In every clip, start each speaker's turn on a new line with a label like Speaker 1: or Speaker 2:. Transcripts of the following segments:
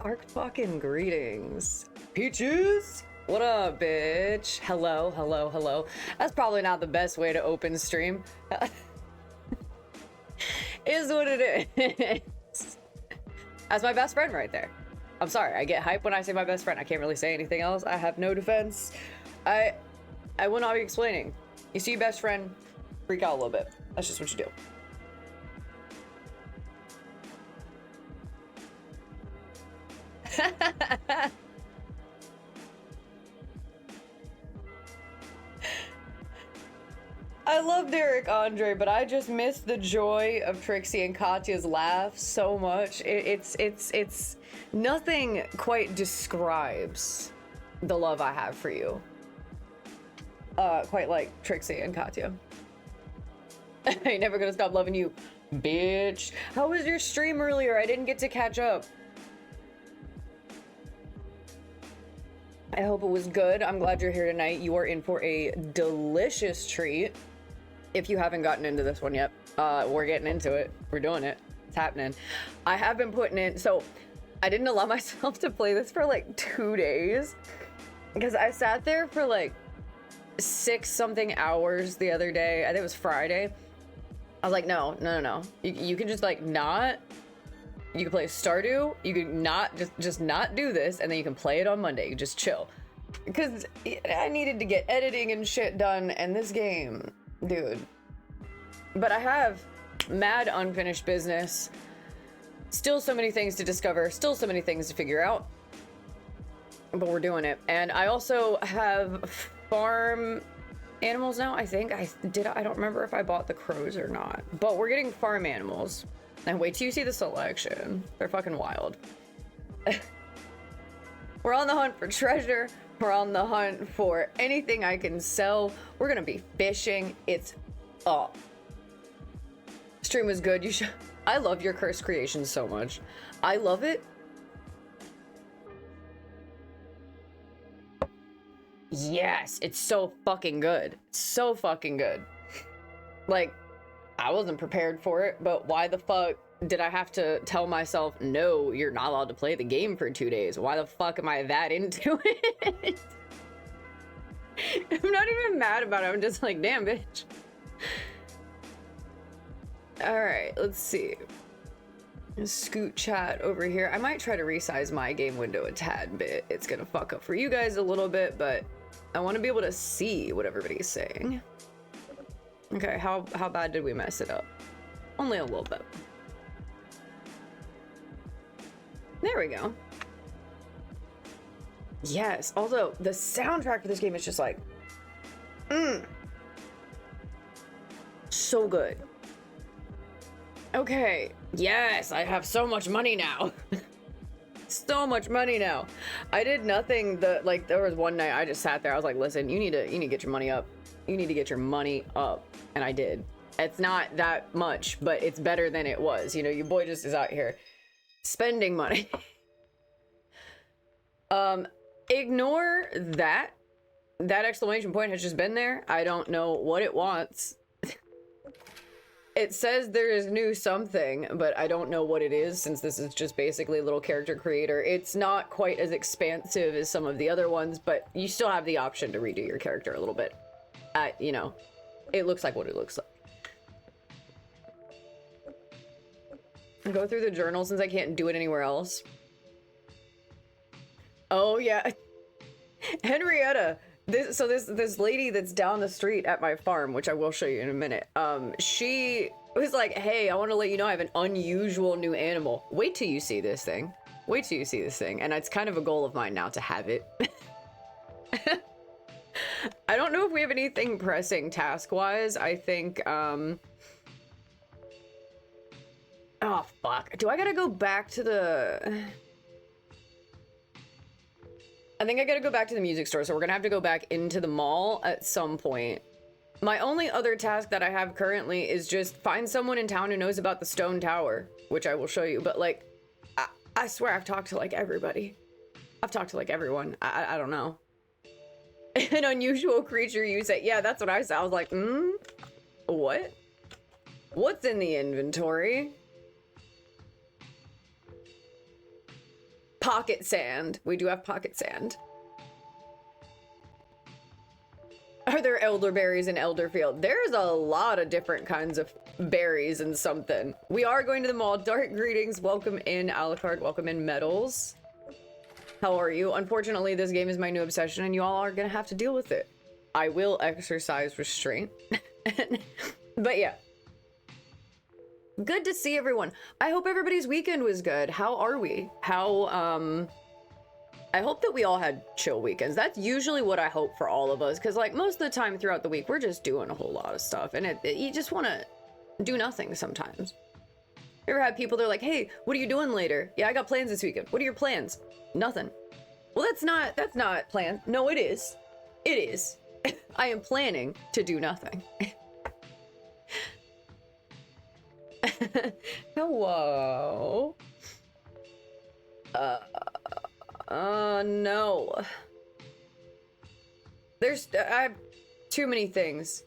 Speaker 1: Arc fucking greetings. Peaches? What up, bitch? Hello, hello, hello. That's probably not the best way to open stream. Is what it is. That's my best friend right there. I'm sorry, I get hype when I say my best friend. I can't really say anything else. I have no defense. I will not be explaining. You see your best friend, freak out a little bit. That's just what you do. I love Derek Andre, but I just miss the joy of Trixie and Katya's laugh so much. It's nothing quite describes the love I have for you. Quite like Trixie and Katya. I ain't never gonna stop loving you, bitch. How was your stream earlier? I didn't get to catch up. I hope it was good. I'm glad you're here tonight. You are in for a delicious treat. If you haven't gotten into this one yet, we're getting into it. We're doing it. It's happening. I have been putting in, so I didn't allow myself to play this for like 2 days because I sat there for like 6-something hours the other day. I think it was Friday. I was like, no. You can just like not. You can play Stardew. You can not just not do this, and then you can play it on Monday. You just chill, because I needed to get editing and shit done, and this game, dude. But I have mad unfinished business. Still so many things to discover. Still so many things to figure out. But we're doing it, and I also have farm animals now. I think I don't remember if I bought the crows or not, but we're getting farm animals. And wait till you see the selection. They're fucking wild. We're on the hunt for treasure. We're on the hunt for anything I can sell. We're gonna be fishing. It's up. Stream was good. You should. I love your cursed creation so much. I love it. Yes, it's so fucking good. So fucking good. Like, I wasn't prepared for it, but why the fuck did I have to tell myself, no, you're not allowed to play the game for 2 days? Why the fuck am I that into it? I'm not even mad about it. I'm just like, damn, bitch. All right, let's see. Scoot chat over here. I might try to resize my game window a tad bit. It's gonna fuck up for you guys a little bit, but I want to be able to see what everybody's saying. Okay, how bad did we mess it up? Only a little bit. There we go. Yes, although the soundtrack for this game is just like, so good. Okay, yes, I have so much money now. So much money now. I did nothing. Like, there was one night I just sat there. I was like, listen, you need to get your money up. You need to get your money up. And I did. It's not that much, but it's better than it was. You know, your boy just is out here spending money. Ignore that. That exclamation point has just been there. I don't know what it wants. It says there is new something, but I don't know what it is, since this is just basically a little character creator. It's not quite as expansive as some of the other ones, but you still have the option to redo your character a little bit. You know, it looks like what it looks like. Go through the journal since I can't do it anywhere else. Oh yeah, Henrietta. This lady that's down the street at my farm, which I will show you in a minute. She was like, "Hey, I want to let you know I have an unusual new animal. Wait till you see this thing. Wait till you see this thing." And it's kind of a goal of mine now to have it. I don't know if we have anything pressing task-wise. I think, oh, fuck. Do I gotta go back to the... I think I gotta go back to the music store, so we're gonna have to go back into the mall at some point. My only other task that I have currently is just find someone in town who knows about the stone tower, which I will show you, but, like, I swear I've talked to, like, everybody. I've talked to, like, everyone. I don't know. An unusual creature, you say. Yeah, that's what I said. I was like, what? What's in the inventory? pocket sand. We do have pocket sand. Are there elderberries in Elderfield? There's a lot of different kinds of berries and something. We are going to the mall. Dark greetings. Welcome in, Alucard. Welcome in, Metals. How are you? Unfortunately, this game is my new obsession, and you all are gonna have to deal with it. I will exercise restraint. But yeah. Good to see everyone. I hope everybody's weekend was good. How are we? I hope that we all had chill weekends. That's usually what I hope for all of us, because like most of the time throughout the week, we're just doing a whole lot of stuff, and you just want to do nothing sometimes. You ever had people, they're like, hey, what are you doing later? Yeah, I got plans this weekend. What are your plans? Nothing. Well, that's not planned. No, it is. It is. I am planning to do nothing. Hello. No. I have too many things.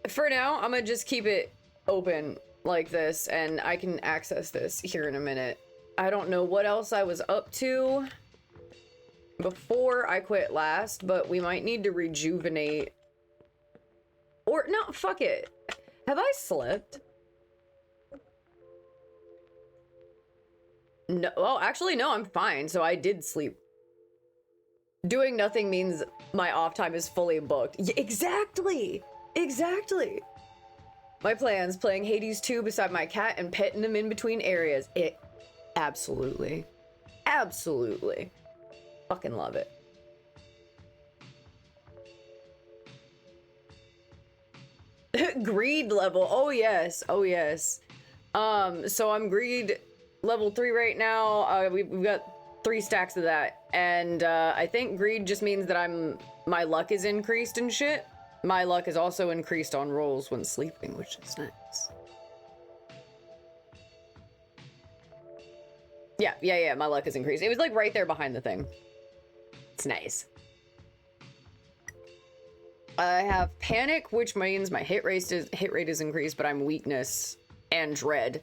Speaker 1: For now, I'm gonna just keep it open like this, and I can access this here in a minute. I don't know what else I was up to before I quit last, but we might need to rejuvenate. Or, no, fuck it. Have I slept? No, well, actually, no, I'm fine. So I did sleep. Doing nothing means my off time is fully booked. Yeah, exactly. Exactly. My plans, playing Hades 2 beside my cat and petting him in between areas. Absolutely. Absolutely. Fucking love it. Greed level. Oh, yes. Oh, yes. So I'm greed level 3 right now. We've got 3 stacks of that, and I think greed just means that my luck is increased and shit. My luck is also increased on rolls when sleeping, which is nice. Yeah, my luck is increased. It was like right there behind the thing. It's nice. I have panic, which means my hit rate is increased, but I'm weakness and dread.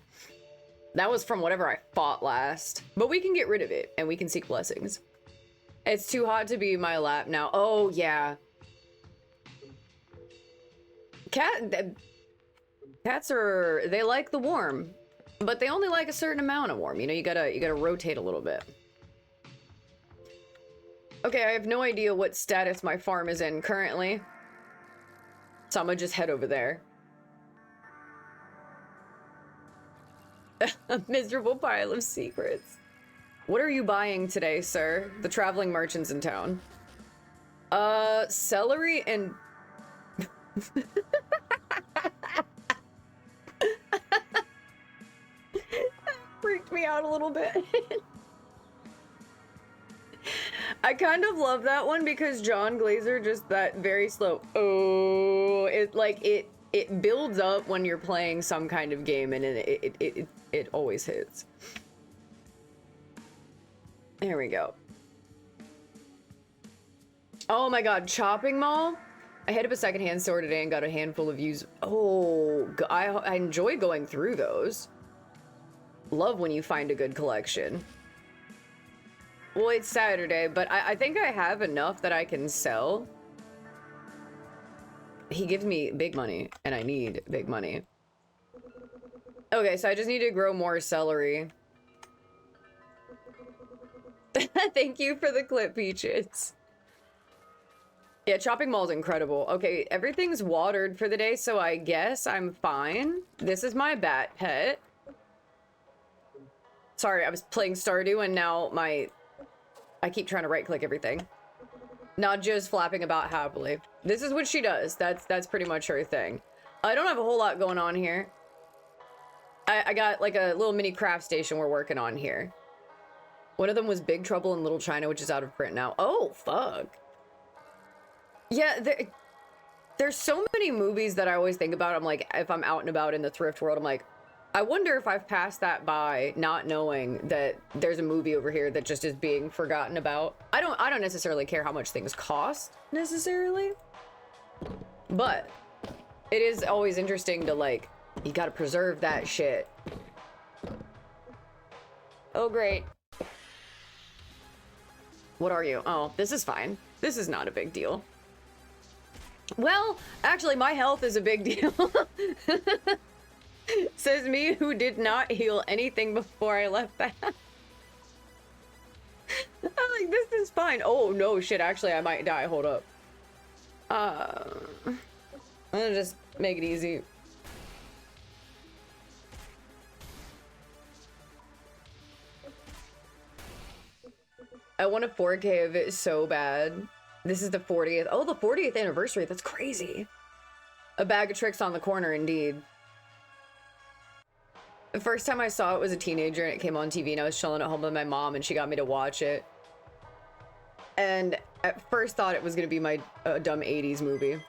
Speaker 1: That was from whatever I fought last. But we can get rid of it, and we can seek blessings. It's too hot to be my lap now. Oh, yeah. Cats they like the warm, but they only like a certain amount of warm. You know, you gotta rotate a little bit. Okay, I have no idea what status my farm is in currently. So I'm gonna just head over there. A miserable pile of secrets. What are you buying today, sir? The traveling merchants in town. Celery and... Freaked me out a little bit. I kind of love that one because John Glazer, just that very slow, oh, it builds up when you're playing some kind of game, and it always hits. There we go. Oh my god, Chopping Mall? I hit up a secondhand store today and got a handful of used. Oh, I enjoy going through those. Love when you find a good collection. Well, it's Saturday, but I think I have enough that I can sell. He gives me big money, and I need big money. Okay, so I just need to grow more celery. Thank you for the clip, Peaches. Yeah, Chopping Mall's incredible. Okay, everything's watered for the day, so I guess I'm fine. This is my bat pet. Sorry, I was playing Stardew, and now I keep trying to right-click everything. Nadja's flapping about happily. This is what she does. That's pretty much her thing. I don't have a whole lot going on here. I got like a little mini craft station we're working on here. One of them was Big Trouble in Little China, which is out of print now. Oh, fuck. Yeah, there's so many movies that I always think about. I'm like, if I'm out and about in the thrift world, I'm like, I wonder if I've passed that by not knowing that there's a movie over here that just is being forgotten about. I don't necessarily care how much things cost necessarily, but it is always interesting to, like, you gotta preserve that shit. Oh, great. What are you? Oh, this is fine. This is not a big deal. Well, actually, my health is a big deal. Says me who did not heal anything before I left the house. I'm like, this is fine. Oh, no, shit. Actually, I might die. Hold up. I'm gonna just make it easy. I want a 4K of it so bad. This is the 40th. Oh, the 40th anniversary. That's crazy. A bag of tricks on the corner, indeed. The first time I saw it was a teenager and it came on TV and I was chilling at home with my mom and she got me to watch it. And at first thought it was going to be my dumb 80s movie.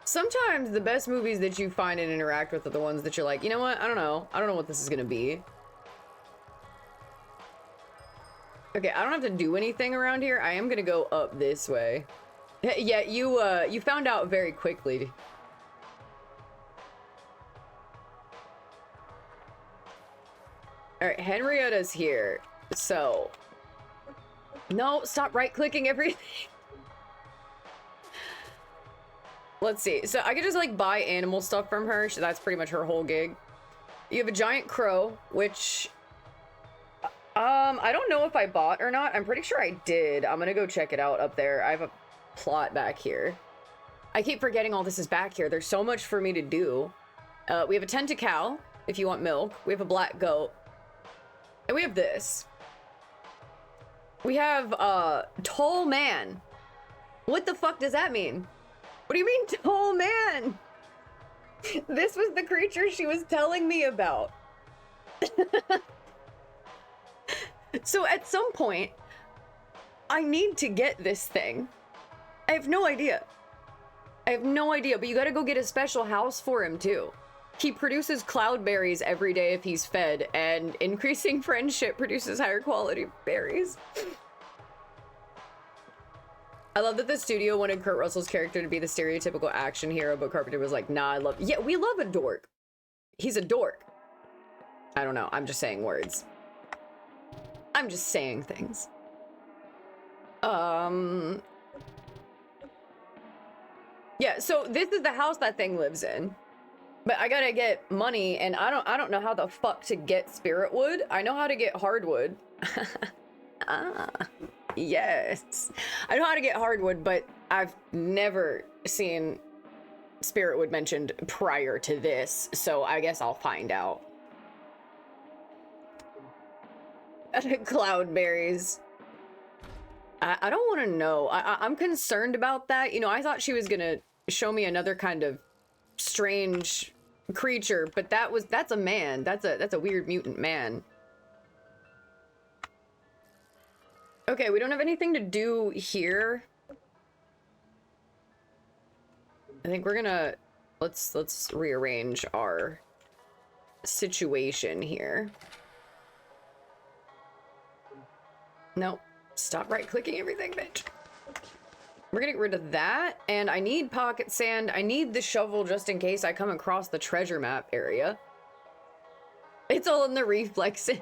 Speaker 1: Sometimes the best movies that you find and interact with are the ones that you're like, you know what? I don't know. I don't know what this is going to be. Okay, I don't have to do anything around here. I am going to go up this way. Yeah, you found out very quickly. All right, Henrietta's here. So, no, stop right-clicking everything. Let's see. So I could just like buy animal stuff from her. So that's pretty much her whole gig. You have a giant crow, which I don't know if I bought or not. I'm pretty sure I did. I'm gonna go check it out up there. I have a plot back here. I keep forgetting all this is back here. There's so much for me to do. We have a tenta cow if you want milk. We have a black goat. And we have this. We have tall man. What the fuck does that mean? What do you mean tall man? This was the creature she was telling me about. So at some point, I need to get this thing. I have no idea. I have no idea, but you gotta go get a special house for him too. He produces cloudberries every day if he's fed, and increasing friendship produces higher quality berries. I love that the studio wanted Kurt Russell's character to be the stereotypical action hero, but Carpenter was like, nah, yeah, we love a dork. He's a dork. I don't know, I'm just saying words. I'm just saying things. Yeah, so this is the house that thing lives in. But I gotta get money, and I don't know how the fuck to get spirit wood. I know how to get hardwood. Ah, yes. I know how to get hardwood, but I've never seen spirit wood mentioned prior to this, so I guess I'll find out. Cloudberries. I don't want to know. I'm concerned about that. You know, I thought she was gonna show me another kind of strange creature, but that's a man. That's a weird mutant man. Okay, we don't have anything to do here. I think we're gonna let's rearrange our situation here. Nope. Stop right-clicking everything, bitch. We're gonna get rid of that, and I need pocket sand. I need the shovel just in case I come across the treasure map area. It's all in the reflexes.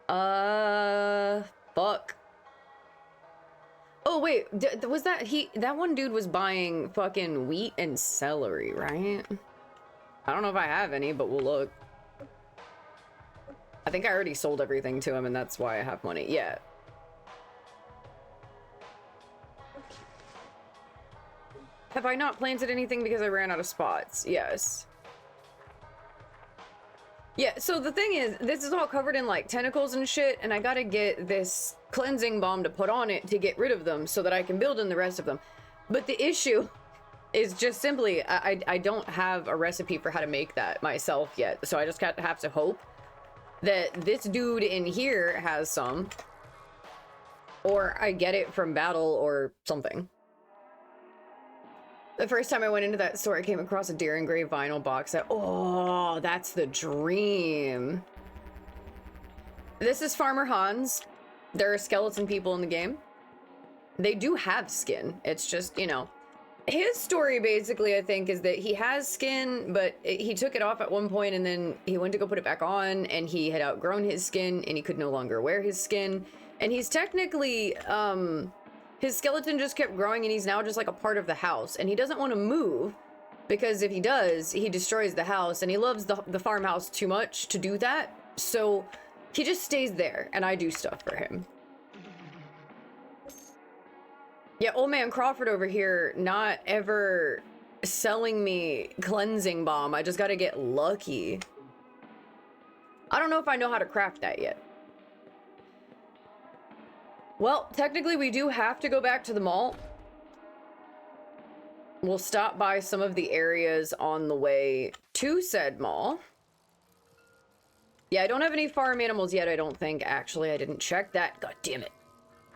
Speaker 1: Fuck. Oh, wait, was that that one dude was buying fucking wheat and celery, right? I don't know if I have any, but we'll look. I think I already sold everything to him, and that's why I have money. Yeah. Have I not planted anything because I ran out of spots? Yes. Yeah, so the thing is, this is all covered in, like, tentacles and shit, and I gotta get this cleansing balm to put on it to get rid of them so that I can build in the rest of them. But the issue is just simply, I don't have a recipe for how to make that myself yet, so I just have to hope that this dude in here has some, or I get it from battle or something. The first time I went into that store, I came across a deer engraved vinyl box set. Oh, that's the dream. This is Farmer Hans. There are skeleton people in the game. They do have skin. It's just, you know, His story basically, I think, is that he has skin, but he took it off at one point and then he went to go put it back on and he had outgrown his skin and he could no longer wear his skin. And he's technically, his skeleton just kept growing and he's now just like a part of the house. And he doesn't want to move because if he does, he destroys the house, and he loves the farmhouse too much to do that. So he just stays there and I do stuff for him. Yeah, old man Crawford over here not ever selling me cleansing balm. I just gotta get lucky. I don't know if I know how to craft that yet. Well, technically we do have to go back to the mall. We'll stop by some of the areas on the way to said mall. Yeah, I don't have any farm animals yet, I don't think. Actually, I didn't check that. God damn it.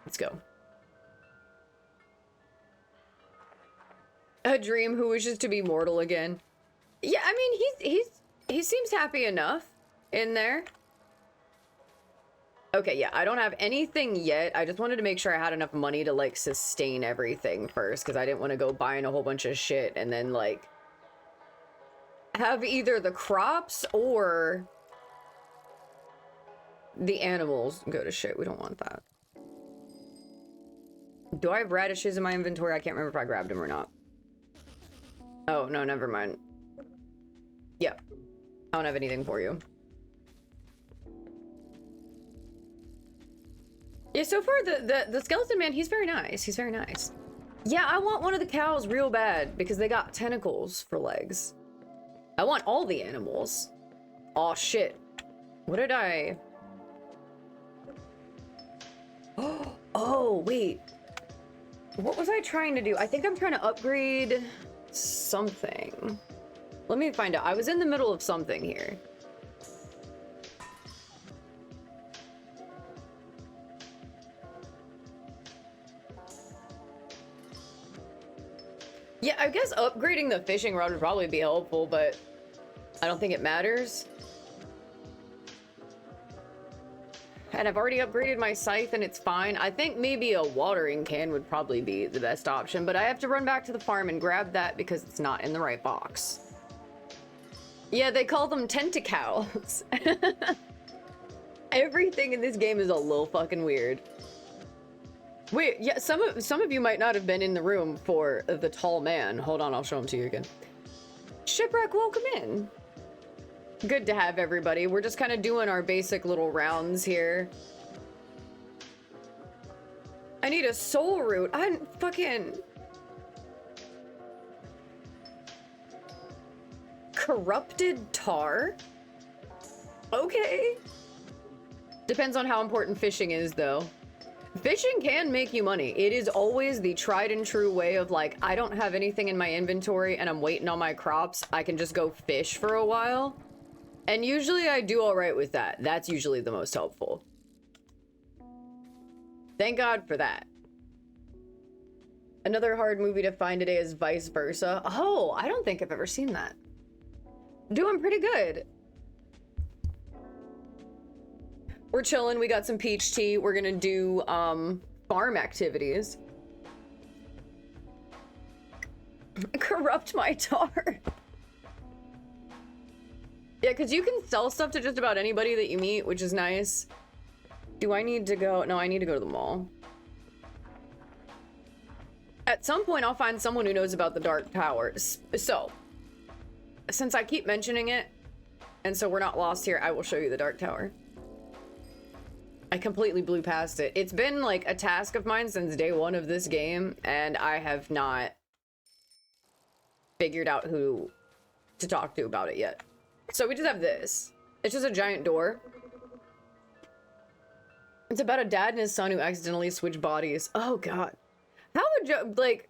Speaker 1: Let's go. A dream who wishes to be mortal again. Yeah, I mean, he seems happy enough in there. Okay, yeah, I don't have anything yet. I just wanted to make sure I had enough money to, like, sustain everything first, because I didn't want to go buying a whole bunch of shit and then, like, have either the crops or the animals go to shit. We don't want that. Do I have radishes in my inventory? I can't remember if I grabbed them or not. Oh, no, never mind. Yeah. I don't have anything for you. Yeah, so far, the skeleton man, he's very nice. He's very nice. Yeah, I want one of the cows real bad because they got tentacles for legs. I want all the animals. Aw, shit. What did I... Oh, wait. What was I trying to do? I think I'm trying to upgrade something. Let me find out. I was in the middle of something here. Yeah, I guess upgrading the fishing rod would probably be helpful, but I don't think it matters. And I've already upgraded my scythe and it's fine. I think maybe a watering can would probably be the best option, but I have to run back to the farm and grab that because it's not in the right box. Yeah, they call them tentacles. Everything in this game is a little fucking weird. Wait, yeah, some of you might not have been in the room for the tall man. Hold on, I'll show him to you again. Shipwreck, welcome in. Good to have everybody. We're just kind of doing our basic little rounds here. I need a soul root. I'm fucking... Corrupted tar? Okay. Depends on how important fishing is, though. Fishing can make you money. It is always the tried and true way of, like, I don't have anything in my inventory and I'm waiting on my crops. I can just go fish for a while. And usually I do all right with that. That's usually the most helpful. Thank God for that. Another hard movie to find today is Vice Versa. Oh, I don't think I've ever seen that. Doing pretty good. We're chilling. We got some peach tea. We're gonna do farm activities. Corrupt my tar. Yeah, because you can sell stuff to just about anybody that you meet, which is nice. Do I need to go? No, I need to go to the mall. At some point, I'll find someone who knows about the Dark Tower. So, since I keep mentioning it, and so we're not lost here, I will show you the Dark Tower. I completely blew past it. It's been like a task of mine since day one of this game, and I have not figured out who to talk to about it yet. So we just have this. It's just a giant door. It's about a dad and his son who accidentally switch bodies. Oh god. How would you, like...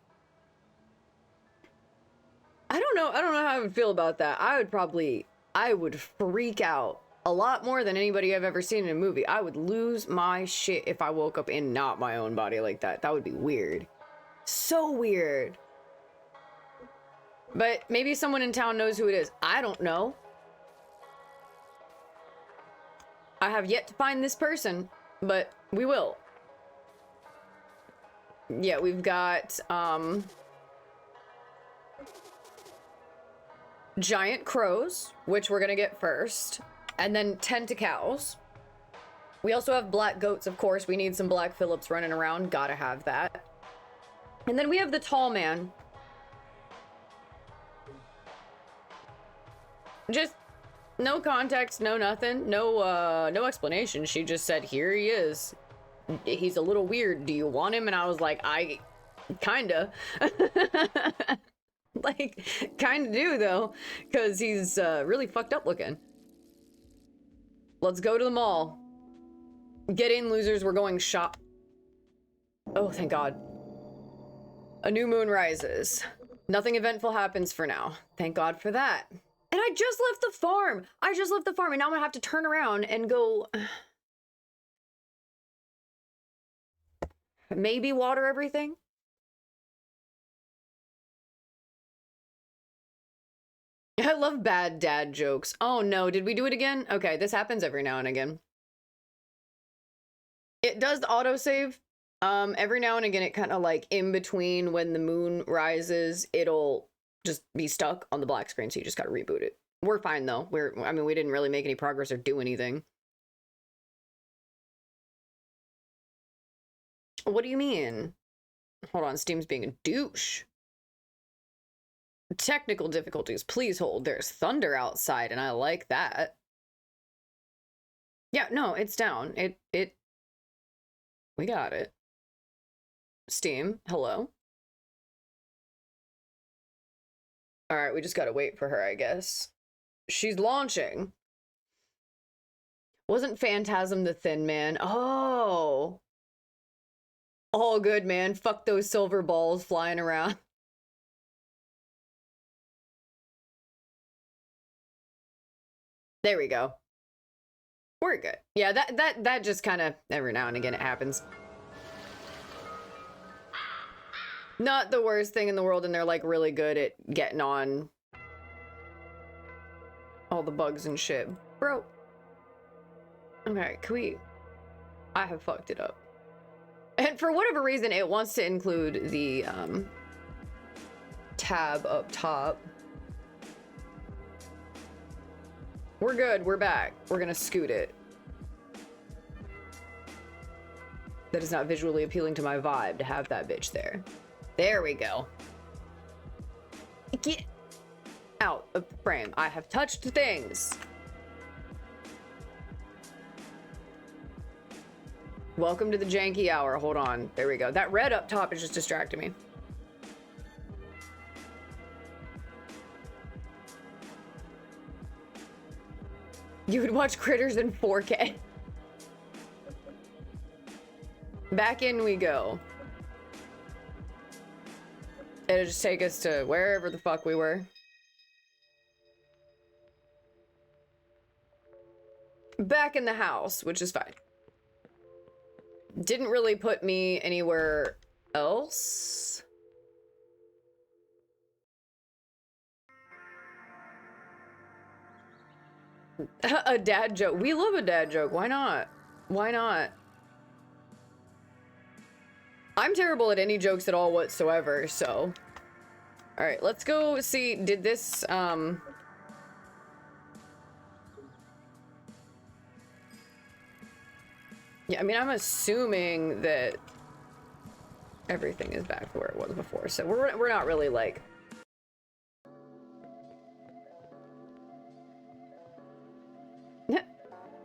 Speaker 1: I don't know how I would feel about that. I would freak out a lot more than anybody I've ever seen in a movie. I would lose my shit if I woke up in not my own body like that. That would be weird. So weird. But maybe someone in town knows who it is. I don't know. I have yet to find this person, but we will. Yeah, we've got, giant crows, which we're gonna get first, and then tentacles. We also have black goats, of course. We need some black Phillips running around. Gotta have that. And then we have the tall man. Just no context, no nothing, no explanation. She just said, here he is. He's a little weird. Do you want him? And I was like, I kinda. Like, kinda do though, because he's really fucked up looking. Let's go to the mall. Get in, losers. We're going shop. Oh, thank God. A new moon rises. Nothing eventful happens for now. Thank God for that. And I just left the farm. I just left the farm, and now I'm gonna have to turn around and go... maybe water everything? I love bad dad jokes. Oh no, did we do it again? Okay, this happens every now and again. It does autosave. Every now and again, it kind of like in between when the moon rises, it'll just be stuck on the black screen, so you just gotta reboot it. We're fine though. I mean, we didn't really make any progress or do anything. What do you mean? Hold on, Steam's being a douche. Technical difficulties, please hold. There's thunder outside, and I like that. Yeah, no, it's down. We got it. Steam, hello? All right, we just gotta wait for her, I guess. She's launching. Wasn't Phantasm the Thin Man? Oh. All good, man. Fuck those silver balls flying around. There we go. We're good. Yeah, that just kind of every now and again it happens. Not the worst thing in the world, and they're like really good at getting on all the bugs and shit. Bro. Okay, can we... I have fucked it up. And for whatever reason, it wants to include the tab up top. We're good, we're back. We're gonna scoot it. That is not visually appealing to my vibe to have that bitch there. There we go. Get out of the frame. I have touched things. Welcome to the janky hour. Hold on. There we go. That red up top is just distracting me. You would watch Critters in 4K. Back in we go. It'll just take us to wherever the fuck we were. Back in the house, which is fine. Didn't really put me anywhere else. A dad joke. We love a dad joke. Why not? Why not? I'm terrible at any jokes at all whatsoever, so. All right, let's go see. Did this, Yeah, I mean, I'm assuming that everything is back to where it was before, so we're not really like.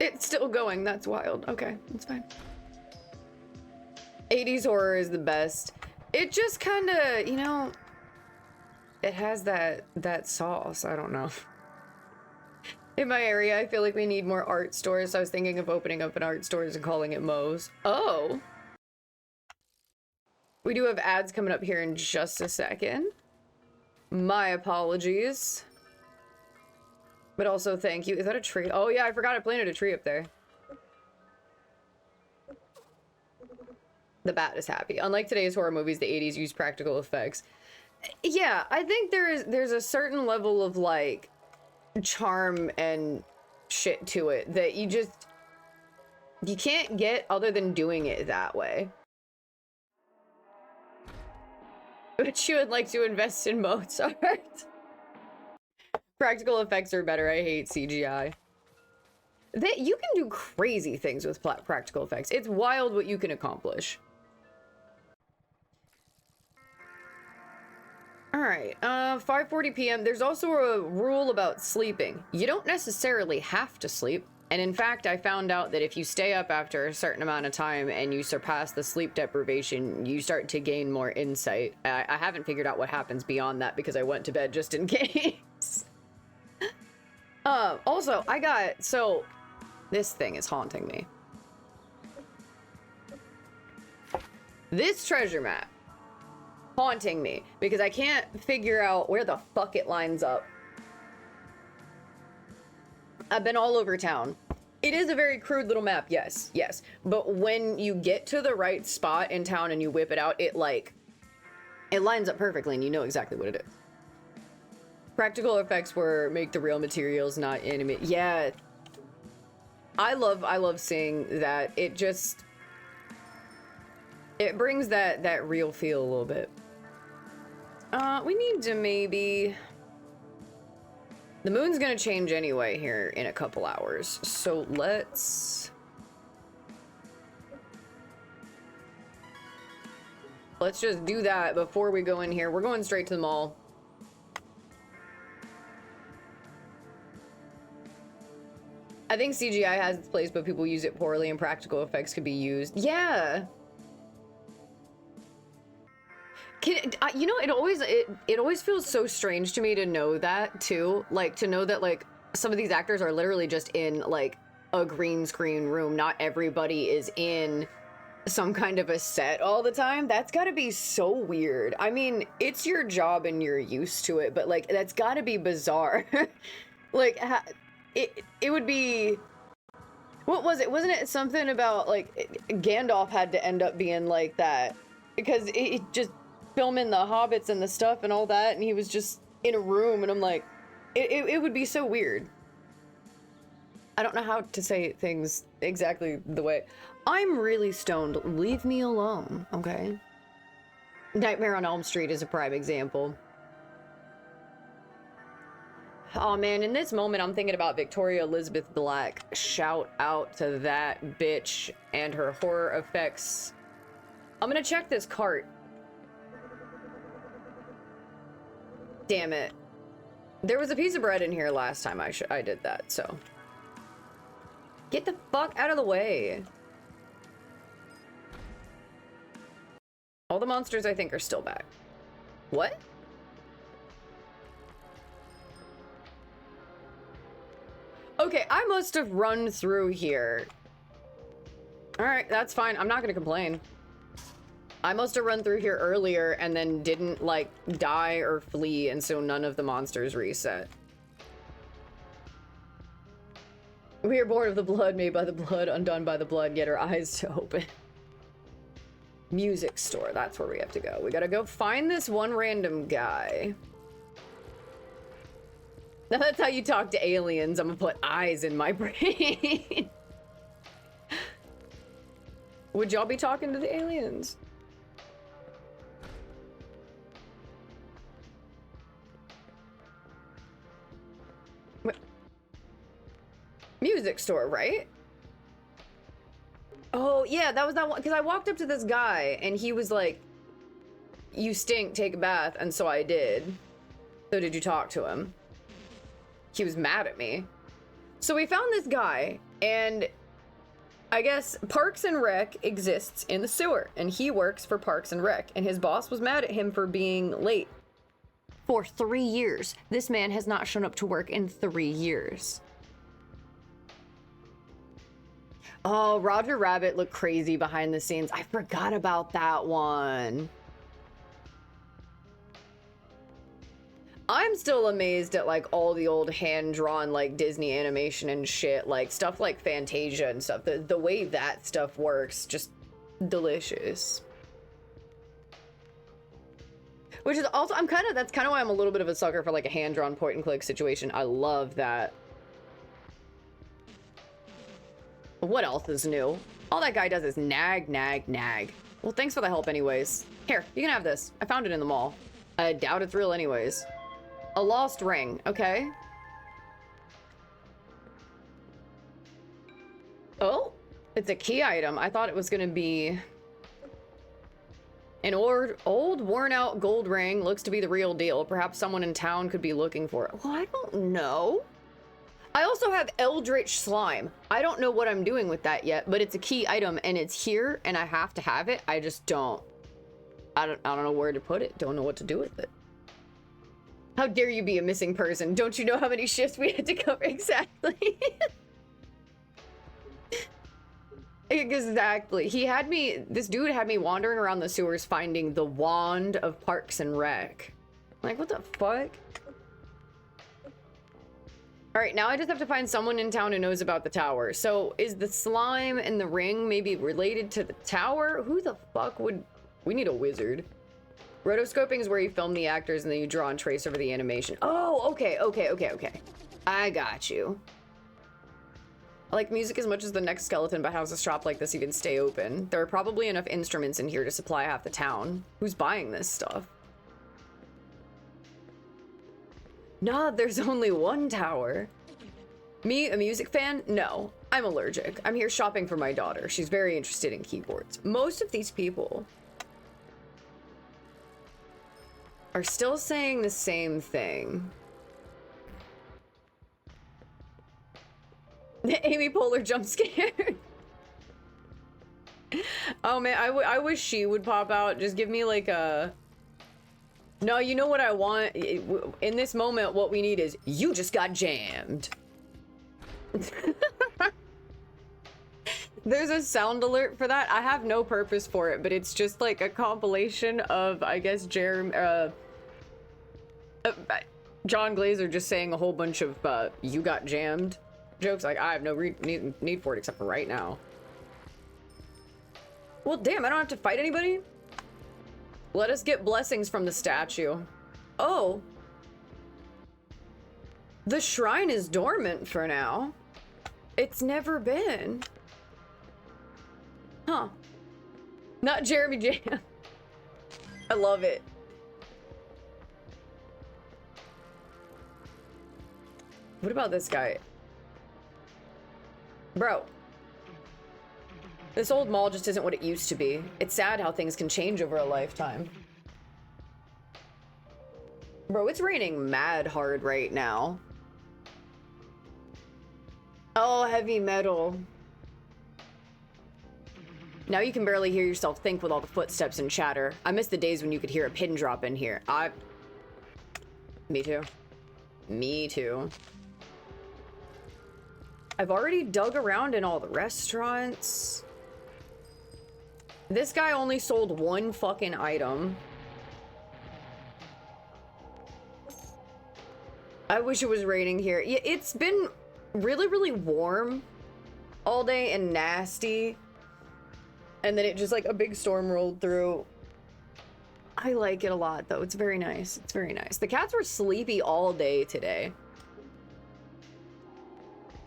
Speaker 1: It's still going. That's wild. Okay, that's fine. 80s horror is the best. It just kind of, you know, it has that sauce. I don't know. In my area, I feel like we need more art stores. So I was thinking of opening up an art stores and calling it Moe's. Oh. We do have ads coming up here in just a second. My apologies. But also thank you. Is that a tree? Oh yeah, I forgot I planted a tree up there. The bat is happy. Unlike today's horror movies, the 80s used practical effects. Yeah, I think there's a certain level of like charm and shit to it that you can't get other than doing it that way. But you would like to invest in Mozart. Practical effects are better. I hate CGI. You can do crazy things with practical effects. It's wild what you can accomplish. All right, 5:40 p.m. There's also a rule about sleeping. You don't necessarily have to sleep. And in fact, I found out that if you stay up after a certain amount of time and you surpass the sleep deprivation, you start to gain more insight. I haven't figured out what happens beyond that because I went to bed just in case. Also, so this thing is haunting me. This treasure map. Haunting me because I can't figure out where the fuck it lines up. I've been all over town. It is a very crude little map, yes, but when you get to the right spot in town and you whip it out, it lines up perfectly and you know exactly what it is. Practical effects were make the real materials not animate. Yeah, I love seeing that. It brings that real feel a little bit. We need to maybe... The moon's gonna change anyway here in a couple hours, so let's just do that before we go in here. We're going straight to the mall. I think CGI has its place, but people use it poorly and practical effects could be used. Yeah. You know, it always feels so strange to me to know that too, like to know that like some of these actors are literally just in like a green screen room. Not everybody is in some kind of a set all the time. That's got to be so weird. I mean, it's your job and you're used to it, but like that's got to be bizarre. Like it would be, what was it? Wasn't it something about like Gandalf had to end up being like that because it just filming the hobbits and the stuff and all that, and he was just in a room, and I'm like, it would be so weird. I don't know how to say things exactly the way. I'm really stoned. Leave me alone, okay? Nightmare on Elm Street is a prime example. Oh man, in this moment I'm thinking about Victoria Elizabeth Black. Shout out to that bitch and her horror effects. I'm gonna check this cart. Damn it. There was a piece of bread in here last time I did that, so. Get the fuck out of the way. All the monsters I think are still back. What? Okay, I must have run through here. Alright, that's fine. I'm not gonna complain. I must have run through here earlier and then didn't, like, die or flee, and so none of the monsters reset. We are born of the blood, made by the blood, undone by the blood, yet our eyes to open. Music store, that's where we have to go. We gotta go find this one random guy. Now that's how you talk to aliens. I'm gonna put eyes in my brain. Would y'all be talking to the aliens? Music store, right? Oh, yeah, that was that one. Because I walked up to this guy, and he was like, you stink, take a bath. And so I did. So did you talk to him? He was mad at me. So we found this guy, and I guess Parks and Rec exists in the sewer, and he works for Parks and Rec, and his boss was mad at him for being late. For 3 years. This man has not shown up to work in 3 years. Oh, Roger Rabbit looked crazy behind the scenes. I forgot about that one. I'm still amazed at like all the old hand-drawn like Disney animation and shit, like stuff like Fantasia and stuff. The way that stuff works, just delicious. Which is also, that's kind of why I'm a little bit of a sucker for like a hand-drawn point-and-click situation. I love that. What else is new? All that guy does is nag, nag, nag. Well, thanks for the help anyways. Here, you can have this. I found it in the mall. I doubt it's real anyways. A lost ring. Okay. Oh, it's a key item. I thought it was gonna be an old worn out gold ring. Looks to be the real deal. Perhaps someone in town could be looking for it. Well, I don't know. I also have eldritch slime. I don't know what I'm doing with that yet, but it's a key item and it's here and I have to have it. I just don't. I don't know where to put it. Don't know what to do with it. How dare you be a missing person? Don't you know how many shifts we had to cover? Exactly. Exactly. This dude had me wandering around the sewers finding the wand of Parks and Rec. Like, what the fuck? All right, now I just have to find someone in town who knows about the tower. So is the slime and the ring maybe related to the tower? Who the fuck would... We need a wizard. Rotoscoping is where you film the actors and then you draw and trace over the animation. Oh, okay. I got you. I like music as much as the next skeleton, but how's a shop like this even stay open? There are probably enough instruments in here to supply half the town. Who's buying this stuff? Nah, there's only one tower. Me, a music fan? No, I'm allergic. I'm here shopping for my daughter. She's very interested in keyboards. Most of these people are still saying the same thing. Amy Poehler jump scare. Oh man, I wish she would pop out. Just give me like a... No, you know what I want? In this moment, what we need is, you just got jammed. There's a sound alert for that. I have no purpose for it, but it's just like a compilation of, I guess, John Glazer just saying a whole bunch of, you got jammed jokes. Like, I have no need for it except for right now. Well, damn, I don't have to fight anybody? Let us get blessings from the statue. Oh. The shrine is dormant for now. It's never been. Huh. Not Jeremy Jam. I love it. What about this guy? Bro. This old mall just isn't what it used to be. It's sad how things can change over a lifetime. Bro, it's raining mad hard right now. Oh, heavy metal. Now you can barely hear yourself think with all the footsteps and chatter. I miss the days when you could hear a pin drop in here. Me too. Me too. I've already dug around in all the restaurants. This guy only sold one fucking item. I wish it was raining here. Yeah, it's been really, really warm all day and nasty. And then it just like a big storm rolled through. I like it a lot though. It's very nice. It's very nice. The cats were sleepy all day today.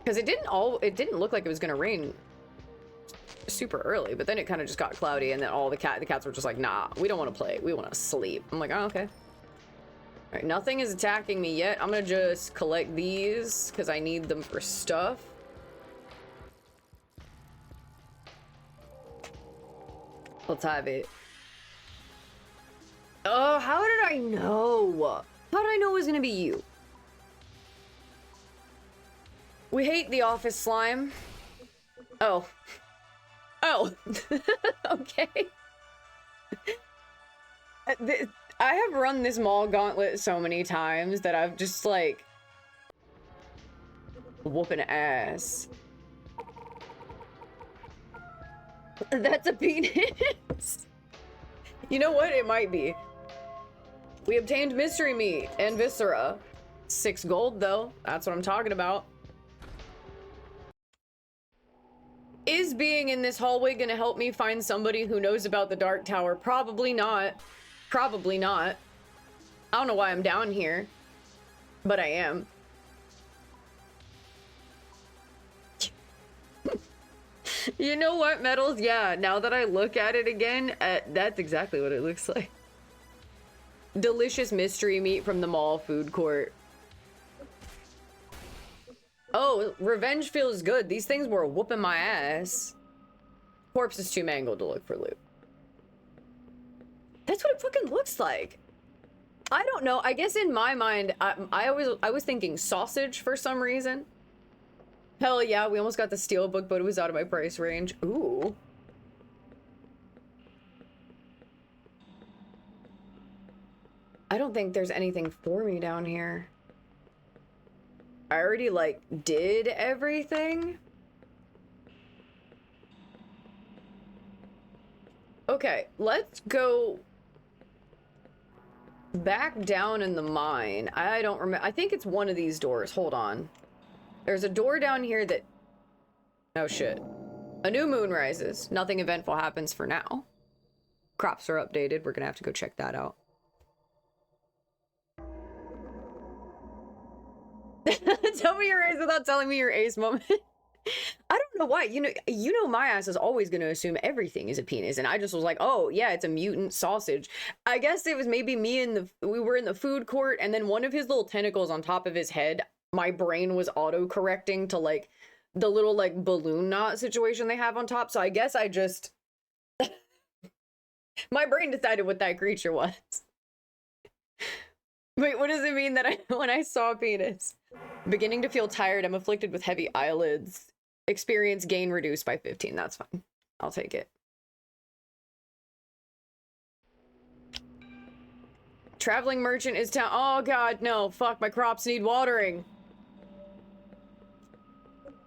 Speaker 1: Because it didn't look like it was gonna rain super early, but then it kind of just got cloudy, and then all the cats were just like, nah, we don't want to play, we want to sleep. I'm like, oh, okay. All right, nothing is attacking me yet. I'm gonna just collect these because I need them for stuff. Let's have it. Oh, how did I know? How did I know it was gonna be you? We hate the office slime. Oh. Oh. Okay. I have run this mall gauntlet so many times that I've just like whooping ass. That's a penis. You know what? It might be. We obtained mystery meat and viscera. 6 gold though. That's what I'm talking about. Is being in this hallway gonna help me find somebody who knows about the Dark Tower? Probably not. Probably not. I don't know why I'm down here, but I am. You know what, Metals? Yeah, now that I look at it again, that's exactly what it looks like. Delicious mystery meat from the mall food court. Oh, revenge feels good. These things were whooping my ass. Corpse is too mangled to look for loot. That's what it fucking looks like. I don't know. I guess in my mind, I was thinking sausage for some reason. Hell yeah, we almost got the steelbook, but it was out of my price range. Ooh. I don't think there's anything for me down here. I already, like, did everything. Okay, let's go back down in the mine. I don't remember. I think it's one of these doors. Hold on. There's a door down here that... Oh, shit. A new moon rises. Nothing eventful happens for now. Crops are updated. We're gonna have to go check that out. Tell me your ace without telling me your ace moment. I don't know why. You know my ass is always going to assume everything is a penis, and I just was like, oh yeah, it's a mutant sausage. I guess it was maybe me and we were in the food court, and then one of his little tentacles on top of his head, my brain was auto-correcting to like the little like balloon knot situation they have on top. So I guess I just my brain decided what that creature was. Wait, what does it mean that when I saw a penis? Beginning to feel tired. I'm afflicted with heavy eyelids. Experience gain reduced by 15. That's fine. I'll take it. Traveling merchant is down. Oh god, no. Fuck, my crops need watering.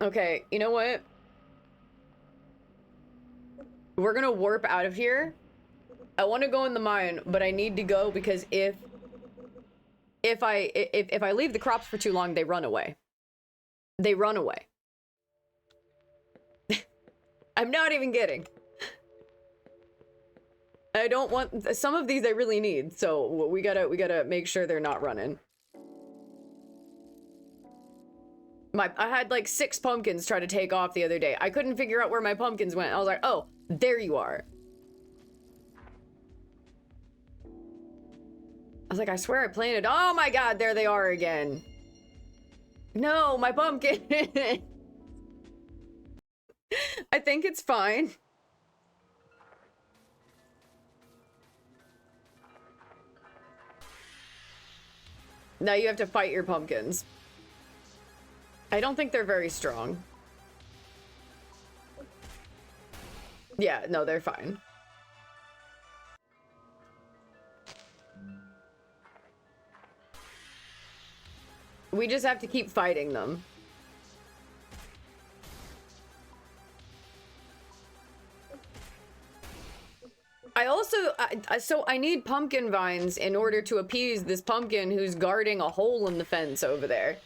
Speaker 1: Okay, you know what? We're gonna warp out of here. I want to go in the mine, but I need to go because if I leave the crops for too long, they run away. They run away. I'm not even kidding. I don't want some of these I really need, so we gotta make sure they're not running. I had like 6 pumpkins try to take off the other day. I couldn't figure out where my pumpkins went. I was like, oh, there you are. I was like, I swear I planted. Oh my god, there they are again. No, my pumpkin. I think it's fine. Now you have to fight your pumpkins. I don't think they're very strong. Yeah, no, they're fine. We just have to keep fighting them. I also, so I need pumpkin vines in order to appease this pumpkin who's guarding a hole in the fence over there.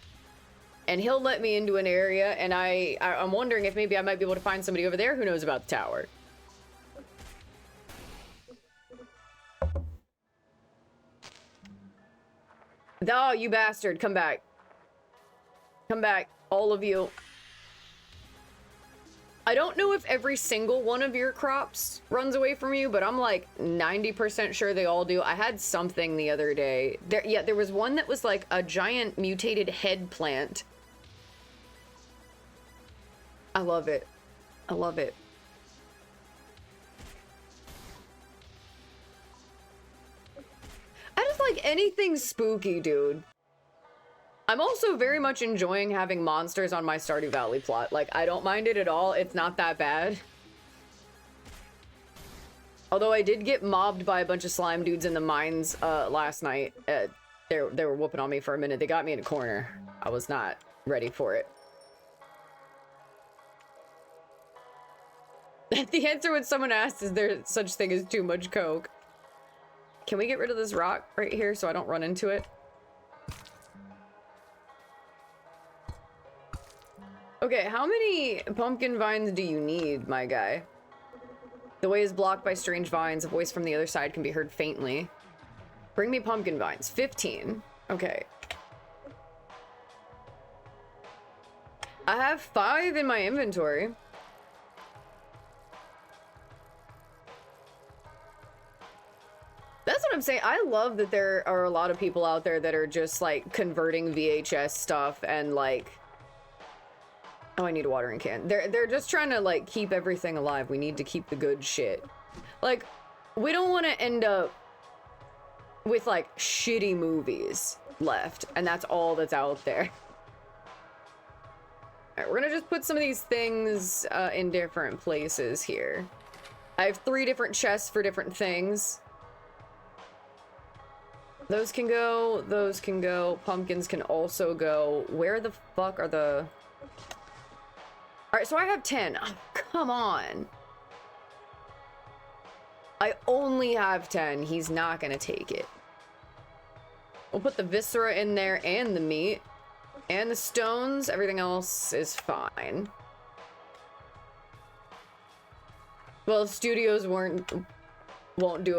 Speaker 1: And he'll let me into an area, and I'm wondering if maybe I might be able to find somebody over there who knows about the tower. Oh, you bastard, come back. Come back, all of you. I don't know if every single one of your crops runs away from you, but I'm like 90% sure they all do. I had something the other day. There was one that was like a giant mutated head plant. I love it. I love it. I just like anything spooky, dude. I'm also very much enjoying having monsters on my Stardew Valley plot. Like, I don't mind it at all. It's not that bad. Although I did get mobbed by a bunch of slime dudes in the mines last night. They were whooping on me for a minute. They got me in a corner. I was not ready for it. The answer when someone asks, is there such thing as too much coke? Can we get rid of this rock right here so I don't run into it? Okay, how many pumpkin vines do you need, my guy? The way is blocked by strange vines. A voice from the other side can be heard faintly. Bring me pumpkin vines. 15. Okay. I have 5 in my inventory. That's what I'm saying. I love that there are a lot of people out there that are just like converting VHS stuff and like Oh, I need a watering can. They're just trying to, like, keep everything alive. We need to keep the good shit. Like, we don't want to end up with, like, shitty movies left, and that's all that's out there. Alright, we're gonna just put some of these things in different places here. I have 3 different chests for different things. Those can go, those can go, pumpkins can also go. Where the fuck are the... Alright, so I have 10. Oh, come on. I only have 10. He's not gonna take it. We'll put the viscera in there and the meat. And the stones. Everything else is fine. Well, if studios won't do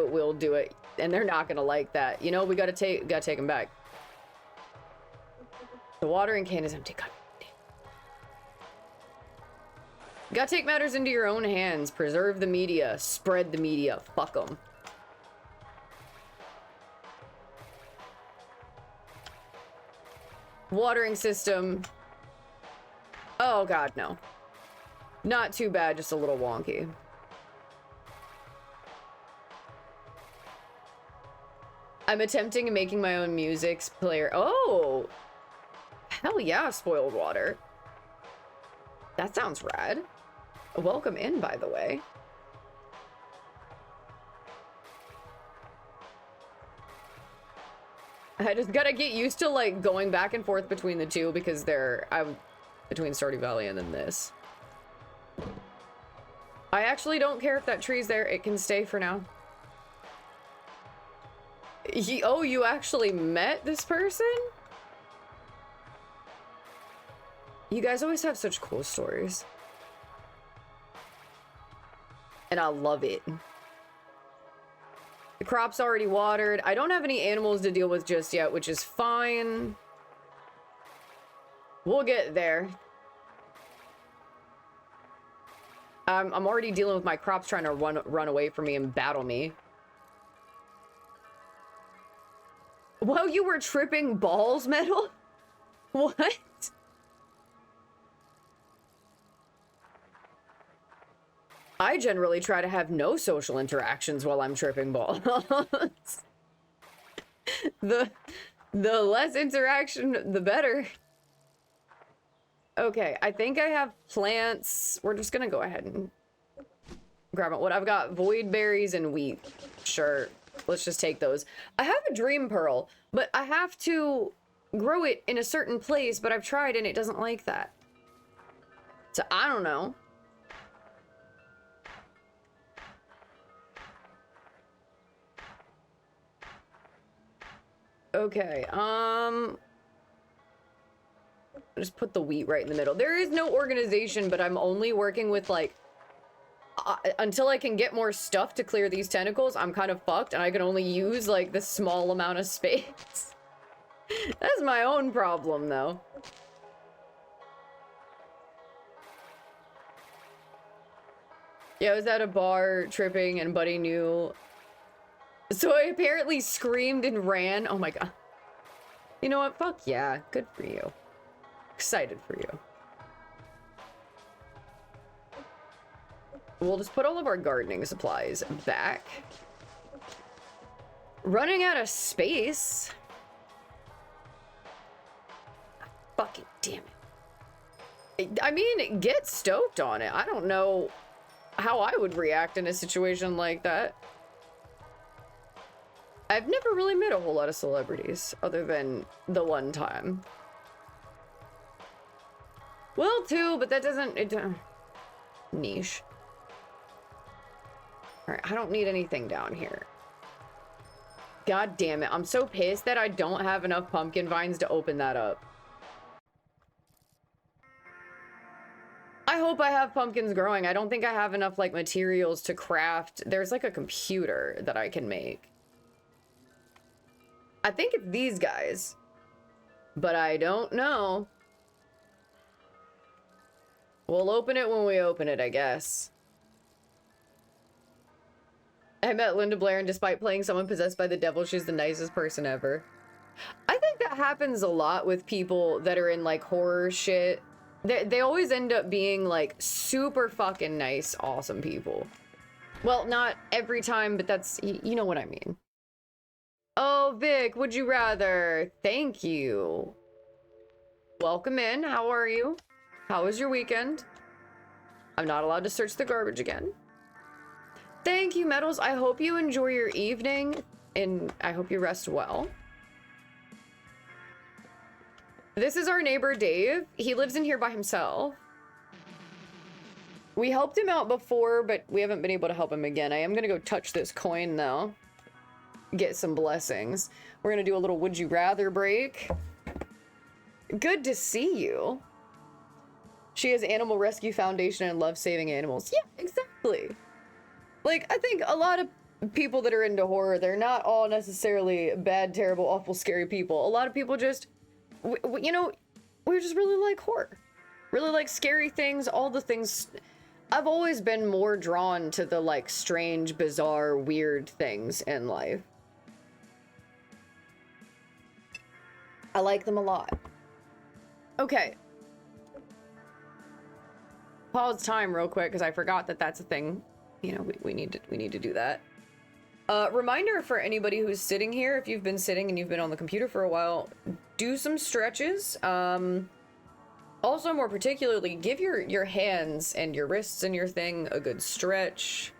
Speaker 1: it, we'll do it. And they're not gonna like that. You know, we gotta take them back. The watering can is empty. God. You gotta take matters into your own hands. Preserve the media. Spread the media. Fuck them. Watering system. Oh god, no. Not too bad, just a little wonky. I'm attempting making my own music player. Oh! Hell yeah, spoiled water. That sounds rad. Welcome in, by the way. I just gotta get used to, like, going back and forth between the two because I'm between Stardew Valley and then this. I actually don't care if that tree's there. It can stay for now. Oh, you actually met this person? You guys always have such cool stories. And I love it. The crop's already watered. I don't have any animals to deal with just yet, which is fine. We'll get there. I'm already dealing with my crops trying to run away from me and battle me. Whoa, you were tripping balls, Metal? What? I generally try to have no social interactions while I'm tripping balls. The less interaction, the better. Okay, I think I have plants. We're just gonna go ahead and grab it. What I've got, void berries and wheat. Sure, let's just take those. I have a dream pearl, but I have to grow it in a certain place, but I've tried and it doesn't like that. So I don't know. Okay, just put the wheat right in the middle. There is no organization, but I'm only working with, like, until I can get more stuff to clear these tentacles, I'm kind of fucked, and I can only use, like, this small amount of space. That's my own problem, though. Yeah, I was at a bar tripping, and Buddy knew. So I apparently screamed and ran. Oh my god. You know what? Fuck yeah. Good for you. Excited for you. We'll just put all of our gardening supplies back. Running out of space. Fucking damn it. I mean, get stoked on it. I don't know how I would react in a situation like that. I've never really met a whole lot of celebrities other than the one time. Well, too, but that doesn't... niche. Alright, I don't need anything down here. God damn it. I'm so pissed that I don't have enough pumpkin vines to open that up. I hope I have pumpkins growing. I don't think I have enough, like, materials to craft. There's, like, a computer that I can make. I think it's these guys, but I don't know. We'll open it when we open it, I guess. I met Linda Blair, and despite playing someone possessed by the devil, she's the nicest person ever. I think that happens a lot with people that are in, like, horror shit, They always end up being like super fucking nice, awesome people. Well, not every time, but that's, you know what I mean. Oh, Vic, would you rather? Thank you. Welcome in. How are you? How was your weekend? I'm not allowed to search the garbage again. Thank you, Metals. I hope you enjoy your evening, and I hope you rest well. This is our neighbor, Dave. He lives in here by himself. We helped him out before, but we haven't been able to help him again. I am going to go touch this coin, though. Get some blessings. We're going to do a little would you rather break. Good to see you. She has Animal Rescue Foundation and loves saving animals. Yeah, exactly. Like, I think a lot of people that are into horror, they're not all necessarily bad, terrible, awful, scary people. A lot of people just, you know, we just really like horror. Really like scary things, all the things. I've always been more drawn to the, like, strange, bizarre, weird things in life. I like them a lot. Okay. Pause time real quick, because I forgot that that's a thing. You know, we need to do that. Reminder for anybody who's sitting here, if you've been sitting and you've been on the computer for a while, do some stretches. Also, more particularly, give your hands and your wrists and your thing a good stretch.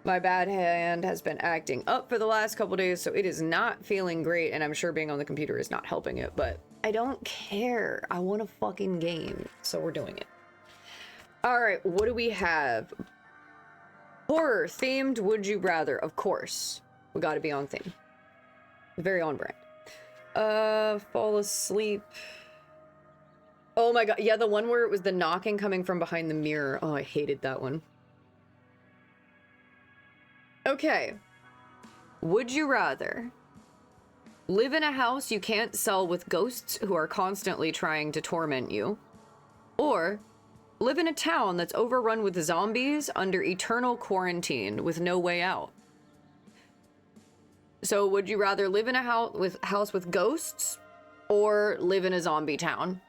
Speaker 1: My bad hand has been acting up for the last couple days, so it is not feeling great, and I'm sure being on the computer is not helping it, but I don't care. I want a fucking game, so we're doing it. All right, what do we have? Horror themed would you rather? Of course. We gotta be on theme. Very on brand. Fall asleep. Oh my god, yeah, the one where it was the knocking coming from behind the mirror. Oh, I hated that one. Okay. Would you rather live in a house you can't sell with ghosts who are constantly trying to torment you, or live in a town that's overrun with zombies under eternal quarantine with no way out? So would you rather live in a house with ghosts or live in a zombie town?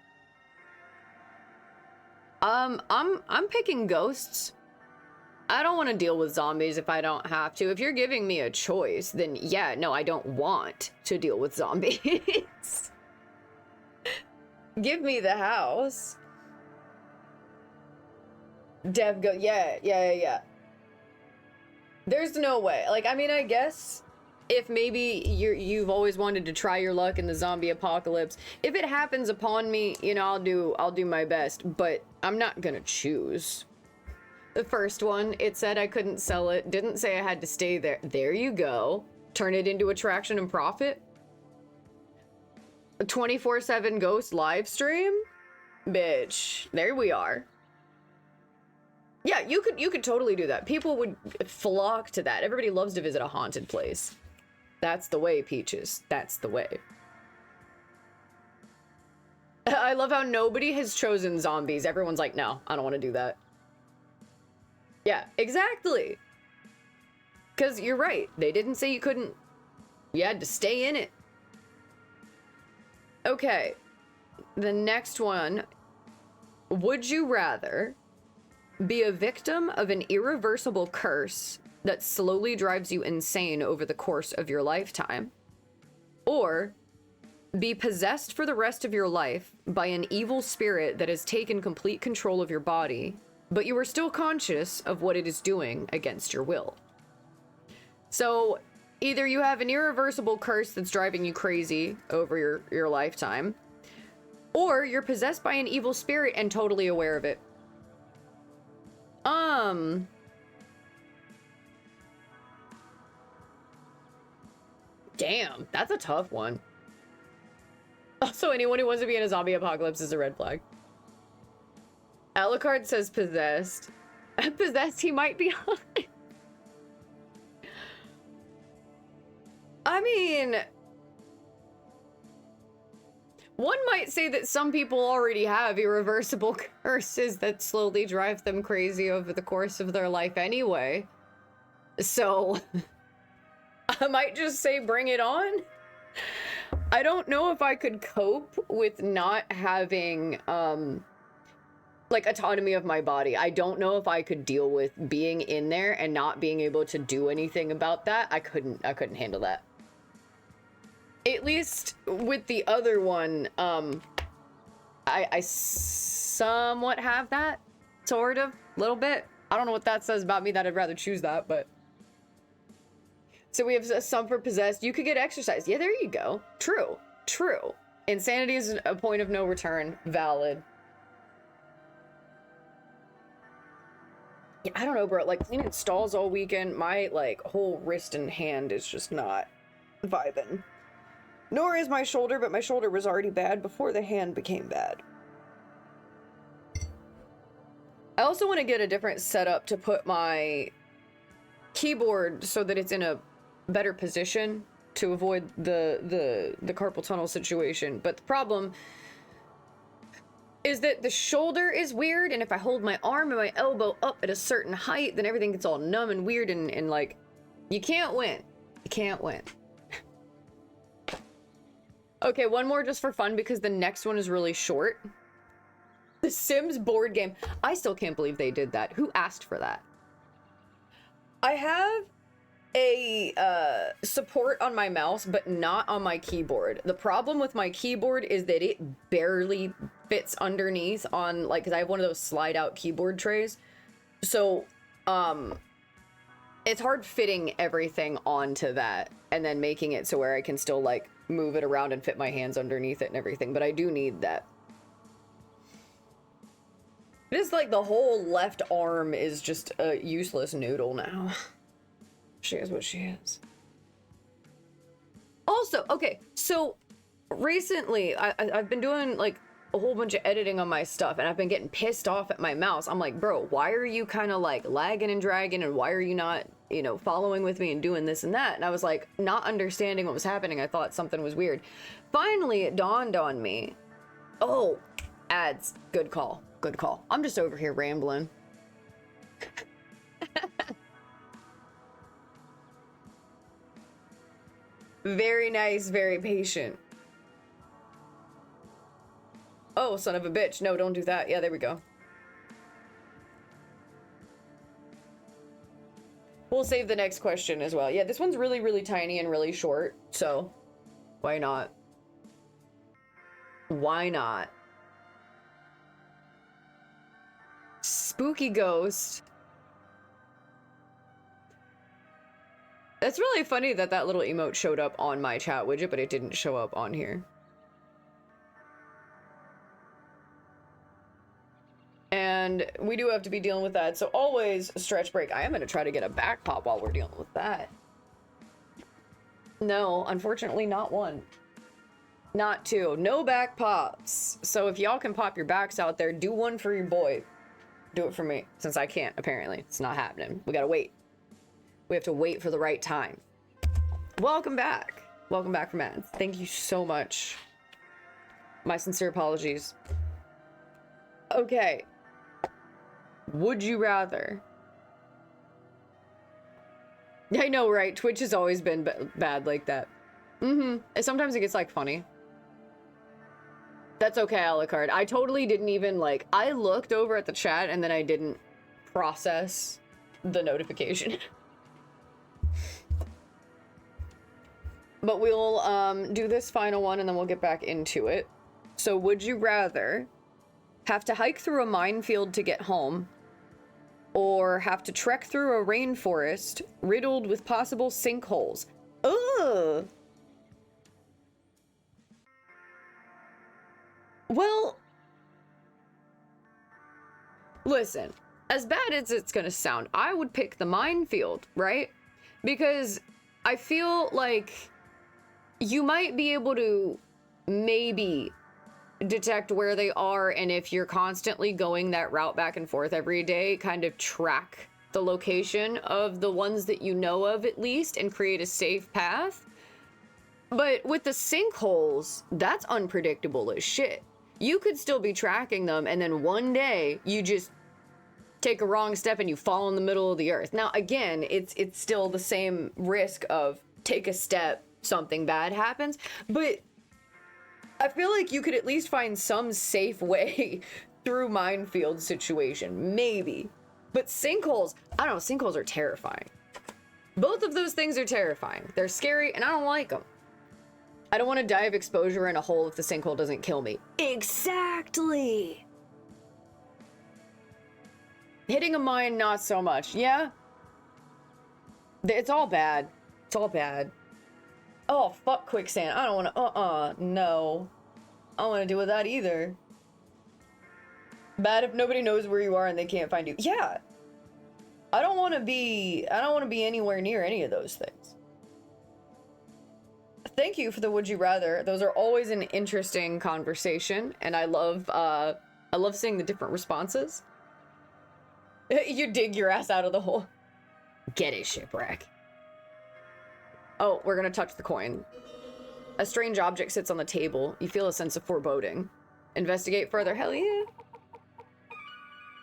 Speaker 1: I'm picking ghosts. I don't want to deal with zombies if I don't have to. If you're giving me a choice, then yeah, no, I don't want to deal with zombies. Give me the house. Dev go, yeah. There's no way. Like, I mean, I guess if maybe you've always wanted to try your luck in the zombie apocalypse, if it happens upon me, you know, I'll do my best, but I'm not gonna choose. The first one, it said I couldn't sell it, didn't say I had to stay there. There you go. Turn it into attraction and profit. A 24/7 ghost live stream? Bitch, there we are. Yeah, you could totally do that. People would flock to that. Everybody loves to visit a haunted place. That's the way, Peaches. That's the way. I love how nobody has chosen zombies. Everyone's like, no, I don't want to do that. Yeah, exactly. Because you're right. They didn't say you couldn't. You had to stay in it. Okay. The next one. Would you rather be a victim of an irreversible curse that slowly drives you insane over the course of your lifetime, or be possessed for the rest of your life by an evil spirit that has taken complete control of your body, but you are still conscious of what it is doing against your will? So either you have an irreversible curse that's driving you crazy over your lifetime, or you're possessed by an evil spirit and totally aware of it. Damn, that's a tough one. Also, anyone who wants to be in a zombie apocalypse is a red flag. Alucard says possessed. Possessed, he might be on. I mean, one might say that some people already have irreversible curses that slowly drive them crazy over the course of their life anyway. So, I might just say bring it on. I don't know if I could cope with not having, like autonomy of my body. I don't know if I could deal with being in there and not being able to do anything about that. I couldn't handle that. At least with the other one, I somewhat have that, sort of, little bit. I don't know what that says about me that I'd rather choose that, but. So we have some for possessed. You could get exercise. Yeah, there you go. True. True. Insanity is a point of no return. Valid. Yeah, I don't know, bro. Like, cleaning stalls all weekend, my, like, whole wrist and hand is just not vibing. Nor is my shoulder, but my shoulder was already bad before the hand became bad. I also want to get a different setup to put my keyboard so that it's in a better position to avoid the carpal tunnel situation. But the problem is that the shoulder is weird, and if I hold my arm and my elbow up at a certain height, then everything gets all numb and weird, and like, you can't win. You can't win. Okay, one more just for fun, because the next one is really short. The Sims board game. I still can't believe they did that. Who asked for that? I have a support on my mouse, but not on my keyboard. The problem with my keyboard is that it barely fits underneath on, like, because I have one of those slide out keyboard trays. So, it's hard fitting everything onto that and then making it so where I can still, like, move it around and fit my hands underneath it and everything, but I do need that. It's like the whole left arm is just a useless noodle now. She is what she is. Also, okay, so recently I've been doing like a whole bunch of editing on my stuff, and I've been getting pissed off at my mouse. I'm like, bro, why are you kind of like lagging and dragging, and why are you not, you know, following with me and doing this and that? And I was like, not understanding what was happening. I thought something was weird. Finally, it dawned on me. Oh, ads. Good call. Good call. I'm just over here rambling. Very nice, very patient. Oh, son of a bitch. No, don't do that. Yeah, there we go. We'll save the next question as well. Yeah, this one's really, really tiny and really short, so why not? Why not? Spooky ghost. That's really funny that that little emote showed up on my chat widget, but it didn't show up on here. And we do have to be dealing with that, so always stretch break. I am going to try to get a back pop while we're dealing with that. No, unfortunately not one. Not two. No back pops. So if y'all can pop your backs out there, do one for your boy. Do it for me, since I can't, apparently. It's not happening. We gotta wait. We have to wait for the right time. Welcome back. Welcome back from ads. Thank you so much. My sincere apologies. Okay. Would you rather? I know, right? Twitch has always been bad like that. Mm-hmm. Sometimes it gets, like, funny. That's okay, Alucard. I totally didn't even, like... I looked over at the chat, and then I didn't process the notification. But we'll, do this final one, and then we'll get back into it. So, would you rather have to hike through a minefield to get home, or have to trek through a rainforest riddled with possible sinkholes? Ugh! Well, listen, as bad as it's gonna sound, I would pick the minefield, right? Because I feel like you might be able to maybe detect where they are, and if you're constantly going that route back and forth every day, kind of track the location of the ones that you know of at least and create a safe path. But with the sinkholes, that's unpredictable as shit. You could still be tracking them, and then one day you just take a wrong step and you fall in the middle of the earth. Now, again, it's still the same risk of take a step, something bad happens, but I feel like you could at least find some safe way through minefield situation, maybe. But sinkholes, I don't know, sinkholes are terrifying. Both of those things are terrifying. They're scary, and I don't like them. I don't want to die of exposure in a hole if the sinkhole doesn't kill me. Exactly! Hitting a mine, not so much. Yeah? It's all bad. It's all bad. Oh, fuck quicksand. I don't want to... no. I don't want to deal with that either. Bad if nobody knows where you are and they can't find you. Yeah! I don't want to be anywhere near any of those things. Thank you for the would you rather. Those are always an interesting conversation, and I love seeing the different responses. You dig your ass out of the hole. Get it, shipwreck. Oh, we're gonna touch the coin. A strange object sits on the table. You feel a sense of foreboding. Investigate further. Hell yeah.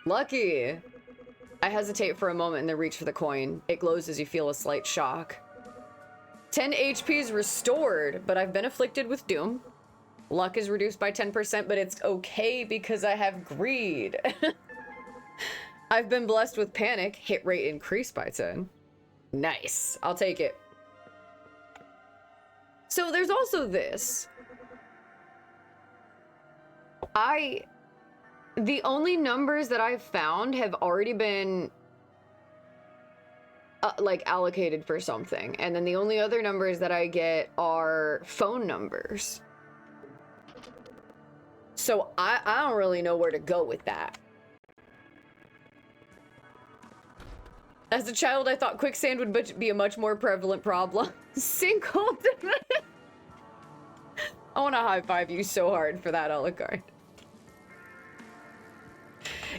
Speaker 1: Lucky. I hesitate for a moment and then reach for the coin. It glows as you feel a slight shock. 10 HP is restored, but I've been afflicted with doom. Luck is reduced by 10%, but it's okay because I have greed. I've been blessed with panic. Hit rate increased by 10. Nice. I'll take it. So there's also this. The only numbers that I've found have already been like allocated for something. And then the only other numbers that I get are phone numbers. So I don't really know where to go with that. As a child, I thought quicksand would be a much more prevalent problem. Sinkhole. I want to high five you so hard for that, Alucard.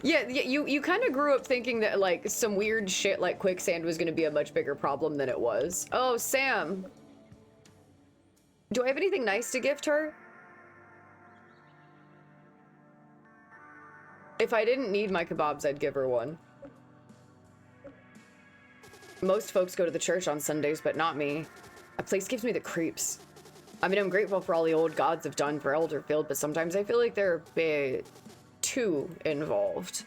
Speaker 1: Yeah, you kind of grew up thinking that, like, some weird shit like quicksand was going to be a much bigger problem than it was. Oh, Sam. Do I have anything nice to gift her? If I didn't need my kebabs, I'd give her one. Most folks go to the church on Sundays, but not me. A place gives me the creeps. I mean, I'm grateful for all the old gods have done for Elderfield, but sometimes I feel like they're a bit too involved.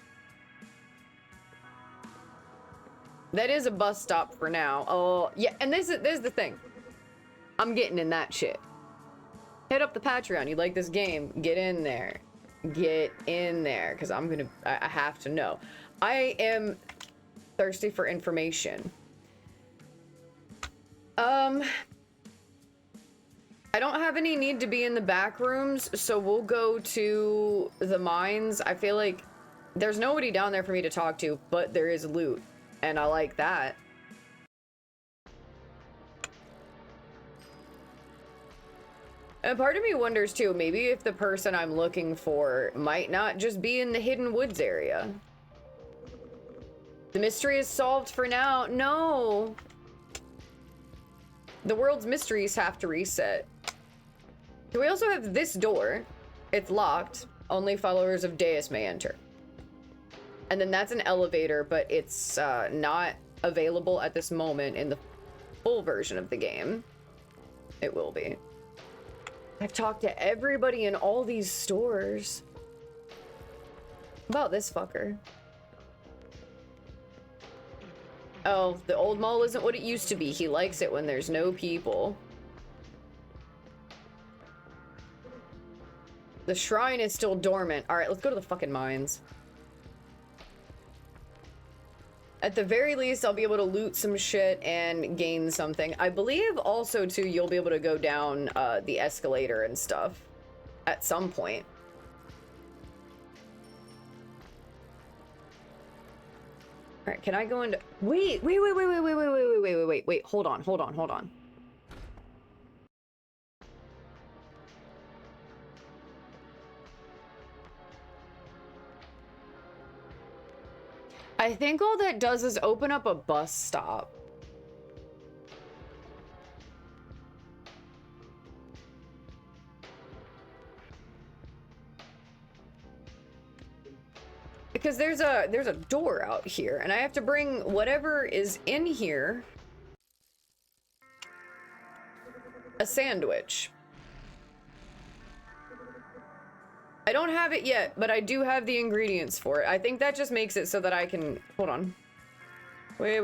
Speaker 1: That is a bus stop for now. Oh, yeah, and this is the thing. I'm getting in that shit. Hit up the Patreon. You like this game? Get in there. Get in there, because I have to know. I am thirsty for information. I don't have any need to be in the back rooms, so we'll go to the mines. I feel like there's nobody down there for me to talk to, but there is loot, and I like that. And part of me wonders too, maybe if the person I'm looking for might not just be in the Hidden Woods area. The mystery is solved for now. No. The world's mysteries have to reset. So we also have this door. It's locked. Only followers of Deus may enter. And then that's an elevator, but it's not available at this moment in the full version of the game. It will be. I've talked to everybody in all these stores. About this fucker. Oh, the old mall isn't what it used to be. He likes it when there's no people. The shrine is still dormant. All right, let's go to the fucking mines. At the very least, I'll be able to loot some shit and gain something. I believe also, too, you'll be able to go down the escalator and stuff at some point. All right, can I go into... Wait. Hold on. I think all that does is open up a bus stop. Because there's a door out here, and I have to bring whatever is in here a sandwich. I don't have it yet, but I do have the ingredients for it. I think that just makes it so that I can... Hold on. Wait.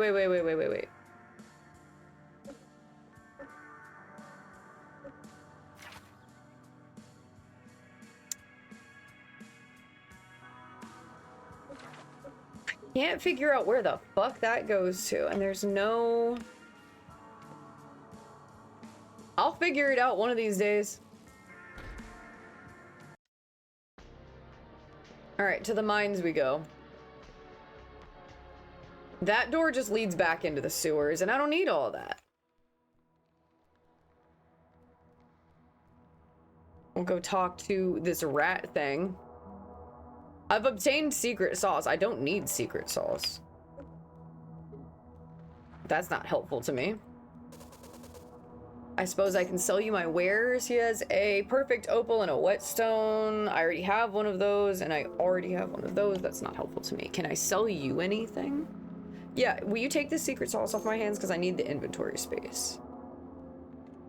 Speaker 1: Can't figure out where the fuck that goes to, and there's no... I'll figure it out one of these days. Alright, to the mines we go. That door just leads back into the sewers, and I don't need all that. We'll go talk to this rat thing. I've obtained secret sauce. I don't need secret sauce. That's not helpful to me. I suppose I can sell you my wares. He has a perfect opal and a whetstone. I already have one of those, and I already have one of those. That's not helpful to me. Can I sell you anything? Yeah, will you take the secret sauce off my hands? Because I need the inventory space.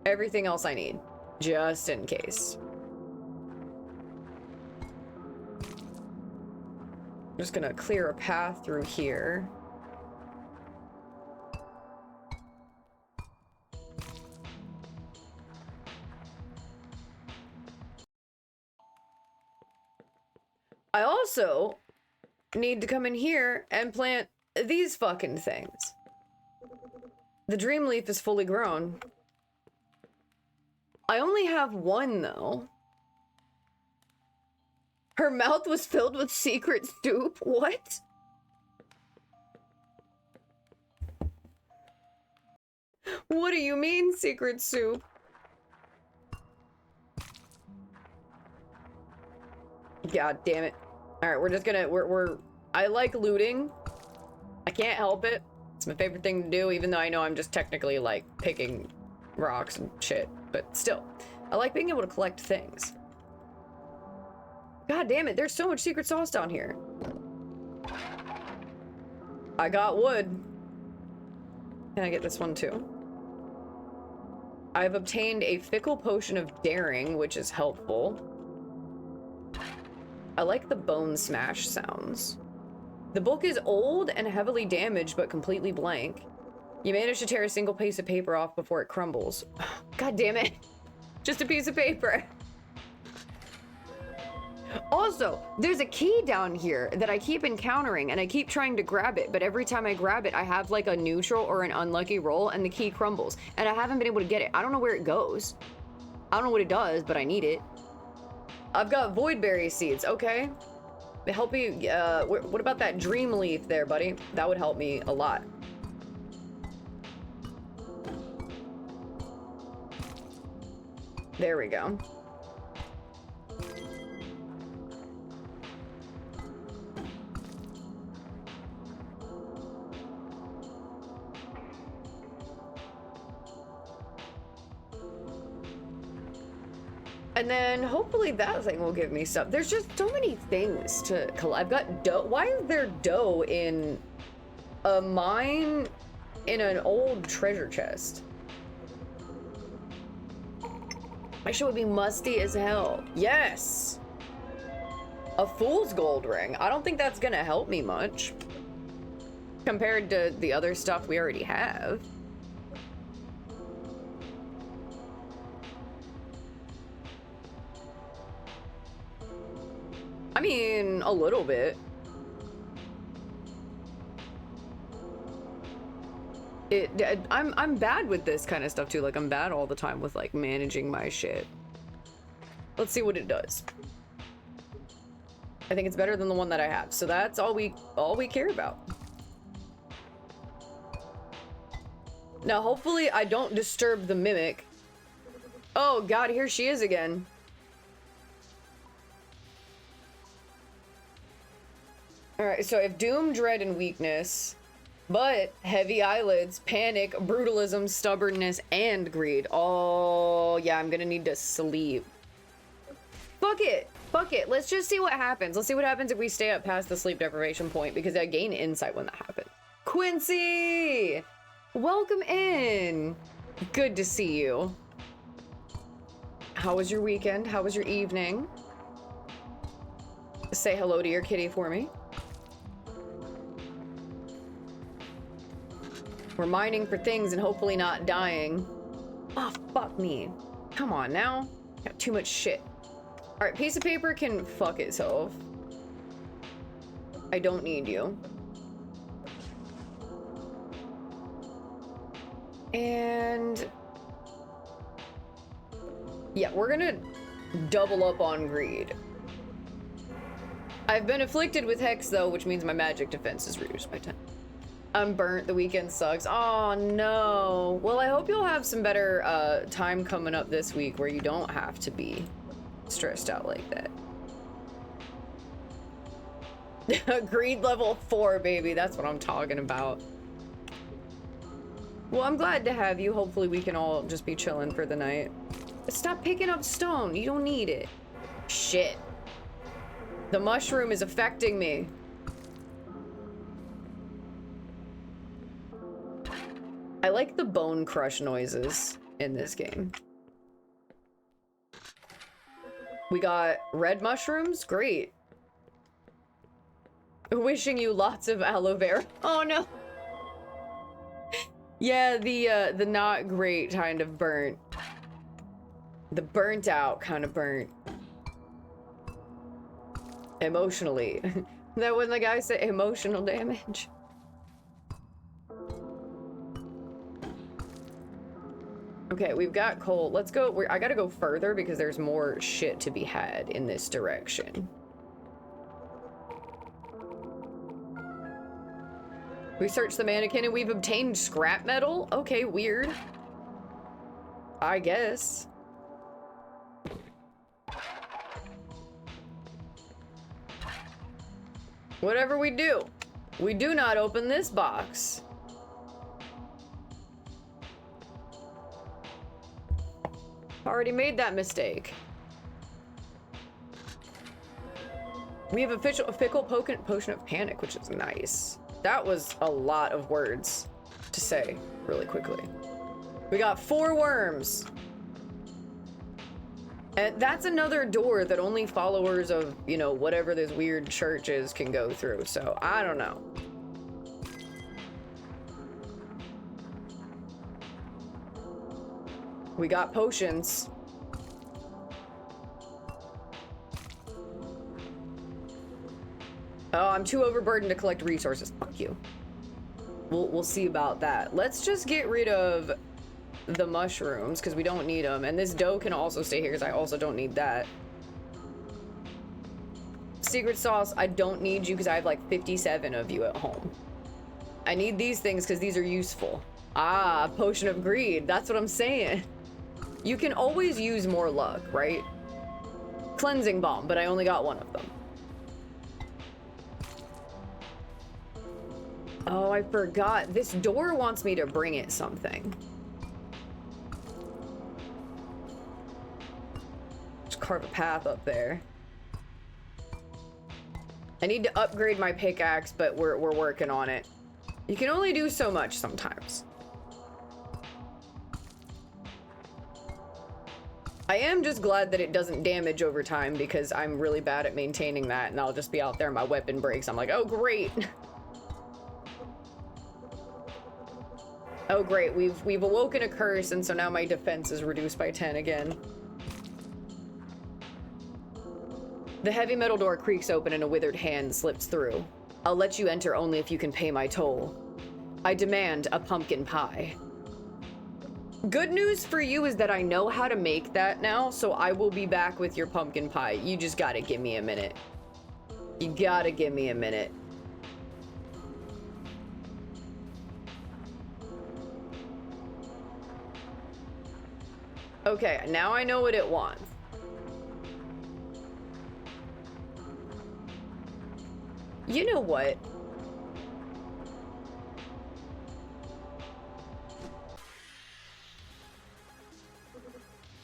Speaker 1: Everything else I need, just in case. I'm just gonna clear a path through here. I also need to come in here and plant these fucking things. The dream leaf is fully grown. I only have one though. Her mouth was filled with secret soup? What? What do you mean, secret soup? God damn it. Alright, we're just gonna, I like looting. I can't help it. It's my favorite thing to do, even though I know I'm just technically, like, picking rocks and shit. But still, I like being able to collect things. God damn it, there's so much secret sauce down here. I got wood. Can I get this one too? I've obtained a fickle potion of daring, which is helpful. I like the bone smash sounds. The book is old and heavily damaged, but completely blank. You managed to tear a single piece of paper off before it crumbles. God damn it. Just a piece of paper. Also, there's a key down here that I keep encountering, and I keep trying to grab it, but every time I grab it, I have like a neutral or an unlucky roll, and the key crumbles, and I haven't been able to get it. I don't know where it goes. I don't know what it does, but I need it. I've got voidberry seeds. Okay. They help me. What about that dream leaf there, buddy? That would help me a lot. There we go. And then hopefully that thing will give me stuff. There's just so many things to collect. I've got dough. Why is there dough in a mine in an old treasure chest? My shit would be musty as hell. Yes! A fool's gold ring. I don't think that's gonna help me much compared to the other stuff we already have. I mean, a little bit. I'm bad with this kind of stuff too. Like, I'm bad all the time with like managing my shit. Let's see what it does. I think it's better than the one that I have. So that's all we care about. Now, hopefully I don't disturb the mimic. Oh God, here she is again. Alright, so I have doom, dread, and weakness, but heavy eyelids, panic, brutalism, stubbornness, and greed. Oh, yeah, I'm gonna need to sleep. Fuck it. Fuck it. Let's just see what happens. Let's see what happens if we stay up past the sleep deprivation point, because I gain insight when that happens. Quincy! Welcome in. Good to see you. How was your weekend? How was your evening? Say hello to your kitty for me. We're mining for things and hopefully not dying. Oh, fuck me. Come on now. Got too much shit. Alright, piece of paper can fuck itself. I don't need you. And... yeah, we're gonna double up on greed. I've been afflicted with hex though, which means my magic defense is reduced by 10. I'm burnt, the weekend sucks. Oh no. Well, I hope you'll have some better time coming up this week where you don't have to be stressed out like that. Greed level 4, baby. That's what I'm talking about. Well, I'm glad to have you. Hopefully we can all just be chilling for the night. Stop picking up stone. You don't need it. Shit. The mushroom is affecting me. I like the bone crush noises in this game. We got red mushrooms. Great. Wishing you lots of aloe vera. Oh no. Yeah, the not great kind of burnt. The burnt out kind of burnt. Emotionally. That when the guy said emotional damage. Okay, we've got coal. Let's go. I gotta go further because there's more shit to be had in this direction. We searched the mannequin and we've obtained scrap metal? Okay, weird. I guess. Whatever we do not open this box. Already made that mistake. We have a fickle potion of panic, which is nice. That was a lot of words to say really quickly. We got 4 worms. And that's another door that only followers of, you know, whatever this weird church is can go through. So, I don't know. We got potions. Oh, I'm too overburdened to collect resources. Fuck you. We'll see about that. Let's just get rid of the mushrooms because we don't need them. And this dough can also stay here because I also don't need that. Secret sauce, I don't need you because I have like 57 of you at home. I need these things because these are useful. Ah, potion of greed. That's what I'm saying. You can always use more luck, right? Cleansing balm, but I only got 1 of them. Oh, I forgot. This door wants me to bring it something. Just carve a path up there. I need to upgrade my pickaxe, but we're working on it. You can only do so much sometimes. I am just glad that it doesn't damage over time because I'm really bad at maintaining that, and I'll just be out there and my weapon breaks. I'm like, oh great. Oh great, we've awoken a curse, and so now my defense is reduced by 10 again. The heavy metal door creaks open and a withered hand slips through. I'll let you enter only if you can pay my toll. I demand a pumpkin pie. Good news for you is that I know how to make that now, so I will be back with your pumpkin pie. You just gotta give me a minute. You gotta give me a minute. Okay, now I know what it wants. You know what?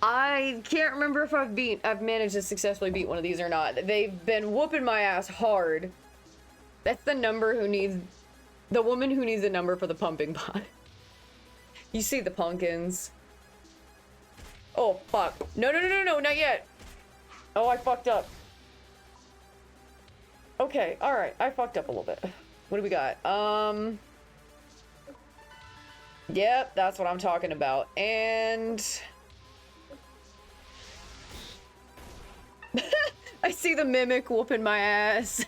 Speaker 1: I can't remember if I've managed to successfully beat one of these or not. They've been whooping my ass hard. That's the number who needs, the woman who needs a number for the pumping pot. You see the pumpkins. Oh, fuck. No, not yet. Oh, I fucked up. Okay, alright. I fucked up a little bit. What do we got? Yep, that's what I'm talking about. And... I see the mimic whooping my ass.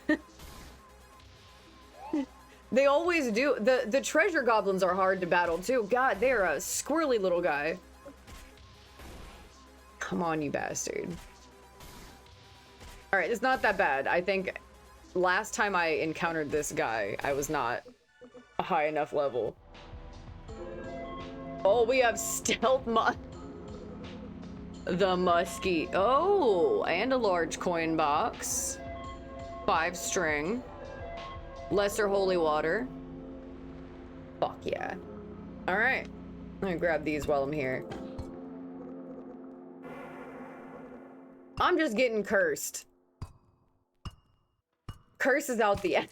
Speaker 1: They always do. The treasure goblins are hard to battle too. God, they're a squirrely little guy. Come on, you bastard. Alright, it's not that bad. I think last time I encountered this guy, I was not a high enough level. Oh, we have stealth the muskie. Oh, and a large coin box. 5 string. Lesser holy water. Fuck yeah. Alright. I'm gonna grab these while I'm here. I'm just getting cursed. Curses out the ass.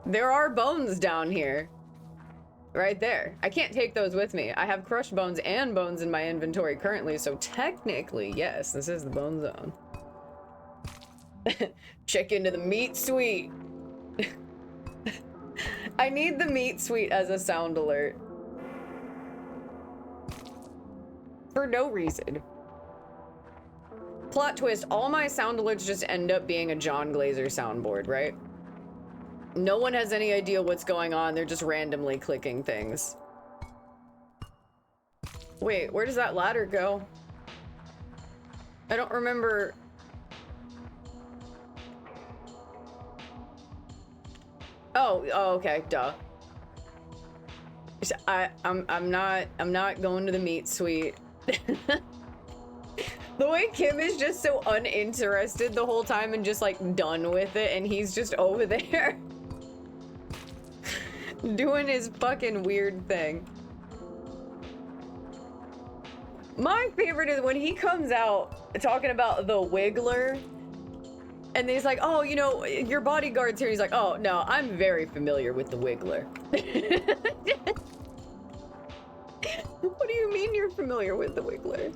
Speaker 1: There are bones down here. Right there. I can't take those with me. I have crushed bones and bones in my inventory currently, so technically, yes, this is the bone zone. Check into the meat suite. I need the meat suite as a sound alert. For no reason. Plot twist, all my sound alerts just end up being a John Glazer soundboard, right? No one has any idea what's going on. They're just randomly clicking things. Wait, where does that ladder go? I don't remember. Oh, okay, duh. I'm not going to the meat suite. The way Kim is just so uninterested the whole time and just like done with it, and he's just over there doing his fucking weird thing. My favorite is when he comes out talking about the Wiggler, and he's like, oh, you know, your bodyguard's here. He's like, oh, no, I'm very familiar with the Wiggler. What do you mean you're familiar with the Wiggler?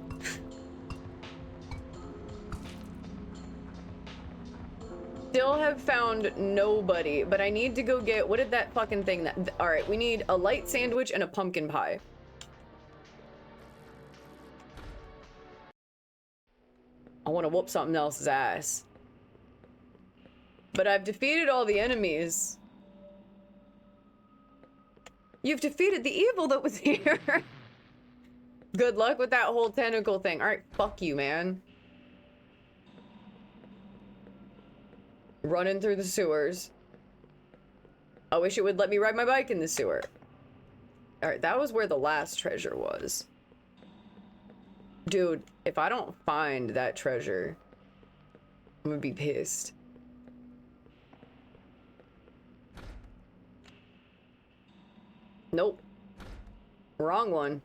Speaker 1: Still have found nobody, but I need to go get, what did that fucking thing that, all right, we need a light sandwich and a pumpkin pie. I want to whoop something else's ass. But I've defeated all the enemies. You've defeated the evil that was here. Good luck with that whole tentacle thing. All right, fuck you, man. Running through the sewers. I wish it would let me ride my bike in the sewer. Alright, that was where the last treasure was. Dude, if I don't find that treasure, I'm gonna be pissed. Nope. Wrong one.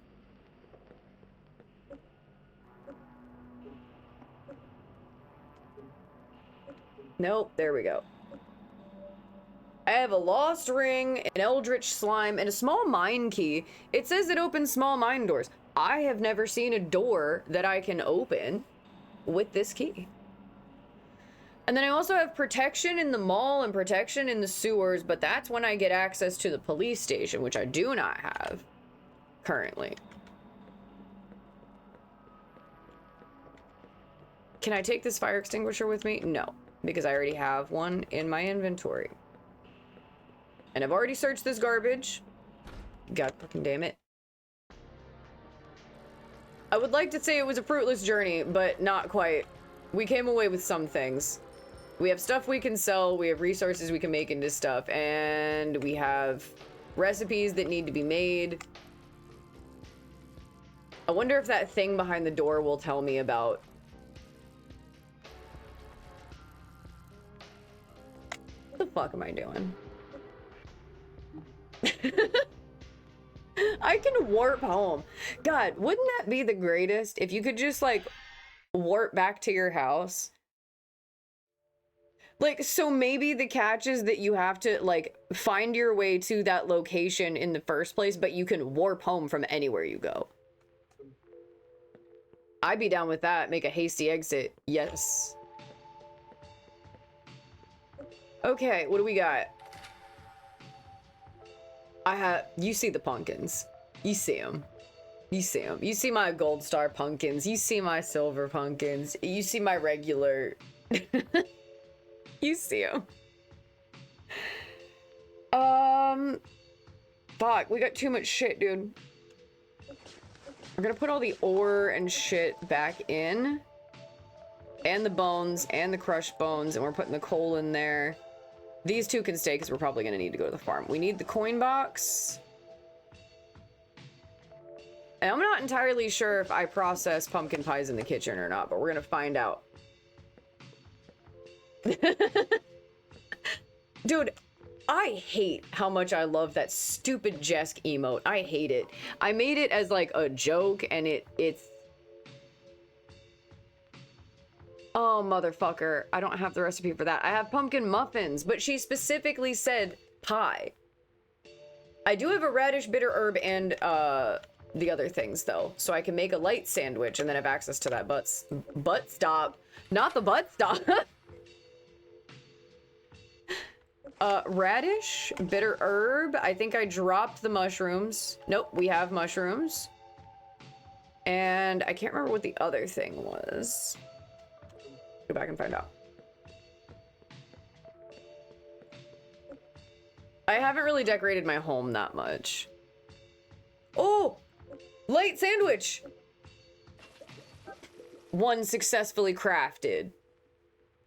Speaker 1: Nope, there we go. I have a lost ring, an eldritch slime, and a small mine key. It says it opens small mine doors. I have never seen a door that I can open with this key. And then I also have protection in the mall and protection in the sewers, but that's when I get access to the police station, which I do not have currently. Can I take this fire extinguisher with me? No. Because I already have one in my inventory. And I've already searched this garbage. God fucking damn it. I would like to say it was a fruitless journey, but not quite. We came away with some things. We have stuff we can sell, we have resources we can make into stuff, and we have recipes that need to be made. I wonder if that thing behind the door will tell me about... What the fuck am I doing? I can warp home. God, wouldn't that be the greatest if you could just like warp back to your house? Like, so maybe the catch is that you have to like find your way to that location in the first place, but you can warp home from anywhere you go. I'd be down with that. Make a hasty exit. Yes. Okay, what do we got? You see the pumpkins. You see them. You see them. You see my gold star pumpkins. You see my silver pumpkins. You see my regular. You see them. Fuck, we got too much shit, dude. We're gonna put all the ore and shit back in. And the bones and the crushed bones, and we're putting the coal in there. These two can stay because we're probably gonna need to go to the farm. We need the coin box. And I'm not entirely sure if I process pumpkin pies in the kitchen or not, but we're gonna find out. Dude, I hate how much I love that stupid Jesk emote. I hate it. I made it as like a joke, and it's... Oh, motherfucker. I don't have the recipe for that. I have pumpkin muffins, but she specifically said pie. I do have a radish, bitter herb, and the other things, though. So I can make a light sandwich and then have access to that butt stop. Not the butt stop. Radish, bitter herb. I think I dropped the mushrooms. Nope, we have mushrooms. And I can't remember what the other thing was. Go back and find out. I haven't really decorated my home that much. Oh! Light sandwich! One successfully crafted.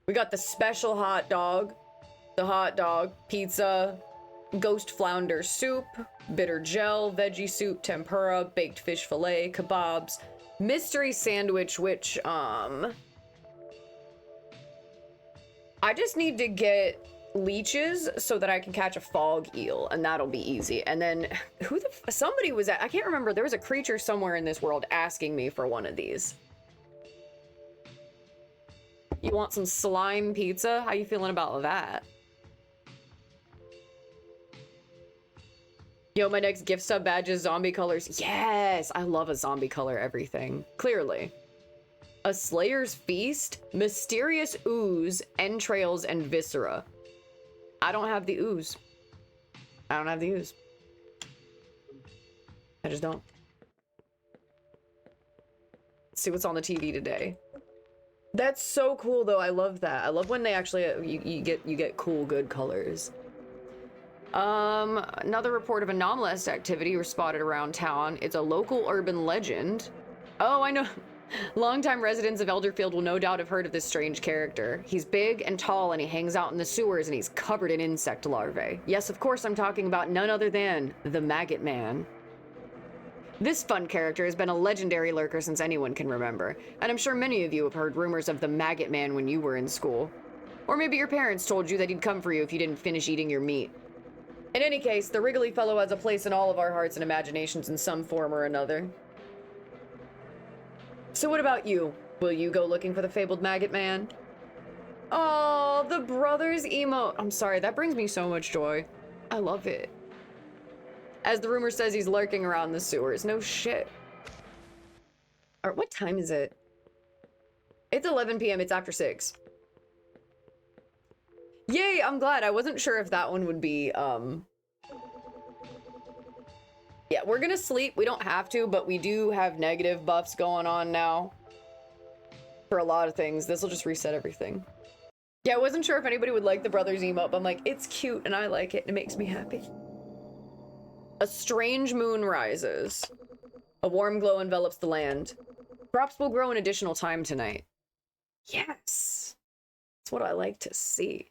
Speaker 1: We got the special hot dog. The hot dog, pizza, ghost flounder soup, bitter gel, veggie soup, tempura, baked fish fillet, kebabs, mystery sandwich, which, I just need to get leeches so that I can catch a fog eel, and that'll be easy. And then, somebody was I can't remember, there was a creature somewhere in this world asking me for one of these. You want some slime pizza? How you feeling about that? Yo, my next gift sub badge is zombie colors. Yes! I love a zombie color everything. Clearly. A Slayer's Feast, Mysterious Ooze, Entrails, and Viscera. I don't have the ooze. I don't have the ooze. I just don't. Let's see what's on the TV today. That's so cool, though. I love that. I love when they actually you get cool, good colors. Another report of anomalous activity was spotted around town. It's a local urban legend. Oh, I know. Longtime residents of Elderfield will no doubt have heard of this strange character. He's big and tall, and he hangs out in the sewers, and he's covered in insect larvae. Yes, of course, I'm talking about none other than the Maggot Man. This fun character has been a legendary lurker since anyone can remember, and I'm sure many of you have heard rumors of the Maggot Man when you were in school. Or maybe your parents told you that he'd come for you if you didn't finish eating your meat. In any case, the Wriggly Fellow has a place in all of our hearts and imaginations in some form or another. So what about you? Will you go looking for the fabled Maggot Man? Oh, the brothers emote. I'm sorry, that brings me so much joy. I love it. As the rumor says, he's lurking around the sewers. No shit. Or what time is it? It's 11 p.m. It's after 6. Yay, I'm glad. I wasn't sure if that one would be, Yeah, we're gonna sleep. We don't have to, but we do have negative buffs going on now. For a lot of things. This will just reset everything. Yeah, I wasn't sure if anybody would like the brothers emote, but I'm like, it's cute and I like it and it makes me happy. A strange moon rises. A warm glow envelops the land. Crops will grow in additional time tonight. Yes. That's what I like to see.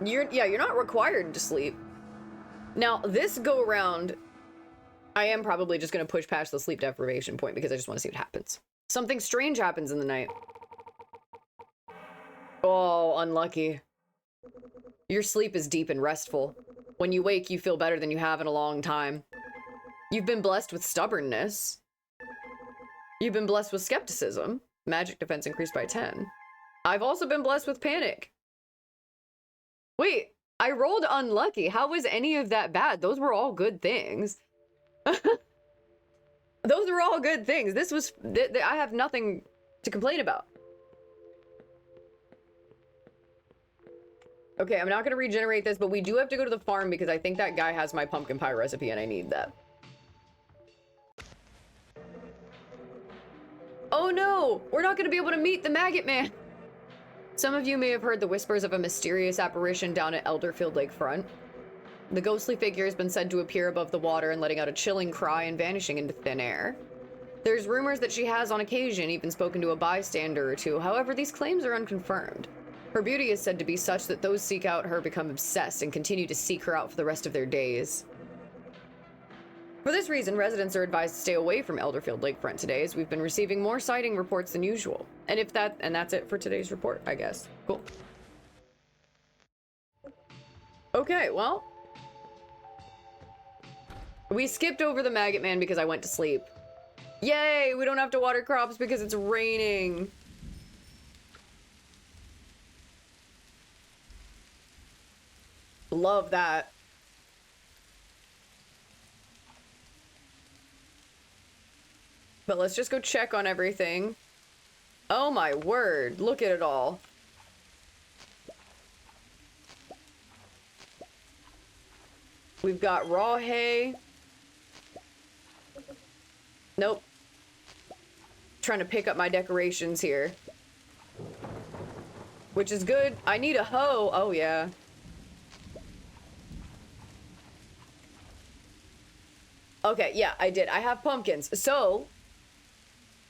Speaker 1: You're not required to sleep. Now, this go around, I am probably just going to push past the sleep deprivation point because I just want to see what happens. Something strange happens in the night. Oh, unlucky. Your sleep is deep and restful. When you wake, you feel better than you have in a long time. You've been blessed with stubbornness. You've been blessed with skepticism. Magic defense increased by 10. I've also been blessed with panic. Wait, I rolled unlucky. How was any of that bad? Those were all good things. Those were all good things. This was... I have nothing to complain about. Okay, I'm not going to regenerate this, but we do have to go to the farm because I think that guy has my pumpkin pie recipe and I need that. Oh no! We're not going to be able to meet the maggot man! Some of you may have heard the whispers of a mysterious apparition down at Elderfield Lakefront. The ghostly figure has been said to appear above the water and letting out a chilling cry and vanishing into thin air. There's rumors that she has on occasion even spoken to a bystander or two, however these claims are unconfirmed. Her beauty is said to be such that those seek out her become obsessed and continue to seek her out for the rest of their days. For this reason, residents are advised to stay away from Elderfield Lakefront today, as we've been receiving more sighting reports than usual. And that's it for today's report, I guess. Cool. Okay, well. We skipped over the maggot man because I went to sleep. Yay, we don't have to water crops because it's raining. Love that. But let's just go check on everything. Oh my word, look at it all. We've got raw hay. Nope. Trying to pick up my decorations here. Which is good. I need a hoe. Oh yeah. Okay, yeah, I did. I have pumpkins. So,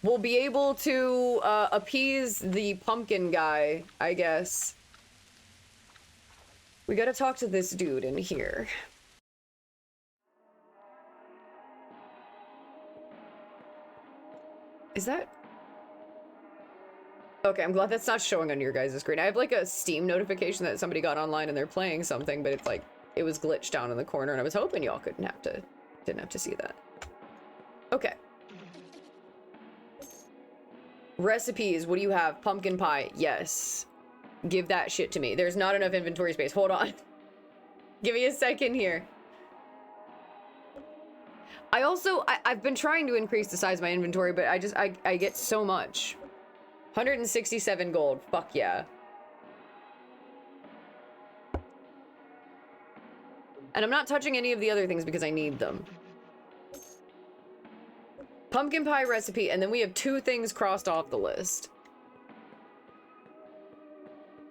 Speaker 1: we'll be able to appease the pumpkin guy, I guess. We gotta talk to this dude in here. Is that... Okay, I'm glad that's not showing on your guys' screen. I have like a Steam notification that somebody got online and they're playing something, but it's like, it was glitched down in the corner and I was hoping y'all didn't have to see that. Okay. Recipes, what do you have? Pumpkin pie, yes. Give that shit to me. There's not enough inventory space. Hold on. Give me a second here. I've been trying to increase the size of my inventory, but I get so much. 167 gold, fuck yeah. And I'm not touching any of the other things because I need them. Pumpkin pie recipe, and then we have 2 things crossed off the list.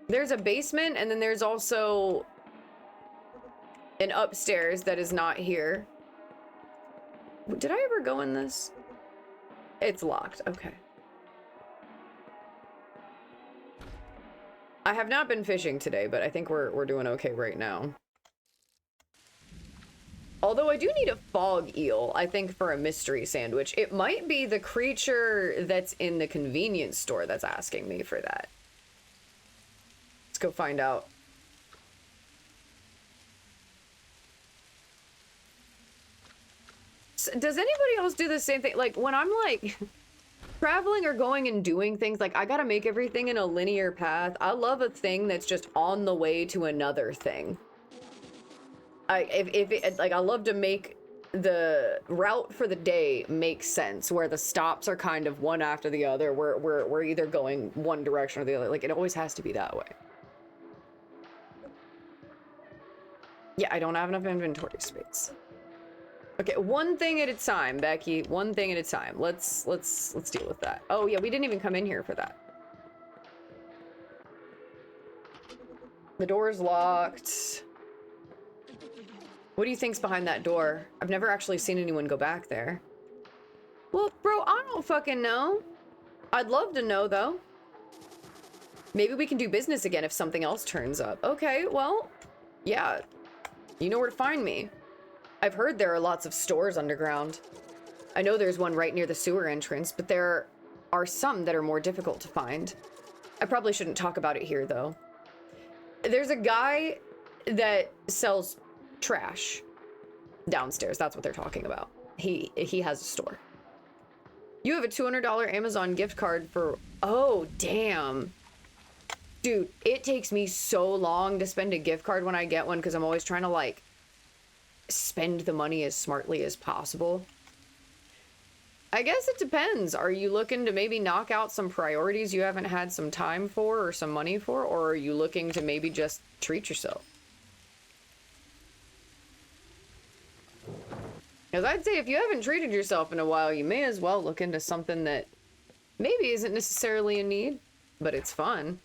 Speaker 1: There's a basement, and then there's also an upstairs that is not here. Did I ever go in this? It's locked, okay. I have not been fishing today, but I think we're doing okay right now. Although I do need a fog eel, I think, for a mystery sandwich. It might be the creature that's in the convenience store that's asking me for that. Let's go find out. Does anybody else do the same thing? Like, when I'm, like, traveling or going and doing things, like, I gotta make everything in a linear path. I love a thing that's just on the way to another thing. I love to make the route for the day make sense, where the stops are kind of one after the other, where we're either going one direction or the other. Like, it always has to be that way. Yeah, I don't have enough inventory space. Okay, one thing at a time, Becky. One thing at a time. Let's deal with that. Oh yeah, we didn't even come in here for that. The door's locked. What do you think's behind that door? I've never actually seen anyone go back there. Well, bro, I don't fucking know. I'd love to know, though. Maybe we can do business again if something else turns up. Okay, well, yeah. You know where to find me. I've heard there are lots of stores underground. I know there's one right near the sewer entrance, but there are some that are more difficult to find. I probably shouldn't talk about it here, though. There's a guy that sells trash downstairs. That's what they're talking about. He has a store. You have a $200 Amazon gift card for... Oh, damn. Dude, it takes me so long to spend a gift card when I get one because I'm always trying to, like, spend the money as smartly as possible. I guess it depends. Are you looking to maybe knock out some priorities you haven't had some time for or some money for? Or are you looking to maybe just treat yourself? Because I'd say if you haven't treated yourself in a while, you may as well look into something that maybe isn't necessarily a need, but it's fun.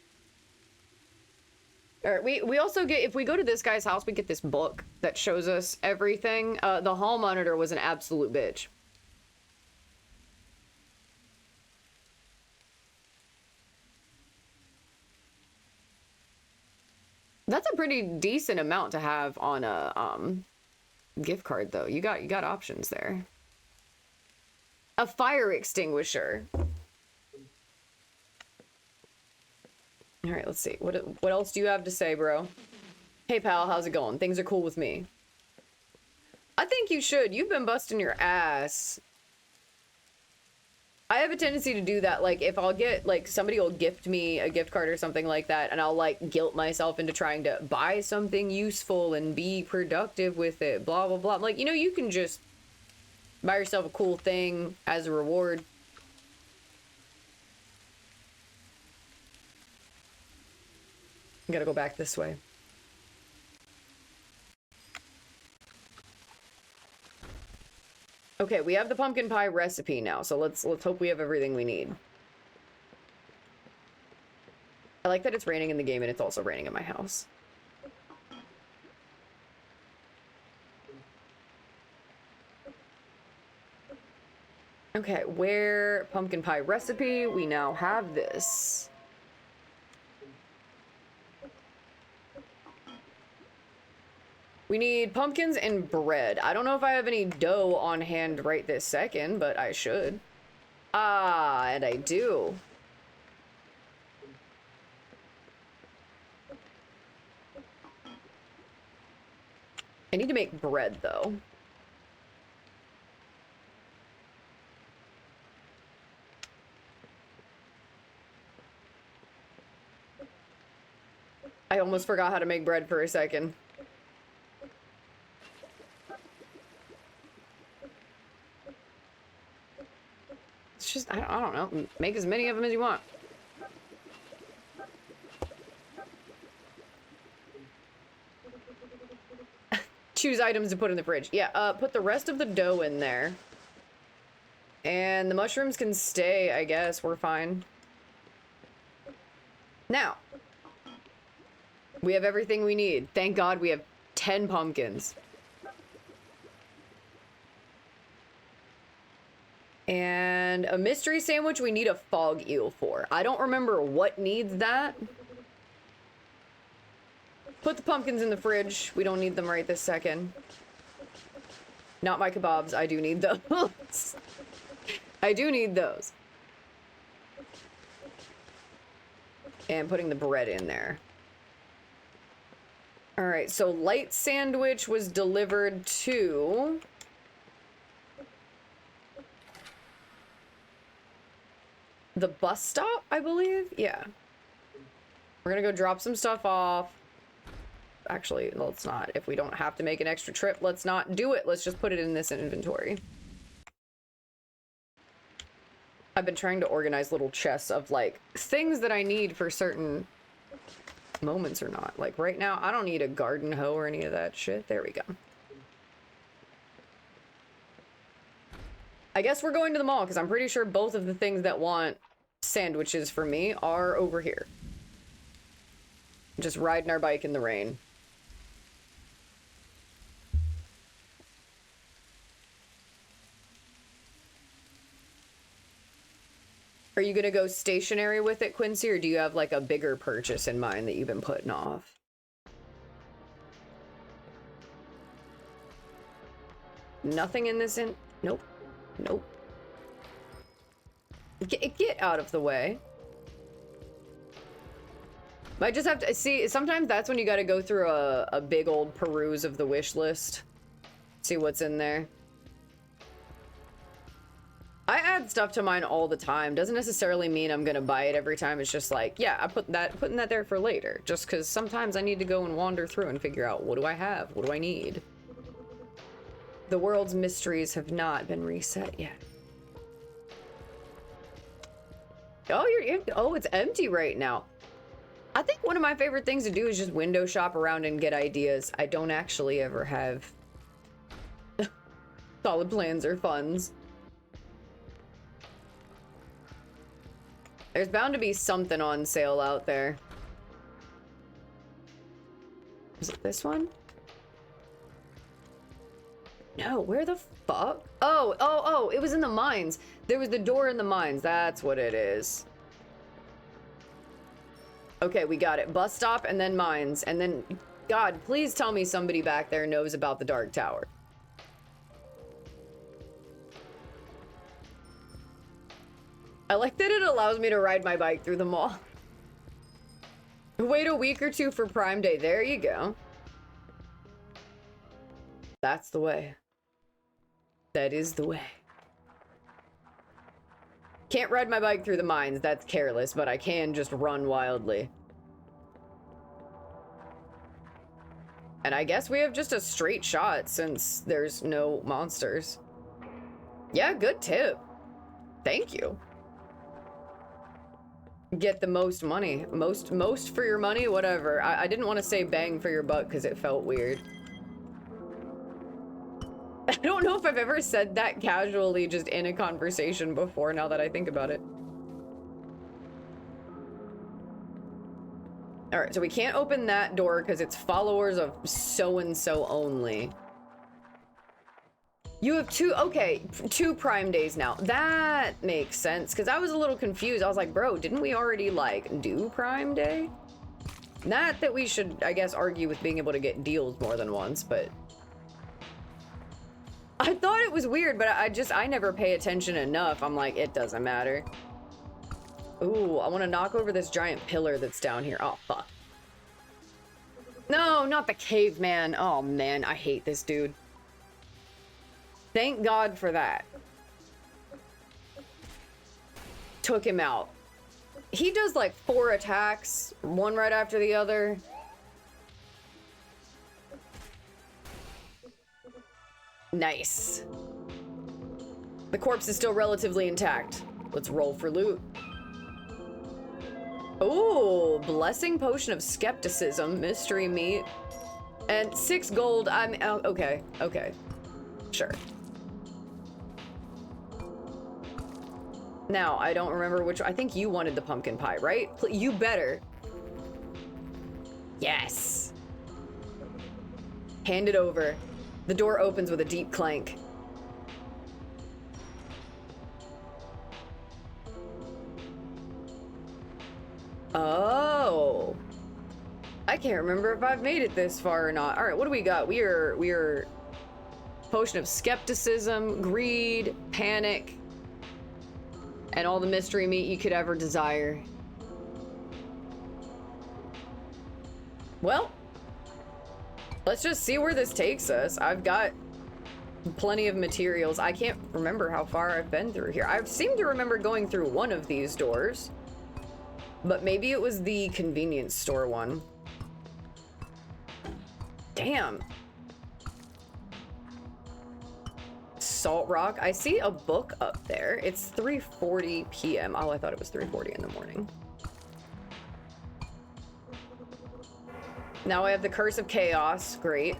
Speaker 1: All right, we also get, if we go to this guy's house, we get this book that shows us everything. The hall monitor was an absolute bitch. That's a pretty decent amount to have on a gift card, though. You got options there. A fire extinguisher. All right, let's see. What else do you have to say, bro? Hey, pal, how's it going? Things are cool with me. I think you should. You've been busting your ass. I have a tendency to do that. Like, if I'll get, like, somebody will gift me a gift card or something like that, and I'll, like, guilt myself into trying to buy something useful and be productive with it, blah, blah, blah. Like, you know, you can just buy yourself a cool thing as a reward. I gotta go back this way. Okay, we have the pumpkin pie recipe now, so let's hope we have everything we need. I like that it's raining in the game and it's also raining in my house. Okay, where pumpkin pie recipe? We now have this. We need pumpkins and bread. I don't know if I have any dough on hand right this second, but I should. Ah, and I do. I need to make bread, though. I almost forgot how to make bread for a second. It's just, I don't know. Make as many of them as you want. Choose items to put in the fridge. Yeah, put the rest of the dough in there. And the mushrooms can stay, I guess. We're fine. Now, we have everything we need. Thank God we have 10 pumpkins. And a mystery sandwich we need a fog eel for. I don't remember what needs that. Put the pumpkins in the fridge. We don't need them right this second. Not my kebabs. I do need those. I do need those. And putting the bread in there. All right, so light sandwich was delivered to... the bus stop, I believe? Yeah. We're gonna go drop some stuff off. Actually, let's not. If we don't have to make an extra trip, let's not do it. Let's just put it in this inventory. I've been trying to organize little chests of, like, things that I need for certain moments or not. Like, right now, I don't need a garden hoe or any of that shit. There we go. I guess we're going to the mall, because I'm pretty sure both of the things that want sandwiches for me are over here. Just riding our bike in the rain. Are you gonna go stationary with it, Quincy, or do you have, like, a bigger purchase in mind that you've been putting off? Nothing in this in... Nope. Nope. Get out of the way. Might just have to see, sometimes that's when you gotta go through a big old peruse of the wish list. See what's in there. I add stuff to mine all the time. Doesn't necessarily mean I'm gonna buy it every time. It's just like, yeah, I'm putting that there for later. Just because sometimes I need to go and wander through and figure out, what do I have? What do I need? The world's mysteries have not been reset yet. Oh, oh, it's empty right now. I think one of my favorite things to do is just window shop around and get ideas. I don't actually ever have solid plans or funds. There's bound to be something on sale out there. Is it this one? No, where the fuck? Oh, it was in the mines. There was the door in the mines. That's what it is. Okay, we got it. Bus stop and then mines. And then, God, please tell me somebody back there knows about the Dark Tower. I like that it allows me to ride my bike through the mall. Wait a week or two for Prime Day. There you go. That's the way. That is the way. Can't ride my bike through the mines. That's careless, but I can just run wildly. And I guess we have just a straight shot since there's no monsters. Yeah, good tip. Thank you. Get the most money. Most for your money, whatever. I didn't want to say bang for your buck because it felt weird. I don't know if I've ever said that casually just in a conversation before, now that I think about it. Alright, so we can't open that door because it's followers of so-and-so only. You have two Prime Days now. That makes sense, because I was a little confused. I was like, bro, didn't we already, like, do Prime Day? Not that we should, I guess, argue with being able to get deals more than once, but... I thought it was weird, but I never pay attention enough. I'm like, it doesn't matter. Ooh, I want to knock over this giant pillar that's down here. Oh, fuck. No, not the caveman. Oh, man, I hate this dude. Thank God for that. Took him out. He does like 4 attacks, one right after the other. Nice. The corpse is still relatively intact. Let's roll for loot. Ooh, blessing potion of skepticism, mystery meat, and 6 gold. Okay, sure. Now, I don't remember which. I think you wanted the pumpkin pie, right? You better. Yes. Hand it over. The door opens with a deep clank. Oh. I can't remember if I've made it this far or not. All right, what do we got? We are potion of skepticism, greed, panic, and all the mystery meat you could ever desire. Well, let's just see where this takes us. I've got plenty of materials. I can't remember how far I've been through here. I seem to remember going through one of these doors, but maybe it was the convenience store one. Damn. Salt Rock. I see a book up there. It's 3:40 p.m. Oh, I thought it was 3:40 in the morning. Now I have the Curse of Chaos. Great.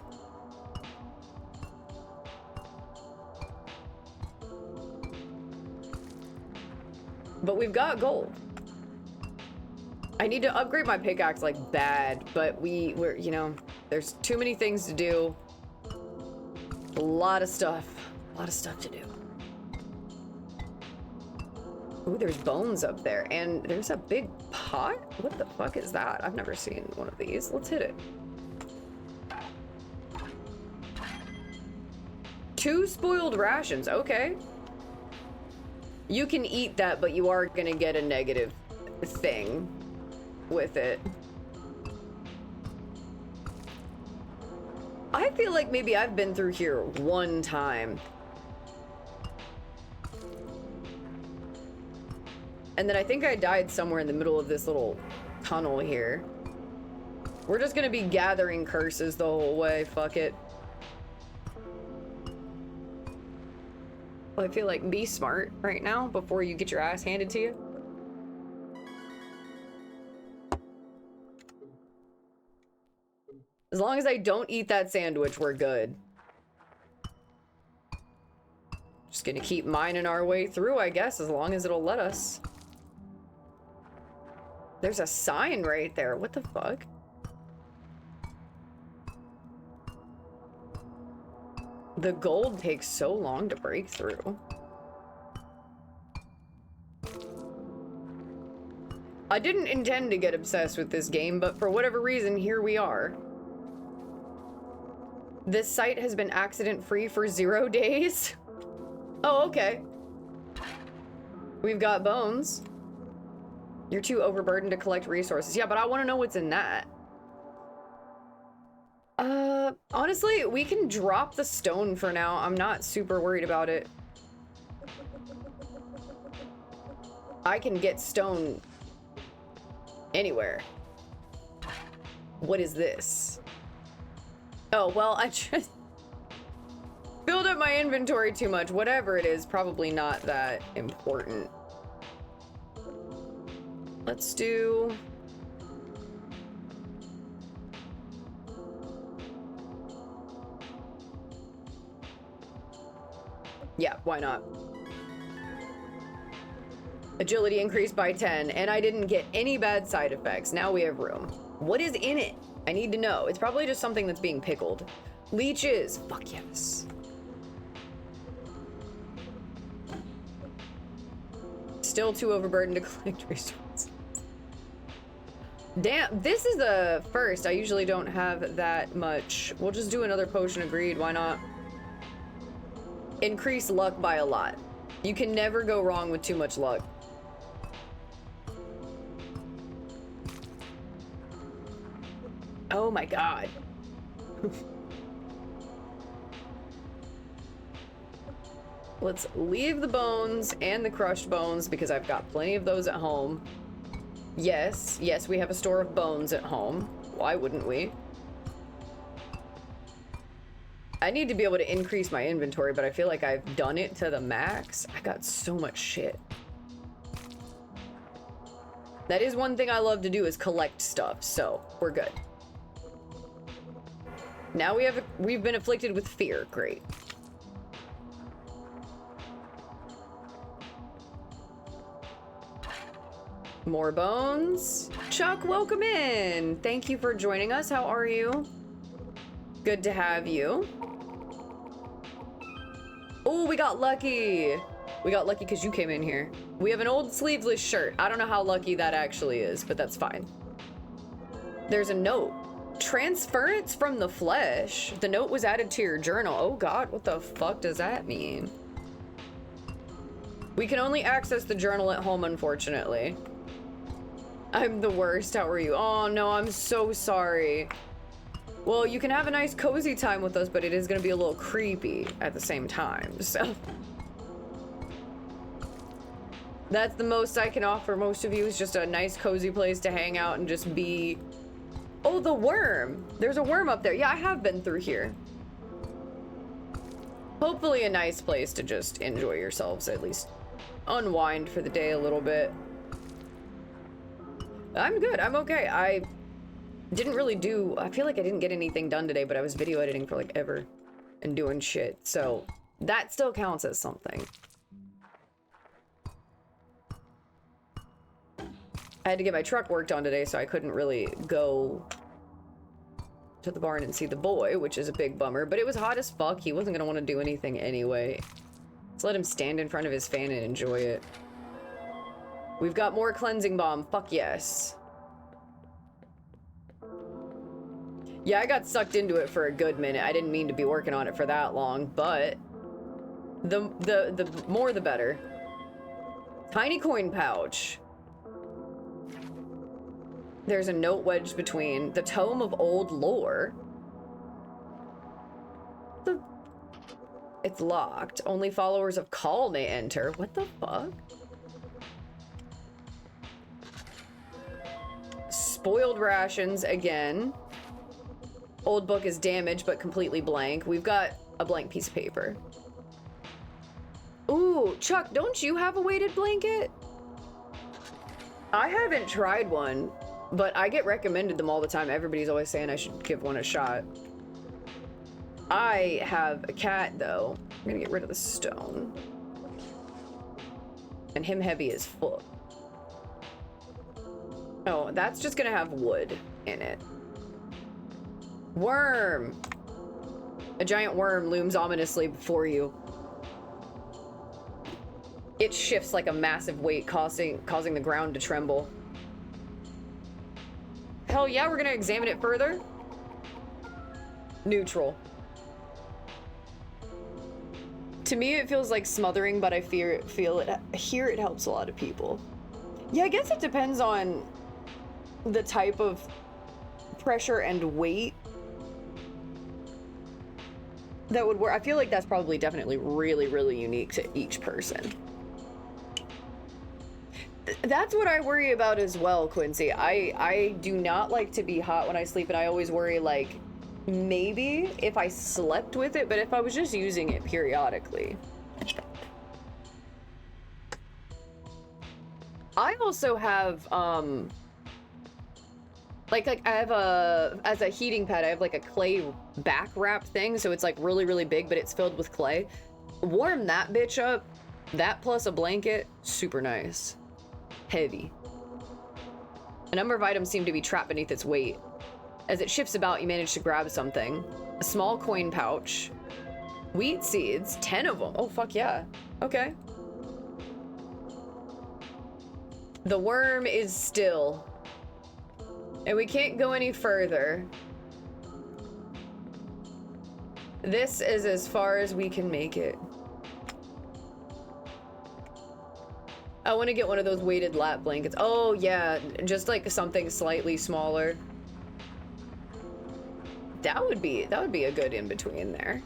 Speaker 1: But we've got gold. I need to upgrade my pickaxe like bad, but we're, you know, there's too many things to do. A lot of stuff to do. Ooh, there's bones up there, and there's a big pot? What the fuck is that? I've never seen one of these. Let's hit it. 2 spoiled rations, okay. You can eat that, but you are gonna get a negative thing with it. I feel like maybe I've been through here one time. And then I think I died somewhere in the middle of this little tunnel here. We're just gonna be gathering curses the whole way. Fuck it. Well, I feel like be smart right now before you get your ass handed to you. As long as I don't eat that sandwich, we're good. Just gonna keep mining our way through, I guess, as long as it'll let us. There's a sign right there. What the fuck? The gold takes so long to break through. I didn't intend to get obsessed with this game, but for whatever reason, here we are. This site has been accident-free for 0 days. Oh, okay. We've got bones. You're too overburdened to collect resources. Yeah, but I want to know what's in that. Honestly, we can drop the stone for now. I'm not super worried about it. I can get stone anywhere. What is this? Oh, well, I just filled up my inventory too much. Whatever it is, probably not that important. Let's do... Yeah, why not? Agility increased by 10, and I didn't get any bad side effects. Now we have room. What is in it? I need to know. It's probably just something that's being pickled. Leeches. Fuck yes. Still too overburdened to collect resources. Damn, this is the first. I usually don't have that much. We'll just do another potion of greed. Why not? Increase luck by a lot. You can never go wrong with too much luck. Oh my god. Let's leave the bones and the crushed bones because I've got plenty of those at home. Yes, yes, we have a store of bones at home. Why wouldn't we? I need to be able to increase my inventory, but I feel like I've done it to the max. I got so much shit. That is one thing I love to do, is collect stuff, so we're good. Now we've been afflicted with fear. Great. More bones. Chuck, welcome in. Thank you for joining us. How are you? Good to have you. Oh, we got lucky. We got lucky because you came in here. We have an old sleeveless shirt. I don't know how lucky that actually is, but that's fine. There's a note. Transference from the flesh. The note was added to your journal. Oh god, what the fuck does that mean? We can only access the journal at home, unfortunately. I'm the worst. How are you? Oh no, I'm so sorry. Well, you can have a nice cozy time with us, but it is going to be a little creepy at the same time, so. That's the most I can offer most of you, is just a nice cozy place to hang out and just be... Oh, the worm! There's a worm up there. Yeah, I have been through here. Hopefully a nice place to just enjoy yourselves, at least unwind for the day a little bit. I'm good. I'm okay. I didn't really do... I feel like I didn't get anything done today, but I was video editing for like ever and doing shit. So that still counts as something. I had to get my truck worked on today, so I couldn't really go to the barn and see the boy, which is a big bummer. But it was hot as fuck. He wasn't gonna want to do anything anyway. Let's let him stand in front of his fan and enjoy it. We've got more cleansing balm. Fuck yes. Yeah, I got sucked into it for a good minute. I didn't mean to be working on it for that long, but the more the better. Tiny coin pouch. There's a note wedged between. The Tome of Old Lore. It's locked. Only followers of Call may enter. What the fuck? spoiled rations again. Old book is damaged but completely blank. We've got a blank piece of paper. Ooh, Chuck, don't you have a weighted blanket? I haven't tried one, but I get recommended them all the time. Everybody's always saying I should give one a shot. I have a cat, though. I'm gonna get rid of the stone. And him heavy as fuck. Oh, that's just gonna have wood in it. Worm! A giant worm looms ominously before you. It shifts like a massive weight, causing the ground to tremble. Hell yeah, we're gonna examine it further. Neutral. To me, it feels like smothering, but I hear it helps a lot of people. Yeah, I guess it depends on the type of pressure and weight that would work. I feel like that's probably definitely really, really unique to each person. That's what I worry about as well, Quincy. I do not like to be hot when I sleep, and I always worry, like, maybe if I slept with it, but if I was just using it periodically. I also have, like I have as a heating pad, I have like a clay back wrap thing, so it's like really, really big, but it's filled with clay. Warm that bitch up, that plus a blanket, super nice. Heavy. A number of items seem to be trapped beneath its weight. As it shifts about, you manage to grab something. A small coin pouch. Wheat seeds, 10 of them. Oh, fuck yeah. Okay. The worm is still. And we can't go any further. This is as far as we can make it. I want to get one of those weighted lap blankets. Oh yeah, just like something slightly smaller. That would be a good in between there.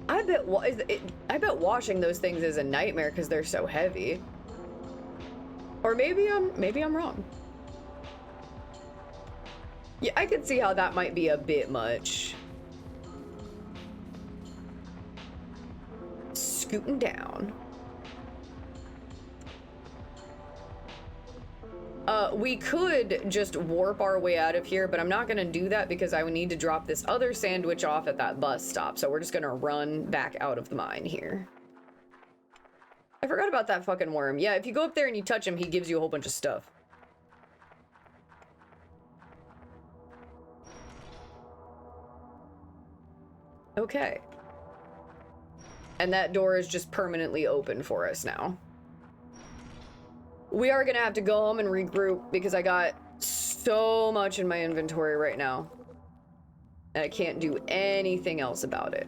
Speaker 1: I bet washing those things is a nightmare because they're so heavy. Or maybe I'm wrong. Yeah, I could see how that might be a bit much. Scooting down. We could just warp our way out of here, but I'm not gonna do that because I would need to drop this other sandwich off at that bus stop. So we're just gonna run back out of the mine here. I forgot about that fucking worm. Yeah, if you go up there and you touch him, he gives you a whole bunch of stuff. Okay. And that door is just permanently open for us now. We are gonna have to go home and regroup because I got so much in my inventory right now. And I can't do anything else about it.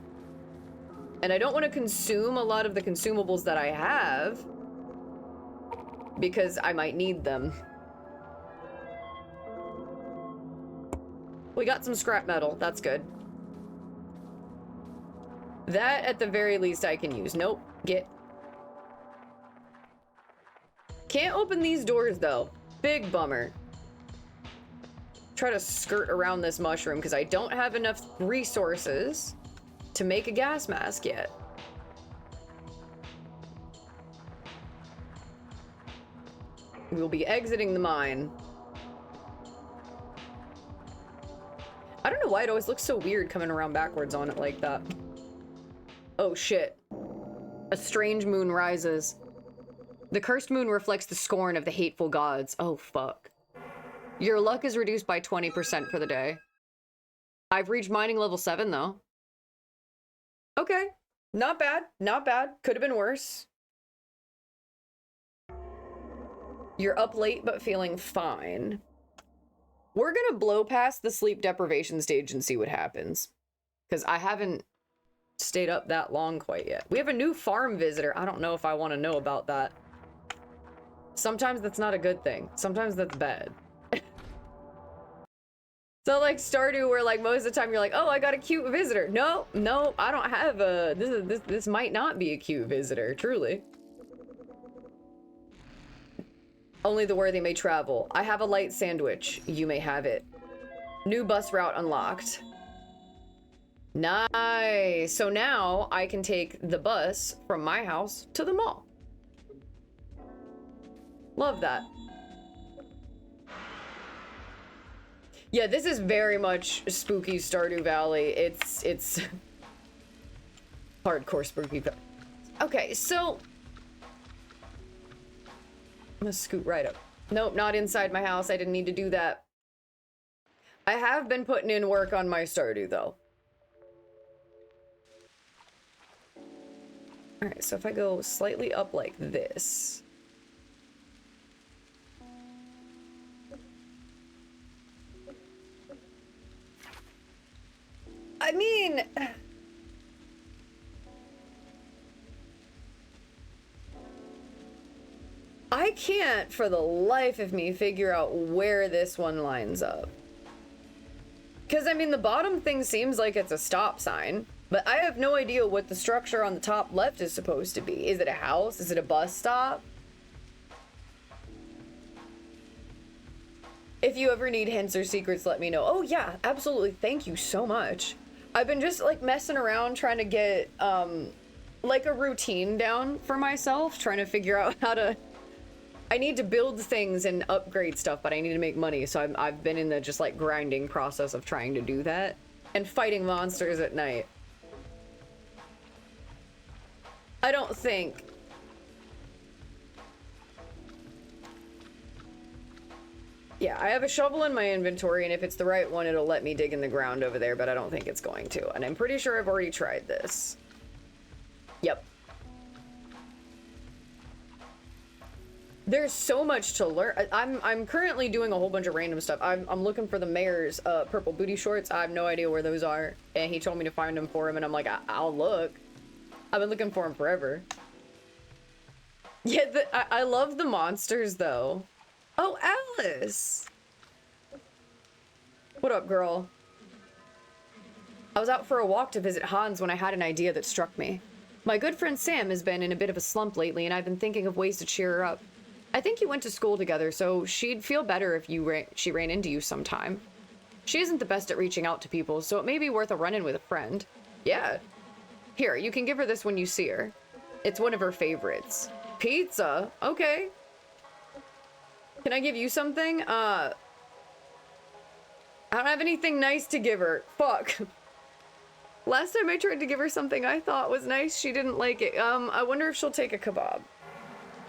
Speaker 1: And I don't want to consume a lot of the consumables that I have because I might need them. We got some scrap metal. That's good. That, at the very least, I can use. Nope. Get. Can't open these doors, though. Big bummer. Try to skirt around this mushroom because I don't have enough resources to make a gas mask yet. We'll be exiting the mine. I don't know why it always looks so weird coming around backwards on it like that. Oh shit. A strange moon rises. The cursed moon reflects the scorn of the hateful gods. Oh fuck. Your luck is reduced by 20% for the day. I've reached mining level 7 though. Okay. Not bad. Not bad. Could have been worse. You're up late but feeling fine. We're gonna blow past the sleep deprivation stage and see what happens. Because I haven't stayed up that long quite yet. We have a new farm visitor. I don't know if I want to know about that. Sometimes that's not a good thing. Sometimes that's bad. So like Stardew, where like most of the time you're like, oh, I got a cute visitor. No, no, I don't have a, this might not be a cute visitor, truly. Only the worthy may travel. I have a light sandwich. You may have it. New bus route unlocked. Nice. So now I can take the bus from my house to the mall. Love that. Yeah, this is very much spooky Stardew Valley. It's hardcore spooky. Okay, so I'm gonna scoot right up. Nope, not inside my house. I didn't need to do that. I have been putting in work on my Stardew though. All right, so if I go slightly up like this. I mean, I can't for the life of me figure out where this one lines up. Because, I mean, the bottom thing seems like it's a stop sign, but I have no idea what the structure on the top left is supposed to be. Is it a house? Is it a bus stop? If you ever need hints or secrets, let me know. Oh, yeah, absolutely. Thank you so much. I've been just, like, messing around trying to get, like, a routine down for myself, trying to figure out how to... I need to build things and upgrade stuff, but I need to make money, so I've been in the just, like, grinding process of trying to do that. And fighting monsters at night. I don't think... Yeah, I have a shovel in my inventory, and if it's the right one, it'll let me dig in the ground over there, but I don't think it's going to. And I'm pretty sure I've already tried this. Yep. There's so much to learn. I'm currently doing a whole bunch of random stuff. I'm looking for the mayor's purple booty shorts. I have no idea where those are. And he told me to find them for him, and I'm like, I'll look. I've been looking for them forever. Yeah, I love the monsters, though. Oh, Alice! What up, girl? I was out for a walk to visit Hans when I had an idea that struck me. My good friend Sam has been in a bit of a slump lately, and I've been thinking of ways to cheer her up. I think you went to school together, so she'd feel better if she ran into you sometime. She isn't the best at reaching out to people, so it may be worth a run-in with a friend. Yeah. Here, you can give her this when you see her. It's one of her favorites. Pizza? Okay. Can I give you something? I don't have anything nice to give her. Fuck. Last time I tried to give her something I thought was nice, she didn't like it. I wonder if she'll take a kebab.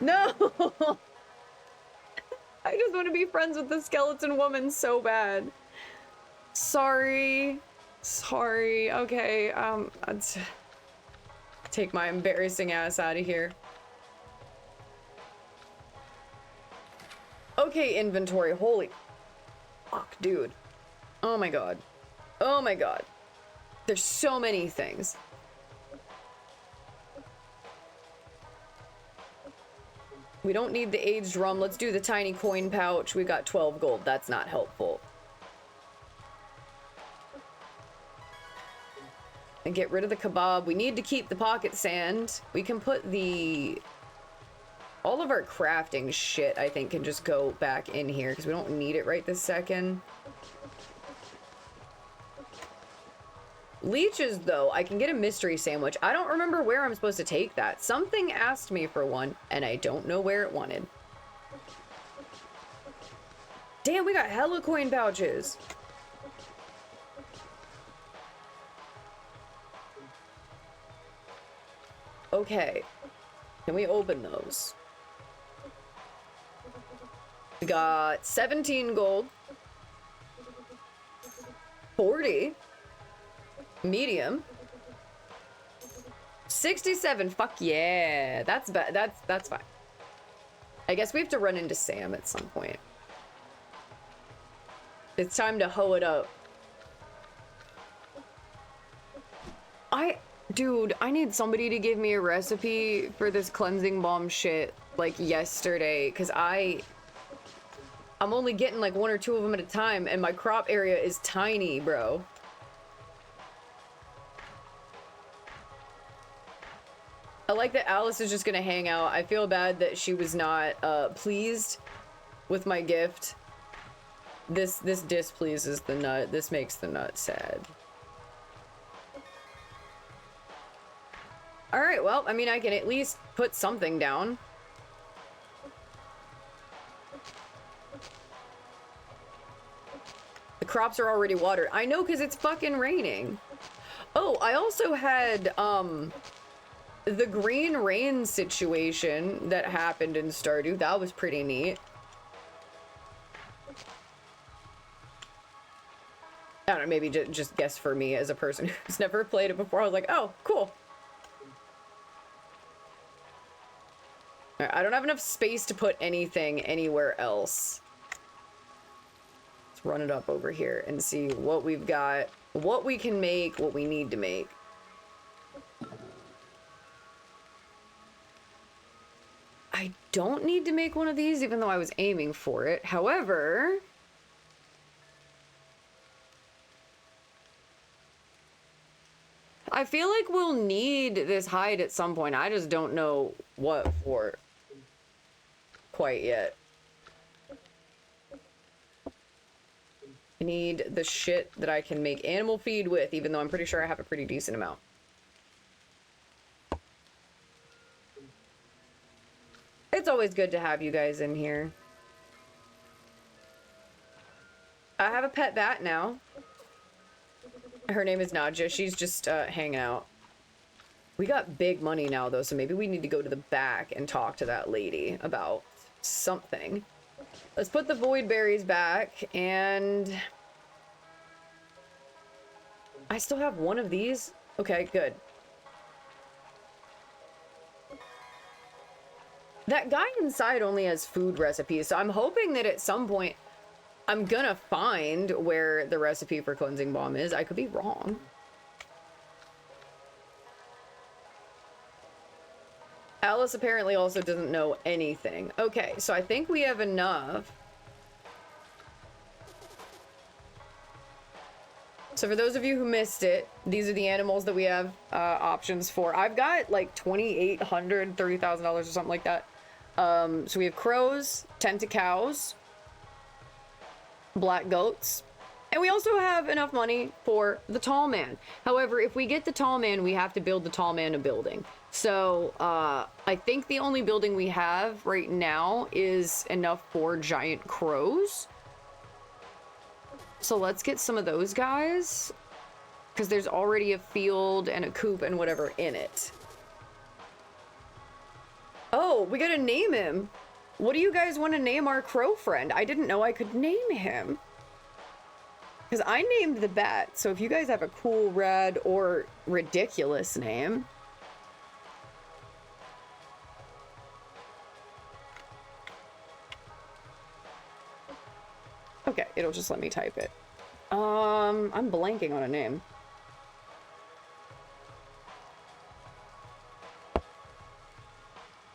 Speaker 1: No! I just want to be friends with the skeleton woman so bad. Sorry. Sorry. Okay, let's take my embarrassing ass out of here. Okay, inventory. Holy fuck, dude. Oh my god. Oh my god. There's so many things. We don't need the aged rum. Let's do the tiny coin pouch. We got 12 gold. That's not helpful. And get rid of the kebab. We need to keep the pocket sand. We can put the... all of our crafting shit, I think, can just go back in here because we don't need it right this second. Leeches, though, I can get a mystery sandwich. I don't remember where I'm supposed to take that. Something asked me for one, and I don't know where it wanted. Damn, we got hella coin pouches. Okay. Can we open those? We got 17 gold. 40. Medium. 67. Fuck yeah. That's bad. That's fine. I guess we have to run into Sam at some point. It's time to hoe it up. Dude, I need somebody to give me a recipe for this cleansing balm shit, like, yesterday, because I'm only getting, like, 1 or 2 of them at a time, and my crop area is tiny, bro. I like that Alice is just gonna hang out. I feel bad that she was not, pleased with my gift. This displeases the nut. This makes the nut sad. Alright, well, I mean, I can at least put something down. The crops are already watered. I know, because it's fucking raining. Oh, I also had, the green rain situation that happened in Stardew. That was pretty neat. I don't know, maybe just guess for me as a person who's never played it before. I was like, oh, cool. I don't have enough space to put anything anywhere else. Let's run it up over here and see what we've got, what we can make, what we need to make. I don't need to make one of these, even though I was aiming for it. However... I feel like we'll need this hide at some point. I just don't know what for quite yet. I need the shit that I can make animal feed with, even though I'm pretty sure I have a pretty decent amount. It's always good to have you guys in here. I have a pet bat now. Her name is Nadja. She's just hanging out. We got big money now, though, so maybe we need to go to the back and talk to that lady about something. Let's put the void berries back, and... I still have one of these? Okay, good. That guy inside only has food recipes, so I'm hoping that at some point... I'm gonna find where the recipe for cleansing balm is. I could be wrong. Alice apparently also doesn't know anything. Okay, so I think we have enough. So for those of you who missed it, these are the animals that we have options for. I've got like $2,800, $30,000 or something like that. So we have crows, tenta cows, black goats, and we also have enough money for the tall man. However, if we get the tall man, we have to build the tall man a building. So I think the only building we have right now is enough for giant crows. So let's get some of those guys, because there's already a field and a coop and whatever in it. Oh, we gotta name him. What do you guys want to name our crow friend? I didn't know I could name him. Because I named the bat, so if you guys have a cool, rad, or ridiculous name... Okay, it'll just let me type it. I'm blanking on a name.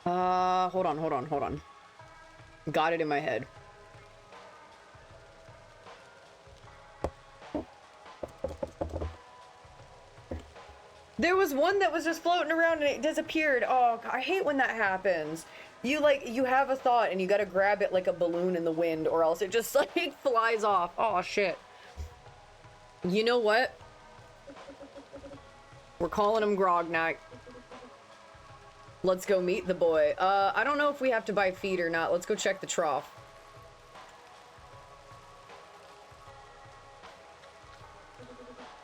Speaker 1: Hold on. Got it in my head. There was one that was just floating around and it disappeared. Oh, I hate when that happens. You have a thought and you gotta grab it like a balloon in the wind, or else it just like flies off. Oh shit. You know what? We're calling him Grognak. Let's go meet the boy. I don't know if we have to buy feed or not. Let's go check the trough.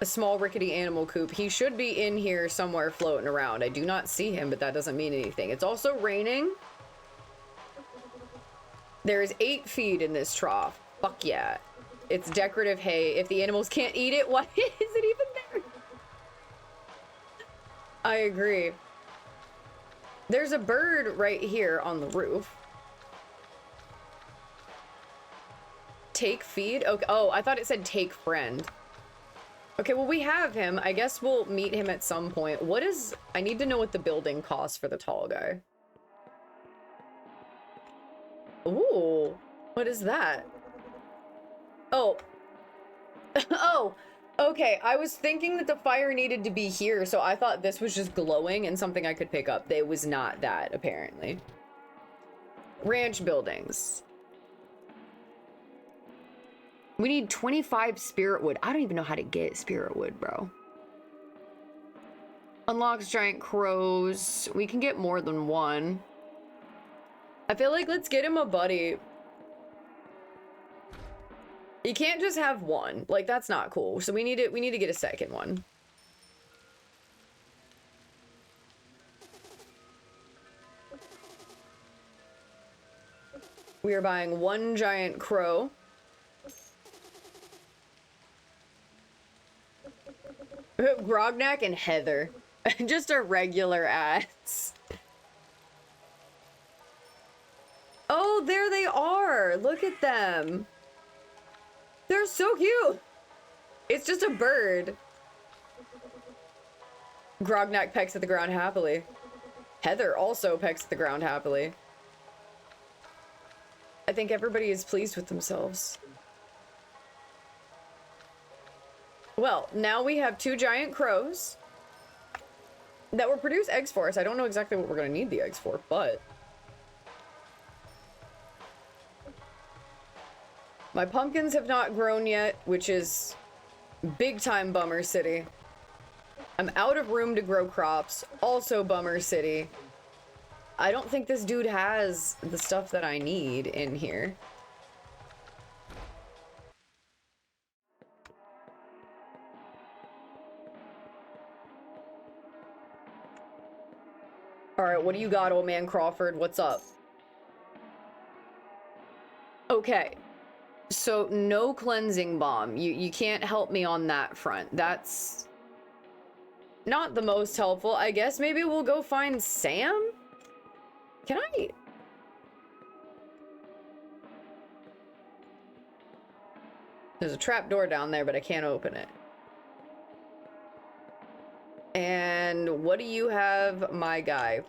Speaker 1: A small rickety animal coop. He should be in here somewhere floating around. I do not see him, but that doesn't mean anything. It's also raining. There is 8 feed in this trough. Fuck yeah. It's decorative hay. If the animals can't eat it, why is it even there? I agree. There's a bird right here on the roof. Take feed? Okay. Oh, I thought it said take friend. Okay, well, we have him. I guess we'll meet him at some point. What is... I need to know what the building costs for the tall guy. Ooh. What is that? Oh. Oh. Okay, I was thinking that the fire needed to be here, so I thought this was just glowing and something I could pick up. It was not that, apparently. Ranch buildings. We need 25 spirit wood. I don't even know how to get spirit wood, bro. Unlocks giant crows. We can get more than one. I feel like let's get him a buddy. You can't just have one. Like, that's not cool. So we need to get a second one. We are buying one giant crow. Grognak and Heather. Just a regular ass. Oh, there they are. Look at them. They're so cute. It's just a bird. Grognak pecks at the ground happily. Heather also pecks at the ground happily. I think everybody is pleased with themselves. Well, now we have two giant crows that will produce eggs for us. I don't know exactly what we're going to need the eggs for, but... my pumpkins have not grown yet, which is big time bummer city. I'm out of room to grow crops, also bummer city. I don't think this dude has the stuff that I need in here. All right, what do you got, old man Crawford? What's up? Okay. So no cleansing balm. You can't help me on that front. That's not the most helpful. I guess maybe we'll go find Sam? Can I? There's a trap door down there, but I can't open it. And what do you have, my guy?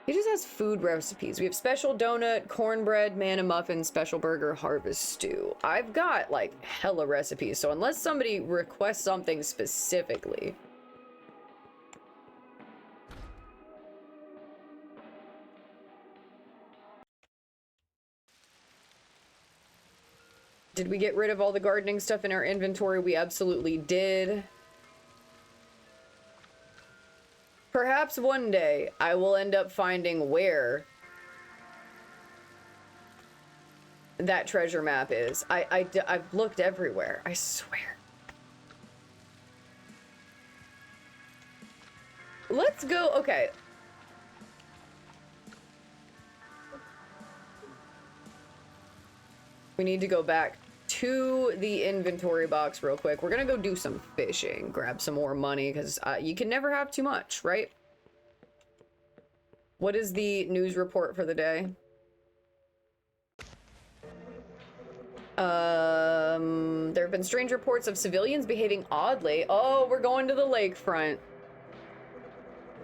Speaker 1: He just has food recipes. We have special donut, cornbread, manna muffin, special burger, harvest stew. I've got like hella recipes, so unless somebody requests something specifically. Did we get rid of all the gardening stuff in our inventory? We absolutely did. Perhaps one day I will end up finding where that treasure map is. I've looked everywhere, I swear. Let's go, okay. We need to go back to the inventory box real quick. We're gonna go do some fishing, grab some more money, because you can never have too much, right? What is the news report for the day? There have been strange reports of civilians behaving oddly. Oh, we're going to the lakefront.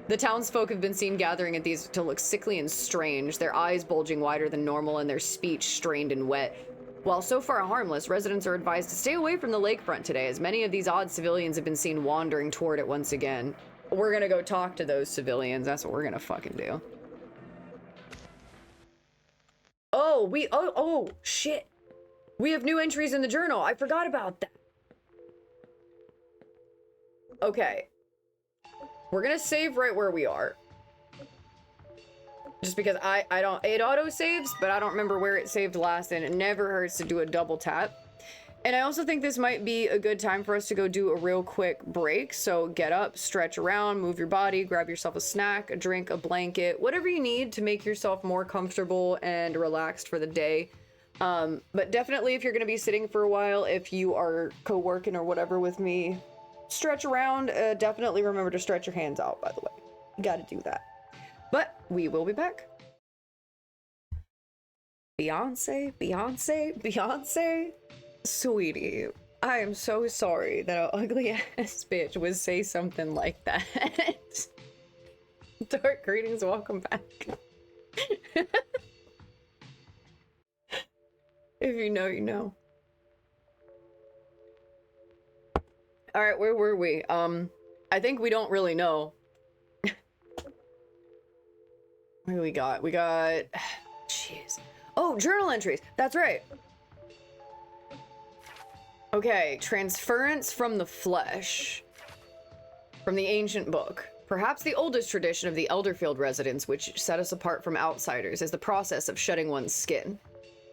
Speaker 1: The townsfolk have been seen gathering at these to look sickly and strange, their eyes bulging wider than normal and their speech strained and wet. While so far harmless, residents are advised to stay away from the lakefront today, as many of these odd civilians have been seen wandering toward it once again. We're gonna go talk to those civilians. That's what we're gonna fucking do. Oh, oh, shit. We have new entries in the journal. I forgot about that. Okay. We're gonna save right where we are. Just because I don't, it auto saves, but I don't remember where it saved last, and it never hurts to do a double tap. And I also think this might be a good time for us to go do a real quick break. So get up, stretch around, move your body, grab yourself a snack, a drink, a blanket, whatever you need to make yourself more comfortable and relaxed for the day. But definitely if you're gonna be sitting for a while, if you are co-working or whatever with me, stretch around. Definitely remember to stretch your hands out, by the way. You gotta do that. But we will be back. Beyonce, Beyonce, Beyonce. Sweetie, I am so sorry that an ugly ass bitch would say something like that. Dark greetings, welcome back. If you know, you know. All right, where were we? I think we don't really know. What do we got? We got... Jeez. Oh, journal entries. That's right. Okay, transference from the flesh. From the ancient book. Perhaps the oldest tradition of the Elderfield residents, which set us apart from outsiders, is the process of shedding one's skin.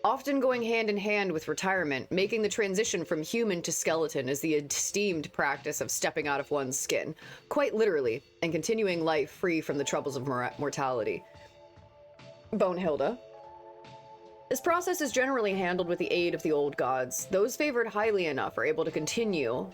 Speaker 1: Often going hand in hand with retirement, making the transition from human to skeleton is the esteemed practice of stepping out of one's skin, quite literally, and continuing life free from the troubles of mortality. Bonehilda. This process is generally handled with the aid of the old gods. Those favored highly enough are able to continue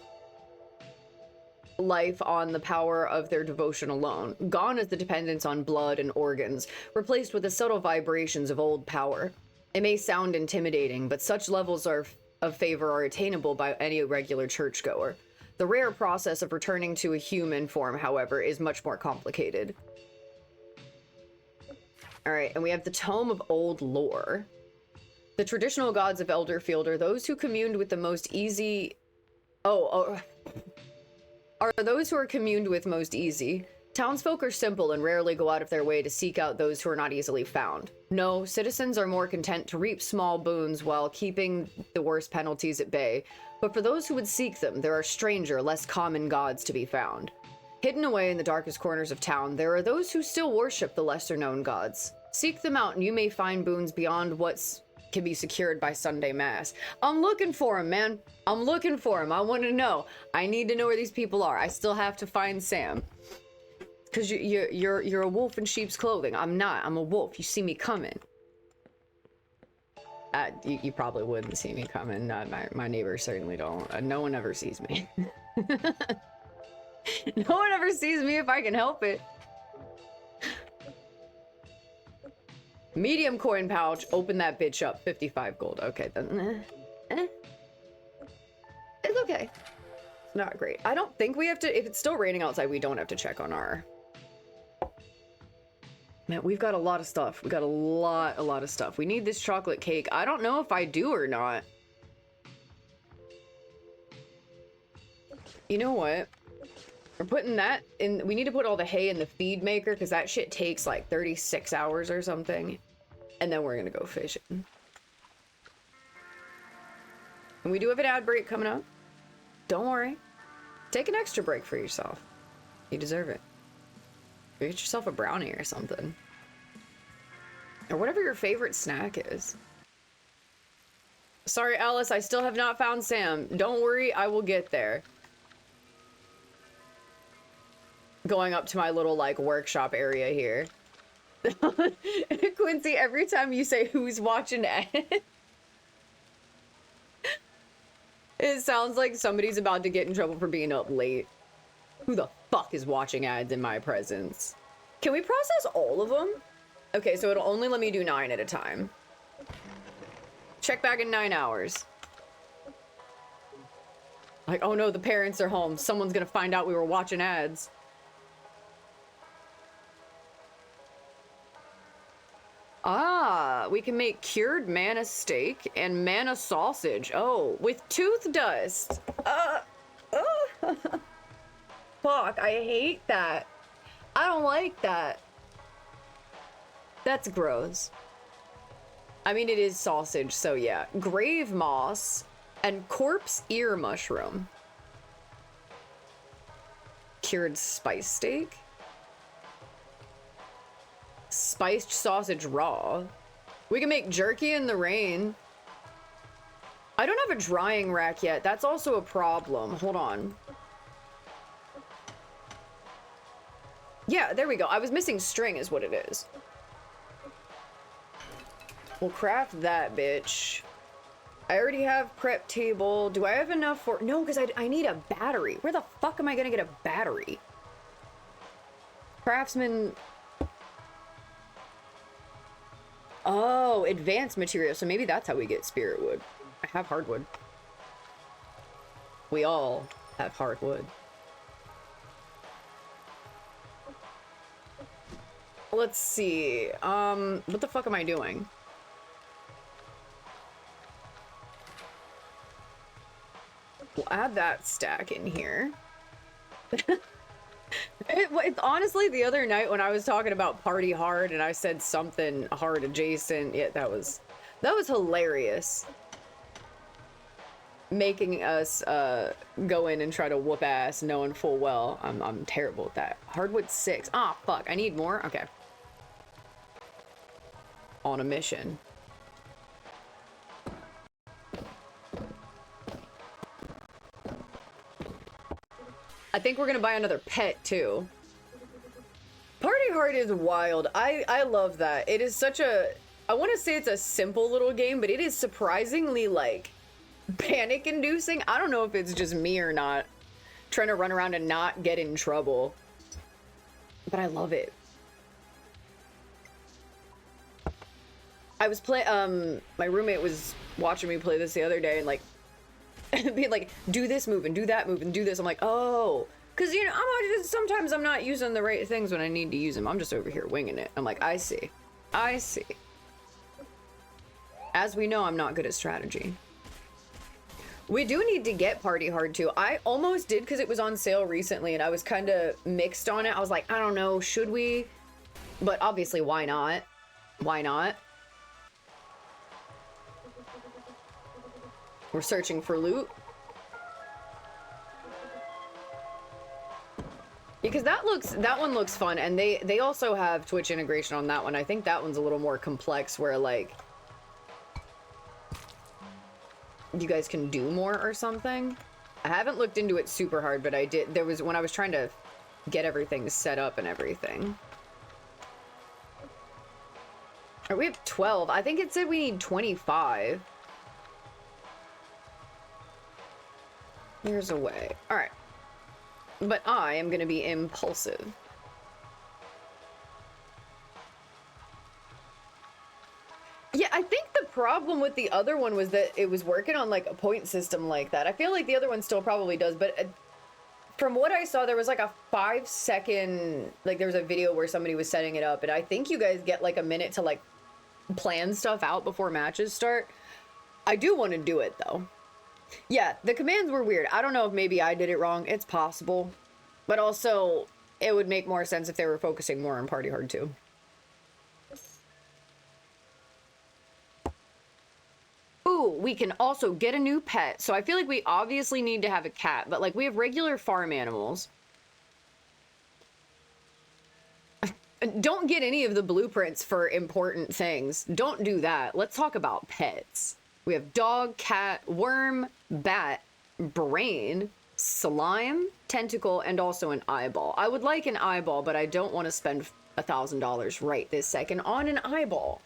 Speaker 1: life on the power of their devotion alone. Gone is the dependence on blood and organs, replaced with the subtle vibrations of old power. It may sound intimidating, but such levels of favor are attainable by any regular churchgoer. The rare process of returning to a human form, however, is much more complicated. Alright, and we have the Tome of Old Lore. The traditional gods of Elderfield are those who communed with the most easy... are those who are communed with most easy. Townsfolk are simple and rarely go out of their way to seek out those who are not easily found. No, citizens are more content to reap small boons while keeping the worst penalties at bay. But for those who would seek them, there are stranger, less common gods to be found. Hidden away in the darkest corners of town, there are those who still worship the lesser-known gods. Seek them out and you may find boons beyond what can be secured by Sunday Mass. I'm looking for them, man. I'm looking for them. I want to know. I need to know where these people are. I still have to find Sam. Because you're a wolf in sheep's clothing. I'm not. I'm a wolf. You see me coming. You probably wouldn't see me coming. My neighbors certainly don't. No one ever sees me. No one ever sees me if I can help it. Medium coin pouch. Open that bitch up. 55 gold. Okay, then. It's okay. It's not great. I don't think we have to... If it's still raining outside, we don't have to check on our... Man, we've got a lot of stuff. We got a lot of stuff. We need this chocolate cake. I don't know if I do or not. You know what? We're putting that in. We need to put all the hay in the feed maker because that shit takes like 36 hours or something. And then we're gonna go fishing. And we do have an ad break coming up. Don't worry. Take an extra break for yourself. You deserve it. Get yourself a brownie or something. Or whatever your favorite snack is. Sorry, Alice, I still have not found Sam. Don't worry, I will get there. Going up to my little, like, workshop area here. Quincy, every time you say who's watching it, it sounds like somebody's about to get in trouble for being up late. Who the fuck is watching ads in my presence? Can we process all of them? Okay, so it'll only let me do 9 at a time. Check back in 9 hours. Like, oh no, the parents are home. Someone's gonna find out we were watching ads. Ah, we can make cured manna steak and manna sausage. Oh, with tooth dust. Fuck, I hate that. I don't like that. That's gross. I mean, it is sausage, so yeah. Grave moss and corpse ear mushroom. Cured spice steak. Spiced sausage raw. We can make jerky in the rain. I don't have a drying rack yet. That's also a problem. Hold on. Yeah, there we go. I was missing string is what it is. We'll craft that bitch. I already have prep table. Do I have enough for... No, because I need a battery. Where the fuck am I going to get a battery? Craftsman... Oh, advanced material. So maybe that's how we get spirit wood. I have hardwood. We all have hardwood. Let's see. What the fuck am I doing? We'll add that stack in here. It's honestly the other night when I was talking about party hard and I said something hard adjacent. Yeah, that was hilarious. making us go in and try to whoop ass, knowing full well I'm terrible at that. Hardwood 6. Ah, fuck. I need more. Okay. On a mission. I think we're gonna buy another pet too. Party Hard is wild. I love that. It is such a, I want to say it's a simple little game, but it is surprisingly like panic inducing. I don't know if it's just me or not, trying to run around and not get in trouble, but I love it. I was my roommate was watching me play this the other day and like being like, do this move and do that move and do this. I'm like, oh, because you know, sometimes I'm not using the right things when I need to use them. I'm just over here winging it. I'm like, I see. As we know, I'm not good at strategy. We do need to get Party Hard too. I almost did because it was on sale recently and I was kind of mixed on it. I was like, I don't know, should we? But obviously, why not? Why not? We're searching for loot. Because that one looks fun, and they also have Twitch integration on that one. I think that one's a little more complex where like you guys can do more or something. I haven't looked into it super hard, but I did. There was when I was trying to get everything set up and everything. Are we have 12? I think it said we need 25. Here's a way. All right. But I am going to be impulsive. Yeah, I think the problem with the other one was that it was working on like a point system like that. I feel like the other one still probably does, but from what I saw, there was like a 5-second, like there was a video where somebody was setting it up, and I think you guys get like a minute to like plan stuff out before matches start. I do want to do it though. Yeah, the commands were weird. I don't know if maybe I did it wrong. It's possible. But also, it would make more sense if they were focusing more on Party Hard too. Ooh, we can also get a new pet. So I feel like we obviously need to have a cat, but like we have regular farm animals. Don't get any of the blueprints for important things. Don't do that. Let's talk about pets. We have dog, cat, worm, bat, brain, slime, tentacle, and also an eyeball. I would like an eyeball, but I don't want to spend $1,000 right this second on an eyeball.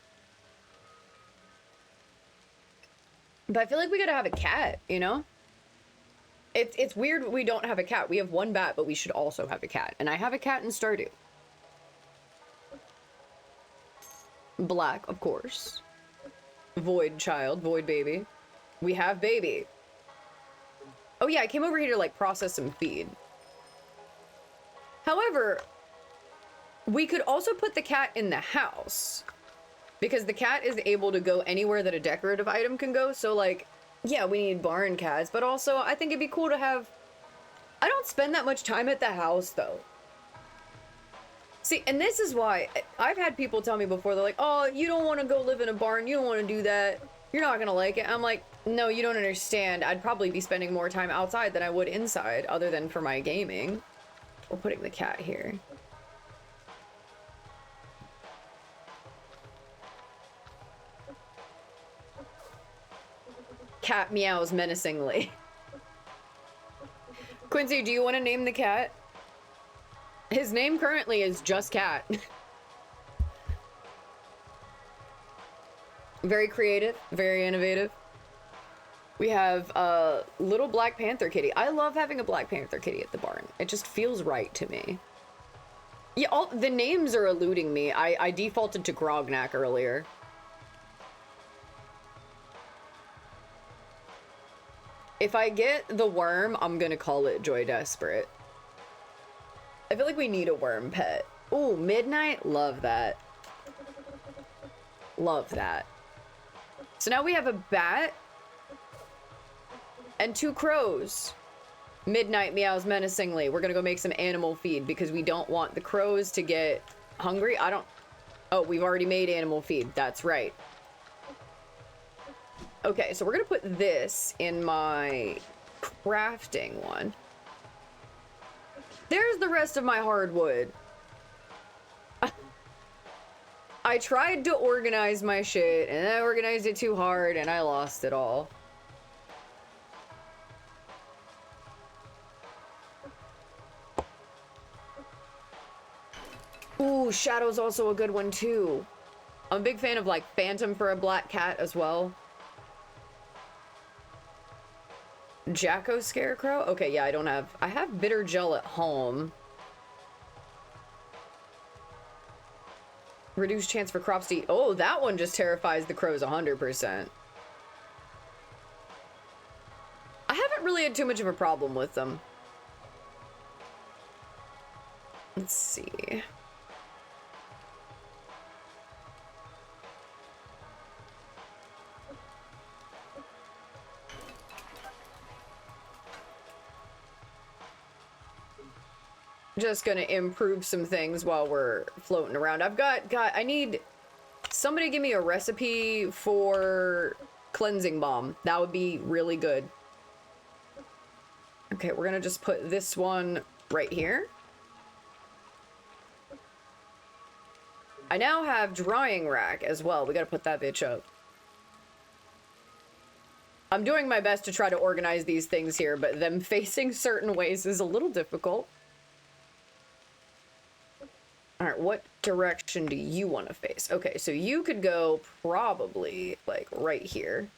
Speaker 1: But I feel like we gotta have a cat, you know? It's weird we don't have a cat. We have one bat, but we should also have a cat. And I have a cat in Stardew. Black, of course. Void child, void baby. We have baby. Oh yeah, I came over here to like process some feed. However, we could also put the cat in the house because the cat is able to go anywhere that a decorative item can go. So like, yeah, we need barn cats, but also I think it'd be cool to have, I don't spend that much time at the house though. See, and this is why I've had people tell me before, they're like, oh, you don't want to go live in a barn. You don't want to do that. You're not going to like it. I'm like, no, you don't understand. I'd probably be spending more time outside than I would inside, other than for my gaming. We're putting the cat here. Cat meows menacingly. Quincy, do you want to name the cat? His name currently is just Cat. Very creative, very innovative. We have a little Black Panther kitty. I love having a Black Panther kitty at the barn. It just feels right to me. Yeah, all the names are eluding me. I defaulted to Grognak earlier. If I get the worm, I'm gonna call it Joy Desperate. I feel like we need a worm pet. Ooh, Midnight? Love that. Love that. So now we have a bat and 2 crows. Midnight meows menacingly. We're gonna go make some animal feed because we don't want the crows to get hungry. Oh, we've already made animal feed. That's right. Okay, so we're gonna put this in my crafting one. There's the rest of my hardwood. I tried to organize my shit, and I organized it too hard, and I lost it all. Ooh, Shadow's also a good one, too. I'm a big fan of, like, Phantom for a black cat as well. Jacko Scarecrow? Okay, yeah, I have bitter gel at home. Reduced chance for crops to eat. Oh, that one just terrifies the crows 100%. I haven't really had too much of a problem with them. Let's see. Just gonna improve some things while we're floating around. I need somebody to give me a recipe for cleansing balm. That would be really good. Okay, we're gonna just put this one right here. I now have drying rack as well. We gotta put that bitch up. I'm doing my best to try to organize these things here, but them facing certain ways is a little difficult. All right, what direction do you want to face? Okay, so you could go probably like right here.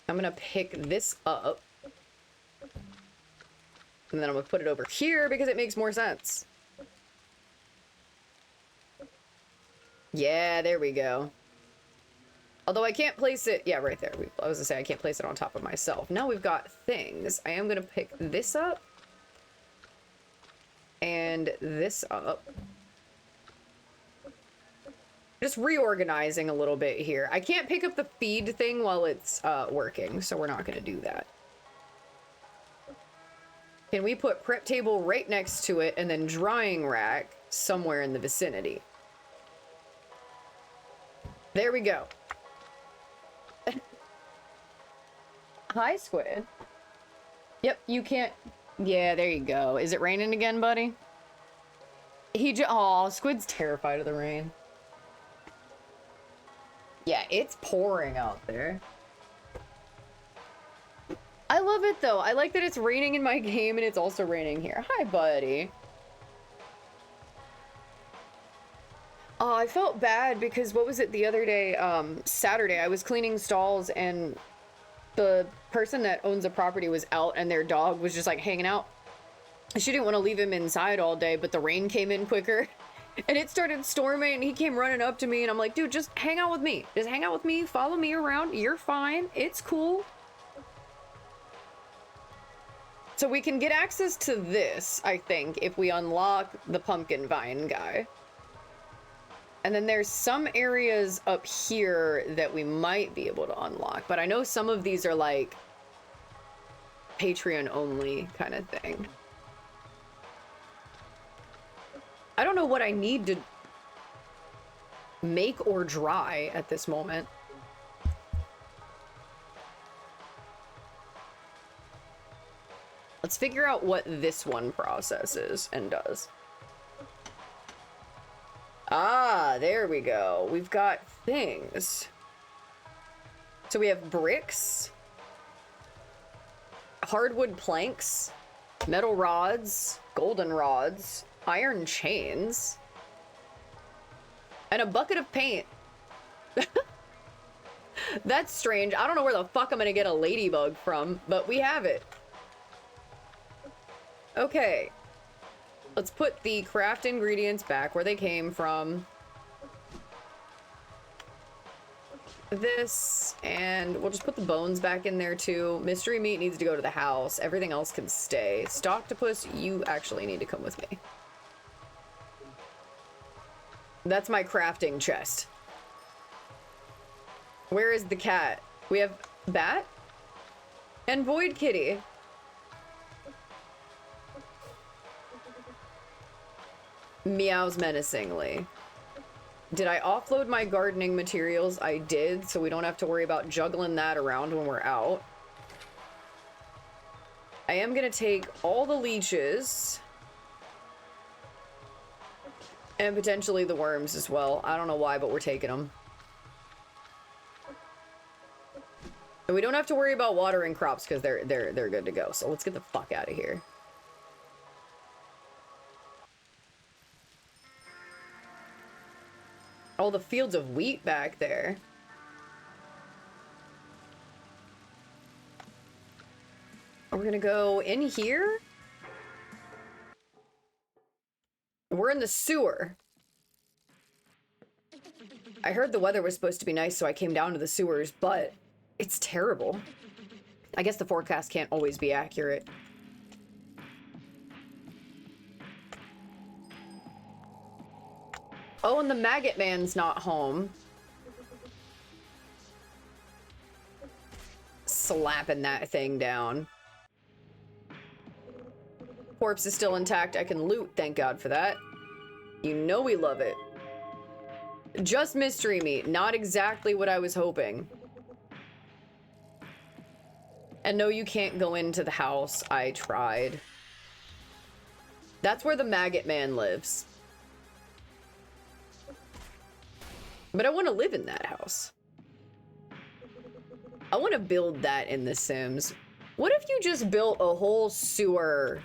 Speaker 1: I'm gonna pick this up. And then I'm gonna put it over here because it makes more sense. Yeah, there we go. Although I can't place it, yeah, right there. I was gonna say I can't place it on top of myself. Now we've got things. I am gonna pick this up. And this up. Just reorganizing a little bit here. I can't pick up the feed thing while it's working, so we're not gonna do that. Can we put prep table right next to it and then drying rack somewhere in the vicinity? There we go. Hi, Squid. Yep, you can't... Yeah, there you go. Is it raining again, buddy? Aw, Squid's terrified of the rain. Yeah, it's pouring out there. I love it, though. I like that it's raining in my game and it's also raining here. Hi, buddy. Oh, I felt bad because, what was it the other day? Saturday, I was cleaning stalls and the person that owns the property was out and their dog was just like hanging out. She didn't want to leave him inside all day, but the rain came in quicker and it started storming and he came running up to me and I'm like, dude, just hang out with me. Just hang out with me. Follow me around. You're fine. It's cool. So we can get access to this, I think, if we unlock the pumpkin vine guy. And then there's some areas up here that we might be able to unlock, but I know some of these are like Patreon only kind of thing. I don't know what I need to make or dry at this moment. Let's figure out what this one processes and does. Ah, there we go. We've got things. So we have bricks, hardwood planks, metal rods, golden rods, iron chains, and a bucket of paint. That's strange. I don't know where the fuck I'm gonna get a ladybug from, but we have it. Okay. Let's put the craft ingredients back where they came from. This, and we'll just put the bones back in there too. Mystery meat needs to go to the house. Everything else can stay. Stocktopus, you actually need to come with me. That's my crafting chest. Where is the cat? We have Bat and Void Kitty. Meows menacingly. Did I offload my gardening materials? I did, so we don't have to worry about juggling that around when we're out. I am gonna take all the leeches. And potentially the worms as well. I don't know why, but we're taking them. And we don't have to worry about watering crops because they're good to go. So let's get the fuck out of here. All the fields of wheat back there. We're gonna go in here. We're in the sewer. I heard the weather was supposed to be nice, so I came down to the sewers, but it's terrible. I guess the forecast can't always be accurate. Oh, and the maggot man's not home. Slapping that thing down. Corpse is still intact. I can loot, thank God for that. You know we love it. Just mystery meat, not exactly what I was hoping. And no, you can't go into the house. I tried. That's where the maggot man lives. But I want to live in that house. I want to build that in The Sims. What if you just built a whole sewer,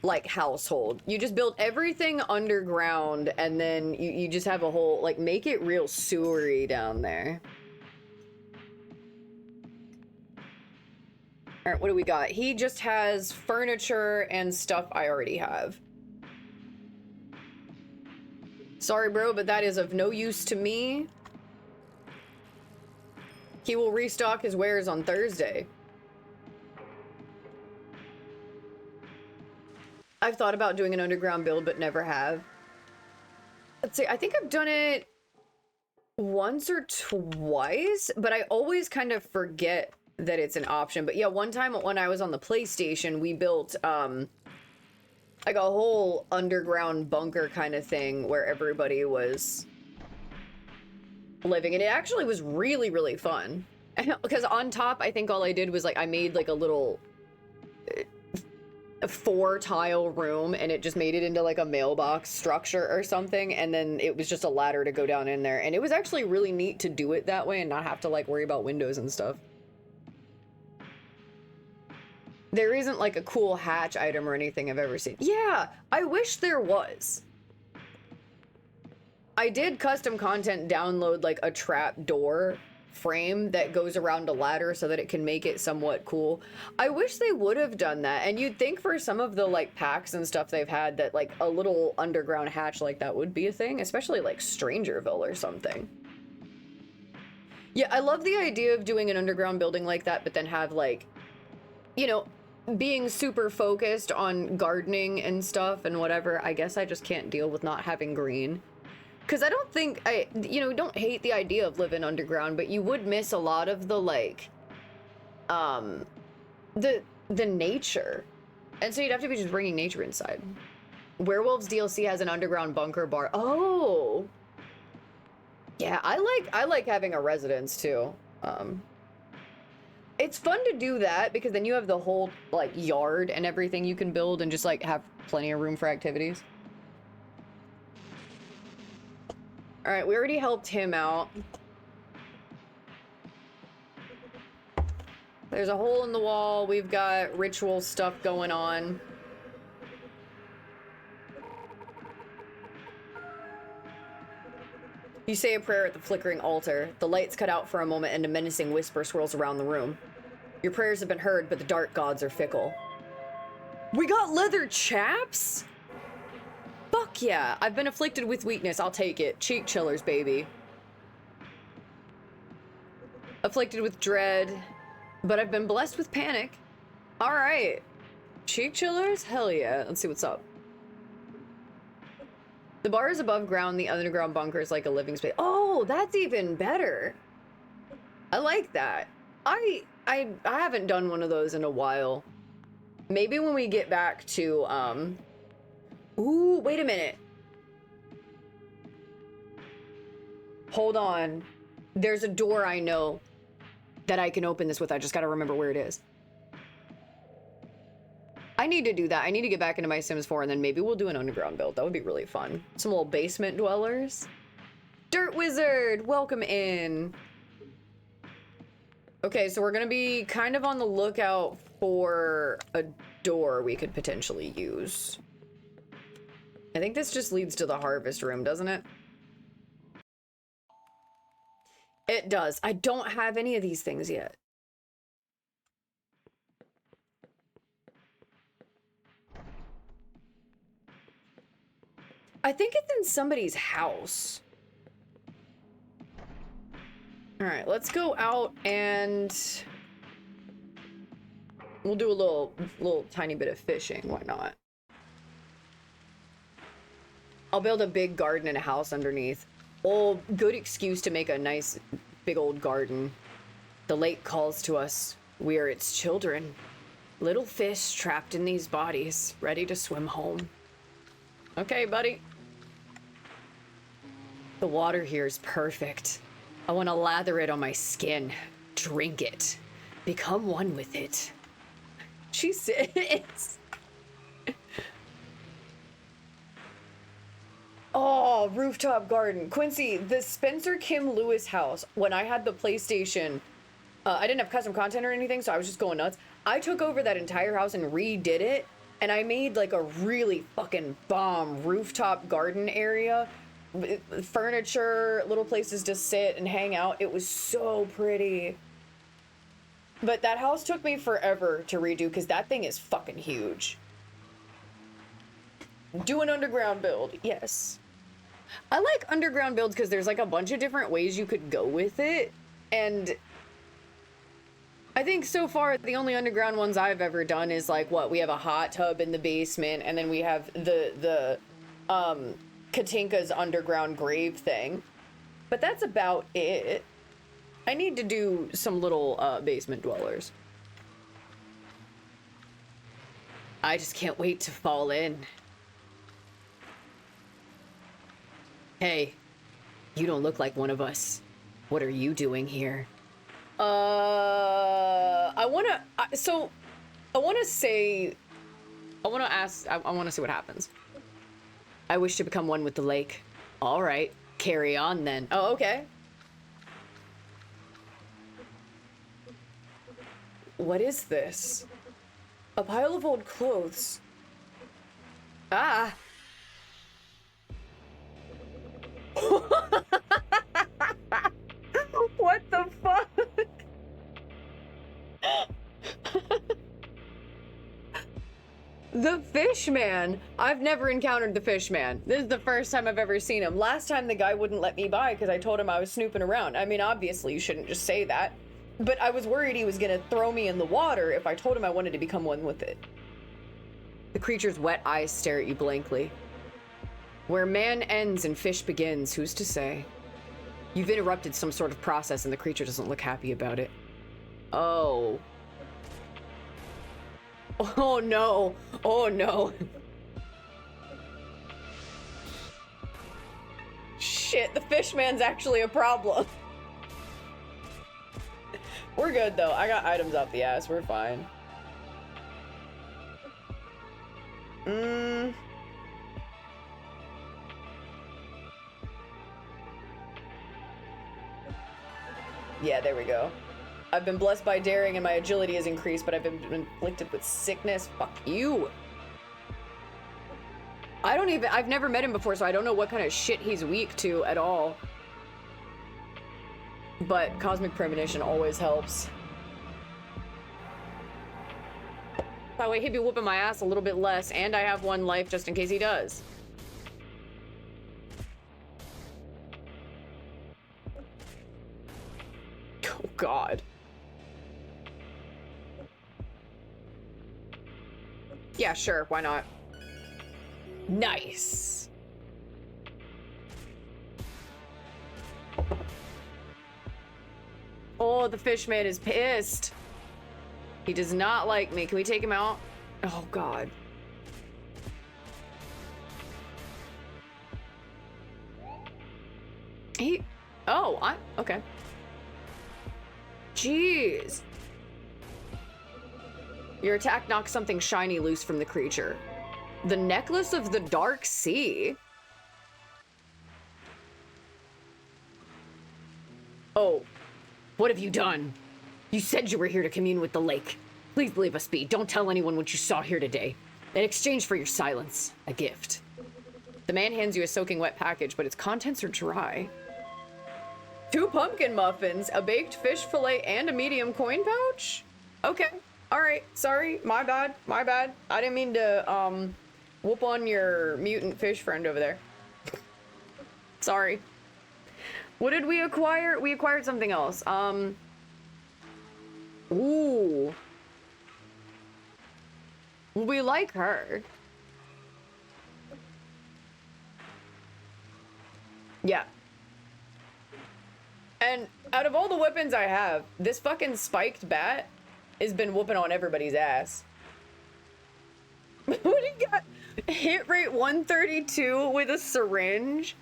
Speaker 1: like, household? You just built everything underground, and then you just have a whole, like, make it real sewery down there. All right, what do we got? He just has furniture and stuff I already have. Sorry, bro, but that is of no use to me. He will restock his wares on Thursday. I've thought about doing an underground build, but never have. Let's see, I think I've done it once or twice, but I always kind of forget that it's an option. But yeah, one time when I was on the PlayStation, we built, like a whole underground bunker kind of thing where everybody was living, and it actually was really, really fun. Because on top, I think all I did was, like, I made like a little 4-tile room, and it just made it into like a mailbox structure or something, and then it was just a ladder to go down in there, and it was actually really neat to do it that way and not have to like worry about windows and stuff. There isn't like a cool hatch item or anything I've ever seen. Yeah, I wish there was. I did custom content download like a trap door frame that goes around a ladder so that it can make it somewhat cool. I wish they would have done that. And you'd think for some of the like packs and stuff they've had that like a little underground hatch like that would be a thing, especially like Strangerville or something. Yeah, I love the idea of doing an underground building like that, but then have like, you know, being super focused on gardening and stuff and whatever. I guess I just can't deal with not having green. Because I don't think, you know, don't hate the idea of living underground, but you would miss a lot of the, like, the nature. And so you'd have to be just bringing nature inside. Werewolves DLC has an underground bunker bar. Oh! Yeah, I like having a residence, too. It's fun to do that because then you have the whole, like, yard and everything you can build and just, like, have plenty of room for activities. All right, we already helped him out. There's a hole in the wall. We've got ritual stuff going on. You say a prayer at the flickering altar. The lights cut out for a moment and a menacing whisper swirls around the room. Your prayers have been heard, but the dark gods are fickle. We got leather chaps? Fuck yeah. I've been afflicted with weakness. I'll take it. Cheek chillers, baby. Afflicted with dread, but I've been blessed with panic. All right. Cheek chillers? Hell yeah. Let's see what's up. The bar is above ground. The underground bunker is like a living space. Oh, that's even better. I like that. I haven't done one of those in a while. Maybe when we get back to, ooh, wait a minute. Hold on. There's a door I know that I can open this with. I just gotta remember where it is. I need to do that. I need to get back into my Sims 4 and then maybe we'll do an underground build. That would be really fun. Some little basement dwellers. Dirt Wizard, welcome in. Okay, so we're gonna be kind of on the lookout for a door we could potentially use. I think this just leads to the harvest room, doesn't it? It does. I don't have any of these things yet. I think it's in somebody's house. All right, let's go out and we'll do a little tiny bit of fishing. Why not? I'll build a big garden and a house underneath. Oh, good excuse to make a nice big old garden. The lake calls to us. We are its children. Little fish trapped in these bodies, ready to swim home. Okay, buddy. The water here is perfect. I want to lather it on my skin, drink it, become one with it. She says. Oh, rooftop garden. Quincy, the Spencer Kim Lewis house, when I had the PlayStation, I didn't have custom content or anything, so I was just going nuts. I took over that entire house and redid it, and I made like a really fucking bomb rooftop garden area. Furniture, little places to sit and hang out. It was so pretty. But that house took me forever to redo because that thing is fucking huge. Do an underground build. Yes. I like underground builds because there's like a bunch of different ways you could go with it. And I think so far the only underground ones I've ever done is like what? We have a hot tub in the basement and then we have the Katinka's underground grave thing. But that's about it. I need to do some little basement dwellers. I just can't wait to fall in. Hey, you don't look like one of us. What are you doing here? I want to see what happens. I wish to become one with the lake. All right, carry on then. Oh, okay. What is this? A pile of old clothes. Ah. What the fuck? The fish man. I've never encountered the fish man. This is the first time I've ever seen him. Last time the guy wouldn't let me by because I told him I was snooping around. I mean, obviously you shouldn't just say that. But I was worried he was gonna throw me in the water if I told him I wanted to become one with it. The creature's wet eyes stare at you blankly. Where man ends and fish begins, who's to say? You've interrupted some sort of process and the creature doesn't look happy about it. Oh. Oh no. Oh no. Shit, the fish man's actually a problem. We're good though. I got items out the ass. We're fine. Yeah, there we go. I've been blessed by daring and my agility has increased, but I've been inflicted with sickness. Fuck you. I've never met him before, so I don't know what kind of shit he's weak to at all. But Cosmic Premonition always helps. That way he'd be whooping my ass a little bit less, and I have one life just in case he does. Oh God. Yeah, sure, why not? Nice. Oh, the fish man is pissed. He does not like me. Can we take him out? Oh God. Oh, okay. Jeez. Your attack knocks something shiny loose from the creature. The Necklace of the Dark Sea. Oh, what have you done? You said you were here to commune with the lake. Please leave us be. Don't tell anyone what you saw here today. In exchange for your silence, a gift. The man hands you a soaking wet package, but its contents are dry. 2 pumpkin muffins, a baked fish fillet, and a medium coin pouch? Okay. All right. Sorry. My bad. My bad. I didn't mean to, whoop on your mutant fish friend over there. Sorry. What did we acquire? We acquired something else. Ooh. We like her. Yeah. And out of all the weapons I have, this fucking spiked bat has been whooping on everybody's ass. What do you got? Hit rate 132 with a syringe?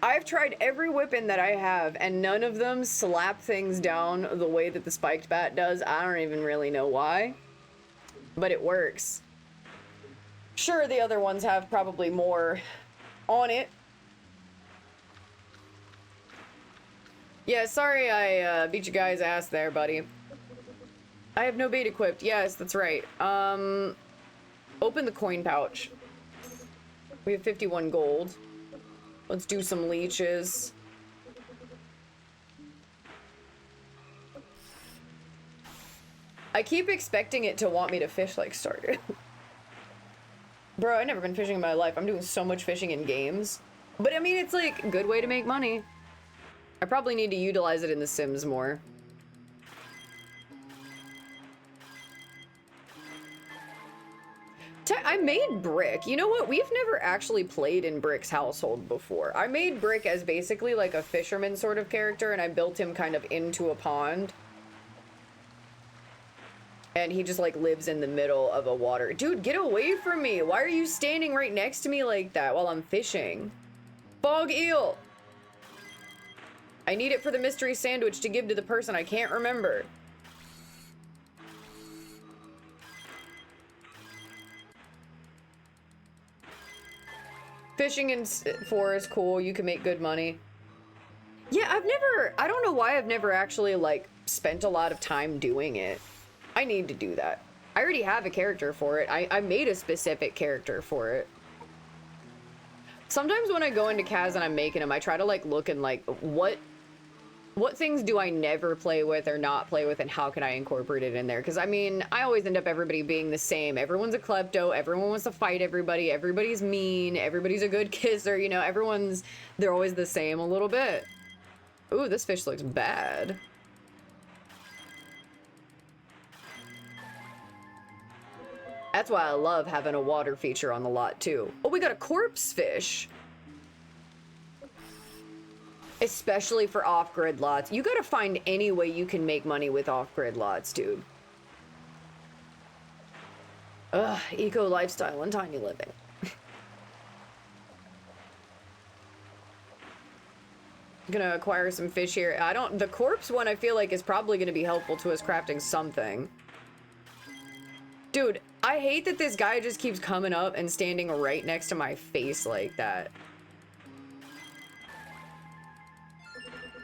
Speaker 1: I've tried every weapon that I have, and none of them slap things down the way that the spiked bat does. I don't even really know why, but it works. Sure, the other ones have probably more on it. Yeah, sorry I beat you guys' ass there, buddy. I have no bait equipped. Yes, that's right. Open the coin pouch. We have 51 gold. Let's do some leeches. I keep expecting it to want me to fish like starter. Bro, I've never been fishing in my life. I'm doing so much fishing in games. But I mean, it's like a good way to make money. I probably need to utilize it in The Sims more. I made Brick. You know what? We've never actually played in Brick's household before. I made Brick as basically like a fisherman sort of character, and I built him kind of into a pond. And he just like lives in the middle of a water. Dude, get away from me. Why are you standing right next to me like that while I'm fishing? Bog eel. I need it for the mystery sandwich to give to the person I can't remember. Fishing in 4 is cool. You can make good money. Yeah, I don't know why I've never actually like spent a lot of time doing it. I need to do that. I already have a character for it. I made a specific character for it. Sometimes when I go into Kaz and I'm making them, I try to like look and like what things do I never play with or not play with, and how can I incorporate it in there? Because I mean, I always end up everybody being the same. Everyone's a klepto. Everyone wants to fight everybody. Everybody's mean. Everybody's a good kisser. You know, they're always the same a little bit. Ooh, this fish looks bad. That's why I love having a water feature on the lot too. Oh, we got a corpse fish. Especially for off-grid lots. You gotta find any way you can make money with off-grid lots, dude. Ugh, eco lifestyle and tiny living. Gonna acquire some fish here. The corpse one I feel like is probably gonna be helpful to us crafting something. Dude, I hate that this guy just keeps coming up and standing right next to my face like that.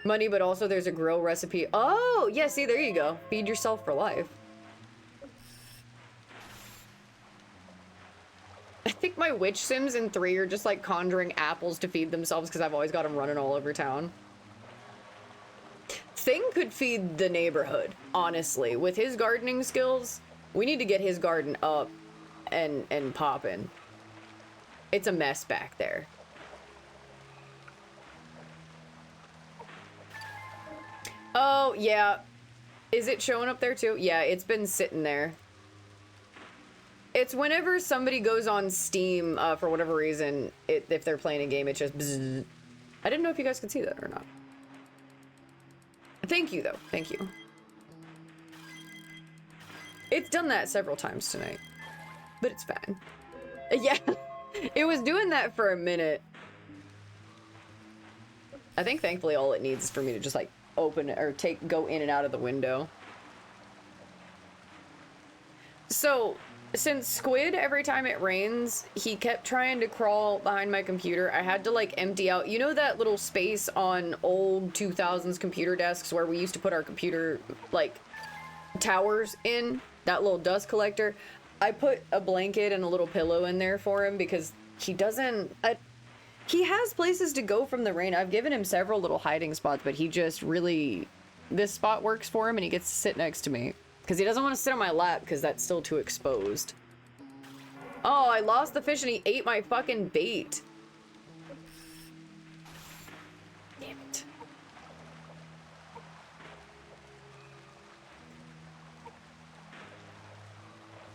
Speaker 1: Money, but also there's a grill recipe. Oh, yeah, see, there you go. Feed yourself for life. I think my witch sims in 3 are just like conjuring apples to feed themselves because I've always got them running all over town. Thing could feed the neighborhood, honestly. With his gardening skills, we need to get his garden up and popping. It's a mess back there. Oh, yeah. Is it showing up there too? Yeah, it's been sitting there. It's whenever somebody goes on Steam, for whatever reason, if they're playing a game, it just bzzz. I didn't know if you guys could see that or not. Thank you, though. Thank you. It's done that several times tonight, but it's fine. Yeah, it was doing that for a minute. I think thankfully all it needs is for me to just like open or go in and out of the window. So, since Squid, every time it rains, he kept trying to crawl behind my computer, I had to like empty out, you know that little space on old 2000s computer desks where we used to put our computer like towers in? That little dust collector? I put a blanket and a little pillow in there for him because he doesn't... he has places to go from the rain. I've given him several little hiding spots, but he just really... This spot works for him and he gets to sit next to me. Because he doesn't want to sit on my lap because that's still too exposed. Oh, I lost the fish and he ate my fucking bait. Damn it.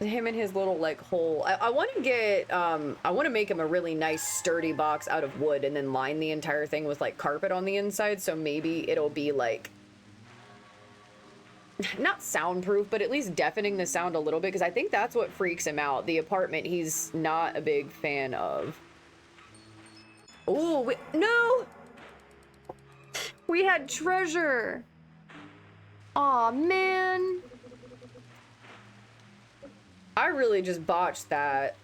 Speaker 1: Him and his little like hole. I want to get I want to make him a really nice sturdy box out of wood and then line the entire thing with like carpet on the inside, so maybe it'll be like not soundproof, but at least deafening the sound a little bit, because I think that's what freaks him out. The apartment he's not a big fan of. Oh, no! We had treasure! Aw, man! I really just botched that.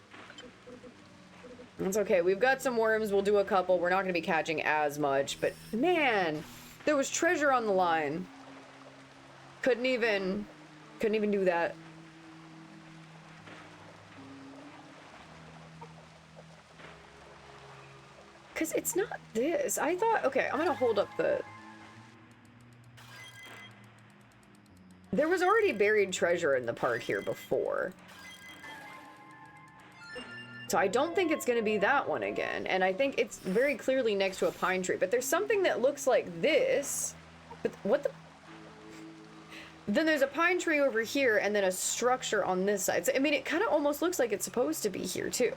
Speaker 1: It's okay, we've got some worms, we'll do a couple. We're not gonna be catching as much, but man, there was treasure on the line. Couldn't even do that. Cause it's not this. I thought, okay, I'm gonna hold up the... There was already buried treasure in the park here before. So I don't think it's gonna be that one again. And I think it's very clearly next to a pine tree, but there's something that looks like this. But what the... Then there's a pine tree over here and then a structure on this side. So, I mean, it kind of almost looks like it's supposed to be here too.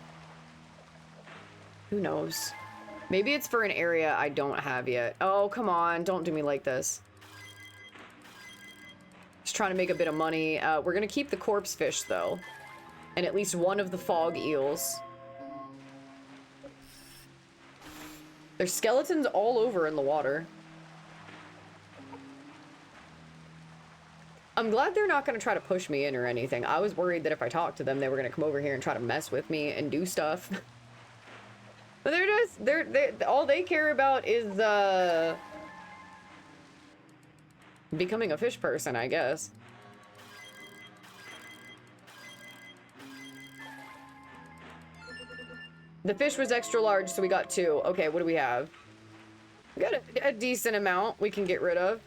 Speaker 1: Who knows? Maybe it's for an area I don't have yet. Oh, come on. Don't do me like this. Just trying to make a bit of money. We're going to keep the corpse fish though. And at least one of the fog eels. There's skeletons all over in the water. I'm glad they're not going to try to push me in or anything. I was worried that if I talked to them, they were going to come over here and try to mess with me and do stuff. But they're all they care about is, becoming a fish person, I guess. The fish was extra large, so we got 2. Okay, what do we have? We got a decent amount we can get rid of.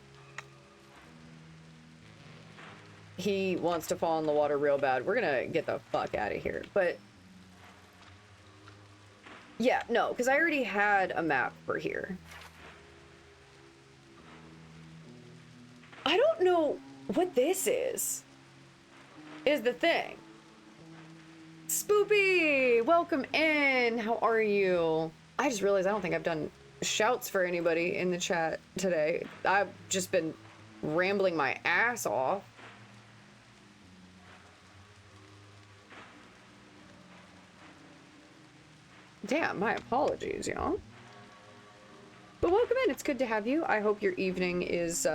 Speaker 1: He wants to fall in the water real bad. We're gonna get the fuck out of here. But yeah, no, because I already had a map for here. I don't know what this is the thing. Spoopy, welcome in. How are you? I just realized I don't think I've done shouts for anybody in the chat today. I've just been rambling my ass off. Damn, my apologies, y'all. But welcome in. It's good to have you. I hope your evening is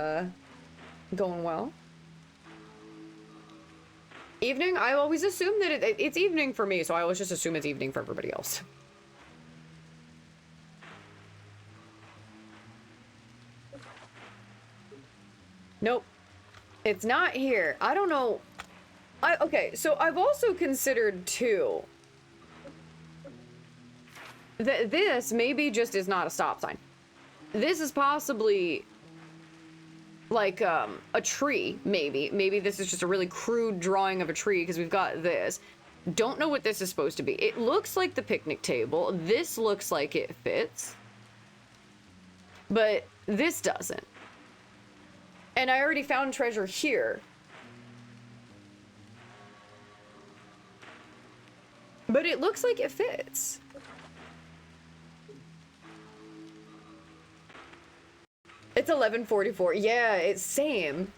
Speaker 1: going well. Evening? I always assume that it's evening for me, so I always just assume it's evening for everybody else. Nope. It's not here. I don't know. Okay, so I've also considered too that this maybe just is not a stop sign. This is possibly like a tree, maybe. Maybe this is just a really crude drawing of a tree because we've got this. Don't know what this is supposed to be. It looks like the picnic table. This looks like it fits. But this doesn't. And I already found treasure here. But it looks like it fits. It's 11:44. Yeah, it's same.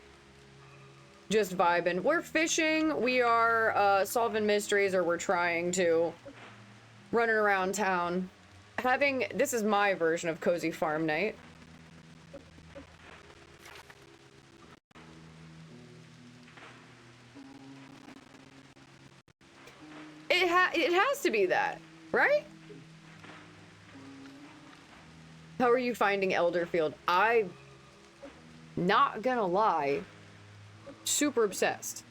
Speaker 1: Just vibing. We're fishing. We are solving mysteries, or we're trying to. Running around town. This is my version of cozy farm night. it has to be that, right? How are you finding Elderfield? I'm not gonna lie, super obsessed.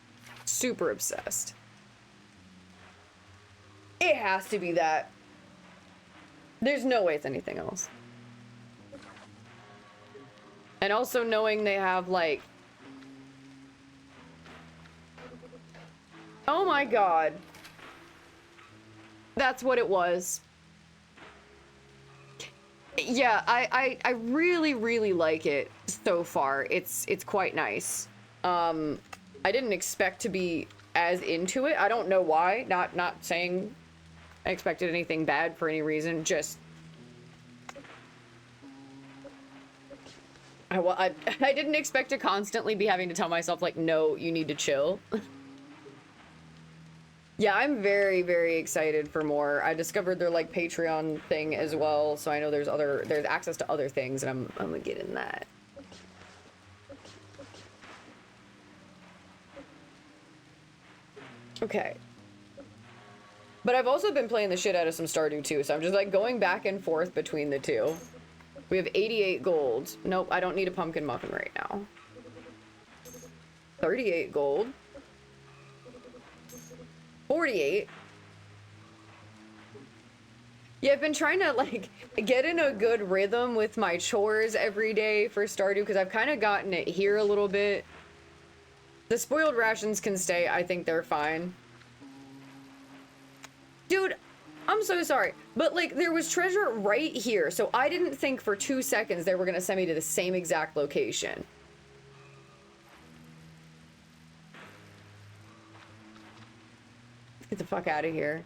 Speaker 1: Super obsessed. It has to be that. There's no way it's anything else. And also knowing they have, like... Oh my god. That's what it was. Yeah, I really, really like it so far. It's quite nice. I didn't expect to be as into it. I don't know why. Not saying I expected anything bad for any reason. Just I didn't expect to constantly be having to tell myself like, no, you need to chill. Yeah, I'm very, very excited for more. I discovered their like Patreon thing as well, so I know there's access to other things, and I'm gonna get in that. Okay. But I've also been playing the shit out of some Stardew too, so I'm just like going back and forth between the two. We have 88 gold. Nope, I don't need a pumpkin muffin right now. 38 gold. 48. Yeah, I've been trying to like get in a good rhythm with my chores every day for Stardew because I've kind of gotten it here a little bit. The spoiled rations can stay. I think they're fine. Dude, I'm so sorry, but like there was treasure right here, so I didn't think for 2 seconds they were gonna send me to the same exact location. Get the fuck out of here.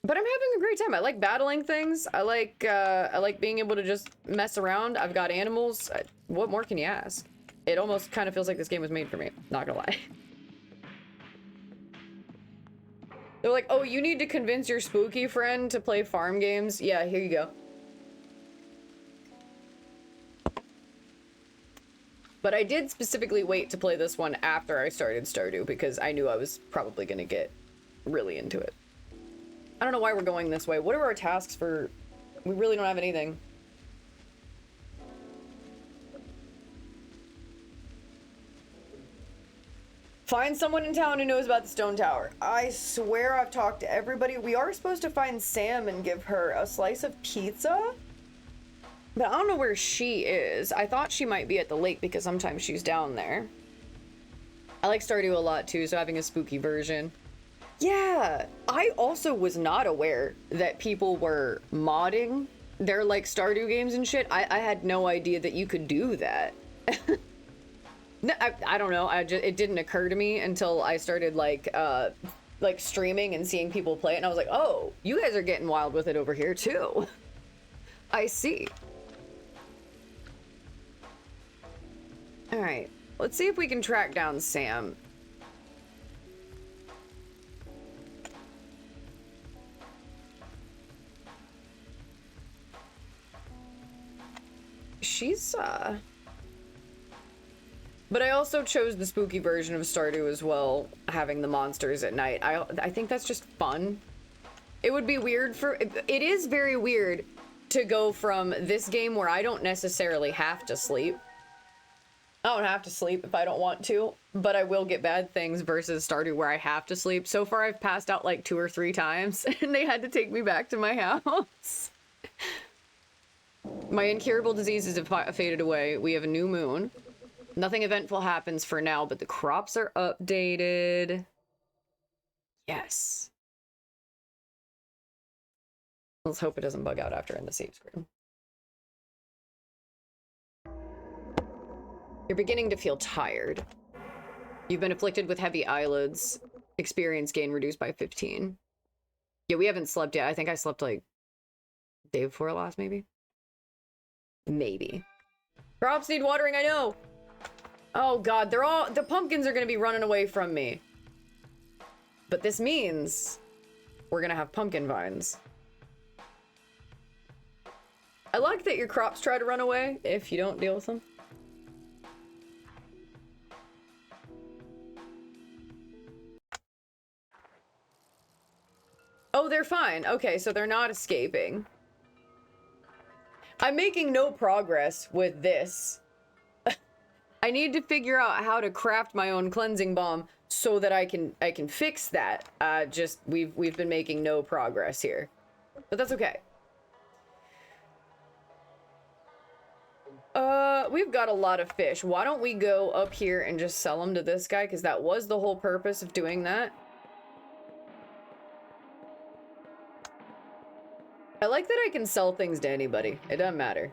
Speaker 1: But I'm having a great time. I like battling things. I like being able to just mess around. I've got animals. What more can you ask? It almost kind of feels like this game was made for me. Not gonna lie. They're like, oh, you need to convince your spooky friend to play farm games. Yeah, here you go. But I did specifically wait to play this one after I started Stardew because I knew I was probably gonna get really into it. I don't know why we're going this way. What are our tasks for... We really don't have anything. Find someone in town who knows about the stone tower. I swear I've talked to everybody. We are supposed to find Sam and give her a slice of pizza. But I don't know where she is. I thought she might be at the lake because sometimes she's down there. I like Stardew a lot too, so having a spooky version. Yeah, I also was not aware that people were modding their like Stardew games and shit. I had no idea that you could do that. No, I don't know. It didn't occur to me until I started like streaming and seeing people play it, and I was like, oh, you guys are getting wild with it over here too. I see. All right, let's see if we can track down Sam. She's, But I also chose the spooky version of Stardew as well, having the monsters at night. I think that's just fun. It would be weird for... It is very weird to go from this game where I don't necessarily have to sleep. I don't have to sleep if I don't want to, but I will get bad things versus Stardew where I have to sleep. So far, I've passed out like 2 or 3 times, and they had to take me back to my house. My incurable diseases have faded away. We have a new moon. Nothing eventful happens for now, but the crops are updated. Yes. Let's hope it doesn't bug out after in the save screen. You're beginning to feel tired. You've been afflicted with heavy eyelids. Experience gain reduced by 15. Yeah, we haven't slept yet. I think I slept like day before last, maybe? Maybe. Crops need watering, I know! Oh god, the pumpkins are gonna be running away from me. But this means we're gonna have pumpkin vines. I like that your crops try to run away if you don't deal with them. Oh, they're fine. Okay, so they're not escaping. I'm making no progress with this. I need to figure out how to craft my own cleansing balm so that I can fix that. Just we've been making no progress here. But that's okay. We've got a lot of fish. Why don't we go up here and just sell them to this guy? Because that was the whole purpose of doing that. I like that I can sell things to anybody. It doesn't matter.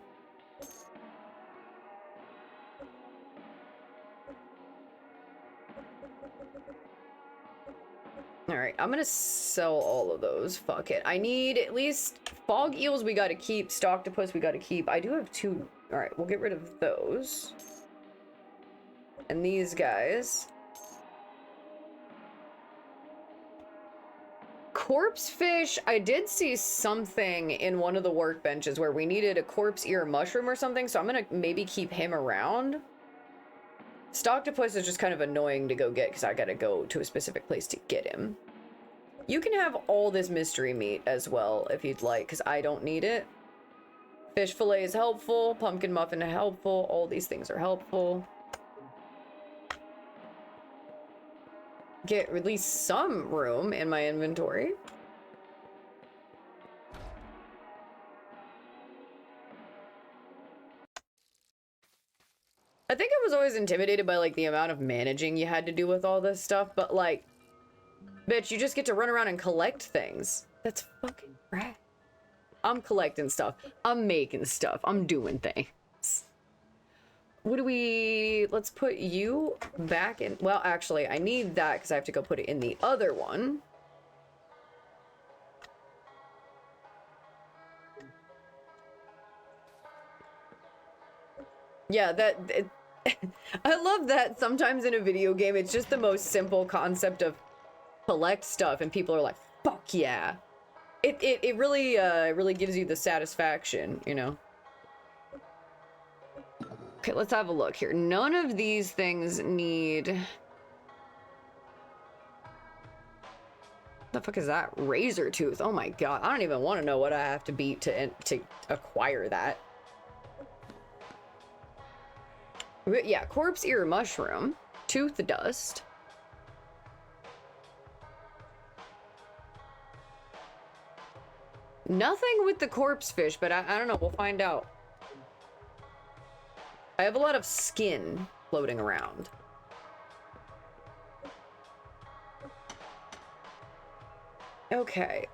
Speaker 1: Alright, I'm gonna sell all of those. Fuck it. I need at least fog eels we gotta keep. Stocktopus we gotta keep. I do have 2. Alright, we'll get rid of those. And these guys. Corpse fish, I did see something in one of the workbenches where we needed a corpse ear mushroom or something, so I'm gonna maybe keep him around. Stocktopus is just kind of annoying to go get because I gotta go to a specific place to get him. You can have all this mystery meat as well if you'd like, because I don't need it. Fish fillet is helpful, pumpkin muffin is helpful, all these things are helpful. Get at least some room in my inventory. I think I was always intimidated by like the amount of managing you had to do with all this stuff, but like, bitch, you just get to run around and collect things. That's fucking rad. I'm collecting stuff. I'm making stuff. I'm doing things. What do we... Let's put you back in... Well, actually, I need that because I have to go put it in the other one. Yeah, I love that sometimes in a video game, it's just the most simple concept of collect stuff, and people are like, fuck yeah. It really gives you the satisfaction, you know? Okay, let's have a look here. None of these things need... The fuck is that? Razor tooth. Oh my god. I don't even want to know what I have to beat to acquire that. Yeah, corpse ear mushroom. Tooth dust. Nothing with the corpse fish, but I don't know. We'll find out. I have a lot of skin floating around. Okay,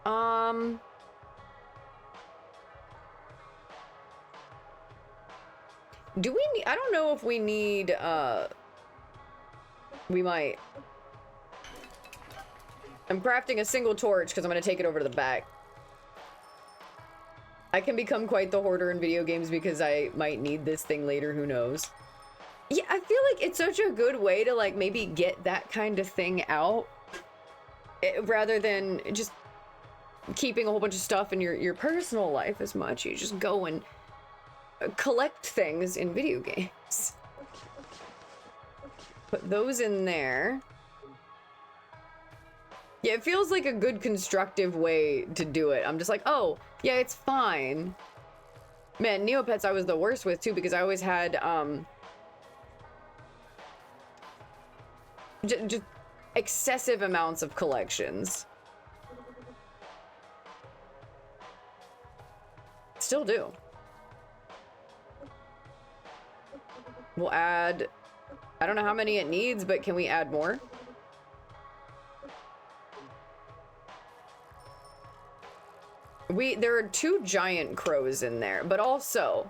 Speaker 1: do we need... I don't know if we need, we might... I'm crafting a single torch because I'm going to take it over to the back. I can become quite the hoarder in video games because I might need this thing later, who knows. Yeah, I feel like it's such a good way to, like, maybe get that kind of thing out. Rather than just keeping a whole bunch of stuff in your personal life as much. You just go and collect things in video games. Put those in there. Yeah, it feels like a good constructive way to do it. I'm just like, oh, yeah, it's fine. Man, Neopets I was the worst with too because I always had just excessive amounts of collections. Still do. We'll add, I don't know how many it needs, but can we add more? There are 2 giant crows in there, but also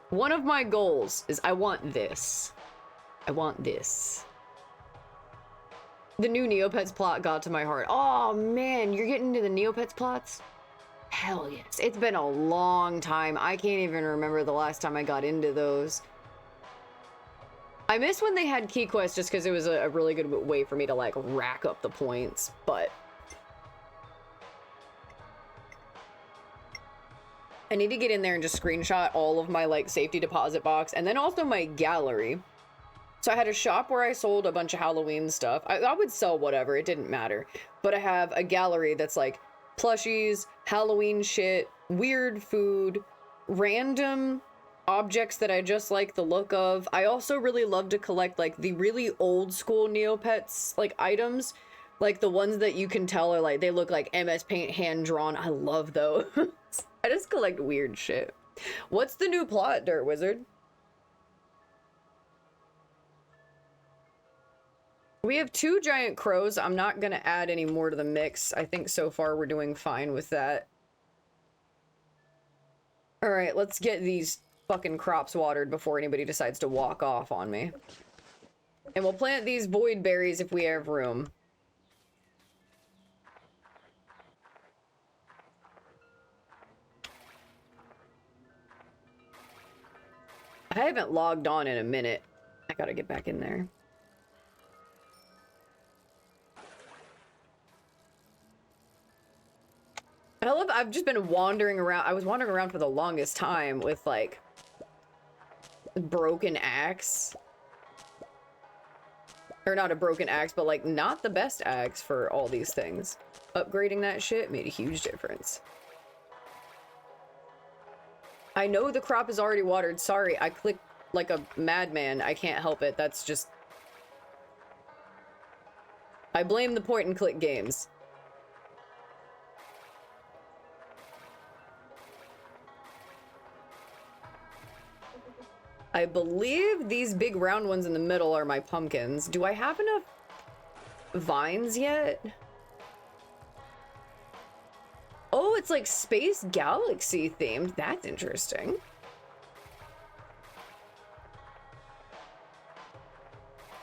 Speaker 1: one of my goals is I want this. I want this. The new Neopets plot got to my heart. Oh man, you're getting into the Neopets plots? Hell yes. It's been a long time. I can't even remember the last time I got into those. I miss when they had key quests just because it was a really good way for me to like rack up the points, but I need to get in there and just screenshot all of my like safety deposit box and then also my gallery So I had a shop where I sold a bunch of Halloween stuff. I would sell whatever, it didn't matter. But I have a gallery that's like plushies, Halloween shit, weird food, random objects that I just like the look of. I also really love to collect like the really old school Neopets like items, like the ones that you can tell are like they look like MS Paint hand drawn. I love those. I just collect weird shit. What's the new plot, Dirt Wizard? We have 2 giant crows. I'm not gonna add any more to the mix. I think so far we're doing fine with that. All right, let's get these fucking crops watered before anybody decides to walk off on me. And we'll plant these void berries if we have room. I haven't logged on in a minute. I gotta get back in there. I've just been wandering around. I was wandering around for the longest time with like broken axe. Or not a broken axe, but like not the best axe for all these things. Upgrading that shit made a huge difference. I know the crop is already watered. Sorry, I clicked like a madman. I can't help it. That's just... I blame the point and click games. I believe these big round ones in the middle are my pumpkins. Do I have enough vines yet? Oh, it's like Space Galaxy themed. That's interesting.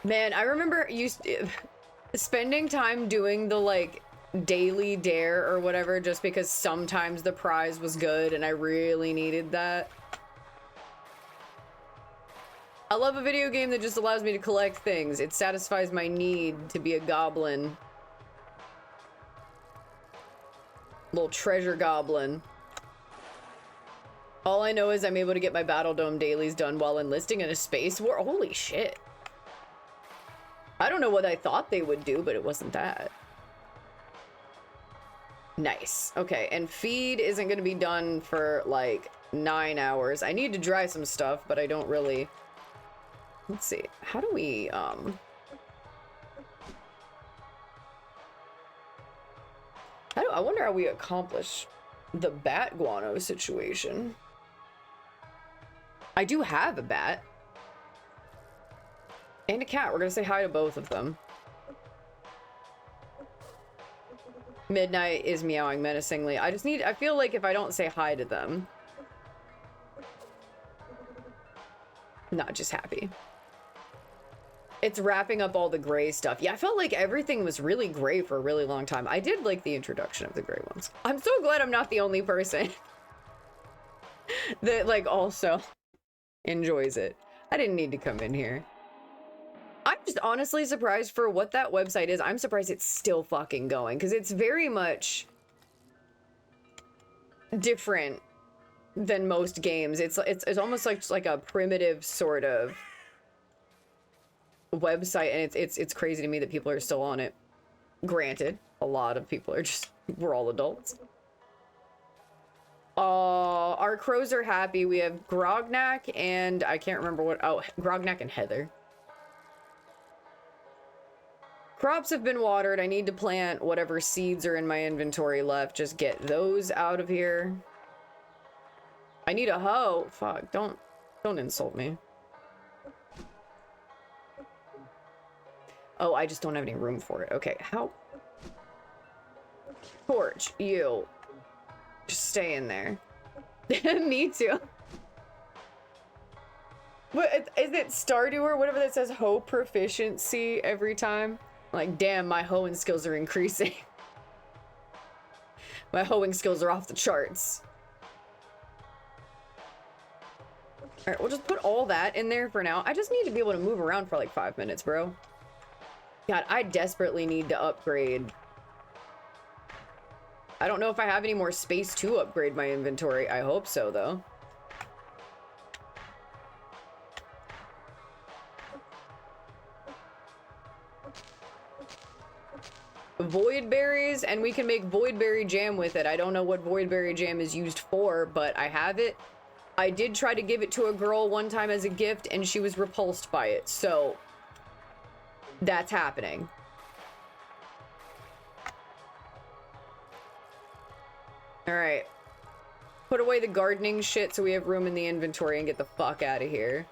Speaker 1: Man, I remember spending time doing the like daily dare or whatever just because sometimes the prize was good and I really needed that. I love a video game that just allows me to collect things. It satisfies my need to be a goblin. Little treasure goblin. All I know is I'm able to get my Battle Dome dailies done while enlisting in a space war. Holy shit. I don't know what I thought they would do, but it wasn't that. Nice. Okay, and feed isn't going to be done for like 9 hours. I need to dry some stuff, but I don't really... Let's see. How do we, I wonder how we accomplish the bat guano situation. I do have a bat. And a cat. We're gonna say hi to both of them. Midnight is meowing menacingly. I feel like if I don't say hi to them... Not just happy. It's wrapping up all the gray stuff. Yeah, I felt like everything was really gray for a really long time. I did like the introduction of the gray ones. I'm so glad I'm not the only person that like also enjoys it. I didn't need to come in here. I'm just honestly surprised for what that website is. I'm surprised it's still fucking going because it's very much different than most games. It's almost like a primitive sort of website, and it's crazy to me that people are still on it. Granted, a lot of people are just, we're all adults. Our crows are happy. We have Grognak and I can't remember what, oh, Grognak and Heather. Crops have been watered. I need to plant whatever seeds are in my inventory left. Just get those out of here. I need a hoe. Fuck, don't insult me. Oh, I just don't have any room for it. Okay, how? Torch, you. Just stay in there. Me too. What, is it Stardew or whatever that says hoe proficiency every time? Like, damn, my hoeing skills are increasing. My hoeing skills are off the charts. Alright, we'll just put all that in there for now. I just need to be able to move around for like 5 minutes, bro. God, I desperately need to upgrade. I don't know if I have any more space to upgrade my inventory. I hope so, though. void berries, and we can make void berry jam with it. I don't know what void berry jam is used for, but I have it. I did try to give it to a girl one time as a gift, and she was repulsed by it, so that's happening. All right. Put away the gardening shit so we have room in the inventory and get the fuck out of here.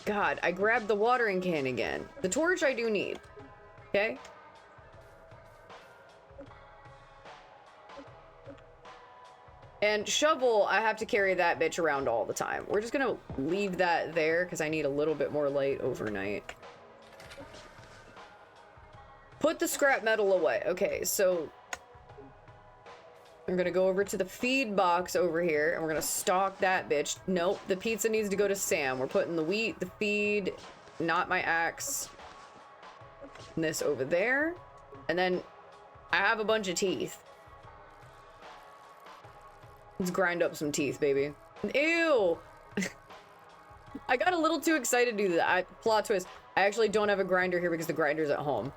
Speaker 1: God, I grabbed the watering can again. The torch I do need. Okay? And shovel, I have to carry that bitch around all the time. We're just gonna leave that there because I need a little bit more light overnight. Put the scrap metal away. Okay, so I'm gonna go over to the feed box over here and we're gonna stock that bitch. Nope, the pizza needs to go to Sam. We're putting the wheat, the feed, not my axe, and this over there. And then I have a bunch of teeth. Let's grind up some teeth, baby. Ew! I got a little too excited to do that. Plot twist. I actually don't have a grinder here because the grinder's at home.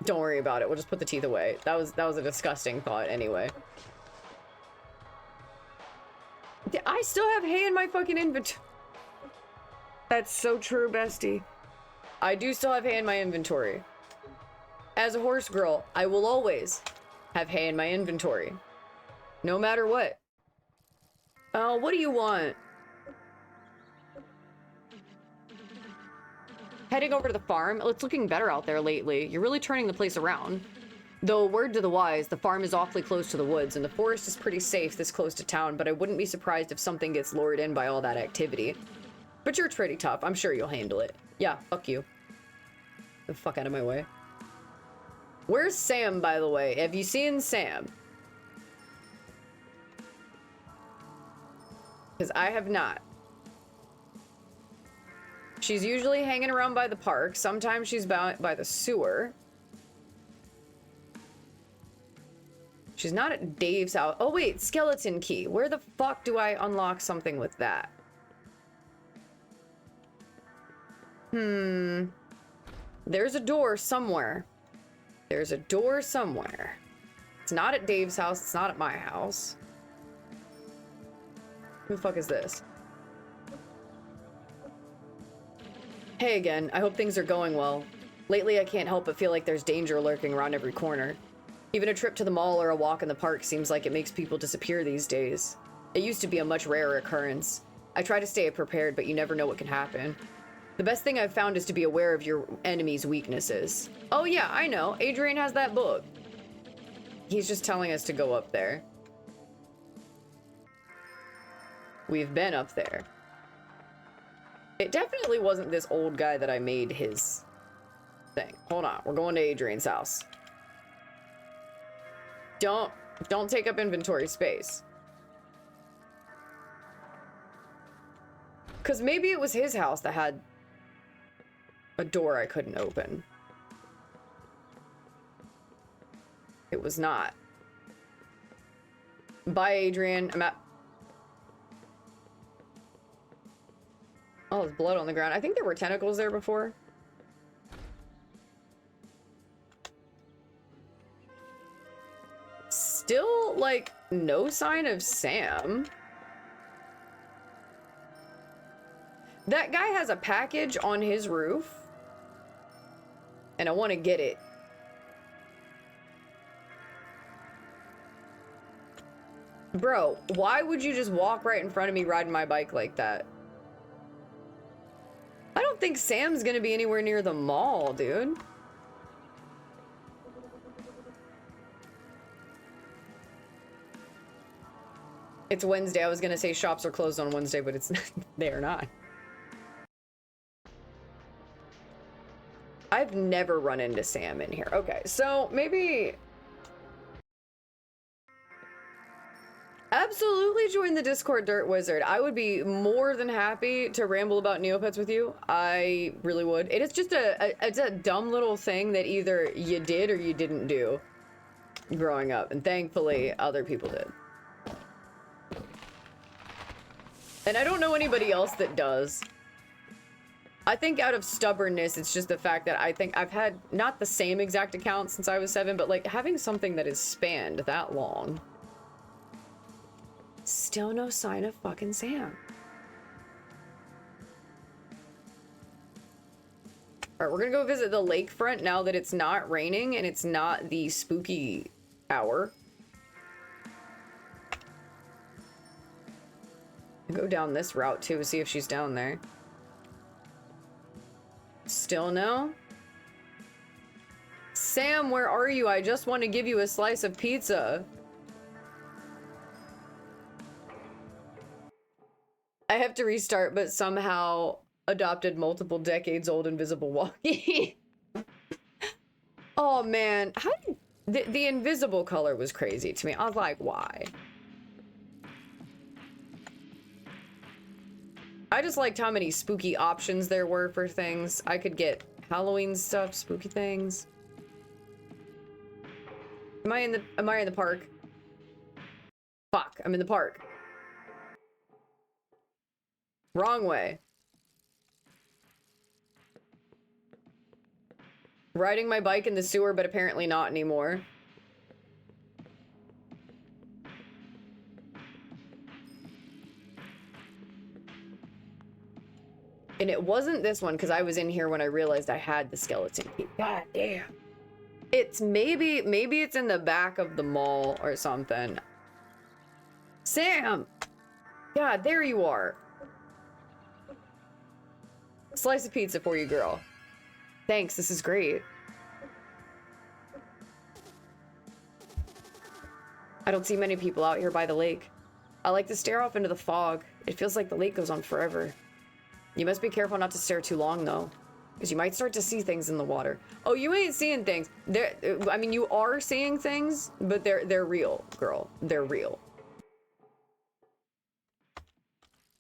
Speaker 1: Don't worry about it. We'll just put the teeth away. That was a disgusting thought anyway. I still have hay in my fucking inventory. That's so true, bestie. I do still have hay in my inventory. As a horse girl, I will always have hay in my inventory. No matter what. Oh, what do you want? Heading over to the farm. It's looking better out there lately. You're really turning the place around. Though, word to the wise, the farm is awfully close to the woods, and the forest is pretty safe this close to town, but I wouldn't be surprised if something gets lured in by all that activity. But you're pretty tough. I'm sure you'll handle it. Yeah, fuck you. Get the fuck out of my way. Where's Sam, by the way? Have you seen Sam? Because I have not. She's usually hanging around by the park. Sometimes she's by the sewer. She's not at Dave's house. Oh, wait. Skeleton key. Where the fuck do I unlock something with that? There's a door somewhere. There's a door somewhere. It's not at Dave's house. It's not at my house. Who the fuck is this? Hey again. I hope things are going well. Lately, I can't help but feel like there's danger lurking around every corner. Even a trip to the mall or a walk in the park seems like it makes people disappear these days. It used to be a much rarer occurrence. I try to stay prepared, but you never know what can happen. The best thing I've found is to be aware of your enemy's weaknesses. Oh yeah, I know. Adrian has that book. He's just telling us to go up there. We've been up there. It definitely wasn't this old guy that I made his thing. Hold on, we're going to Adrian's house. Don't take up inventory space. Because maybe it was his house that had a door I couldn't open. It was not. Bye, Adrian. I'm at... Oh, there's blood on the ground. I think there were tentacles there before. Still, like, no sign of Sam. That guy has a package on his roof. And I want to get it. Bro, why would you just walk right in front of me riding my bike like that? I don't think Sam's gonna be anywhere near the mall, dude. It's Wednesday. I was gonna say shops are closed on Wednesday, but it's they are not. I've never run into Sam in here. Okay, so maybe... Absolutely join the Discord, Dirt Wizard. I would be more than happy to ramble about Neopets with you. I really would. It is just it's a dumb little thing that either you did or you didn't do growing up. And thankfully, other people did. And I don't know anybody else that does. I think out of stubbornness, it's just the fact that I think I've had not the same exact account since I was 7, but like having something that is spanned that long. Still no sign of fucking Sam. All right, we're gonna go visit the lakefront now that it's not raining and it's not the spooky hour. Go down this route too, see if she's down there. Still no? Sam, where are you? I just want to give you a slice of pizza. I have to restart, but somehow adopted multiple decades old invisible walkie. Oh man, how did the invisible color was crazy to me. I was like, why? I just liked how many spooky options there were for things. I could get Halloween stuff, spooky things. Am I in the park? Fuck, I'm in the park. Wrong way. Riding my bike in the sewer, but apparently not anymore. And it wasn't this one, because I was in here when I realized I had the skeleton key. God damn. It's maybe it's in the back of the mall or something. Sam! God, there you are. Slice of pizza for you, girl. Thanks, this is great. I don't see many people out here by the lake. I like to stare off into the fog. It feels like the lake goes on forever. You must be careful not to stare too long, though, because you might start to see things in the water. Oh, you ain't seeing things. I mean, you are seeing things, but they're real, girl. They're real.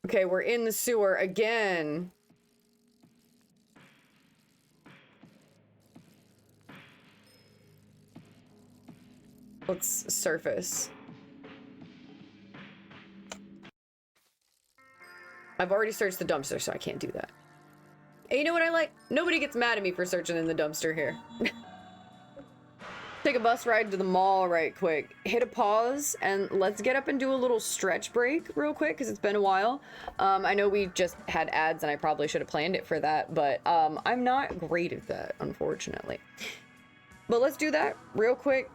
Speaker 1: Okay, we're in the sewer again. Let's surface. I've already searched the dumpster, so I can't do that. And you know what I like? Nobody gets mad at me for searching in the dumpster here. Take a bus ride to the mall right quick. Hit a pause, and let's get up and do a little stretch break real quick, because it's been a while. I know we just had ads, and I probably should have planned it for that, but I'm not great at that, unfortunately. But let's do that real quick.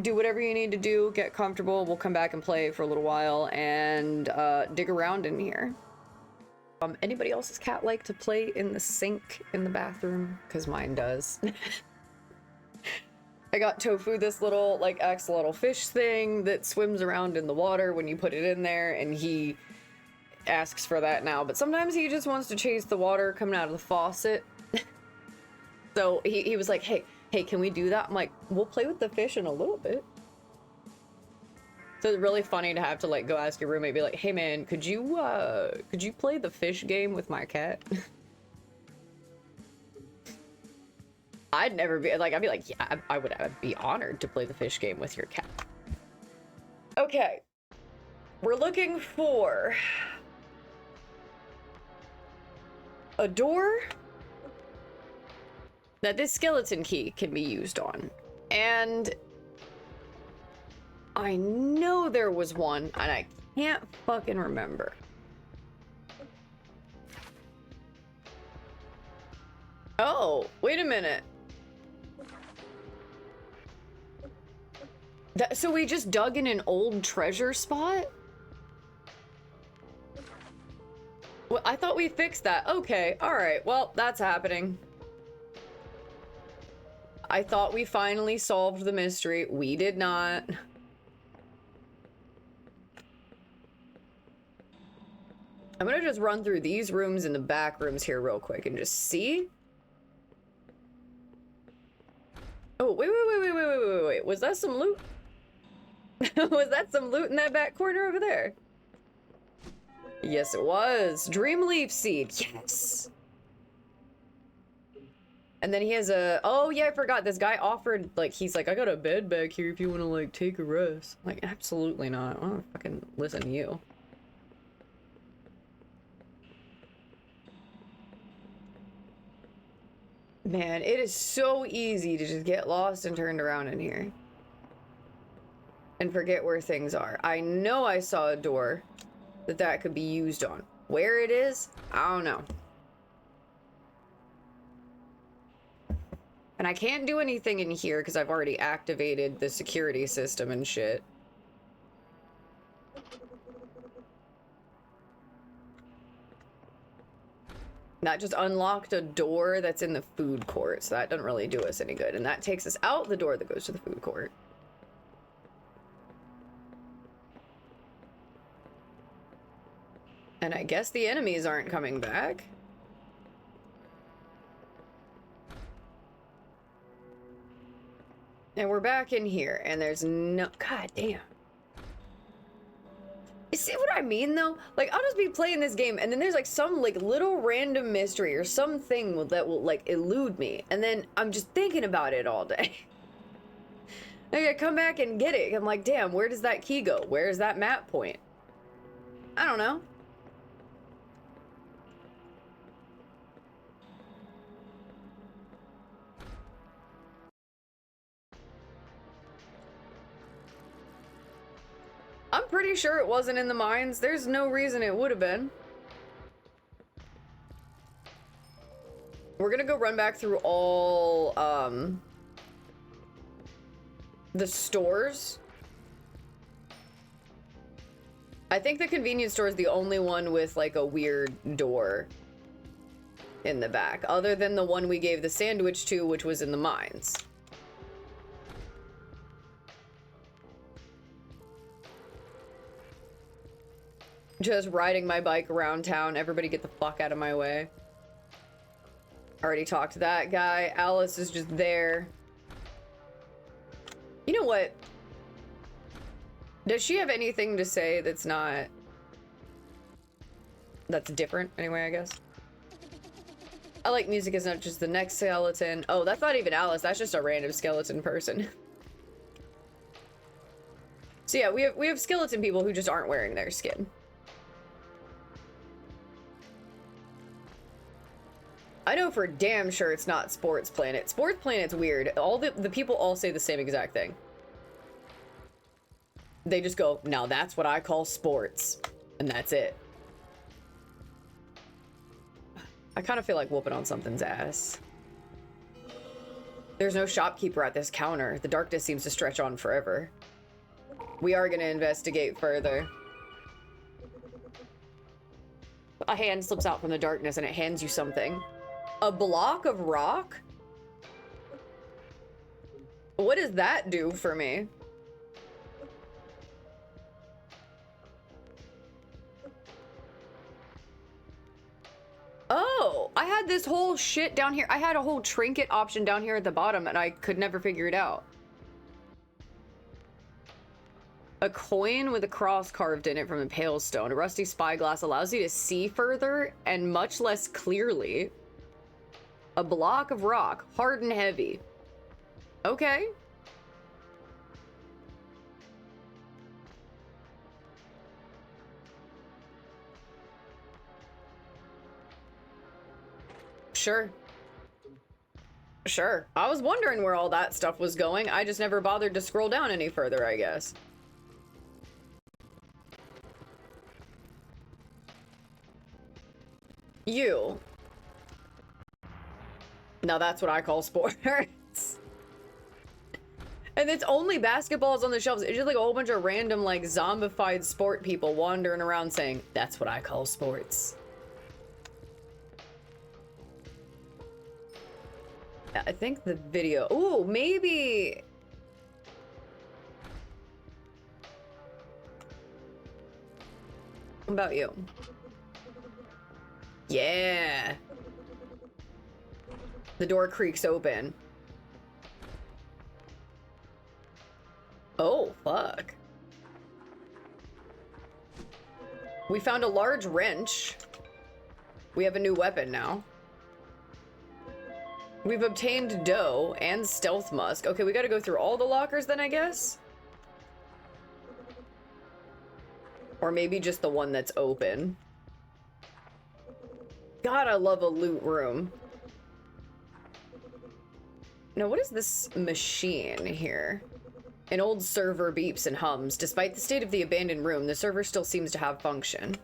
Speaker 1: Do whatever you need to do, get comfortable. We'll come back and play for a little while, and dig around in here. Anybody else's cat like to play in the sink in the bathroom? Because mine does. I got Tofu, this little, like, axolotl fish thing that swims around in the water when you put it in there, and he asks for that now. But sometimes he just wants to chase the water coming out of the faucet. So he was like, hey, can we do that? I'm like, we'll play with the fish in a little bit. So it's really funny to have to, like, go ask your roommate, be like, hey man, could you play the fish game with my cat? I'd never be, like, I'd be like, yeah, I'd be honored to play the fish game with your cat. Okay. We're looking for a door that this skeleton key can be used on. And I know there was one, and I can't fucking remember. Oh, wait a minute. So we just dug in an old treasure spot? Well, I thought we fixed that. Okay, alright, well, that's happening. I thought we finally solved the mystery. We did not. I'm gonna just run through these rooms and the back rooms here real quick and just see. Oh, wait. Was that some loot? Was that some loot in that back corner over there? Yes, it was. Dreamleaf seed. Yes. And then he has a... Oh, yeah, I forgot. This guy offered, like, he's like, I got a bed back here if you want to, like, take a rest. I'm like, absolutely not. I don't fucking listen to you. Man, it is so easy to just get lost and turned around in here. And forget where things are. I know I saw a door that could be used on. Where it is, I don't know. And I can't do anything in here because I've already activated the security system and shit. That just unlocked a door that's in the food court, so that doesn't really do us any good. And that takes us out the door that goes to the food court. And I guess the enemies aren't coming back. And we're back in here, and there's no... God damn. You see what I mean, though? Like, I'll just be playing this game, and then there's, like, some, like, little random mystery or something that will, like, elude me. And then I'm just thinking about it all day. I gotta come back and get it. I'm like, damn, where does that key go? Where's that map point? I don't know. I'm pretty sure it wasn't in the mines. There's no reason it would have been. We're gonna go run back through all, the stores. I think the convenience store is the only one with, like, a weird door in the back, other than the one we gave the sandwich to, which was in the mines. Just riding my bike around town. Everybody get the fuck out of my way. Already talked to that guy. Alice is just there. You know what? Does she have anything to say that's not... that's different, anyway, I guess? I like music is not just the next skeleton. Oh, that's not even Alice. That's just a random skeleton person. So yeah, we have skeleton people who just aren't wearing their skin. I know for damn sure it's not Sports Planet. Sports Planet's weird. All the people all say the same exact thing. They just go, now that's what I call sports. And that's it. I kind of feel like whooping on something's ass. There's no shopkeeper at this counter. The darkness seems to stretch on forever. We are going to investigate further. A hand slips out from the darkness and it hands you something. A block of rock? What does that do for me? Oh, I had this whole shit down here. I had a whole trinket option down here at the bottom and I could never figure it out. A coin with a cross carved in it from a pale stone. A rusty spyglass allows you to see further and much less clearly. A block of rock, hard and heavy. Okay. Sure. Sure. I was wondering where all that stuff was going. I just never bothered to scroll down any further, I guess. You. Now that's what I call sports. And it's only basketballs on the shelves. It's just like a whole bunch of random, like, zombified sport people wandering around saying, that's what I call sports. I think the video... Ooh, maybe... What about you? Yeah. The door creaks open. Oh, fuck. We found a large wrench. We have a new weapon now. We've obtained dough and stealth musk. Okay, we gotta go through all the lockers then, I guess? Or maybe just the one that's open. God, I love a loot room. Now, what is this machine here? An old server beeps and hums. Despite the state of the abandoned room, the server still seems to have function.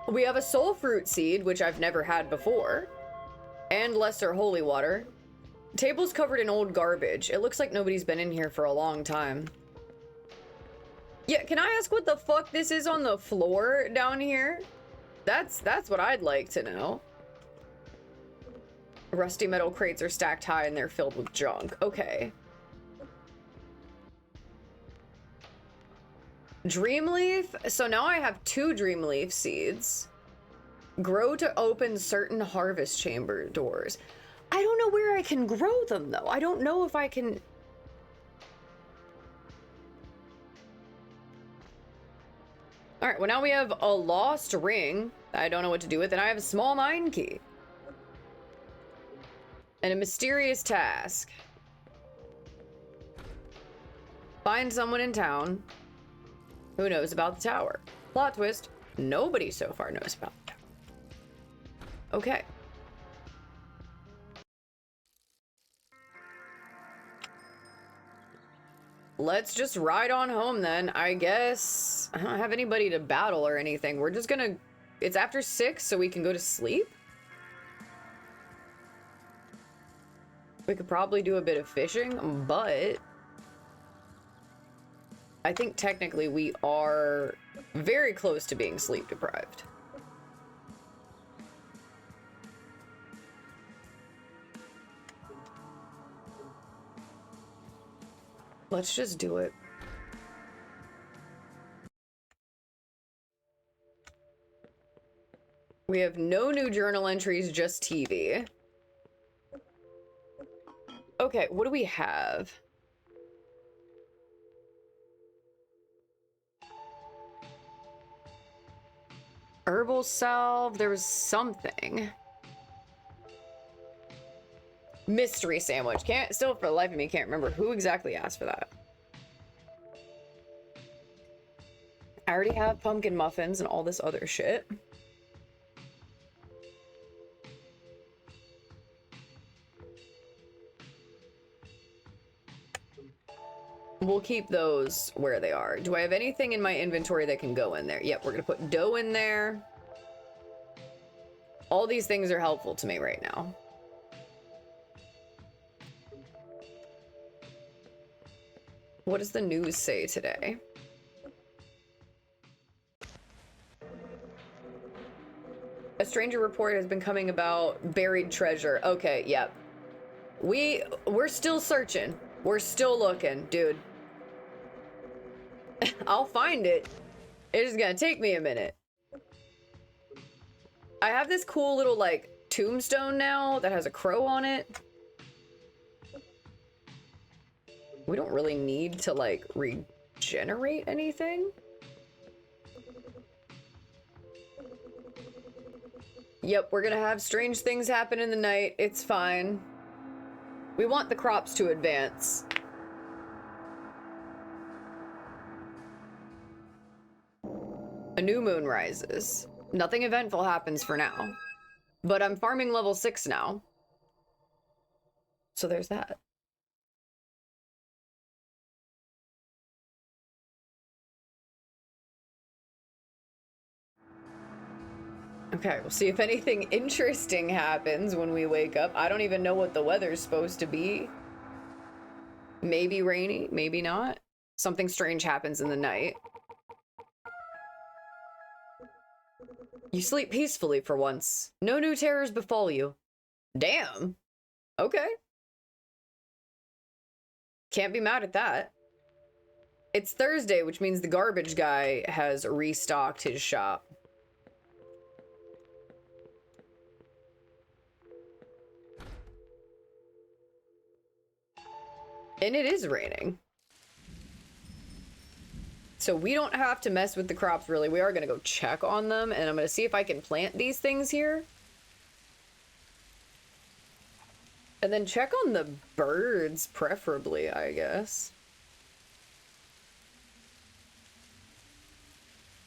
Speaker 1: We have a soul fruit seed, which I've never had before, and lesser holy water. Table's covered in old garbage. It looks like nobody's been in here for a long time. Yeah, can I ask what the fuck this is on the floor down here? That's what I'd like to know. Rusty metal crates are stacked high and they're filled with junk. Okay. Dreamleaf? So now I have 2 Dreamleaf seeds. Grow to open certain harvest chamber doors. I don't know where I can grow them, though. I don't know if I can... Alright, well now we have a lost ring. I don't know what to do with it. I have a small mine key. And a mysterious task. Find someone in town who knows about the tower. Plot twist. Nobody so far knows about the tower. Okay. Let's just ride on home then. I guess I don't have anybody to battle or anything. We're just gonna... It's after 6, so we can go to sleep? We could probably do a bit of fishing, but... I think technically we are very close to being sleep deprived. Let's just do it. We have no new journal entries, just TV. Okay, what do we have? Herbal salve, there was something. Mystery sandwich. Still for the life of me, can't remember who exactly asked for that. I already have pumpkin muffins and all this other shit. We'll keep those where they are. Do I have anything in my inventory that can go in there? Yep, we're gonna put dough in there. All these things are helpful to me right now. What does the news say today? A stranger report has been coming about buried treasure. Okay, yep. We're still searching. We're still looking, dude. I'll find it. It's just gonna take me a minute. I have this cool little, like, tombstone now that has a crow on it. We don't really need to, like, regenerate anything. Yep, we're gonna have strange things happen in the night. It's fine. We want the crops to advance. A new moon rises. Nothing eventful happens for now. But I'm farming level 6 now. So there's that. Okay, we'll see if anything interesting happens when we wake up. I don't even know what the weather's supposed to be. Maybe rainy, maybe not. Something strange happens in the night. You sleep peacefully for once. No new terrors befall you. Damn. Okay. Can't be mad at that. It's Thursday, which means the garbage guy has restocked his shop. And it is raining. So we don't have to mess with the crops, really. We are going to go check on them, and I'm going to see if I can plant these things here. And then check on the birds, preferably, I guess.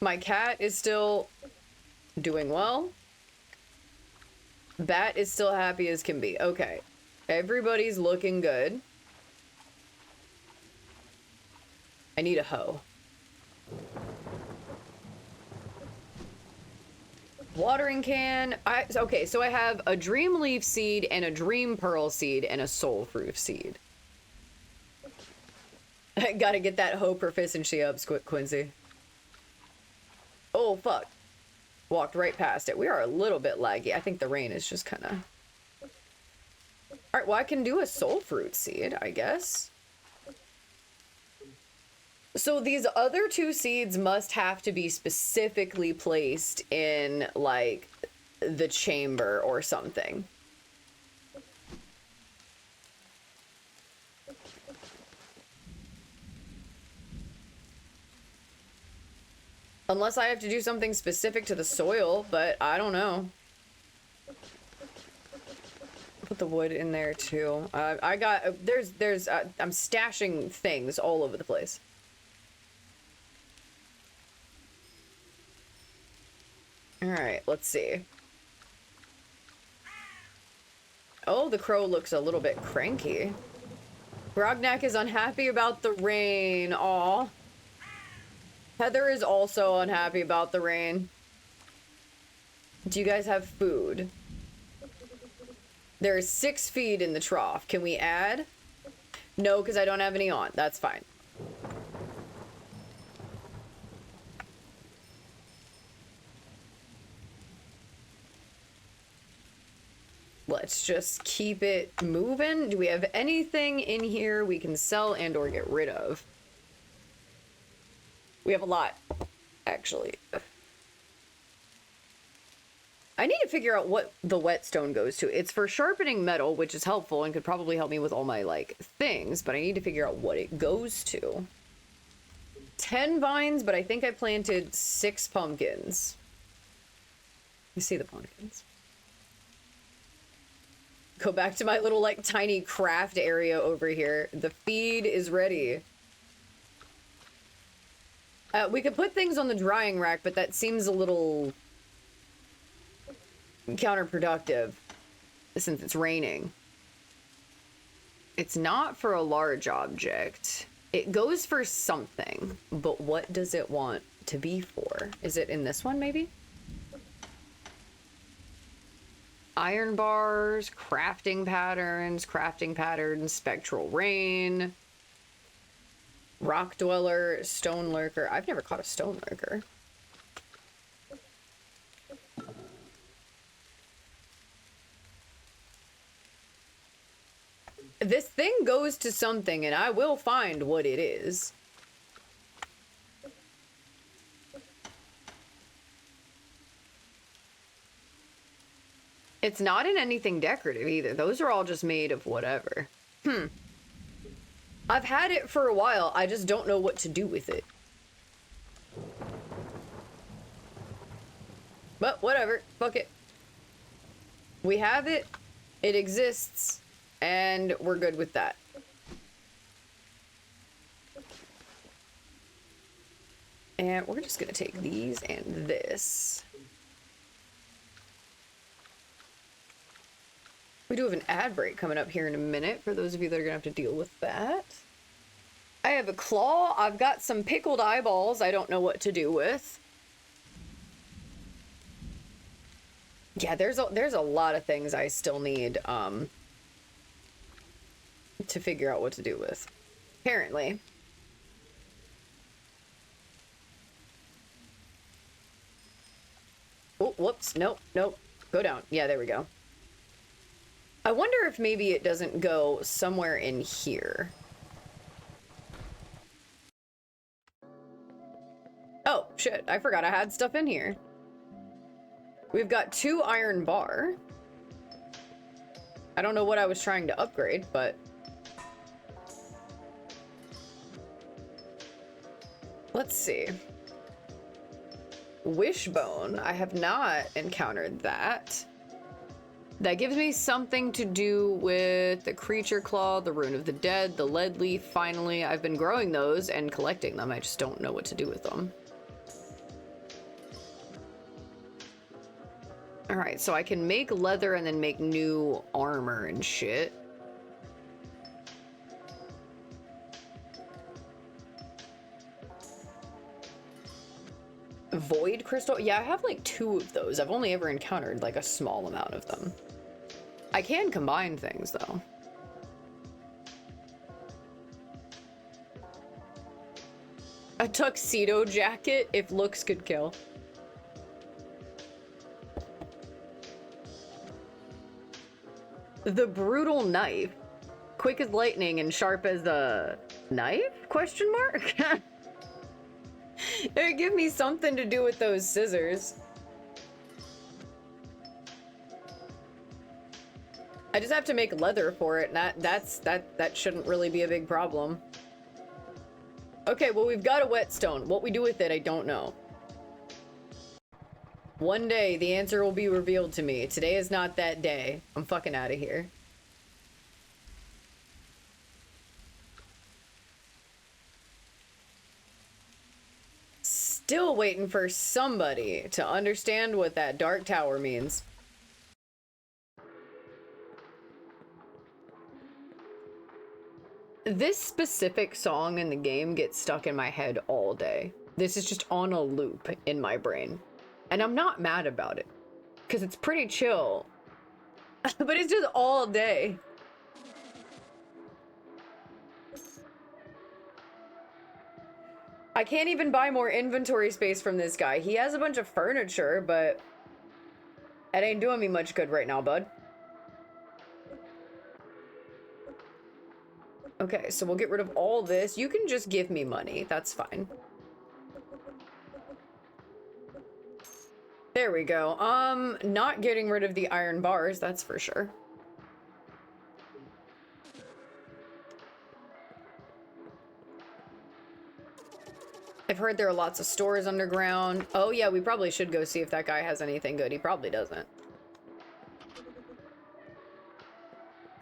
Speaker 1: My cat is still doing well. Bat is still happy as can be. Okay. Everybody's looking good. I need a hoe. Watering can. Okay, so I have a dream leaf seed and a dream pearl seed and a soul fruit seed. I gotta get that hoe proficiency up, Quincy. Oh, fuck. Walked right past it. We are a little bit laggy. I think the rain is just kind of... Alright, well, I can do a soul fruit seed, I guess. So these other two seeds must have to be specifically placed in, like, the chamber or something. Unless I have to do something specific to the soil, but I don't know. Put the wood in there too. I got, I'm stashing things all over the place. All right, let's see. Oh, the crow looks a little bit cranky. Grognak is unhappy about the rain. Aw. Heather is also unhappy about the rain. Do you guys have food? There is 6 feed in the trough. Can we add? No, because I don't have any on. That's fine. Let's just keep it moving. Do we have anything in here we can sell and or get rid of? We have a lot, actually. I need to figure out what the whetstone goes to. It's for sharpening metal, which is helpful and could probably help me with all my, like, things, but I need to figure out what it goes to. 10 vines, but I think I planted 6 pumpkins. You see the pumpkins. Go back to my little, like, tiny craft area over here. The feed is ready. We could put things on the drying rack, but that seems a little counterproductive since it's raining. It's not for a large object. It goes for something, but what does it want to be for? Is it in this one, maybe? Iron bars, crafting patterns, spectral rain, rock dweller, stone lurker. I've never caught a stone lurker. This thing goes to something, and I will find what it is. It's not in anything decorative either. Those are all just made of whatever. I've had it for a while. I just don't know what to do with it. But whatever. Fuck it. We have it. It exists. And we're good with that. And we're just gonna take these and this. We do have an ad break coming up here in a minute for those of you that are gonna have to deal with that. I have a claw. I've got some pickled eyeballs I don't know what to do with. Yeah, there's a lot of things I still need to figure out what to do with. Apparently. Oh, whoops. Nope, nope. Go down. Yeah, there we go. I wonder if maybe it doesn't go somewhere in here. Oh, shit. I forgot I had stuff in here. We've got 2 iron bar. I don't know what I was trying to upgrade, but... Let's see. Wishbone. I have not encountered that. That gives me something to do with the creature claw, the rune of the dead, the lead leaf. Finally, I've been growing those and collecting them. I just don't know what to do with them. Alright, so I can make leather and then make new armor and shit. Void crystal? Yeah, I have like 2 of those. I've only ever encountered like a small amount of them. I can combine things though. A tuxedo jacket if looks could kill. The brutal knife. Quick as lightning and sharp as a knife? Question mark? It would give me something to do with those scissors. I just have to make leather for it, and that shouldn't really be a big problem. Okay, well, we've got a whetstone. What we do with it, I don't know. One day, the answer will be revealed to me. Today is not that day. I'm fucking out of here. Still waiting for somebody to understand what that dark tower means. This specific song in the game gets stuck in my head all day. This is just on a loop in my brain. And I'm not mad about it, because it's pretty chill. But it's just all day. I can't even buy more inventory space from this guy. He has a bunch of furniture, but it ain't doing me much good right now, bud. Okay, so we'll get rid of all this. You can just give me money. That's fine. There we go. Not getting rid of the iron bars, that's for sure. I've heard there are lots of stores underground. Oh yeah, we probably should go see if that guy has anything good. He probably doesn't.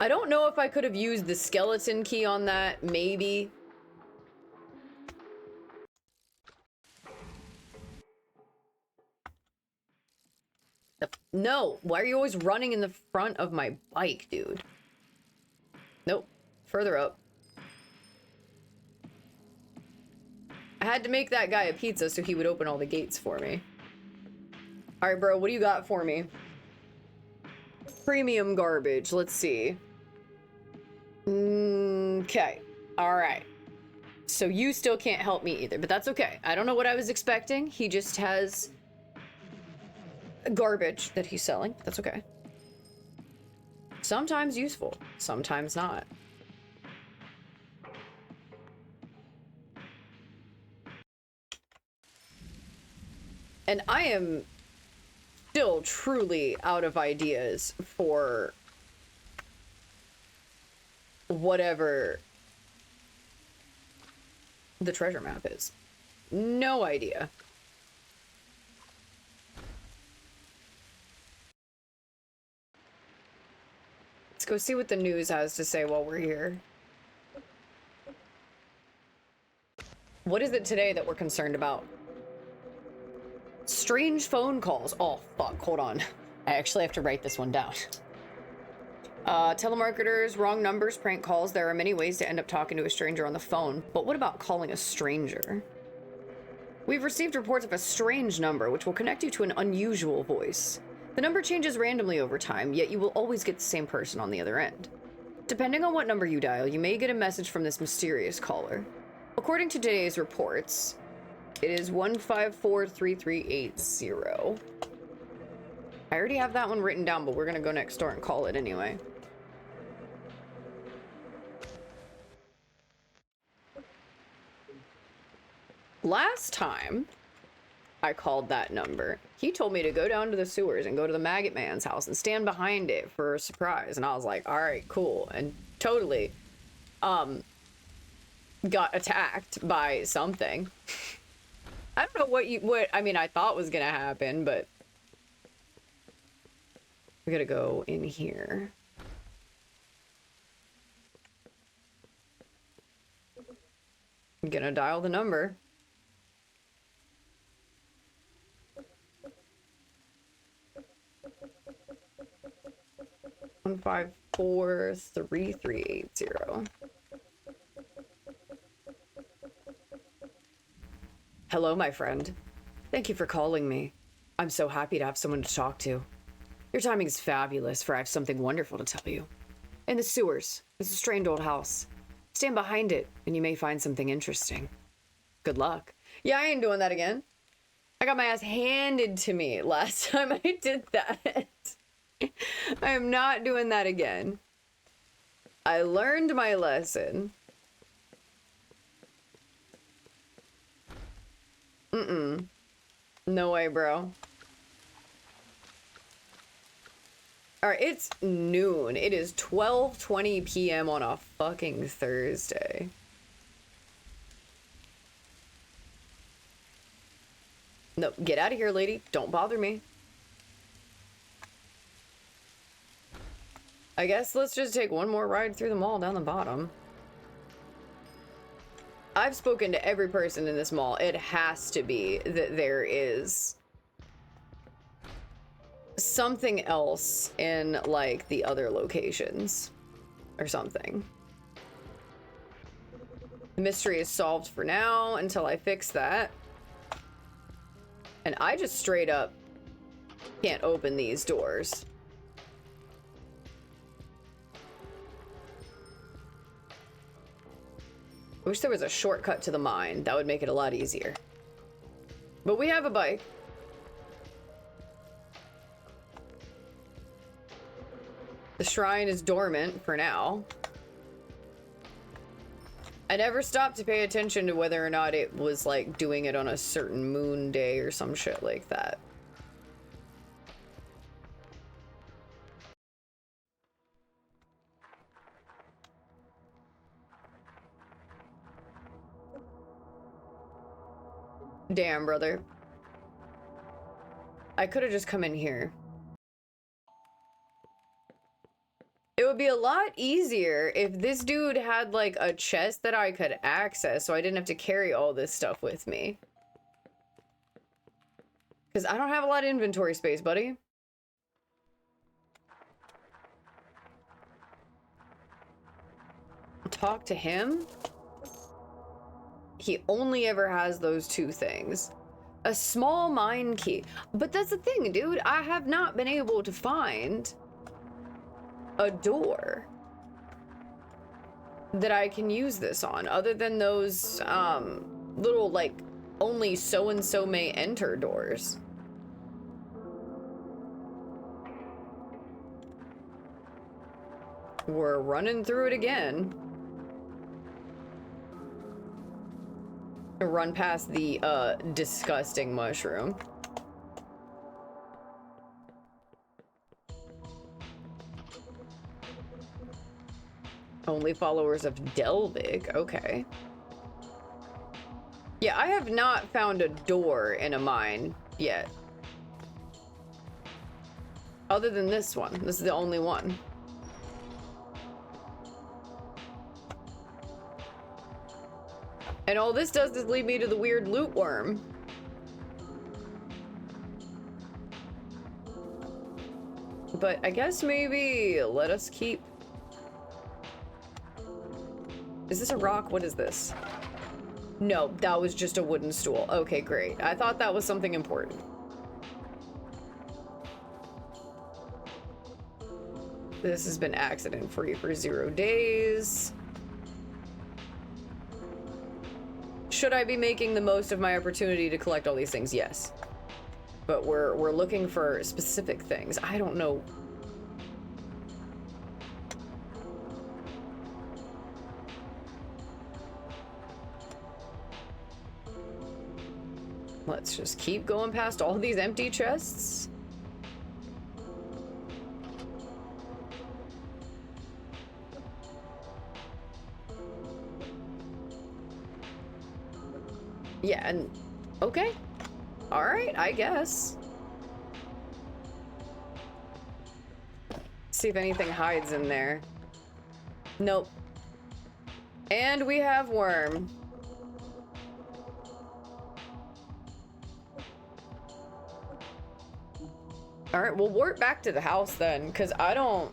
Speaker 1: I don't know if I could have used the skeleton key on that, maybe. No, why are you always running in the front of my bike, dude? Nope, further up. I had to make that guy a pizza so he would open all the gates for me. All right, bro, what do you got for me? Premium garbage, let's see. Okay, all right. So you still can't help me either, but that's okay. I don't know what I was expecting. He just has garbage that he's selling. That's okay. Sometimes useful, sometimes not. And I am still truly out of ideas for whatever the treasure map is. No idea. Let's go see what the news has to say while we're here. What is it today that we're concerned about? Strange phone calls. Oh, fuck. Hold on. I actually have to write this one down. Telemarketers, wrong numbers, prank calls. There are many ways to end up talking to a stranger on the phone. But what about calling a stranger? We've received reports of a strange number, which will connect you to an unusual voice. The number changes randomly over time, yet you will always get the same person on the other end. Depending on what number you dial, you may get a message from this mysterious caller. According to today's reports, it is 1543380. I already have that one written down, but we're gonna go next door and call it anyway. Last time I called that number, he told me to go down to the sewers and go to the Maggot Man's house and stand behind it for a surprise. And I was like, all right, cool. And totally, got attacked by something. I don't know what I mean, I thought was gonna happen, but we gotta go in here. I'm gonna dial the number. 1543380. Hello, my friend. Thank you for calling me. I'm so happy to have someone to talk to. Your timing is fabulous, for I have something wonderful to tell you. In the sewers, there's a strange old house. Stand behind it, and you may find something interesting. Good luck. Yeah, I ain't doing that again. I got my ass handed to me last time I did that. I am not doing that again. I learned my lesson. No way, bro. Alright, it's noon. It is 12:20 p.m. on a fucking Thursday. No, get out of here, lady. Don't bother me. I guess let's just take one more ride through the mall down the bottom. I've spoken to every person in this mall. It has to be that there is something else in, like, the other locations or something. The mystery is solved for now until I fix that. And I just straight up can't open these doors. I wish there was a shortcut to the mine. That would make it a lot easier. But we have a bike. The shrine is dormant for now. I never stopped to pay attention to whether or not it was, like, doing it on a certain moon day or some shit like that. Damn, brother. I could have just come in here. It would be a lot easier if this dude had, like, a chest that I could access so I didn't have to carry all this stuff with me. Because I don't have a lot of inventory space, buddy. Talk to him? He only ever has those two things. A small mine key. But that's the thing, dude. I have not been able to find a door that I can use this on, other than those little, like, only so-and-so may enter doors. We're running through it again. Run past the disgusting mushroom. Only followers of Delvig, okay. Yeah, I have not found a door in a mine yet. Other than this one. This is the only one. And all this does is lead me to the weird loot worm. But I guess maybe let us keep... Is this a rock? What is this? No, that was just a wooden stool. Okay, great. I thought that was something important. This has been accident-free for 0 days. Should I be making the most of my opportunity to collect all these things? Yes. But we're looking for specific things. I don't know. Let's just keep going past all these empty chests. Yeah, and okay. All right, I guess. See if anything hides in there. Nope. And we have worm. All right, we'll warp back to the house then, because I don't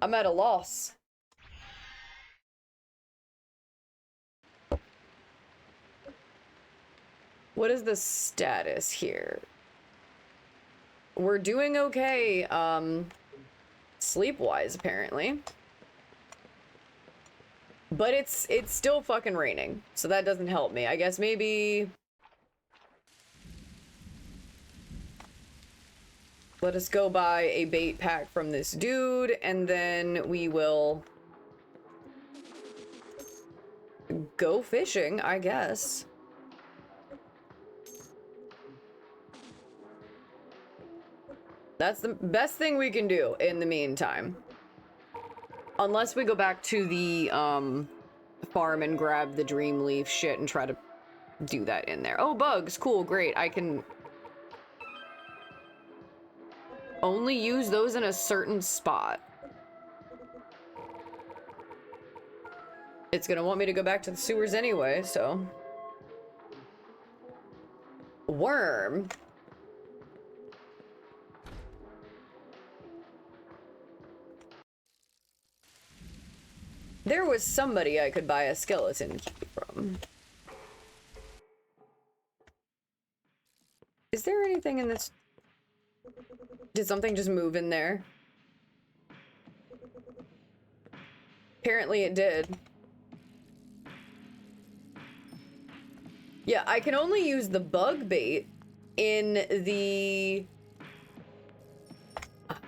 Speaker 1: I'm at a loss. What is the status here? We're doing okay, sleep-wise, apparently. But it's still fucking raining, so that doesn't help me. I guess maybe... let us go buy a bait pack from this dude, and then we will... go fishing, I guess. That's the best thing we can do in the meantime. Unless we go back to the farm and grab the dream leaf shit and try to do that in there. Oh, bugs. Cool. Great. I can only use those in a certain spot. It's gonna want me to go back to the sewers anyway, so. Worm. There was somebody I could buy a skeleton key from. Is there anything in this? Did something just move in there? Apparently it did. Yeah, I can only use the bug bait in the...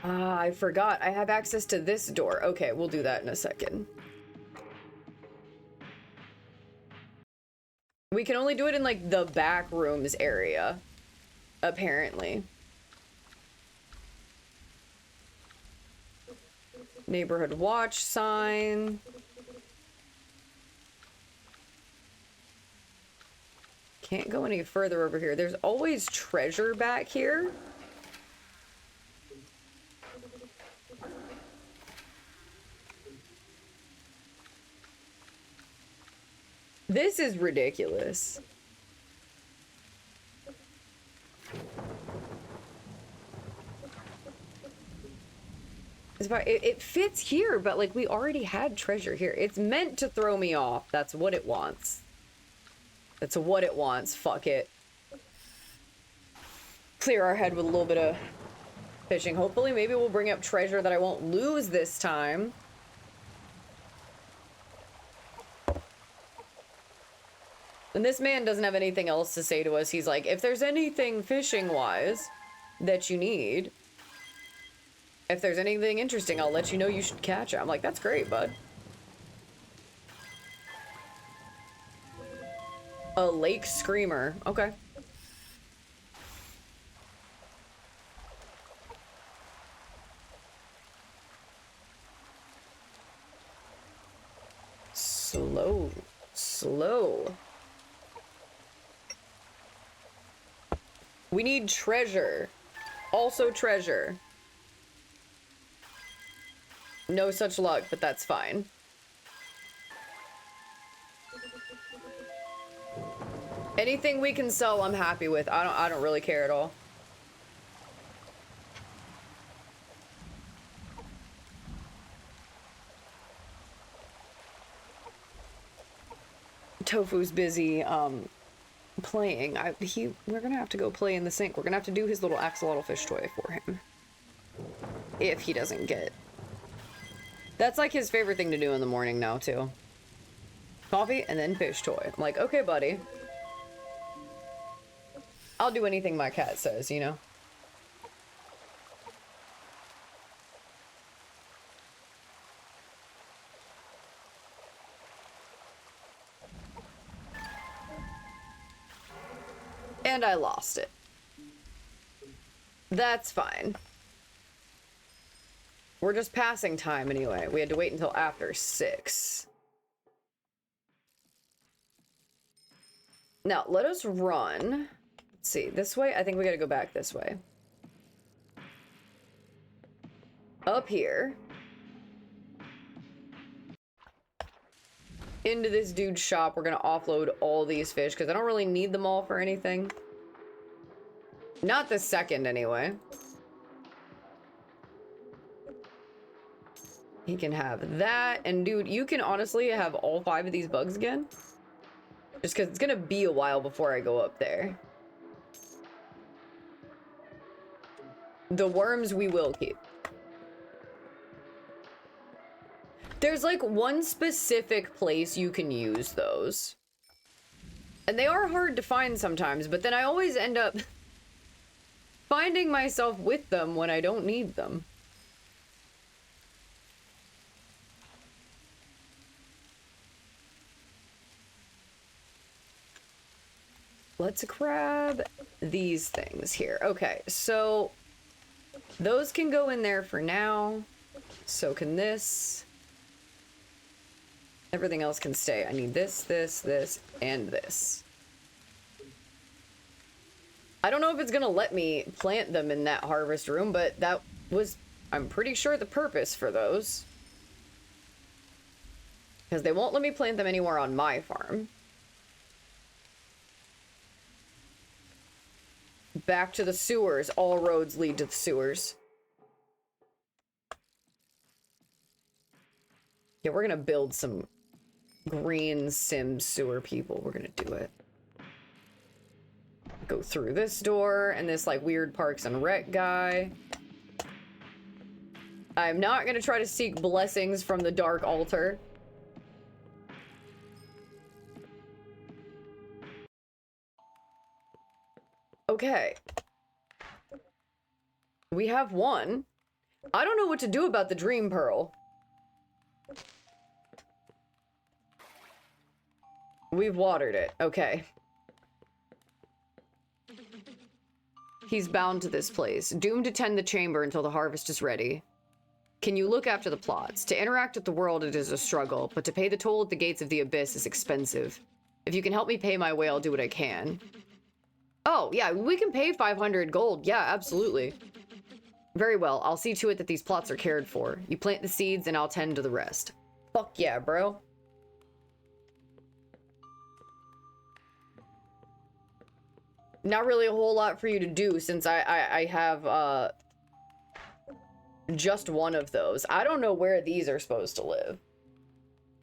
Speaker 1: I forgot. I have access to this door. Okay, we'll do that in a second. We can only do it in, like, the back rooms area, apparently. Neighborhood watch sign. Can't go any further over here. There's always treasure back here. This is ridiculous. It fits here, but like we already had treasure here. It's meant to throw me off. That's what it wants. That's what it wants. Fuck it. Clear our head with a little bit of fishing. Hopefully, maybe we'll bring up treasure that I won't lose this time. And this man doesn't have anything else to say to us. He's like, if there's anything fishing-wise that you need, if there's anything interesting, I'll let you know you should catch it. I'm like, that's great, bud. A lake screamer. Okay. Slow. Slow. We need treasure. Also treasure. No such luck, but that's fine. Anything we can sell, I'm happy with. I don't really care at all. Tofu's busy playing. We're gonna have to go play in the sink. We're gonna have to do his little axolotl fish toy for him. If he doesn't get... That's like his favorite thing to do in the morning now, too. Coffee and then fish toy. I'm like, okay, buddy. I'll do anything my cat says, you know? And I lost it. That's fine. We're just passing time anyway. We had to wait until after 6. Now, let us run. Let's see, this way? I think we gotta go back this way. Up here. Into this dude's shop. We're gonna offload all these fish, because I don't really need them all for anything. Not this second, anyway. He can have that. And dude, you can honestly have all 5 of these bugs again. Just because it's gonna be a while before I go up there. The worms we will keep. There's like one specific place you can use those. And they are hard to find sometimes, but then I always end up finding myself with them when I don't need them. Let's grab these things here. Okay, so those can go in there for now. So can this. Everything else can stay. I need this, this, this, and this. I don't know if it's gonna let me plant them in that harvest room, but that was, I'm pretty sure, the purpose for those. Because they won't let me plant them anywhere on my farm. Back to the sewers. All roads lead to the sewers. Yeah, we're gonna build some green sim sewer people. We're gonna do it. Go through this door and this like weird Parks and Rec guy. I'm not gonna try to seek blessings from the dark altar. Okay. We have one. I don't know what to do about the dream pearl. We've watered it. Okay. He's bound to this place, doomed to tend the chamber until the harvest is ready. Can you look after the plots? To interact with the world, it is a struggle, but to pay the toll at the gates of the abyss is expensive. If you can help me pay my way, I'll do what I can. Oh, yeah, we can pay 500 gold. Yeah, absolutely. Very well, I'll see to it that these plots are cared for. You plant the seeds and I'll tend to the rest. Fuck yeah, bro. Not really a whole lot for you to do since I have just one of those. I don't know where these are supposed to live.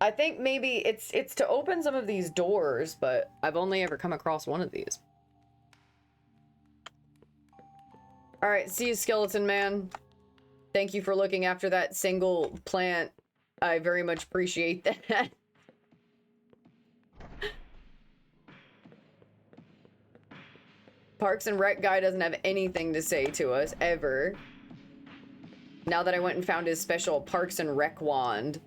Speaker 1: I think maybe it's to open some of these doors, but I've only ever come across one of these. All right, see you, skeleton man. Thank you for looking after that single plant. I very much appreciate that. Parks and Rec guy doesn't have anything to say to us, ever. Now that I went and found his special Parks and Rec wand.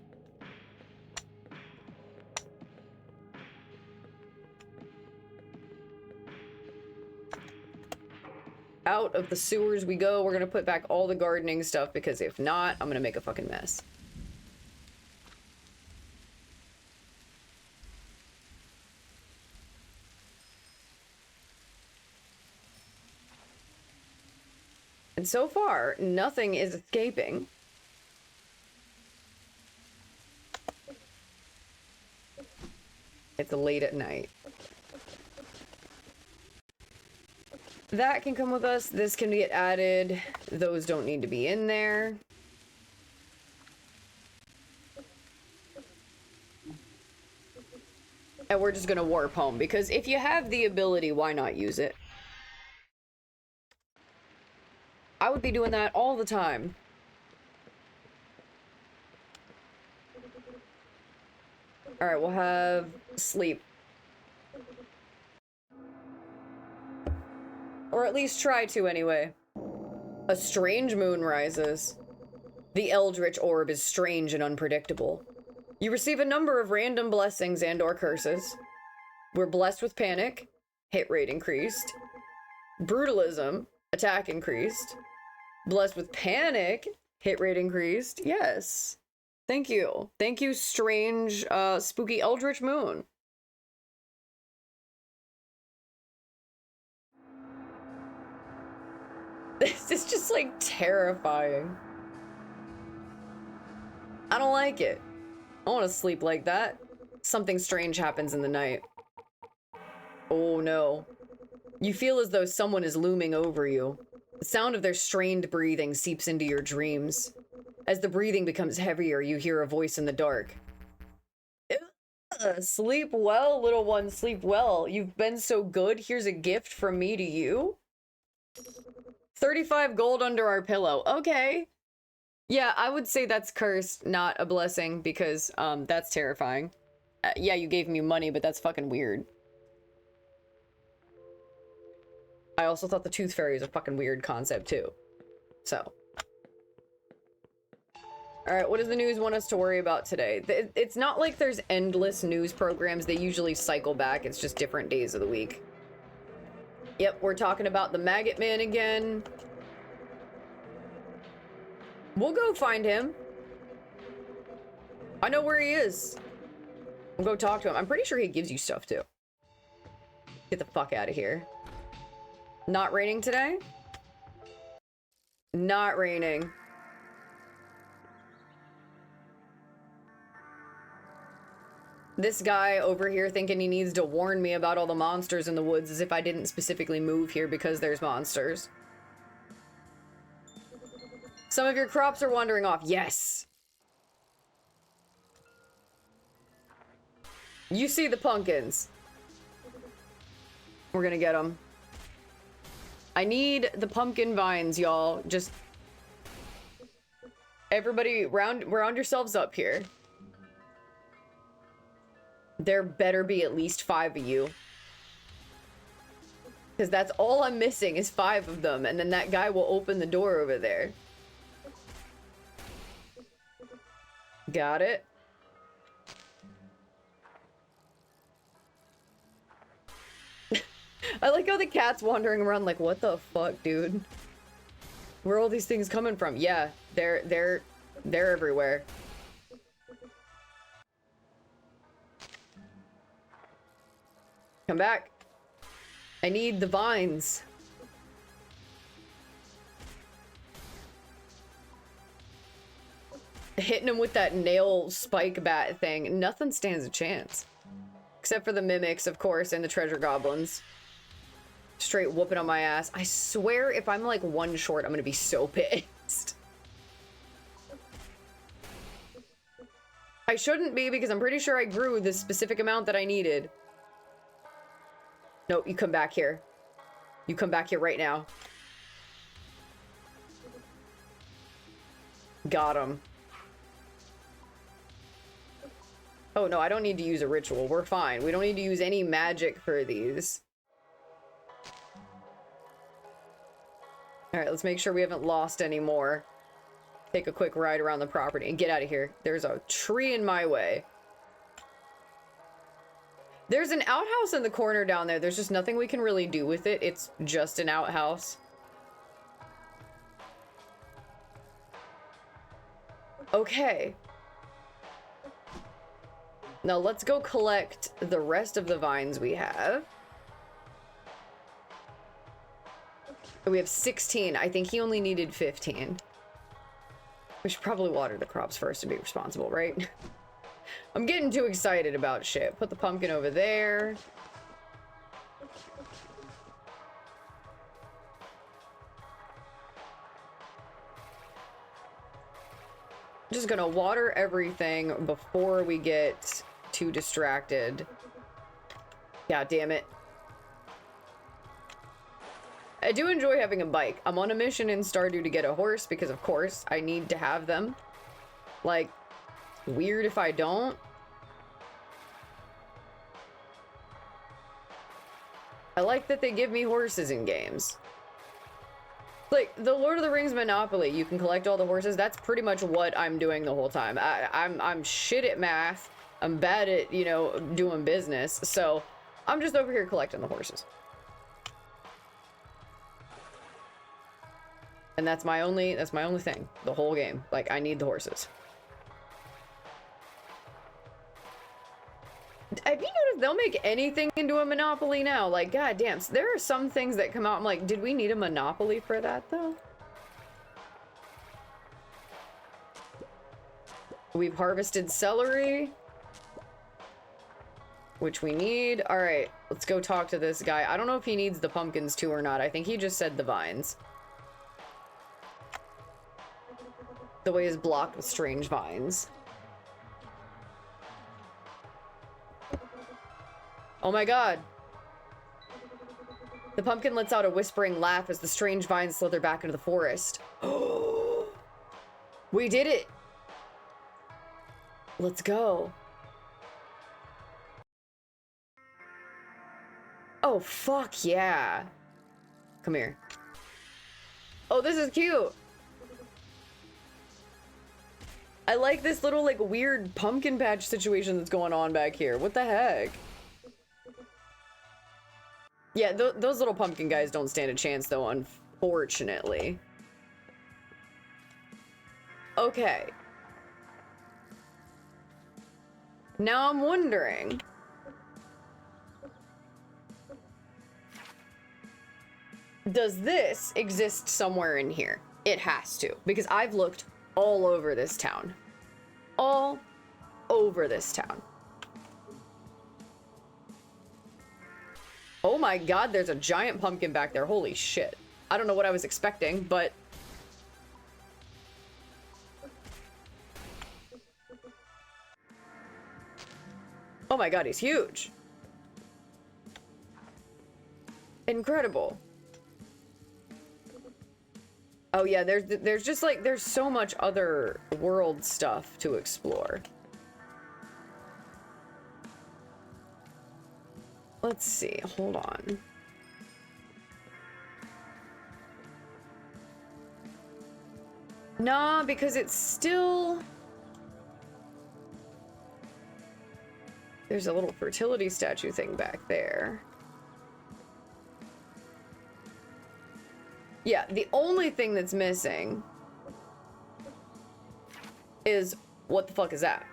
Speaker 1: Out of the sewers we go. We're gonna put back all the gardening stuff because if not, I'm gonna make a fucking mess. And so far, nothing is escaping. It's late at night. That can come with us. This can get added. Those don't need to be in there. And we're just gonna warp home because if you have the ability, why not use it? I would be doing that all the time. All right, we'll have sleep. Or at least try to, anyway. A strange moon rises. The eldritch orb is strange and unpredictable. You receive a number of random blessings and/or curses. We're blessed with panic. Hit rate increased. Brutalism. Attack increased. Blessed with panic. Hit rate increased. Yes. Thank you. Thank you, strange, spooky eldritch moon. This is just, like, terrifying. I don't like it. I want to sleep like that. Something strange happens in the night. Oh, no. You feel as though someone is looming over you. The sound of their strained breathing seeps into your dreams. As the breathing becomes heavier, you hear a voice in the dark. Sleep well, little one, sleep well. You've been so good. Here's a gift from me to you. 35 gold under our pillow. Okay. Yeah, I would say that's cursed, not a blessing, because that's terrifying. Yeah, you gave me money, but that's fucking weird. I also thought the tooth fairy is a fucking weird concept too. So. Alright, what does the news want us to worry about today? It's not like there's endless news programs. They usually cycle back. It's just different days of the week. Yep, we're talking about the Maggot Man again. We'll go find him. I know where he is. We'll go talk to him. I'm pretty sure he gives you stuff too. Get the fuck out of here. Not raining today? Not raining. This guy over here thinking he needs to warn me about all the monsters in the woods as if I didn't specifically move here because there's monsters. Some of your crops are wandering off. Yes. You see the pumpkins. We're gonna get them. I need the pumpkin vines, y'all. Just everybody round yourselves up here. There better be at least 5 of you. Because that's all I'm missing is 5 of them. And then that guy will open the door over there. Got it. I like how the cat's wandering around like, what the fuck, dude? Where are all these things coming from? Yeah, they're everywhere. Come back. I need the vines. Hitting him with that nail spike bat thing. Nothing stands a chance. Except for the mimics, of course, and the treasure goblins. Straight whooping on my ass. I swear if I'm like 1 short, I'm gonna be so pissed. I shouldn't be because I'm pretty sure I grew the specific amount that I needed. No, you come back here. You come back here right now. Got him. Oh no, I don't need to use a ritual. We're fine. We don't need to use any magic for these. Alright, let's make sure we haven't lost any more. Take a quick ride around the property and get out of here. There's a tree in my way. There's an outhouse in the corner down there. There's just nothing we can really do with it. It's just an outhouse. Okay. Now let's go collect the rest of the vines we have. We have 16. I think he only needed 15. We should probably water the crops first to be responsible, right? I'm getting too excited about shit. Put the pumpkin over there. Just gonna water everything before we get too distracted. God damn it. I do enjoy having a bike. I'm on a mission in Stardew to get a horse because, of course, I need to have them. Like, weird if I don't. I like that they give me horses in games. Like, the Lord of the Rings Monopoly, you can collect all the horses. That's pretty much what I'm doing the whole time. I'm shit at math. I'm bad at, you know, doing business. So, I'm just over here collecting the horses. And that's my only thing. The whole game. Like, I need the horses. Have you noticed they'll make anything into a Monopoly now? Like, goddamn. So there are some things that come out, I'm like, did we need a Monopoly for that, though? We've harvested celery. Which we need. Alright, let's go talk to this guy. I don't know if he needs the pumpkins too or not. I think he just said the vines. The way is blocked with strange vines. Oh my god. The pumpkin lets out a whispering laugh as the strange vines slither back into the forest. We did it! Let's go. Oh, fuck yeah. Come here. Oh, this is cute. I like this little, like, weird pumpkin patch situation that's going on back here. What the heck? Yeah, those little pumpkin guys don't stand a chance, though, unfortunately. Okay. Now I'm wondering. Does this exist somewhere in here? It has to, because I've looked all over this town. All over this town. Oh my god, there's a giant pumpkin back there. Holy shit. I don't know what I was expecting, but... Oh my god, he's huge. Incredible. Oh yeah, there's just like, there's so much other world stuff to explore. Let's see, hold on. Nah, because it's still... There's a little fertility statue thing back there. Yeah, the only thing that's missing is, what the fuck is that?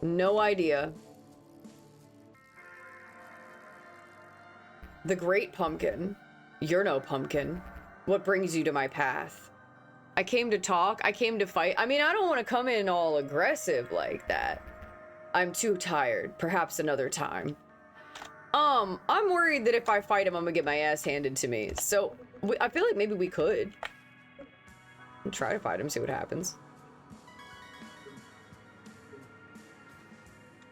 Speaker 1: No idea. The Great Pumpkin. You're no pumpkin. What brings you to my path? I came to talk. I came to fight. I mean, I don't want to come in all aggressive like that. I'm too tired. Perhaps another time. I'm worried that if I fight him, I'm gonna get my ass handed to me. So, I feel like maybe we could. Try to fight him, see what happens.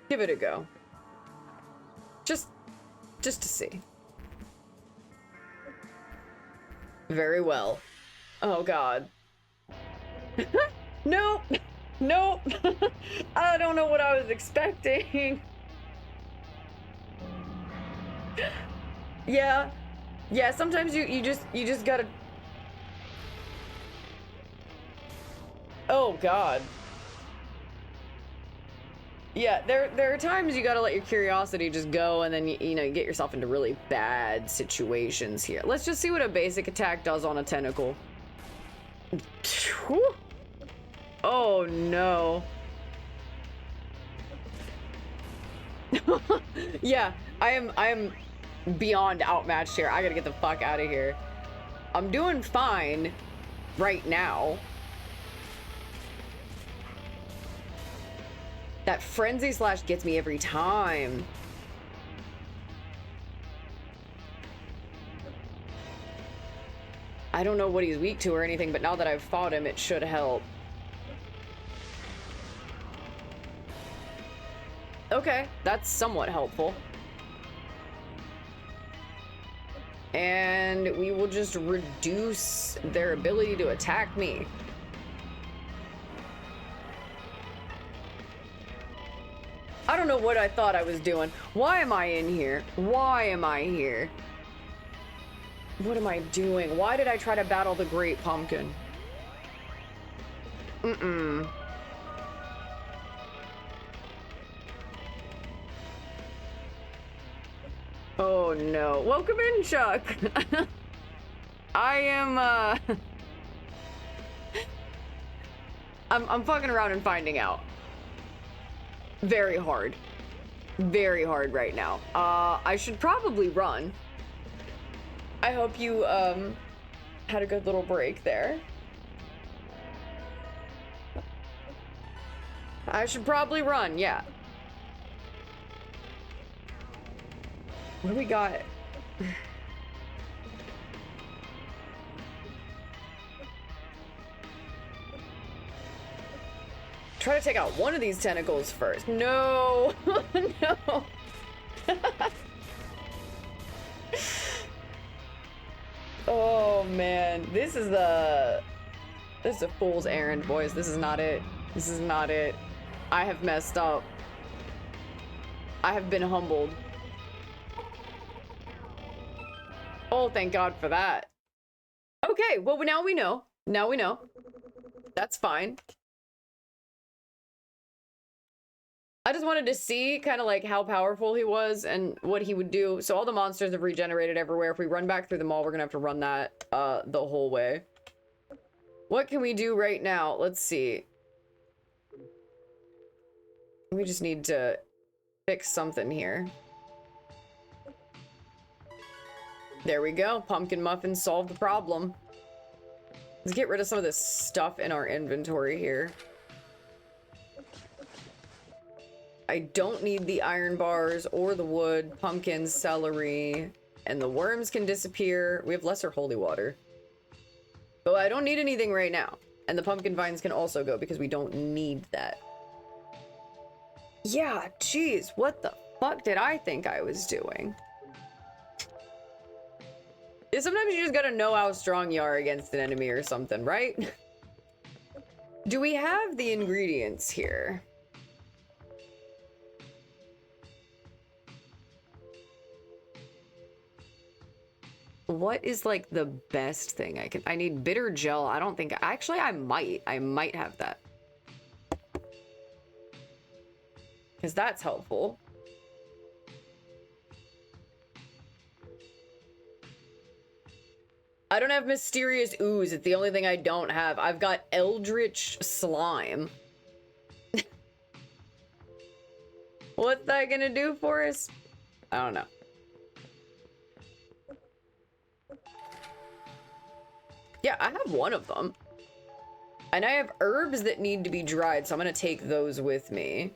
Speaker 1: Give it a go. Just to see. Very well. Oh god. Nope. Nope. I don't know what I was expecting. Yeah. Yeah, sometimes you just gotta... Oh god. Yeah, there are times you gotta let your curiosity just go, and then you know, you get yourself into really bad situations here. Let's just see what a basic attack does on a tentacle. Whew. Oh no. Yeah, I am beyond outmatched here. I gotta get the fuck out of here. I'm doing fine right now. That frenzy slash gets me every time. I don't know what he's weak to or anything, but now that I've fought him, it should help. Okay, that's somewhat helpful. And we will just reduce their ability to attack me. I don't know what I thought I was doing. Why am I in here? Why am I here? What am I doing? Why did I try to battle the Great Pumpkin? Mm-mm. Oh no. Welcome in, Chuck. I am, I'm fucking around and finding out. Very hard. Very hard right now. I should probably run. I hope you, had a good little break there. I should probably run, yeah. What do we got? Try to take out one of these tentacles first. No! No! Oh man, this is a fool's errand, boys. This is not it. This is not it. I have messed up. I have been humbled. Oh, thank God for that. Okay, well, now we know. Now we know. That's fine. I just wanted to see kind of like how powerful he was and what he would do. So all the monsters have regenerated everywhere. If we run back through the mall, we're gonna have to run that the whole way. What can we do right now? Let's see. We just need to fix something here. There we go. Pumpkin muffins solved the problem. Let's get rid of some of this stuff in our inventory here. I don't need the iron bars or the wood, pumpkins, celery, and the worms can disappear. We have lesser holy water. But I don't need anything right now. And the pumpkin vines can also go because we don't need that. Yeah, geez, what the fuck did I think I was doing? Sometimes you just gotta know how strong you are against an enemy or something, right? Do we have the ingredients here? What is like the best thing I need bitter gel. I don't think, actually I might have that. Because that's helpful. I don't have mysterious ooze. It's the only thing I don't have. I've got eldritch slime. What's that gonna do for us? I don't know. Yeah, I have one of them. And I have herbs that need to be dried, so I'm gonna take those with me.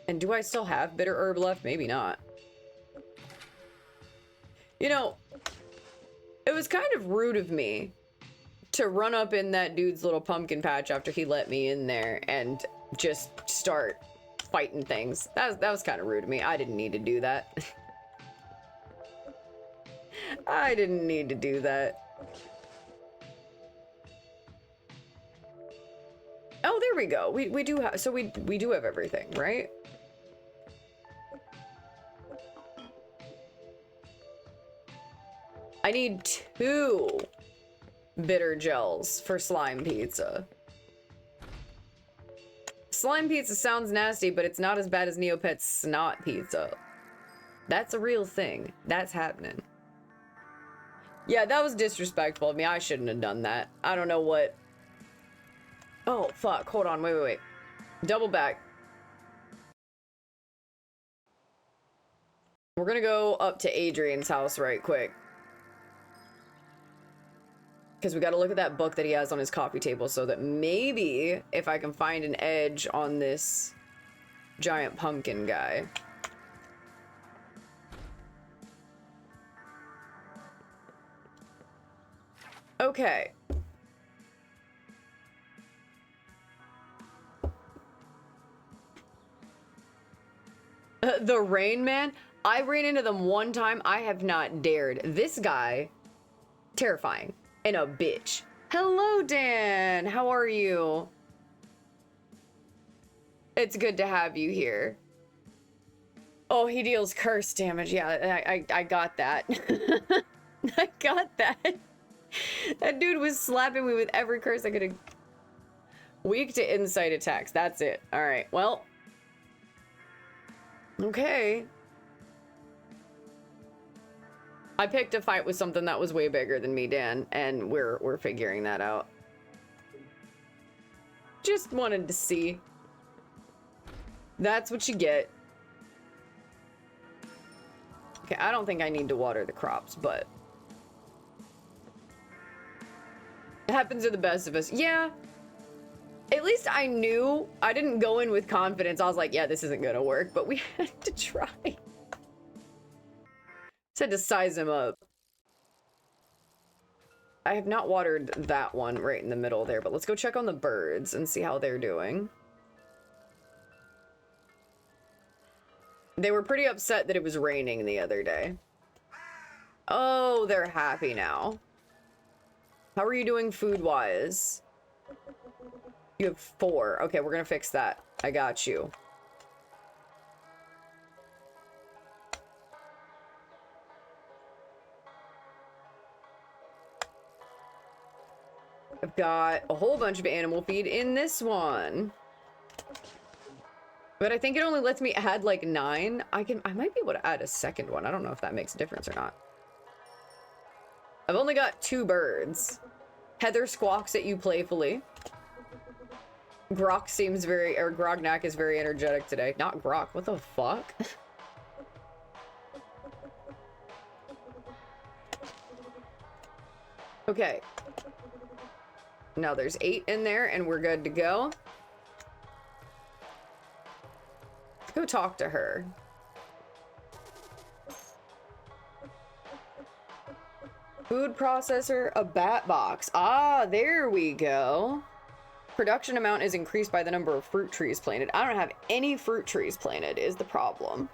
Speaker 1: And do I still have bitter herb left? Maybe not. You know, it was kind of rude of me to run up in that dude's little pumpkin patch after he let me in there and just start fighting things. That was kind of rude of me. I didn't need to do that. I didn't need to do that. Oh, there we go. We do have, so we do have everything, right? I need 2 bitter gels for slime pizza. Slime pizza sounds nasty, but it's not as bad as Neopet's snot pizza. That's a real thing. That's happening. Yeah, that was disrespectful of me. I shouldn't have done that. I don't know what... Oh, fuck. Hold on. Wait. Double back. We're gonna go up to Adrian's house right quick. Because we got to look at that book that he has on his coffee table so that maybe if I can find an edge on this giant pumpkin guy. Okay. The Rain Man? I ran into them one time. I have not dared. This guy, terrifying. And a bitch. Hello, Dan. How are you? It's good to have you here. Oh, he deals curse damage. Yeah, I got that. I got that. That dude was slapping me with every curse I could have. Weak to insight attacks. That's it. All right. Well. Okay. I picked a fight with something that was way bigger than me, Dan, and we're figuring that out. Just wanted to see. That's what you get. Okay, I don't think I need to water the crops, but it happens to the best of us. Yeah. At least I knew. I didn't go in with confidence. I was like, yeah, this isn't gonna work, but we had to try. Just had to size him up. I have not watered that one right in the middle there, but let's go check on the birds and see how they're doing. They were pretty upset that it was raining the other day. Oh, they're happy now. How are you doing food-wise? You have 4. Okay, we're gonna fix that. I got you. I've got a whole bunch of animal feed in this one. But I think it only lets me add like 9. I might be able to add a second one. I don't know if that makes a difference or not. I've only got 2 birds. Heather squawks at you playfully. Grok seems or Grognak is very energetic today. Not Grok, what the fuck? Okay. Now there's 8 in there and we're good to go. Let's go talk to her. Food processor, a bat box. Ah, there we go. Production amount is increased by the number of fruit trees planted. I don't have any fruit trees planted is the problem.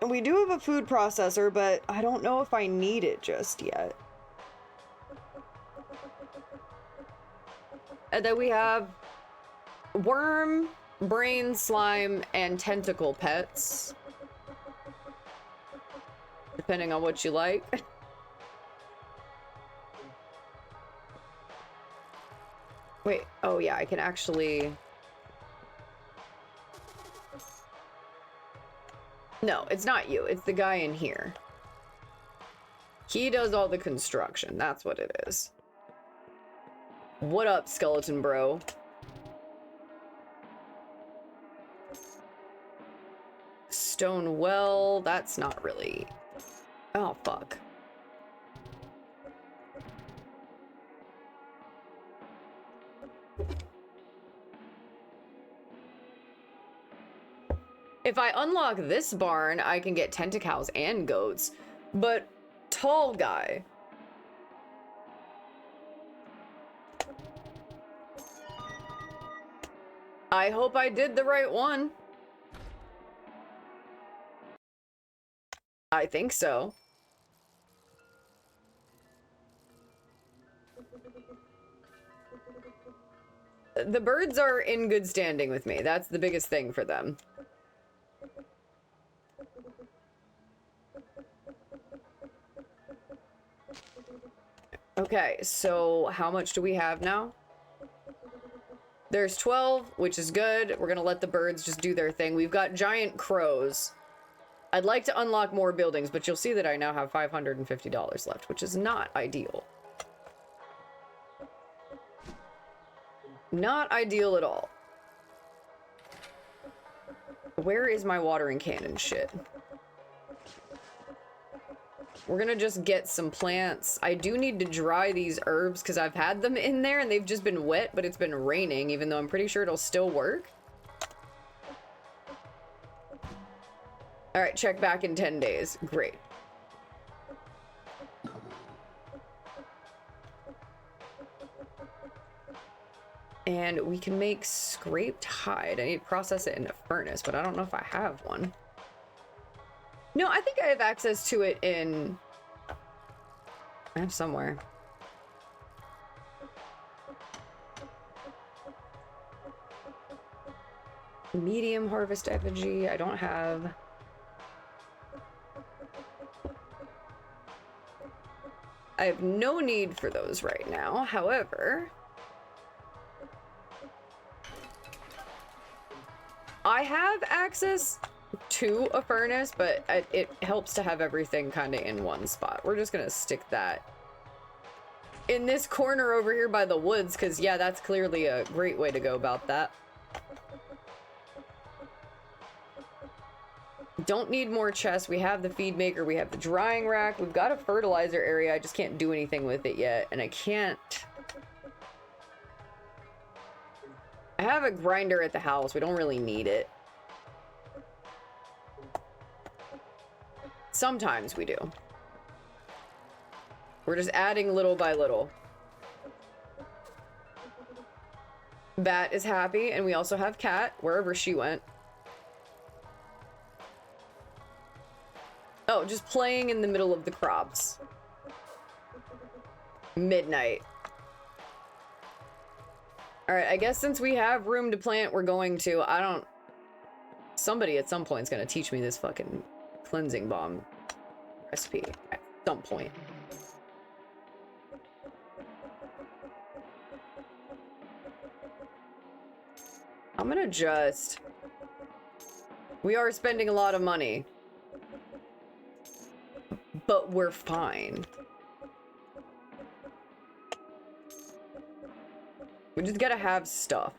Speaker 1: And we do have a food processor, but I don't know if I need it just yet. And then we have worm, brain, slime, and tentacle pets. Depending on what you like. Wait, oh yeah, I can actually... No, it's not you. It's the guy in here. He does all the construction. That's what it is. What up, skeleton bro? Stone well, that's not really... Oh, fuck. If I unlock this barn, I can get tentacles and goats. But tall guy. I hope I did the right one. I think so. The birds are in good standing with me. That's the biggest thing for them. Okay, so how much do we have now? There's 12, which is good. We're gonna let the birds just do their thing. We've got giant crows. I'd like to unlock more buildings, but you'll see that I now have $550 left, which is not ideal. Not ideal at all. Where is my watering cannon shit? We're gonna just get some plants. I do need to dry these herbs because I've had them in there and they've just been wet, but it's been raining, even though I'm pretty sure it'll still work. All right, check back in 10 days. Great. And we can make scraped hide. I need to process it in a furnace, but I don't know if I have one. No, I think I have access to it in... I have somewhere. Medium harvest effigy. I don't have... I have no need for those right now. However... I have access to a furnace, but it helps to have everything kind of in one spot. We're just gonna stick that in this corner over here by the woods, because yeah, that's clearly a great way to go about that. Don't need more chests. We have the feed maker. We have the drying rack. We've got a fertilizer area. I just can't do anything with it yet. And I can't... I have a grinder at the house. We don't really need it. Sometimes we do. We're just adding little by little. Bat is happy, and we also have Cat, wherever she went. Oh, just playing in the middle of the crops. Midnight. Alright, I guess since we have room to plant, we're going to. I don't... Somebody at some point is going to teach me this fucking cleansing bomb recipe. At some point. I'm gonna just... We are spending a lot of money. But we're fine. We just gotta have stuff.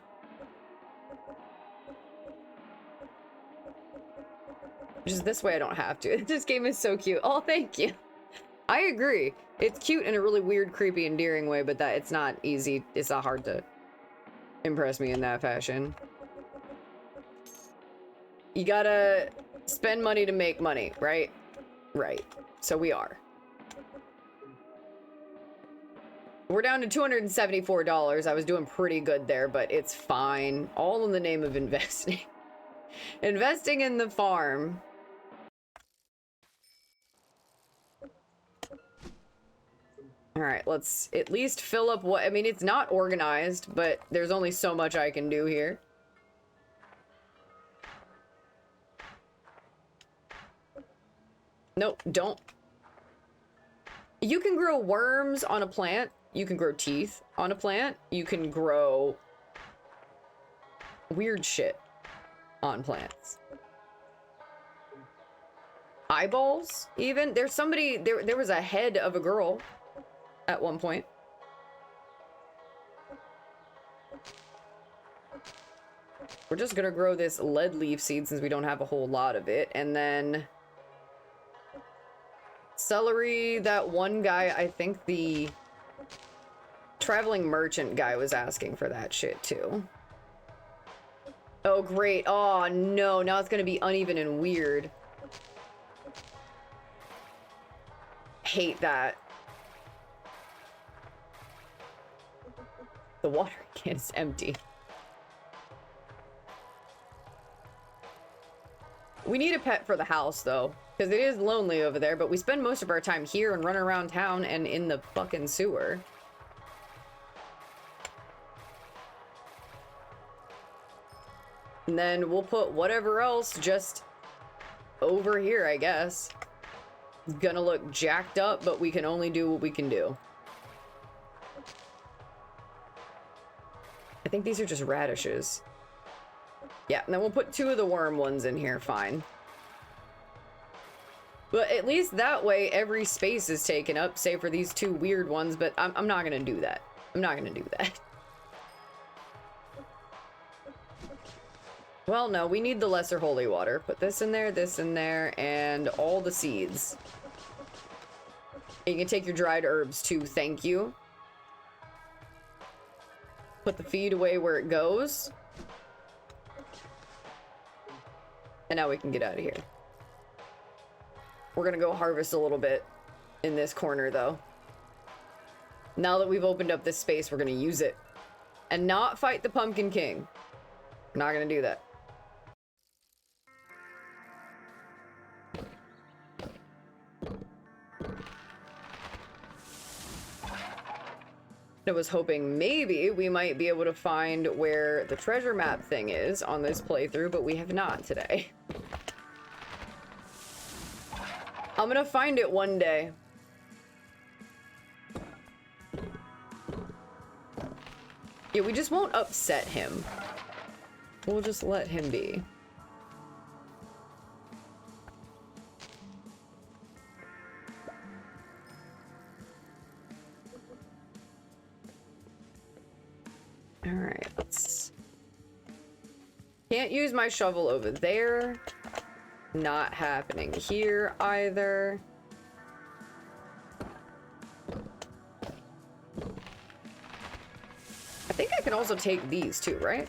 Speaker 1: Just this way I don't have to. This game is so cute. Oh, thank you. I agree. It's cute in a really weird, creepy, endearing way, but that it's not easy. It's not hard to impress me in that fashion. You gotta spend money to make money, right? Right. So we are. We're down to $274. I was doing pretty good there, but it's fine. All in the name of investing. Investing in the farm. All right, let's at least fill up what... I mean, it's not organized, but there's only so much I can do here. Nope, don't. You can grow worms on a plant. You can grow teeth on a plant. You can grow weird shit on plants. Eyeballs, even. There's somebody... There was a head of a girl at one point. We're just gonna grow this lead leaf seed since we don't have a whole lot of it. And then... celery, that one guy, I think the traveling merchant guy was asking for that shit too. Oh, great. Oh, no. Now it's gonna be uneven and weird. Hate that. The water can is empty. We need a pet for the house, though. Because it is lonely over there, but we spend most of our time here and run around town and in the fucking sewer. And then we'll put whatever else just over here, I guess. It's gonna look jacked up, but we can only do what we can do. I think these are just radishes. Yeah, and then we'll put 2 of the worm ones in here, fine. But at least that way every space is taken up, save for these 2 weird ones, but I'm not gonna do that. I'm not gonna do that. Well, no, we need the lesser holy water. Put this in there, and all the seeds. And you can take your dried herbs too, thank you. Put the feed away where it goes. And now we can get out of here. We're gonna go harvest a little bit in this corner, though. Now that we've opened up this space, we're gonna use it. And not fight the Pumpkin King. We're not gonna do that. I was hoping maybe we might be able to find where the treasure map thing is on this playthrough, but we have not today. I'm gonna find it one day. Yeah, we just won't upset him. We'll just let him be. Alright, let's... Can't use my shovel over there. Not happening here either. I think I can also take these too, right?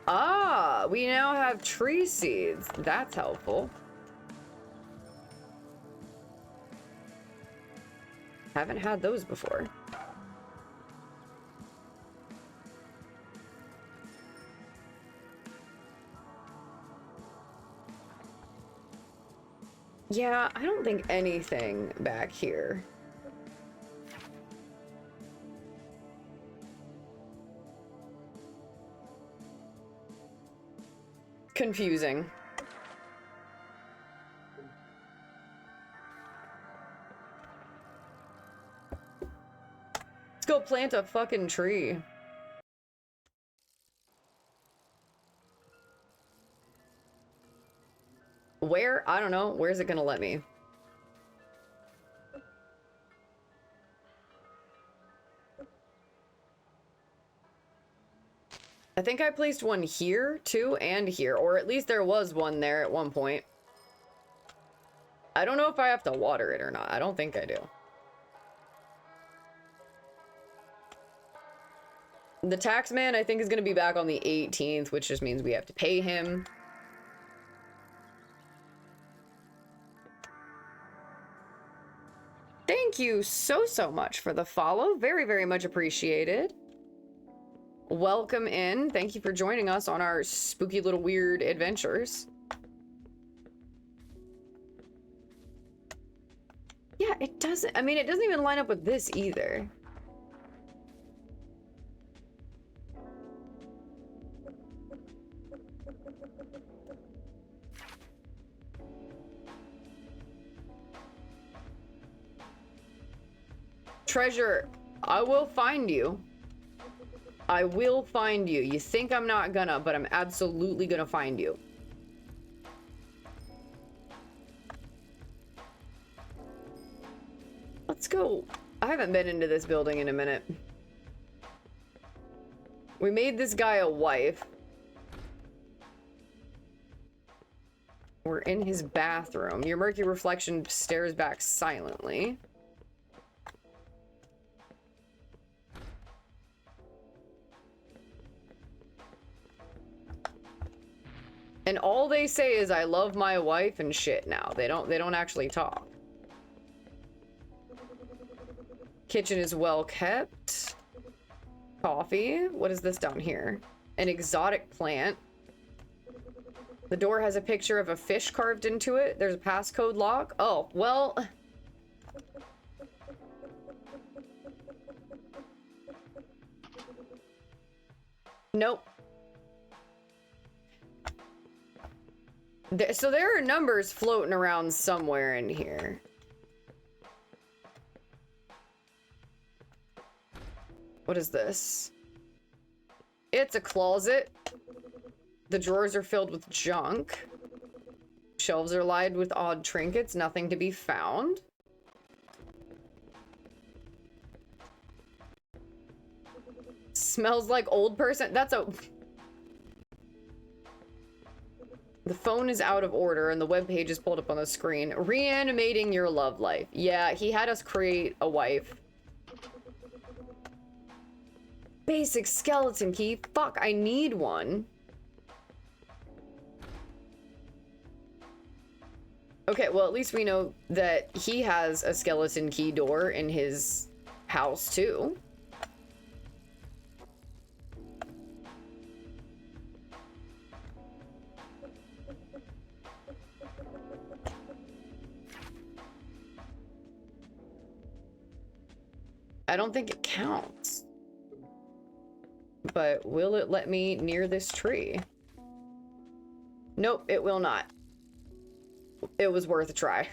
Speaker 1: Ah, we now have tree seeds. That's helpful. Haven't had those before. Yeah, I don't think anything back here. Confusing. Let's go plant a fucking tree. Where? I don't know. Where's it gonna let me? I think I placed one here, too, and here. Or at least there was one there at one point. I don't know if I have to water it or not. I don't think I do. The tax man, I think, is going to be back on the 18th, which just means we have to pay him. Thank you so much for the follow. Very, very much appreciated. Welcome in. Thank you for joining us on our spooky little weird adventures. Yeah, it doesn't. I mean, it doesn't even line up with this either. Treasure, I will find you. I will find you. You think I'm not gonna, but I'm absolutely gonna find you. Let's go. I haven't been into this building in a minute. We made this guy a wife. We're in his bathroom. Your murky reflection stares back silently. And all they say is, I love my wife and shit now. They don't actually talk. Kitchen is well kept. Coffee. What is this down here? An exotic plant. The door has a picture of a fish carved into it. There's a passcode lock. Oh, well. Nope. So there are numbers floating around somewhere in here. What is this? It's a closet. The drawers are filled with junk. Shelves are lined with odd trinkets, nothing to be found. Smells like old person. That's a... The phone is out of order and the webpage is pulled up on the screen. Reanimating your love life. Yeah, he had us create a wife. Basic skeleton key. Fuck, I need one. Okay, well, at least we know that he has a skeleton key door in his house, too. I don't think it counts. But will it let me near this tree? Nope, it will not. It was worth a try.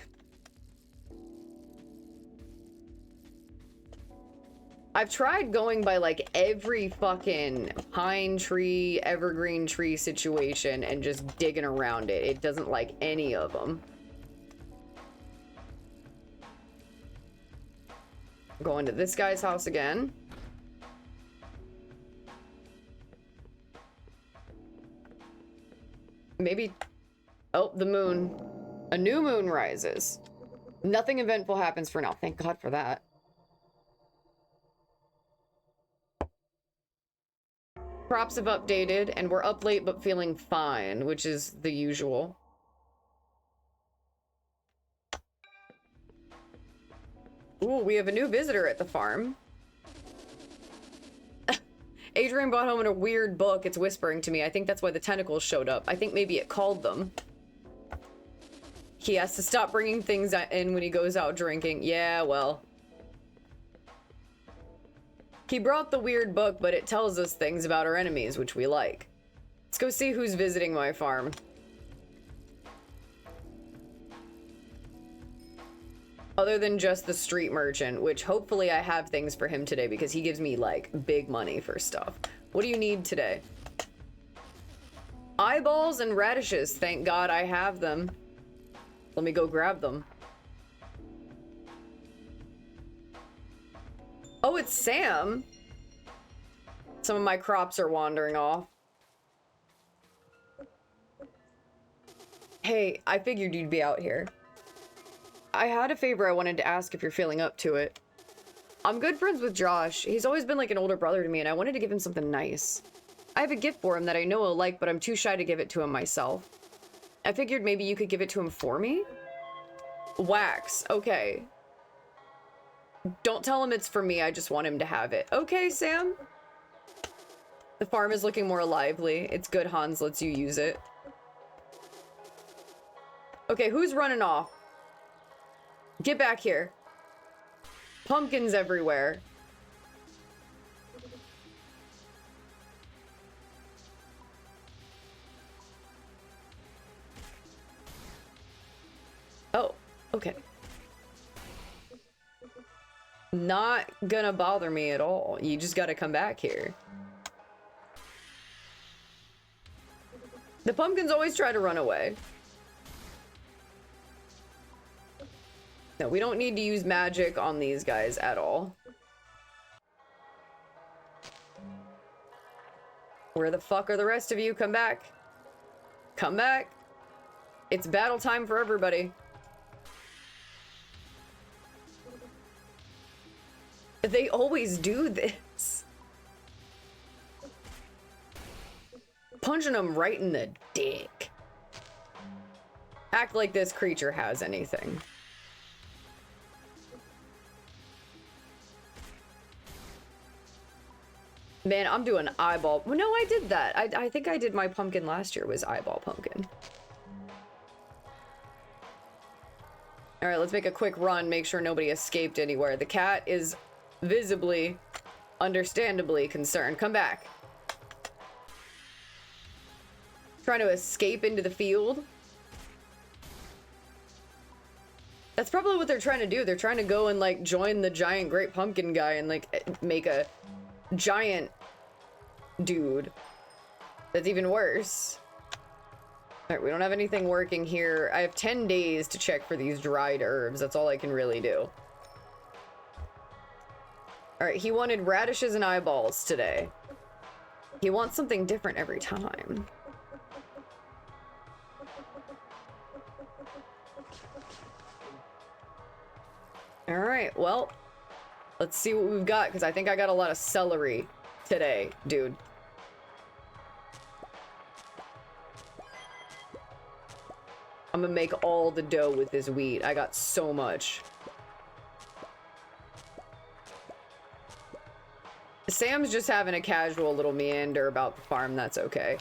Speaker 1: I've tried going by like every fucking pine tree, evergreen tree situation and just digging around it. It doesn't like any of them. Going to this guy's house again. Maybe Oh, the moon. A new moon rises. Nothing eventful happens for now. Thank God for that. Crops have updated, and we're up late but feeling fine, which is the usual. Ooh, we have a new visitor at the farm. Adrian brought home in a weird book. It's whispering to me. I think that's why the tentacles showed up. I think maybe it called them. He has to stop bringing things in when he goes out drinking. Yeah, well. He brought the weird book, but it tells us things about our enemies, which we like. Let's go see who's visiting my farm. Other than just the street merchant, which hopefully I have things for him today because he gives me, like, big money for stuff. What do you need today? Eyeballs and radishes. Thank God I have them. Let me go grab them. Oh, it's Sam. Some of my crops are wandering off. Hey, I figured you'd be out here. I had a favor I wanted to ask if you're feeling up to it. I'm good friends with Josh. He's always been like an older brother to me, and I wanted to give him something nice. I have a gift for him that I know he'll like, but I'm too shy to give it to him myself. I figured maybe you could give it to him for me? Wax. Okay. Don't tell him it's for me. I just want him to have it. Okay, Sam. The farm is looking more lively. It's good Hans lets you use it. Okay, who's running off? Get back here. Pumpkins everywhere. Oh, okay. Not gonna bother me at all. You just gotta come back here. The pumpkins always try to run away. No, we don't need to use magic on these guys at all. Where the fuck are the rest of you? Come back. Come back. It's battle time for everybody. They always do this. Punching them right in the dick. Act like this creature has anything. Man, I'm doing eyeball. No, I did that. I think I did my pumpkin last year was eyeball pumpkin. All right, let's make a quick run. Make sure nobody escaped anywhere. The cat is visibly, understandably concerned. Come back. Trying to escape into the field. That's probably what they're trying to do. They're trying to go and like join the giant great pumpkin guy and like make a giant dude. That's even worse. All right, we don't have anything working here. I have 10 days to check for these dried herbs. That's all I can really do. All right, he wanted radishes and eyeballs today. He wants something different every time. All right, well, let's see what we've got, because I think I got a lot of celery today, dude. I'm gonna make all the dough with this wheat. I got so much. Sam's just having a casual little meander about the farm. That's okay.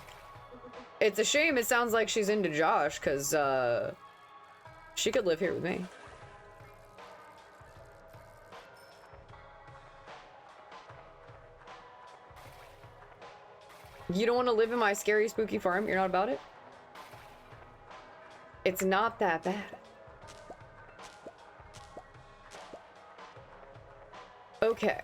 Speaker 1: It's a shame it sounds like she's into Josh, because she could live here with me. You don't want to live in my scary, spooky farm? You're not about it? It's not that bad. Okay.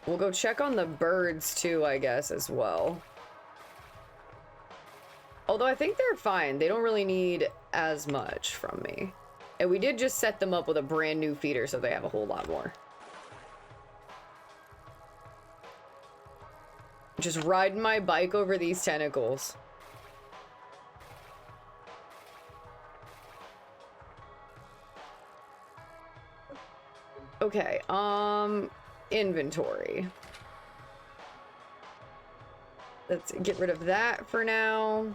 Speaker 1: We'll go check on the birds too, I guess, as well. Although I think they're fine. They don't really need as much from me. And we did just set them up with a brand new feeder, so they have a whole lot more. Just riding my bike over these tentacles. Okay, inventory. Let's get rid of that for now.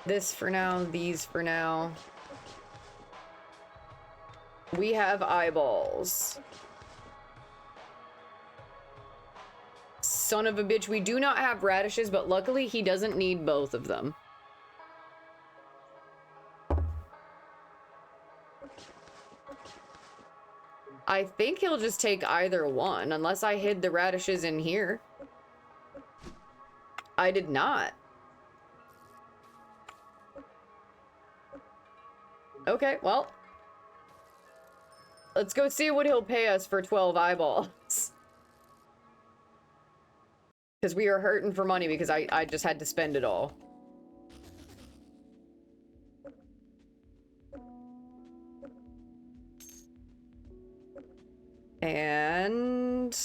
Speaker 1: This for now, these for now. We have eyeballs. Son of a bitch, we do not have radishes, but luckily he doesn't need both of them. I think he'll just take either one, unless I hid the radishes in here. I did not. Okay, well. Let's go see what he'll pay us for 12 eyeballs. Because we are hurting for money because I just had to spend it all. And...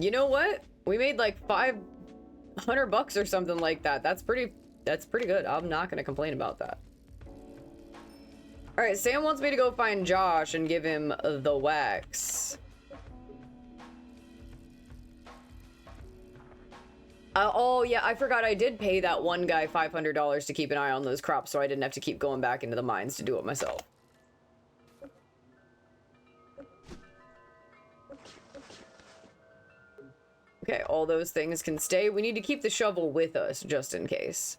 Speaker 1: you know what? We made like 500 bucks or something like that. That's pretty good. I'm not gonna complain about that. All right, Sam wants me to go find Josh and give him the wax. Oh yeah, I forgot I did pay that one guy $500 to keep an eye on those crops, so I didn't have to keep going back into the mines to do it myself. Okay, all those things can stay. We need to keep the shovel with us, just in case.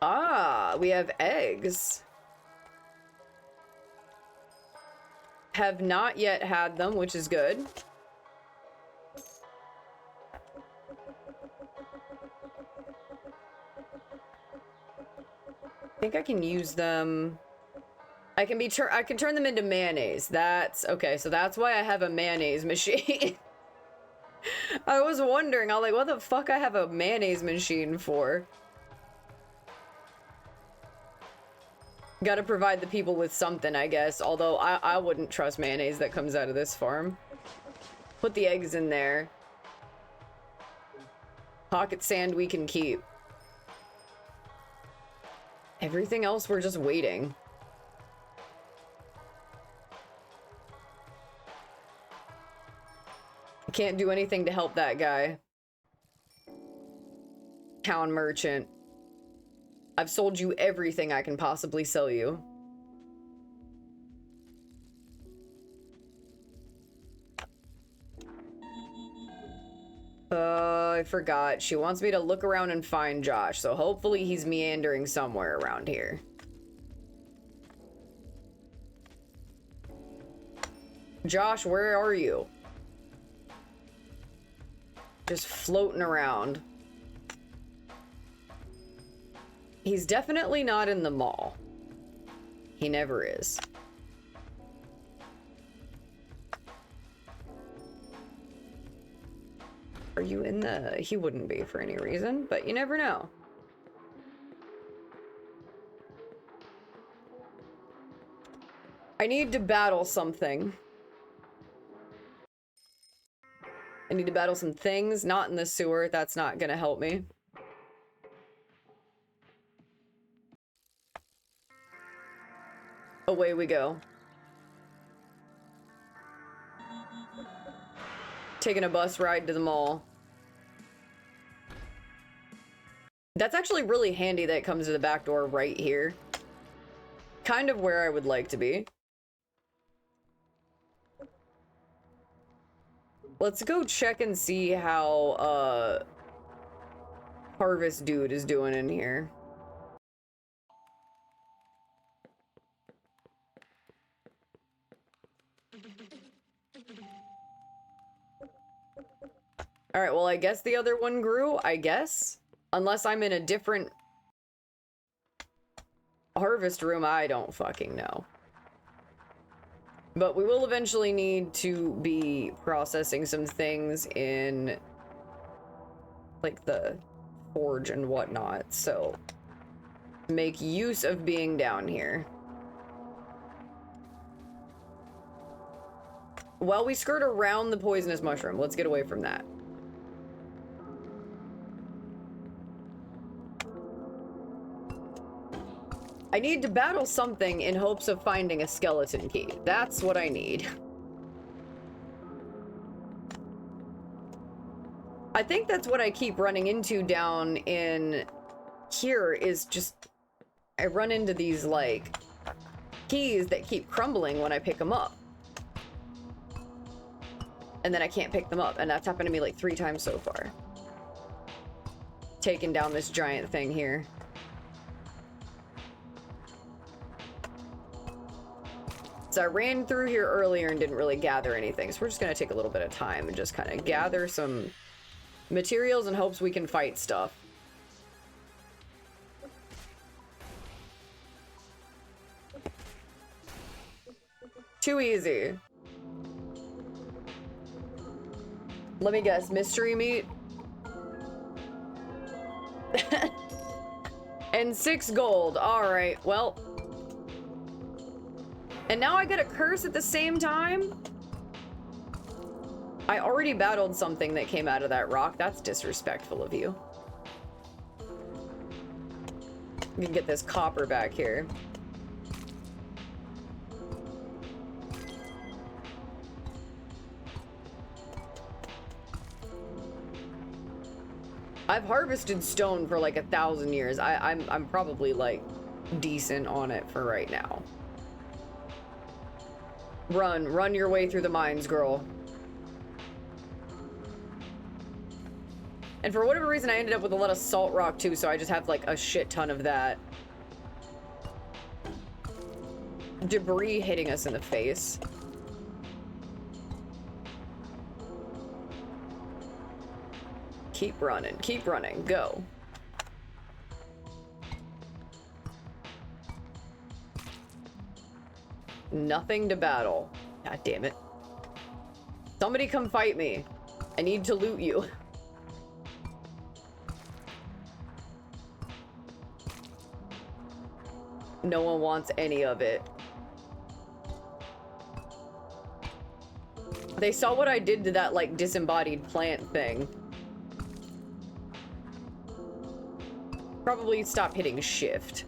Speaker 1: Ah, we have eggs. Have not yet had them, which is good. I think I can use them. I can turn them into mayonnaise. That's okay. So that's why I have a mayonnaise machine. I was wondering. I was like, what the fuck I have a mayonnaise machine for? Gotta provide the people with something, I guess. Although I wouldn't trust mayonnaise that comes out of this farm. Put the eggs in there. Pocket sand we can keep. Everything else we're just waiting. I can't do anything to help that guy. Town merchant. I've sold you everything I can possibly sell you. I forgot. She wants me to look around and find Josh, so hopefully he's meandering somewhere around here. Josh, where are you? Just floating around. He's definitely not in the mall. He never is. Are you in the... he wouldn't be for any reason, but you never know. I need to battle something. I need to battle some things, not in the sewer. That's not gonna help me. Away we go. Taking a bus ride to the mall. That's actually really handy that it comes to the back door right here. Kind of where I would like to be. Let's go check and see how Harvest Dude is doing in here. Alright, well, I guess the other one grew, I guess. Unless I'm in a different harvest room, I don't fucking know. But we will eventually need to be processing some things in, like, the forge and whatnot, so make use of being down here. While we skirt around the poisonous mushroom, let's get away from that. I need to battle something in hopes of finding a skeleton key. That's what I need. I think that's what I keep running into down in here is just... I run into these, like, keys that keep crumbling when I pick them up. And then I can't pick them up, and that's happened to me like 3 times so far. Taking down this giant thing here. So I ran through here earlier and didn't really gather anything, so we're just gonna take a little bit of time and just kind of gather some materials in hopes we can fight stuff. Too easy. Let me guess, mystery meat? And 6 gold. Alright, well. And now I get a curse at the same time? I already battled something that came out of that rock. That's disrespectful of you. You can get this copper back here. I've harvested stone for like 1,000 years. I'm probably like decent on it for right now. Run your way through the mines, girl. And for whatever reason, I ended up with a lot of salt rock too, so I just have like a shit ton of that. Debris hitting us in the face. Keep running, go. Nothing to battle. God damn it. Somebody come fight me. I need to loot you. No one wants any of it. They saw what I did to that, like, disembodied plant thing. Probably stop hitting shift.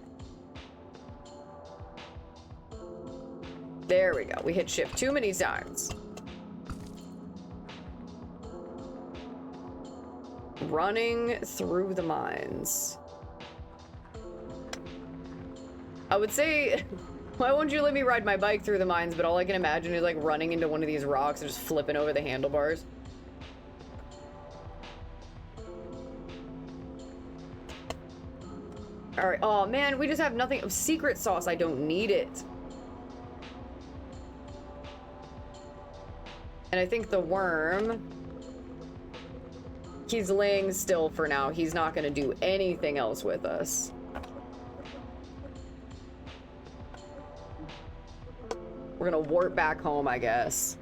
Speaker 1: There we go. We hit shift too many times. Running through the mines. I would say, why won't you let me ride my bike through the mines? But all I can imagine is like running into one of these rocks and just flipping over the handlebars. All right. Oh man, we just have nothing of secret sauce. I don't need it. And I think the worm, he's laying still for now. He's not going to do anything else with us. We're going to warp back home, I guess.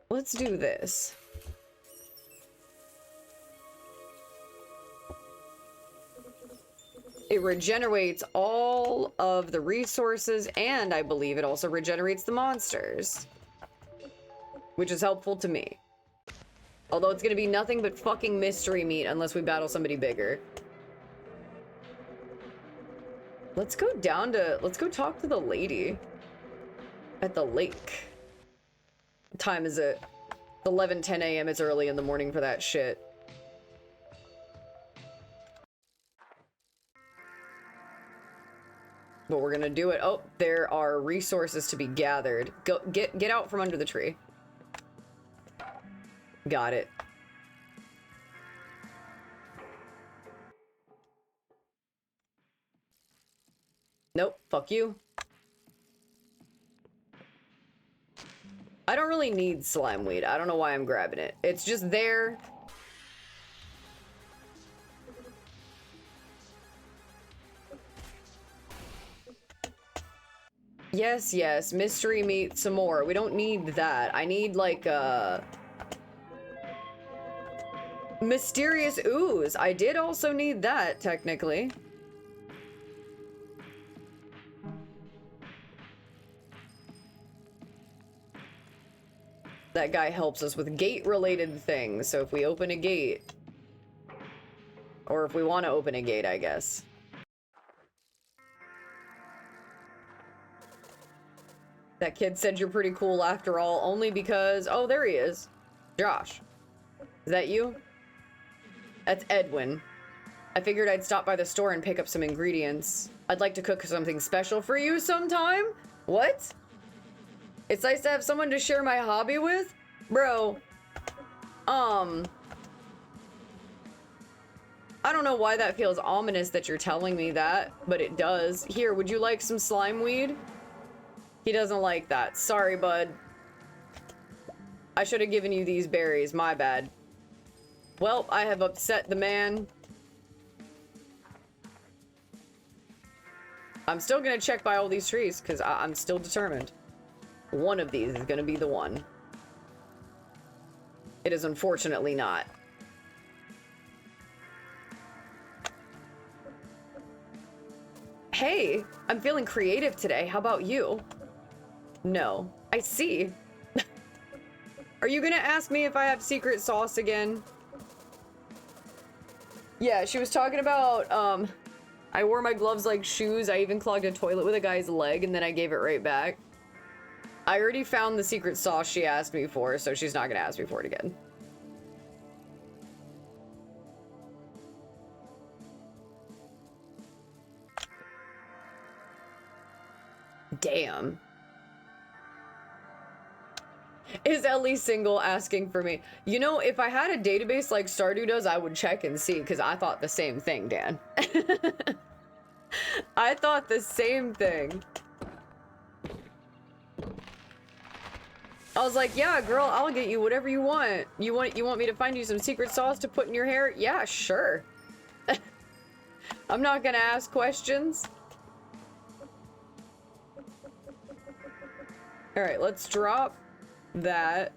Speaker 1: Let's do this. It regenerates all of the resources, and I believe it also regenerates the monsters. Which is helpful to me. Although it's gonna be nothing but fucking mystery meat unless we battle somebody bigger. Let's go talk to the lady at the lake. What time is it? It's 11:10 a.m. It's early in the morning for that shit. But we're gonna do it. Oh, there are resources to be gathered. Go, get out from under the tree. Got it. Nope, fuck you. I don't really need slime weed. I don't know why I'm grabbing it. It's just there. Yes, yes. Mystery meat some more. We don't need that. I need like mysterious ooze. I did also need that, technically. That guy helps us with gate-related things, so if we open a gate... Or if we want to open a gate, I guess. That kid said you're pretty cool after all, only because... Oh, there he is. Josh. Is that you? That's Edwin. I figured I'd stop by the store and pick up some ingredients. I'd like to cook something special for you sometime? What? It's nice to have someone to share my hobby with? Bro. I don't know why that feels ominous that you're telling me that, but it does. Here, would you like some slime weed? He doesn't like that. Sorry, bud. I should have given you these berries. My bad. Well, I have upset the man. I'm still gonna check by all these trees, because I'm still determined. One of these is gonna be the one. It is unfortunately not. Hey, I'm feeling creative today. How about you? No. I see. Are you gonna ask me if I have secret sauce again? Yeah, she was talking about, I wore my gloves like shoes. I even clogged a toilet with a guy's leg, and then I gave it right back. I already found the secret sauce she asked me for, so she's not gonna ask me for it again. Damn. Is Ellie single asking for me? You know, if I had a database like Stardew does, I would check and see, because I thought the same thing, Dan. I thought the same thing. I was like, yeah, girl, I'll get you whatever you want. You want me to find you some secret sauce to put in your hair? Yeah, sure. I'm not gonna ask questions. Alright, let's drop that.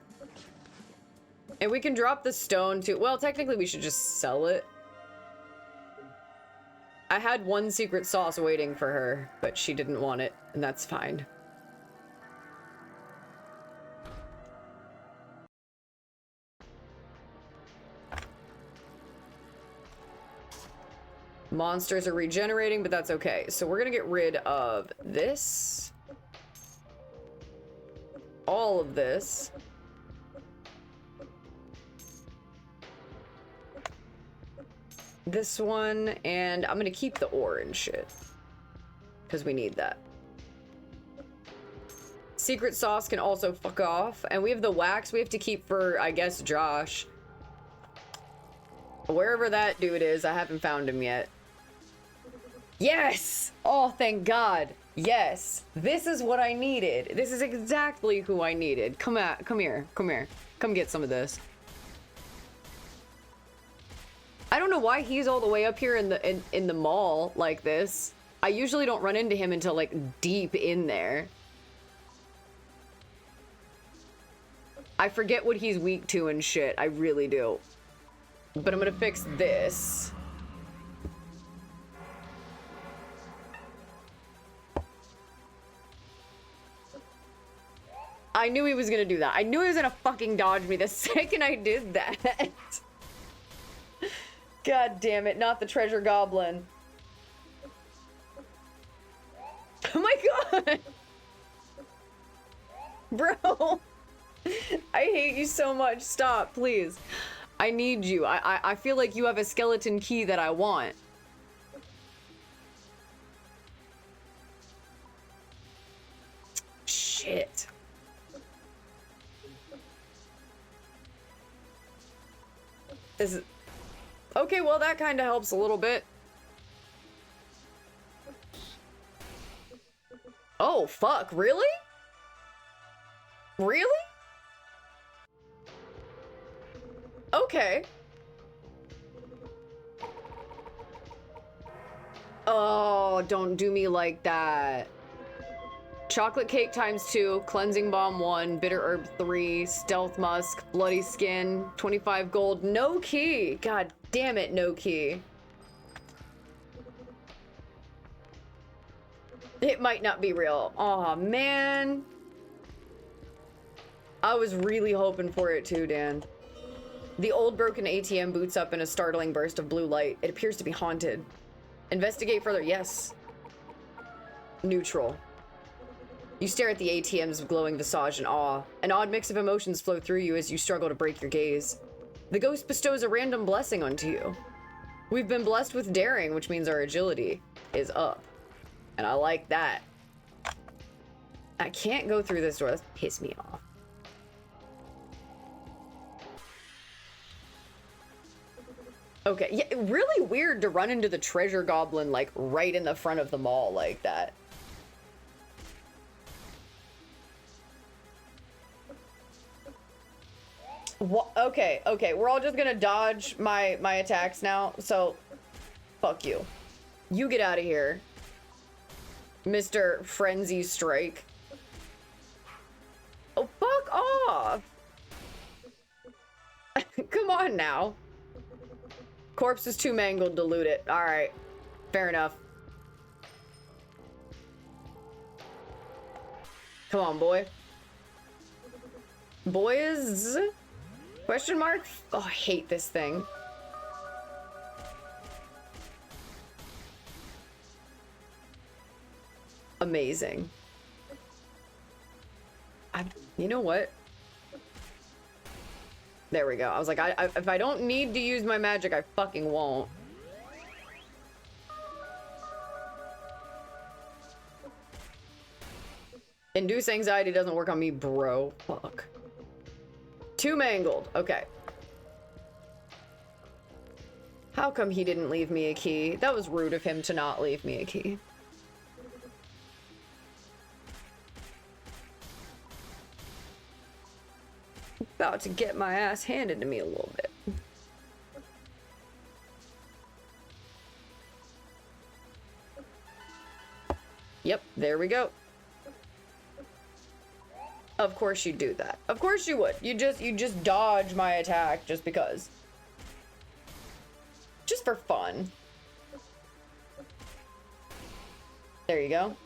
Speaker 1: And we can drop the stone too. Well, technically we should just sell it. I had one secret sauce waiting for her, but she didn't want it, and that's fine. Monsters are regenerating, but that's okay. So we're gonna get rid of this. All of this. This one, and I'm gonna keep the orange shit. Because we need that. Secret sauce can also fuck off. And we have the wax we have to keep for, I guess, Josh. Wherever that dude is, I haven't found him yet. Yes! Oh, thank God. Yes. This is what I needed. This is exactly who I needed. Come here. Come get some of this. I don't know why he's all the way up here in the mall like this. I usually don't run into him until like deep in there. I forget what he's weak to and shit. I really do. But I'm gonna fix this. I knew he was gonna do that. I knew he was gonna fucking dodge me the second I did that. God damn it, not the treasure goblin. Oh my God! Bro! I hate you so much. Stop, please. I need you. I feel like you have a skeleton key that I want. Shit. This is... Okay, well, that kind of helps a little bit. Oh, fuck. Really? Really? Okay. Oh, don't do me like that. Chocolate cake ×2, cleansing balm 1, bitter herb 3, stealth musk, bloody skin, 25 gold, no key. God damn it, no key. It might not be real. Aw, man. I was really hoping for it too, Dan. The old broken ATM boots up in a startling burst of blue light. It appears to be haunted. Investigate further. Yes. Neutral. You stare at the ATM's glowing visage in awe. An odd mix of emotions flow through you as you struggle to break your gaze. The ghost bestows a random blessing onto you. We've been blessed with daring, which means our agility is up. And I like that. I can't go through this door. That's piss me off. Okay, yeah, really weird to run into the treasure goblin, like, right in the front of the mall like that. What? Okay, okay, we're all just gonna dodge my attacks now, so fuck you. You get out of here, Mr. Frenzy Strike. Oh, fuck off! Come on now. Corpse is too mangled to loot it. Alright, fair enough. Come on, boy. Boys? Question mark? Oh, I hate this thing. Amazing. You know what? There we go. I was like, if I don't need to use my magic, I fucking won't. Induce anxiety doesn't work on me, bro. Fuck. Too mangled. Okay. How come he didn't leave me a key? That was rude of him to not leave me a key. About to get my ass handed to me a little bit. Yep, there we go. Of course you'd do that. Of course you would. You just dodge my attack just because. Just for fun. There you go.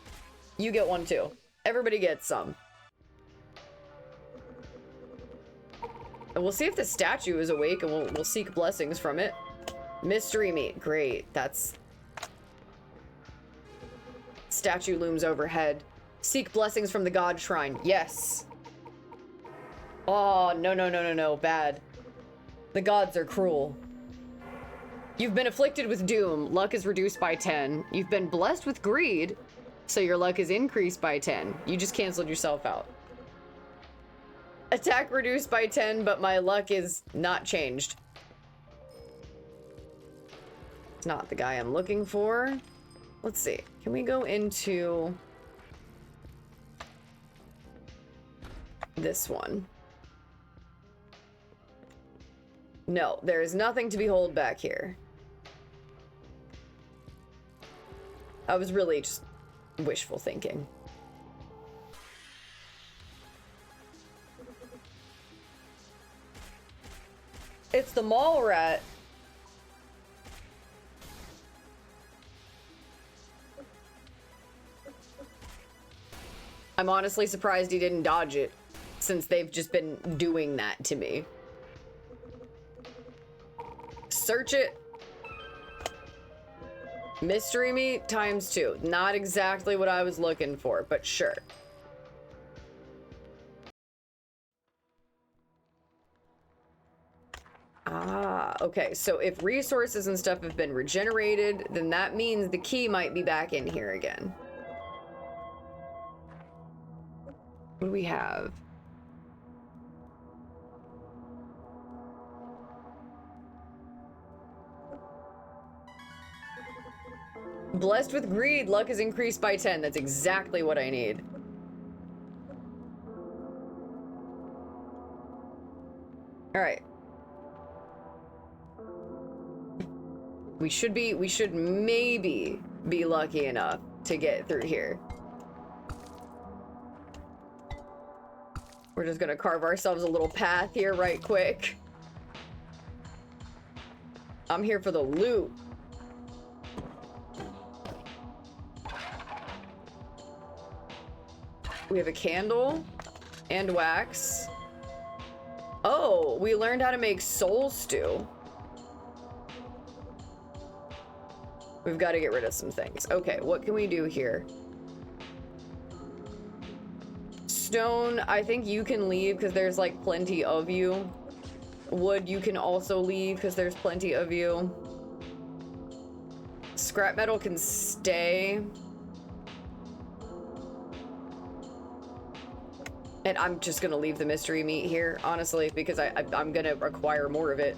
Speaker 1: You get one too. Everybody gets some. And we'll see if the statue is awake and we'll seek blessings from it. Mystery meat. Great. That's... Statue looms overhead. Seek blessings from the god shrine. Yes. Oh, no. Bad. The gods are cruel. You've been afflicted with doom. Luck is reduced by 10. You've been blessed with greed, so your luck is increased by 10. You just canceled yourself out. Attack reduced by 10, but my luck is not changed. It's not the guy I'm looking for. Let's see. Can we go into this one? No, there is nothing to behold back here. I was really just wishful thinking. It's the mall rat. I'm honestly surprised he didn't dodge it, since they've just been doing that to me. Search it. Mystery meat ×2. Not exactly what I was looking for, but sure. Ah, okay. So if resources and stuff have been regenerated, then that means the key might be back in here again. What do we have? Blessed with greed, luck is increased by 10. That's exactly what I need. All right. We should maybe be lucky enough to get through here. We're just gonna carve ourselves a little path here right quick. I'm here for the loot. We have a candle and wax. Oh, we learned how to make soul stew. We've got to get rid of some things. Okay, what can we do here? Stone, I think you can leave because there's like plenty of you. Wood, you can also leave because there's plenty of you. Scrap metal can stay. And I'm just gonna leave the mystery meat here, honestly, because I'm gonna acquire more of it.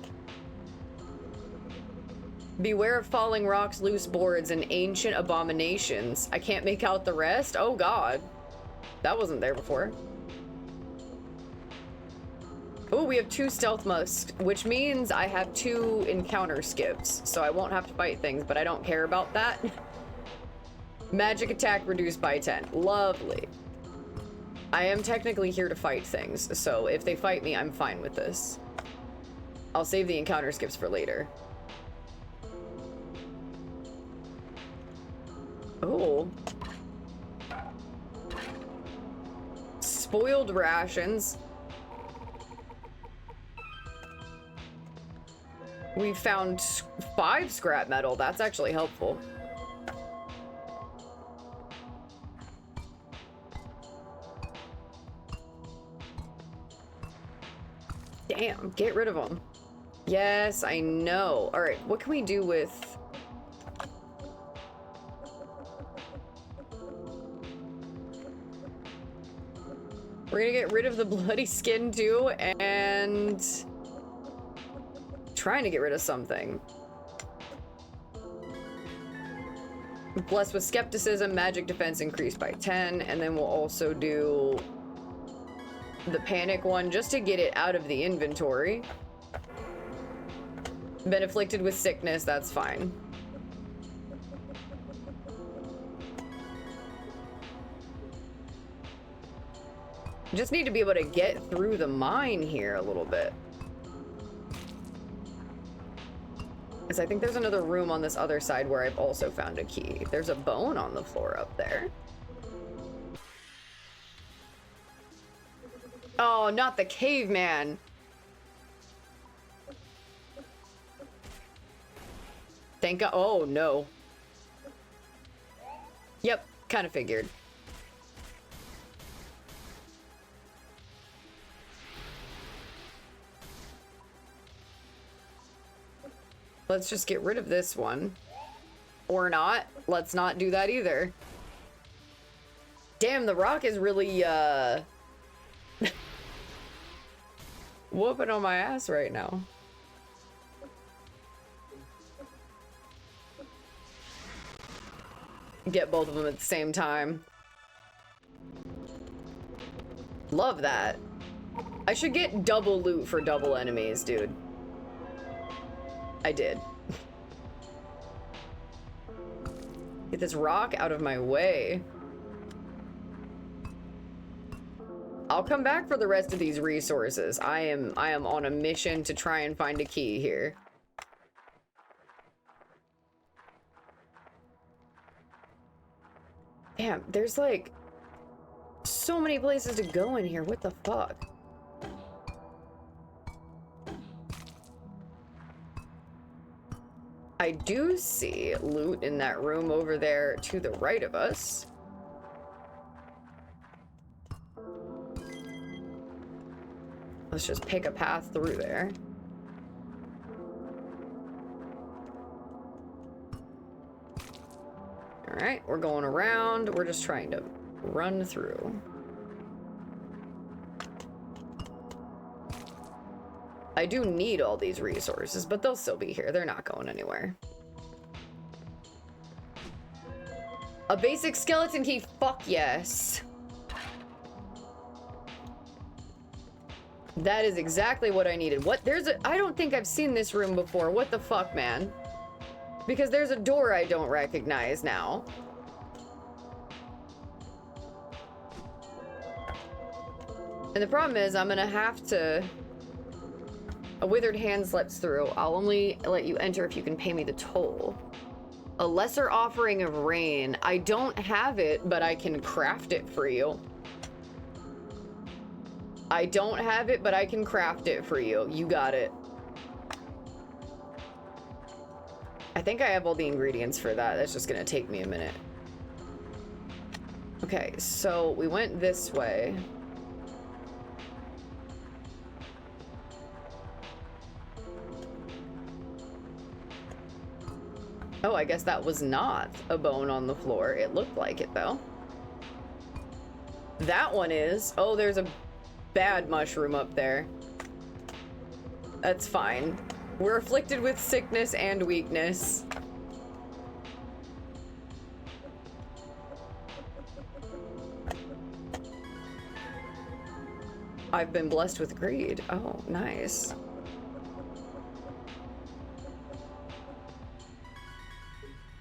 Speaker 1: Beware of falling rocks, loose boards, and ancient abominations. I can't make out the rest? Oh god. That wasn't there before. Oh, we have 2 stealth musks, which means I have 2 encounter skips, so I won't have to fight things, but I don't care about that. Magic attack reduced by 10. Lovely. I am technically here to fight things, so if they fight me, I'm fine with this. I'll save the encounter skips for later. Oh. Spoiled rations. We found 5 scrap metal. That's actually helpful. Damn, get rid of them. Yes, I know. All right, what can we do with... We're gonna get rid of the bloody skin too, and... trying to get rid of something. Blessed with skepticism, magic defense increased by 10, and then we'll also do the panic one just to get it out of the inventory. Been afflicted with sickness, that's fine. Just need to be able to get through the mine here a little bit. Because I think there's another room on this other side where I've also found a key. There's a bone on the floor up there. Oh, not the caveman. Thank God. Oh, no. Yep, kind of figured. Let's just get rid of this one. Or not. Let's not do that either. Damn, the rock is really, whooping on my ass right now. Get both of them at the same time. Love that. I should get double loot for double enemies, dude. I did. Get this rock out of my way. I'll come back for the rest of these resources. I am on a mission to try and find a key here. Damn, there's like so many places to go in here. What the fuck? I do see loot in that room over there to the right of us. Let's just pick a path through there. All right, we're going around. We're just trying to run through. I do need all these resources, but they'll still be here. They're not going anywhere. A basic skeleton key, fuck yes. That is exactly what I needed. What? I don't think I've seen this room before. What the fuck, man? Because there's a door I don't recognize now. And the problem is I'm gonna have to... A withered hand slips through. I'll only let you enter if you can pay me the toll. A lesser offering of rain. I don't have it, but I can craft it for you. I don't have it, but I can craft it for you. You got it. I think I have all the ingredients for that. That's just gonna take me a minute. Okay, so we went this way. Oh, I guess that was not a bone on the floor. It looked like it, though. That one is. Oh, there's a bad mushroom up there. That's fine. We're afflicted with sickness and weakness. I've been blessed with greed. Oh, nice.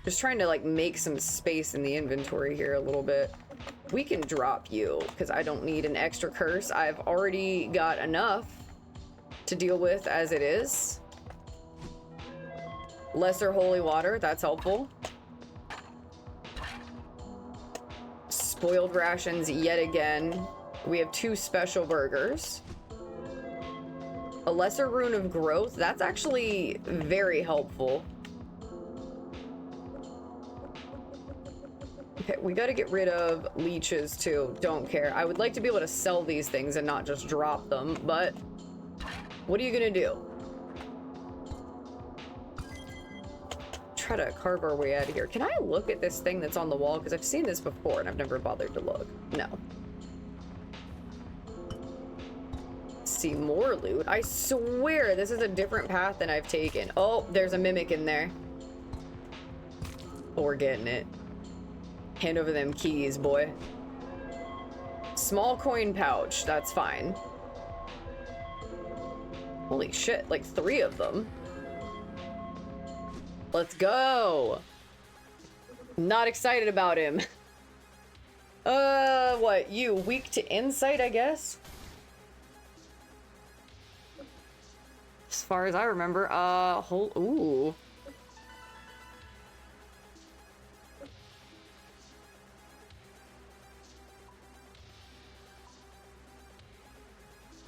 Speaker 1: Just trying to like make some space in the inventory here a little bit. We can drop you because I don't need an extra curse. I've already got enough to deal with as it is. Lesser holy water, that's helpful. Spoiled rations yet again. We have 2 special burgers. A lesser rune of growth, that's actually very helpful. Okay, we gotta get rid of leeches too. Don't care. I would like to be able to sell these things and not just drop them, but what are you gonna do? Try to carve our way out of here. Can I look at this thing that's on the wall? Because I've seen this before and I've never bothered to look. No. See more loot. I swear this is a different path than I've taken. Oh, there's a mimic in there. Oh, we're getting it. Hand over them keys, boy. Small coin pouch. That's fine. Holy shit, like 3 of them. Let's go. Not excited about him. What? You weak to insight, I guess? As far as I remember, ooh.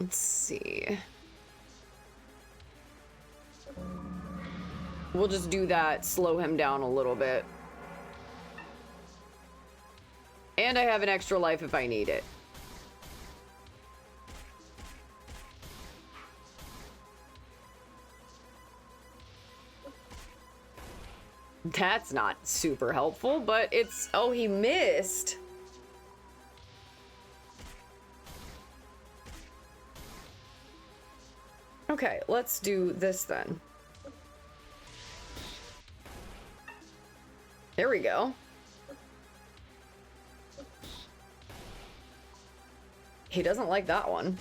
Speaker 1: Let's see. We'll just do that, slow him down a little bit. And I have an extra life if I need it. That's not super helpful, but it's... Oh, he missed. Okay, let's do this then. There we go. He doesn't like that one.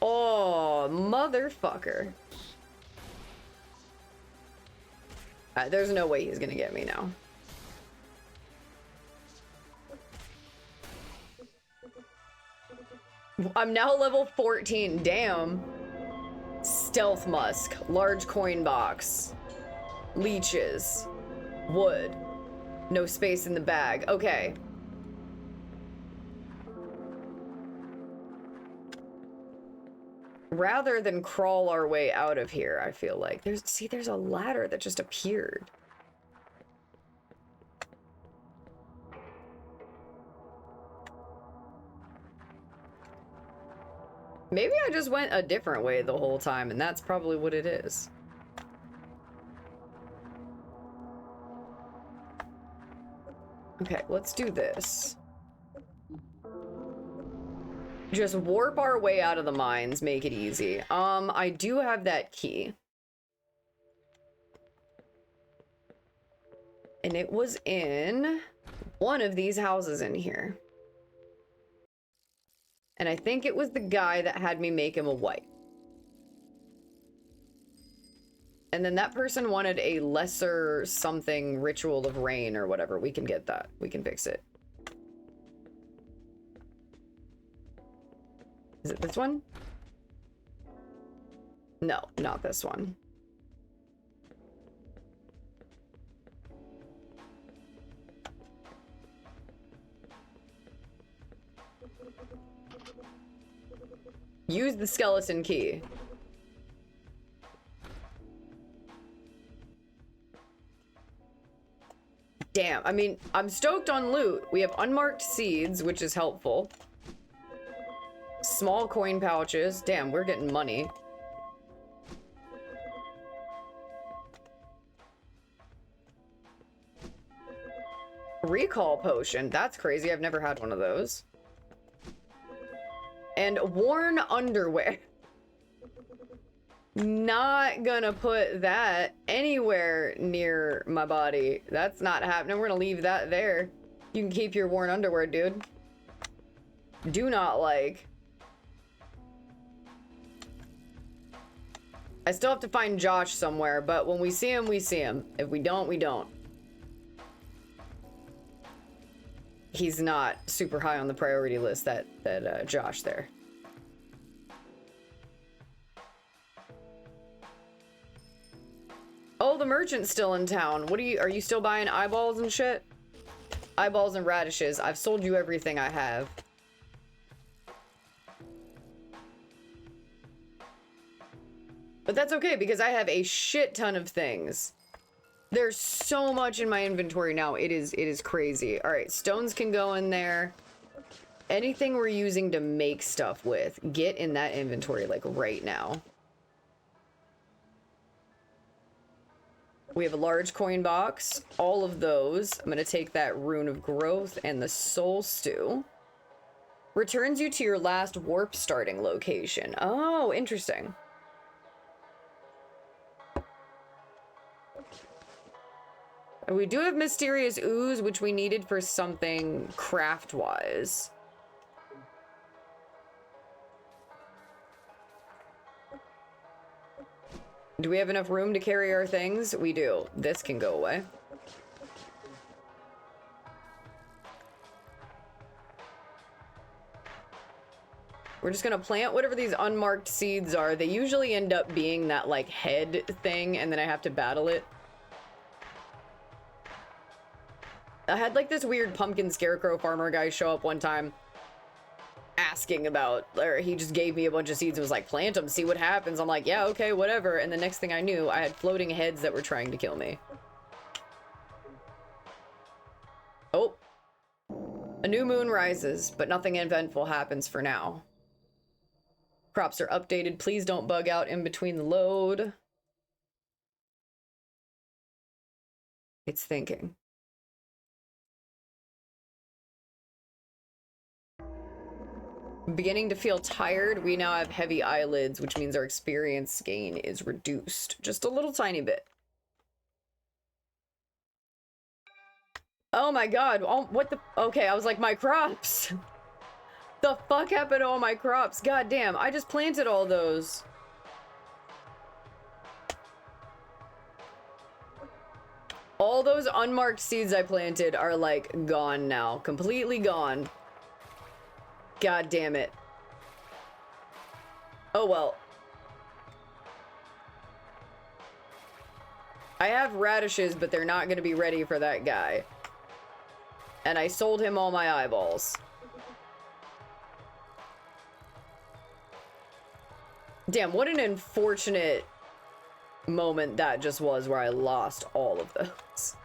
Speaker 1: Oh, motherfucker. There's no way he's gonna get me now. I'm now level 14. Damn. Stealth musk. Large coin box. Leeches. Wood. No space in the bag. Okay. Rather than crawl our way out of here, I feel like. There's a ladder that just appeared. Maybe I just went a different way the whole time, and that's probably what it is. Okay, let's do this. Just warp our way out of the mines, make it easy. I do have that key. And it was in one of these houses in here. And I think it was the guy that had me make him a wife. And then that person wanted a lesser something ritual of rain or whatever. We can get that. We can fix it. Is it this one? No, not this one. Use the skeleton key. Damn, I mean, I'm stoked on loot. We have unmarked seeds, which is helpful. Small coin pouches. Damn, we're getting money. Recall potion. That's crazy. I've never had one of those. And worn underwear. Not gonna put that anywhere near my body. That's not happening. We're gonna leave that there. You can keep your worn underwear, dude. Do not like. I still have to find Josh somewhere, but when we see him, we see him. If we don't, we don't. He's not super high on the priority list, that Josh there. Oh, the merchant's still in town. What are you still buying eyeballs and shit? Eyeballs and radishes. I've sold you everything I have. But that's okay because I have a shit ton of things. There's so much in my inventory now. It is crazy. All right, stones can go in there. Anything we're using to make stuff with, get in that inventory like right now. We have a large coin box. All of those. I'm going to take that rune of growth and the soul stew. Returns you to your last warp starting location. Oh, interesting. We do have mysterious ooze, which we needed for something craft-wise. Do we have enough room to carry our things? We do. This can go away. We're just gonna plant whatever these unmarked seeds are. They usually end up being that, like, head thing, and then I have to battle it. I had like this weird pumpkin scarecrow farmer guy show up one time asking about, or he just gave me a bunch of seeds and was like, plant them, see what happens. I'm like, yeah, okay, whatever. And the next thing I knew, I had floating heads that were trying to kill me. Oh. A new moon rises, but nothing eventful happens for now. Crops are updated. Please don't bug out in between the load. It's thinking. Beginning to feel tired. We now have heavy eyelids, which means our experience gain is reduced. Just a little tiny bit. Oh my god. Oh, what the? Okay, I was like, my crops. The fuck happened to all my crops? God damn, I just planted all those. All those unmarked seeds I planted are like gone now. Completely gone. God damn it. Oh well. I have radishes, but they're not going to be ready for that guy. And I sold him all my eyeballs. Damn, what an unfortunate moment that just was where I lost all of those.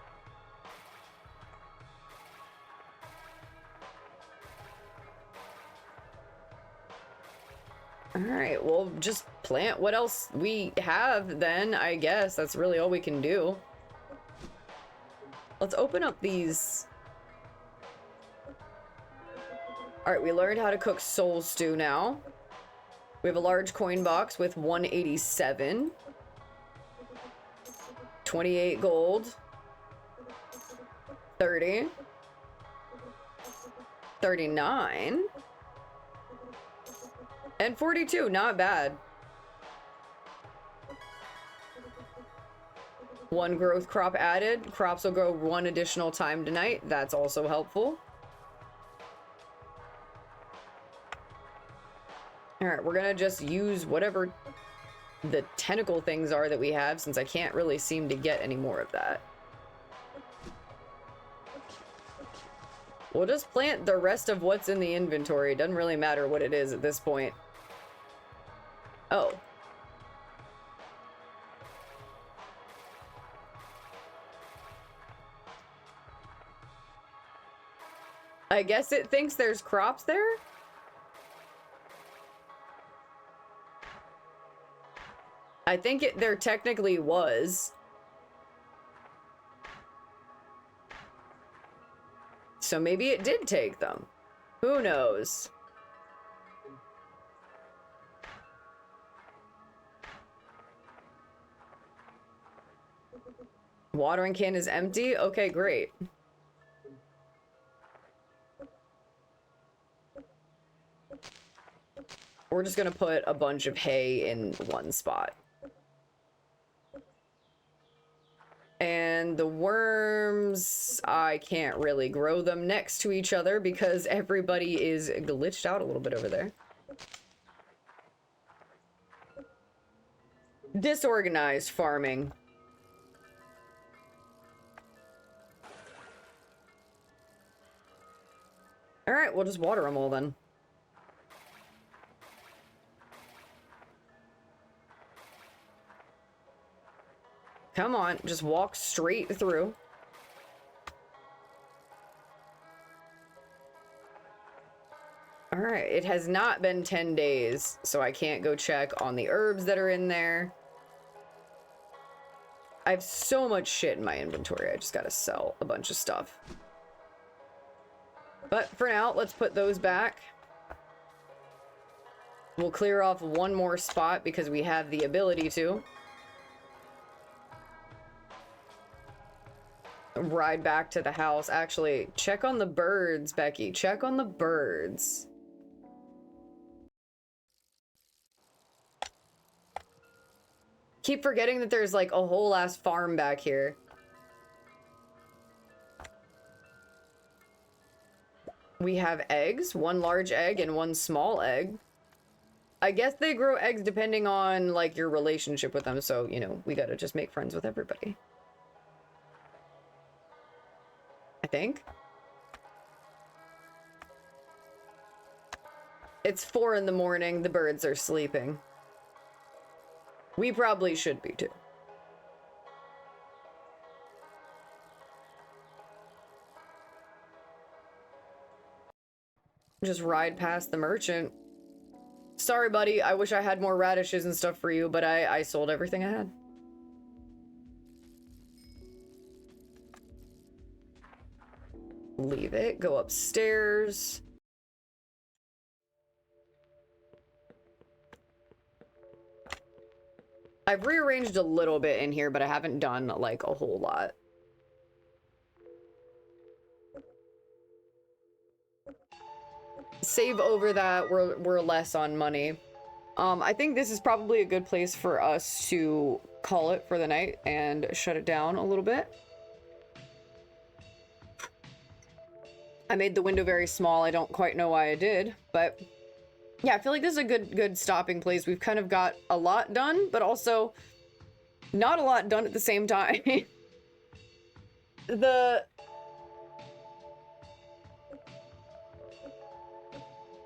Speaker 1: Alright, well, just plant what else we have then, I guess. That's really all we can do. Let's open up these. Alright, we learned how to cook soul stew now. We have a large coin box with 187. 28 gold. 30. 39. And 42, not bad. 1 growth crop added. Crops will grow 1 additional time tonight. That's also helpful. All right, we're gonna just use whatever the tentacle things are that we have, since I can't really seem to get any more of that. We'll just plant the rest of what's in the inventory. It doesn't really matter what it is at this point. Oh. I guess it thinks there's crops there? I think there technically was. So maybe it did take them. Who knows? Watering can is empty? Okay, great. We're just gonna put a bunch of hay in one spot. And the worms, I can't really grow them next to each other because everybody is glitched out a little bit over there. Disorganized farming. All right, we'll just water them all then. Come on, just walk straight through. All right, it has not been 10 days, so I can't go check on the herbs that are in there. I have so much shit in my inventory. I just gotta sell a bunch of stuff. But for now, let's put those back. We'll clear off 1 more spot because we have the ability to. Ride back to the house. Actually, check on the birds, Becky. Check on the birds. Keep forgetting that there's like a whole ass farm back here. We have eggs, 1 large egg and 1 small egg. I guess they grow eggs depending on like your relationship with them, so you know, we gotta just make friends with everybody. I think. It's 4 in the morning. The birds are sleeping. We probably should be too. Just ride past the merchant. Sorry, buddy. I wish I had more radishes and stuff for you, but I sold everything I had. Leave it. Go upstairs. I've rearranged a little bit in here, but I haven't done like a whole lot. Save over that. We're less on money. I think this is probably a good place for us to call it for the night and shut it down a little bit. I made the window very small. I don't quite know why I did, but yeah, I feel like this is a good stopping place. We've kind of got a lot done, but also not a lot done at the same time.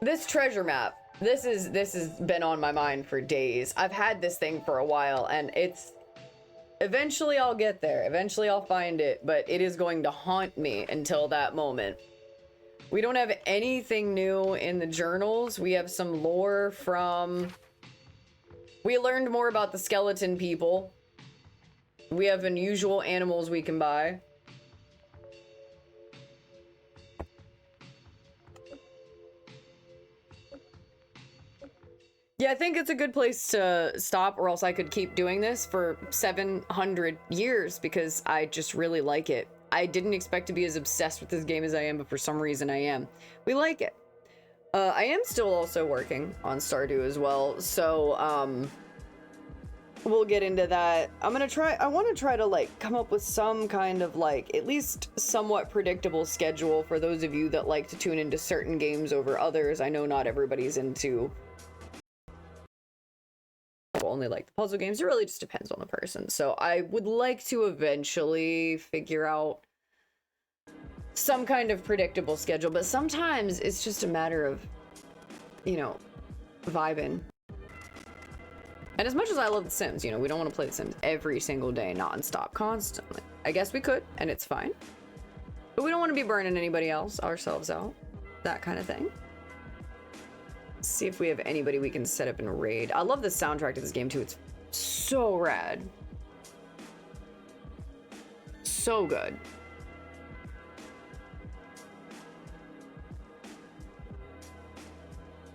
Speaker 1: This treasure map, this has been on my mind for days. I've had this thing for a while, and it's eventually I'll get there. Eventually I'll find it, but it is going to haunt me until that moment. We don't have anything new in the journals. We have some lore from... We learned more about the skeleton people. We have unusual animals we can buy. Yeah, I think it's a good place to stop, or else I could keep doing this for 700 years because I just really like it. I didn't expect to be as obsessed with this game as I am, but for some reason I am. We like it. I am still also working on Stardew as well, so we'll get into that. I want to try to like come up with some kind of like at least somewhat predictable schedule for those of you that like to tune into certain games over others. I know not everybody's into only like the puzzle games. It really just depends on the person. So I would like to eventually figure out some kind of predictable schedule, but sometimes it's just a matter of, you know, vibing. And as much as I love The Sims, you know, we don't want to play The Sims every single day, non-stop, constantly. I guess we could, and it's fine. But we don't want to be burning anybody else, ourselves out. That kind of thing. Let's see if we have anybody we can set up in a raid. I love the soundtrack to this game, too. It's so rad. So good.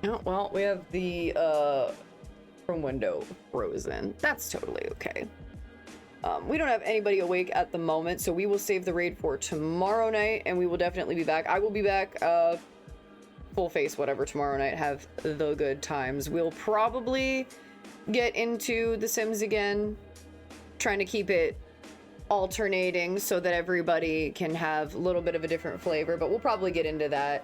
Speaker 1: Oh, well, we have the, from window frozen. That's totally okay. We don't have anybody awake at the moment, so we will save the raid for tomorrow night, and we will definitely be back. I will be back, full face, whatever, tomorrow night. Have the good times. We'll probably get into The Sims again, trying to keep it alternating so that everybody can have a little bit of a different flavor, but we'll probably get into that.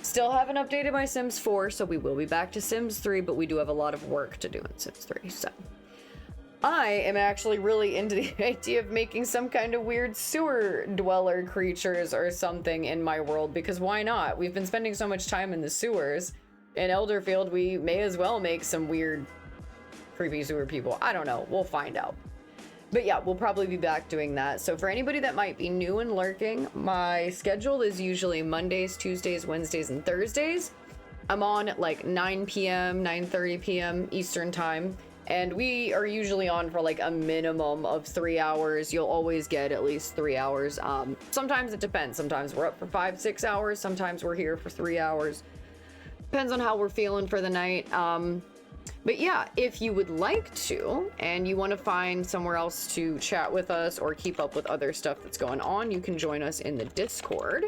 Speaker 1: Still haven't updated my Sims 4, so we will be back to Sims 3, but we do have a lot of work to do in Sims 3, so. I am actually really into the idea of making some kind of weird sewer dweller creatures or something in my world, because why not? We've been spending so much time in the sewers. In Elderfield, we may as well make some weird, creepy sewer people. I don't know. We'll find out. But yeah, we'll probably be back doing that. So for anybody that might be new and lurking, my schedule is usually Mondays, Tuesdays, Wednesdays, and Thursdays. I'm on at like 9 p.m., 9:30 p.m. Eastern time. And we are usually on for like a minimum of 3 hours. You'll always get at least 3 hours. Sometimes it depends. Sometimes we're up for 5-6 hours. Sometimes we're here for 3 hours. Depends on how we're feeling for the night. But yeah, if you would like to, and you want to find somewhere else to chat with us or keep up with other stuff that's going on, you can join us in the Discord.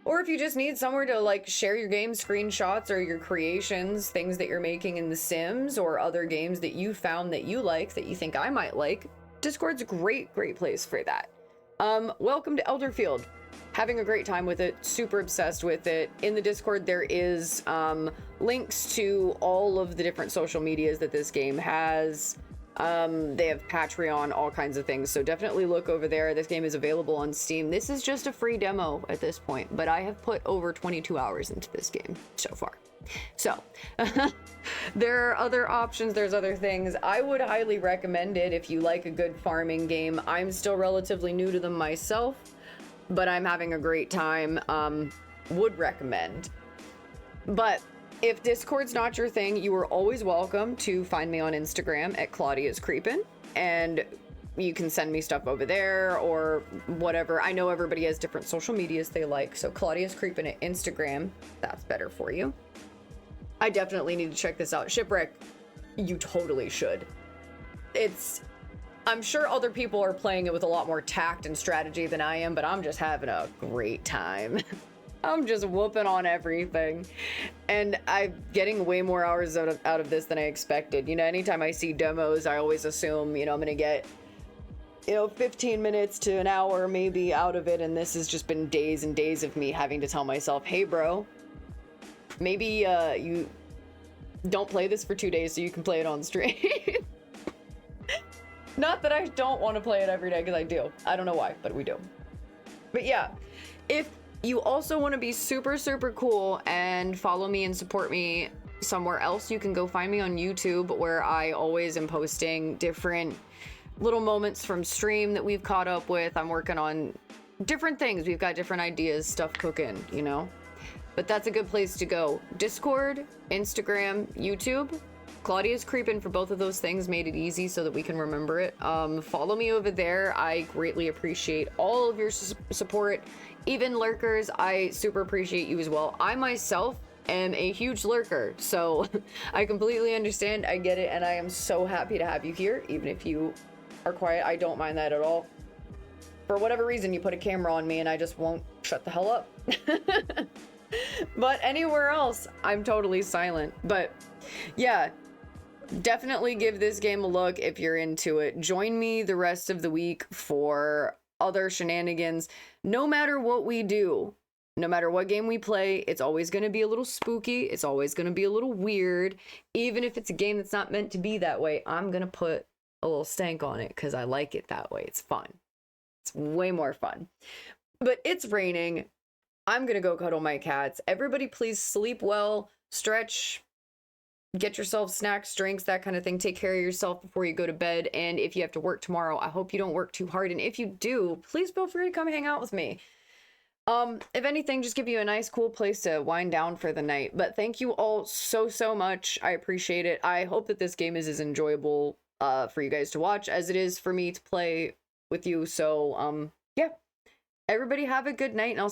Speaker 1: Or if you just need somewhere to like share your game screenshots or your creations, things that you're making in The Sims or other games that you found that you like, that you think I might like, Discord's a great place for that. Welcome to Elderfield. Having a great time with it, super obsessed with it. In the Discord, there is links to all of the different social medias that this game has. They have Patreon, all kinds of things. So definitely look over there. This game is available on Steam. This is just a free demo at this point, but I have put over 22 hours into this game so far. So there are other options. There's other things. I would highly recommend it if you like a good farming game. I'm still relatively new to them myself, but I'm having a great time. Would recommend. But if Discord's not your thing, you are always welcome to find me on Instagram at claudiascreepin, and you can send me stuff over there or whatever. I know everybody has different social medias they like, so claudiascreepin at Instagram, that's better for you. I definitely need to check this out. Shipwreck, you totally should. I'm sure other people are playing it with a lot more tact and strategy than I am, but I'm just having a great time. I'm just whooping on everything. And I'm getting way more hours out of this than I expected. You know, anytime I see demos, I always assume, you know, I'm going to get, 15 minutes to an hour maybe out of it. And this has just been days and days of me having to tell myself, hey, bro, maybe you don't play this for 2 days so you can play it on stream. Not that I don't want to play it every day, because I do. I don't know why, but we do. But yeah, if you also want to be super cool and follow me and support me somewhere else, you can go find me on YouTube, where I always am posting different little moments from stream that we've caught up with. I'm working on different things. We've got different ideas, stuff cooking, you know? But that's a good place to go. Discord, Instagram, YouTube. Claudia's Creepin for both of those things made it easy so that we can remember it. Follow me over there. I greatly appreciate all of your support. Even lurkers, I super appreciate you as well. I myself am a huge lurker, so I completely understand. I get it, and I am so happy to have you here, even if you are quiet. I don't mind that at all. For whatever reason, you put a camera on me and I just won't shut the hell up. But anywhere else, I'm totally silent. But yeah, Definitely give this game a look if you're into it. Join me the rest of the week for other shenanigans. No matter what we do, no matter what game we play, it's always going to be a little spooky. It's always going to be a little weird. Even if it's a game that's not meant to be that way, I'm going to put a little stank on it because I like it that way. It's fun. It's way more fun. But it's raining. I'm going to go cuddle my cats. Everybody please sleep well, stretch, get yourself snacks, drinks, that kind of thing. Take care of yourself before you go to bed. And if you have to work tomorrow, I hope you don't work too hard. And if you do, please feel free to come hang out with me. If anything, just give you a nice, cool place to wind down for the night. But thank you all so much. I appreciate it. I hope that this game is as enjoyable for you guys to watch as it is for me to play with you. So, yeah. Everybody have a good night, and I'll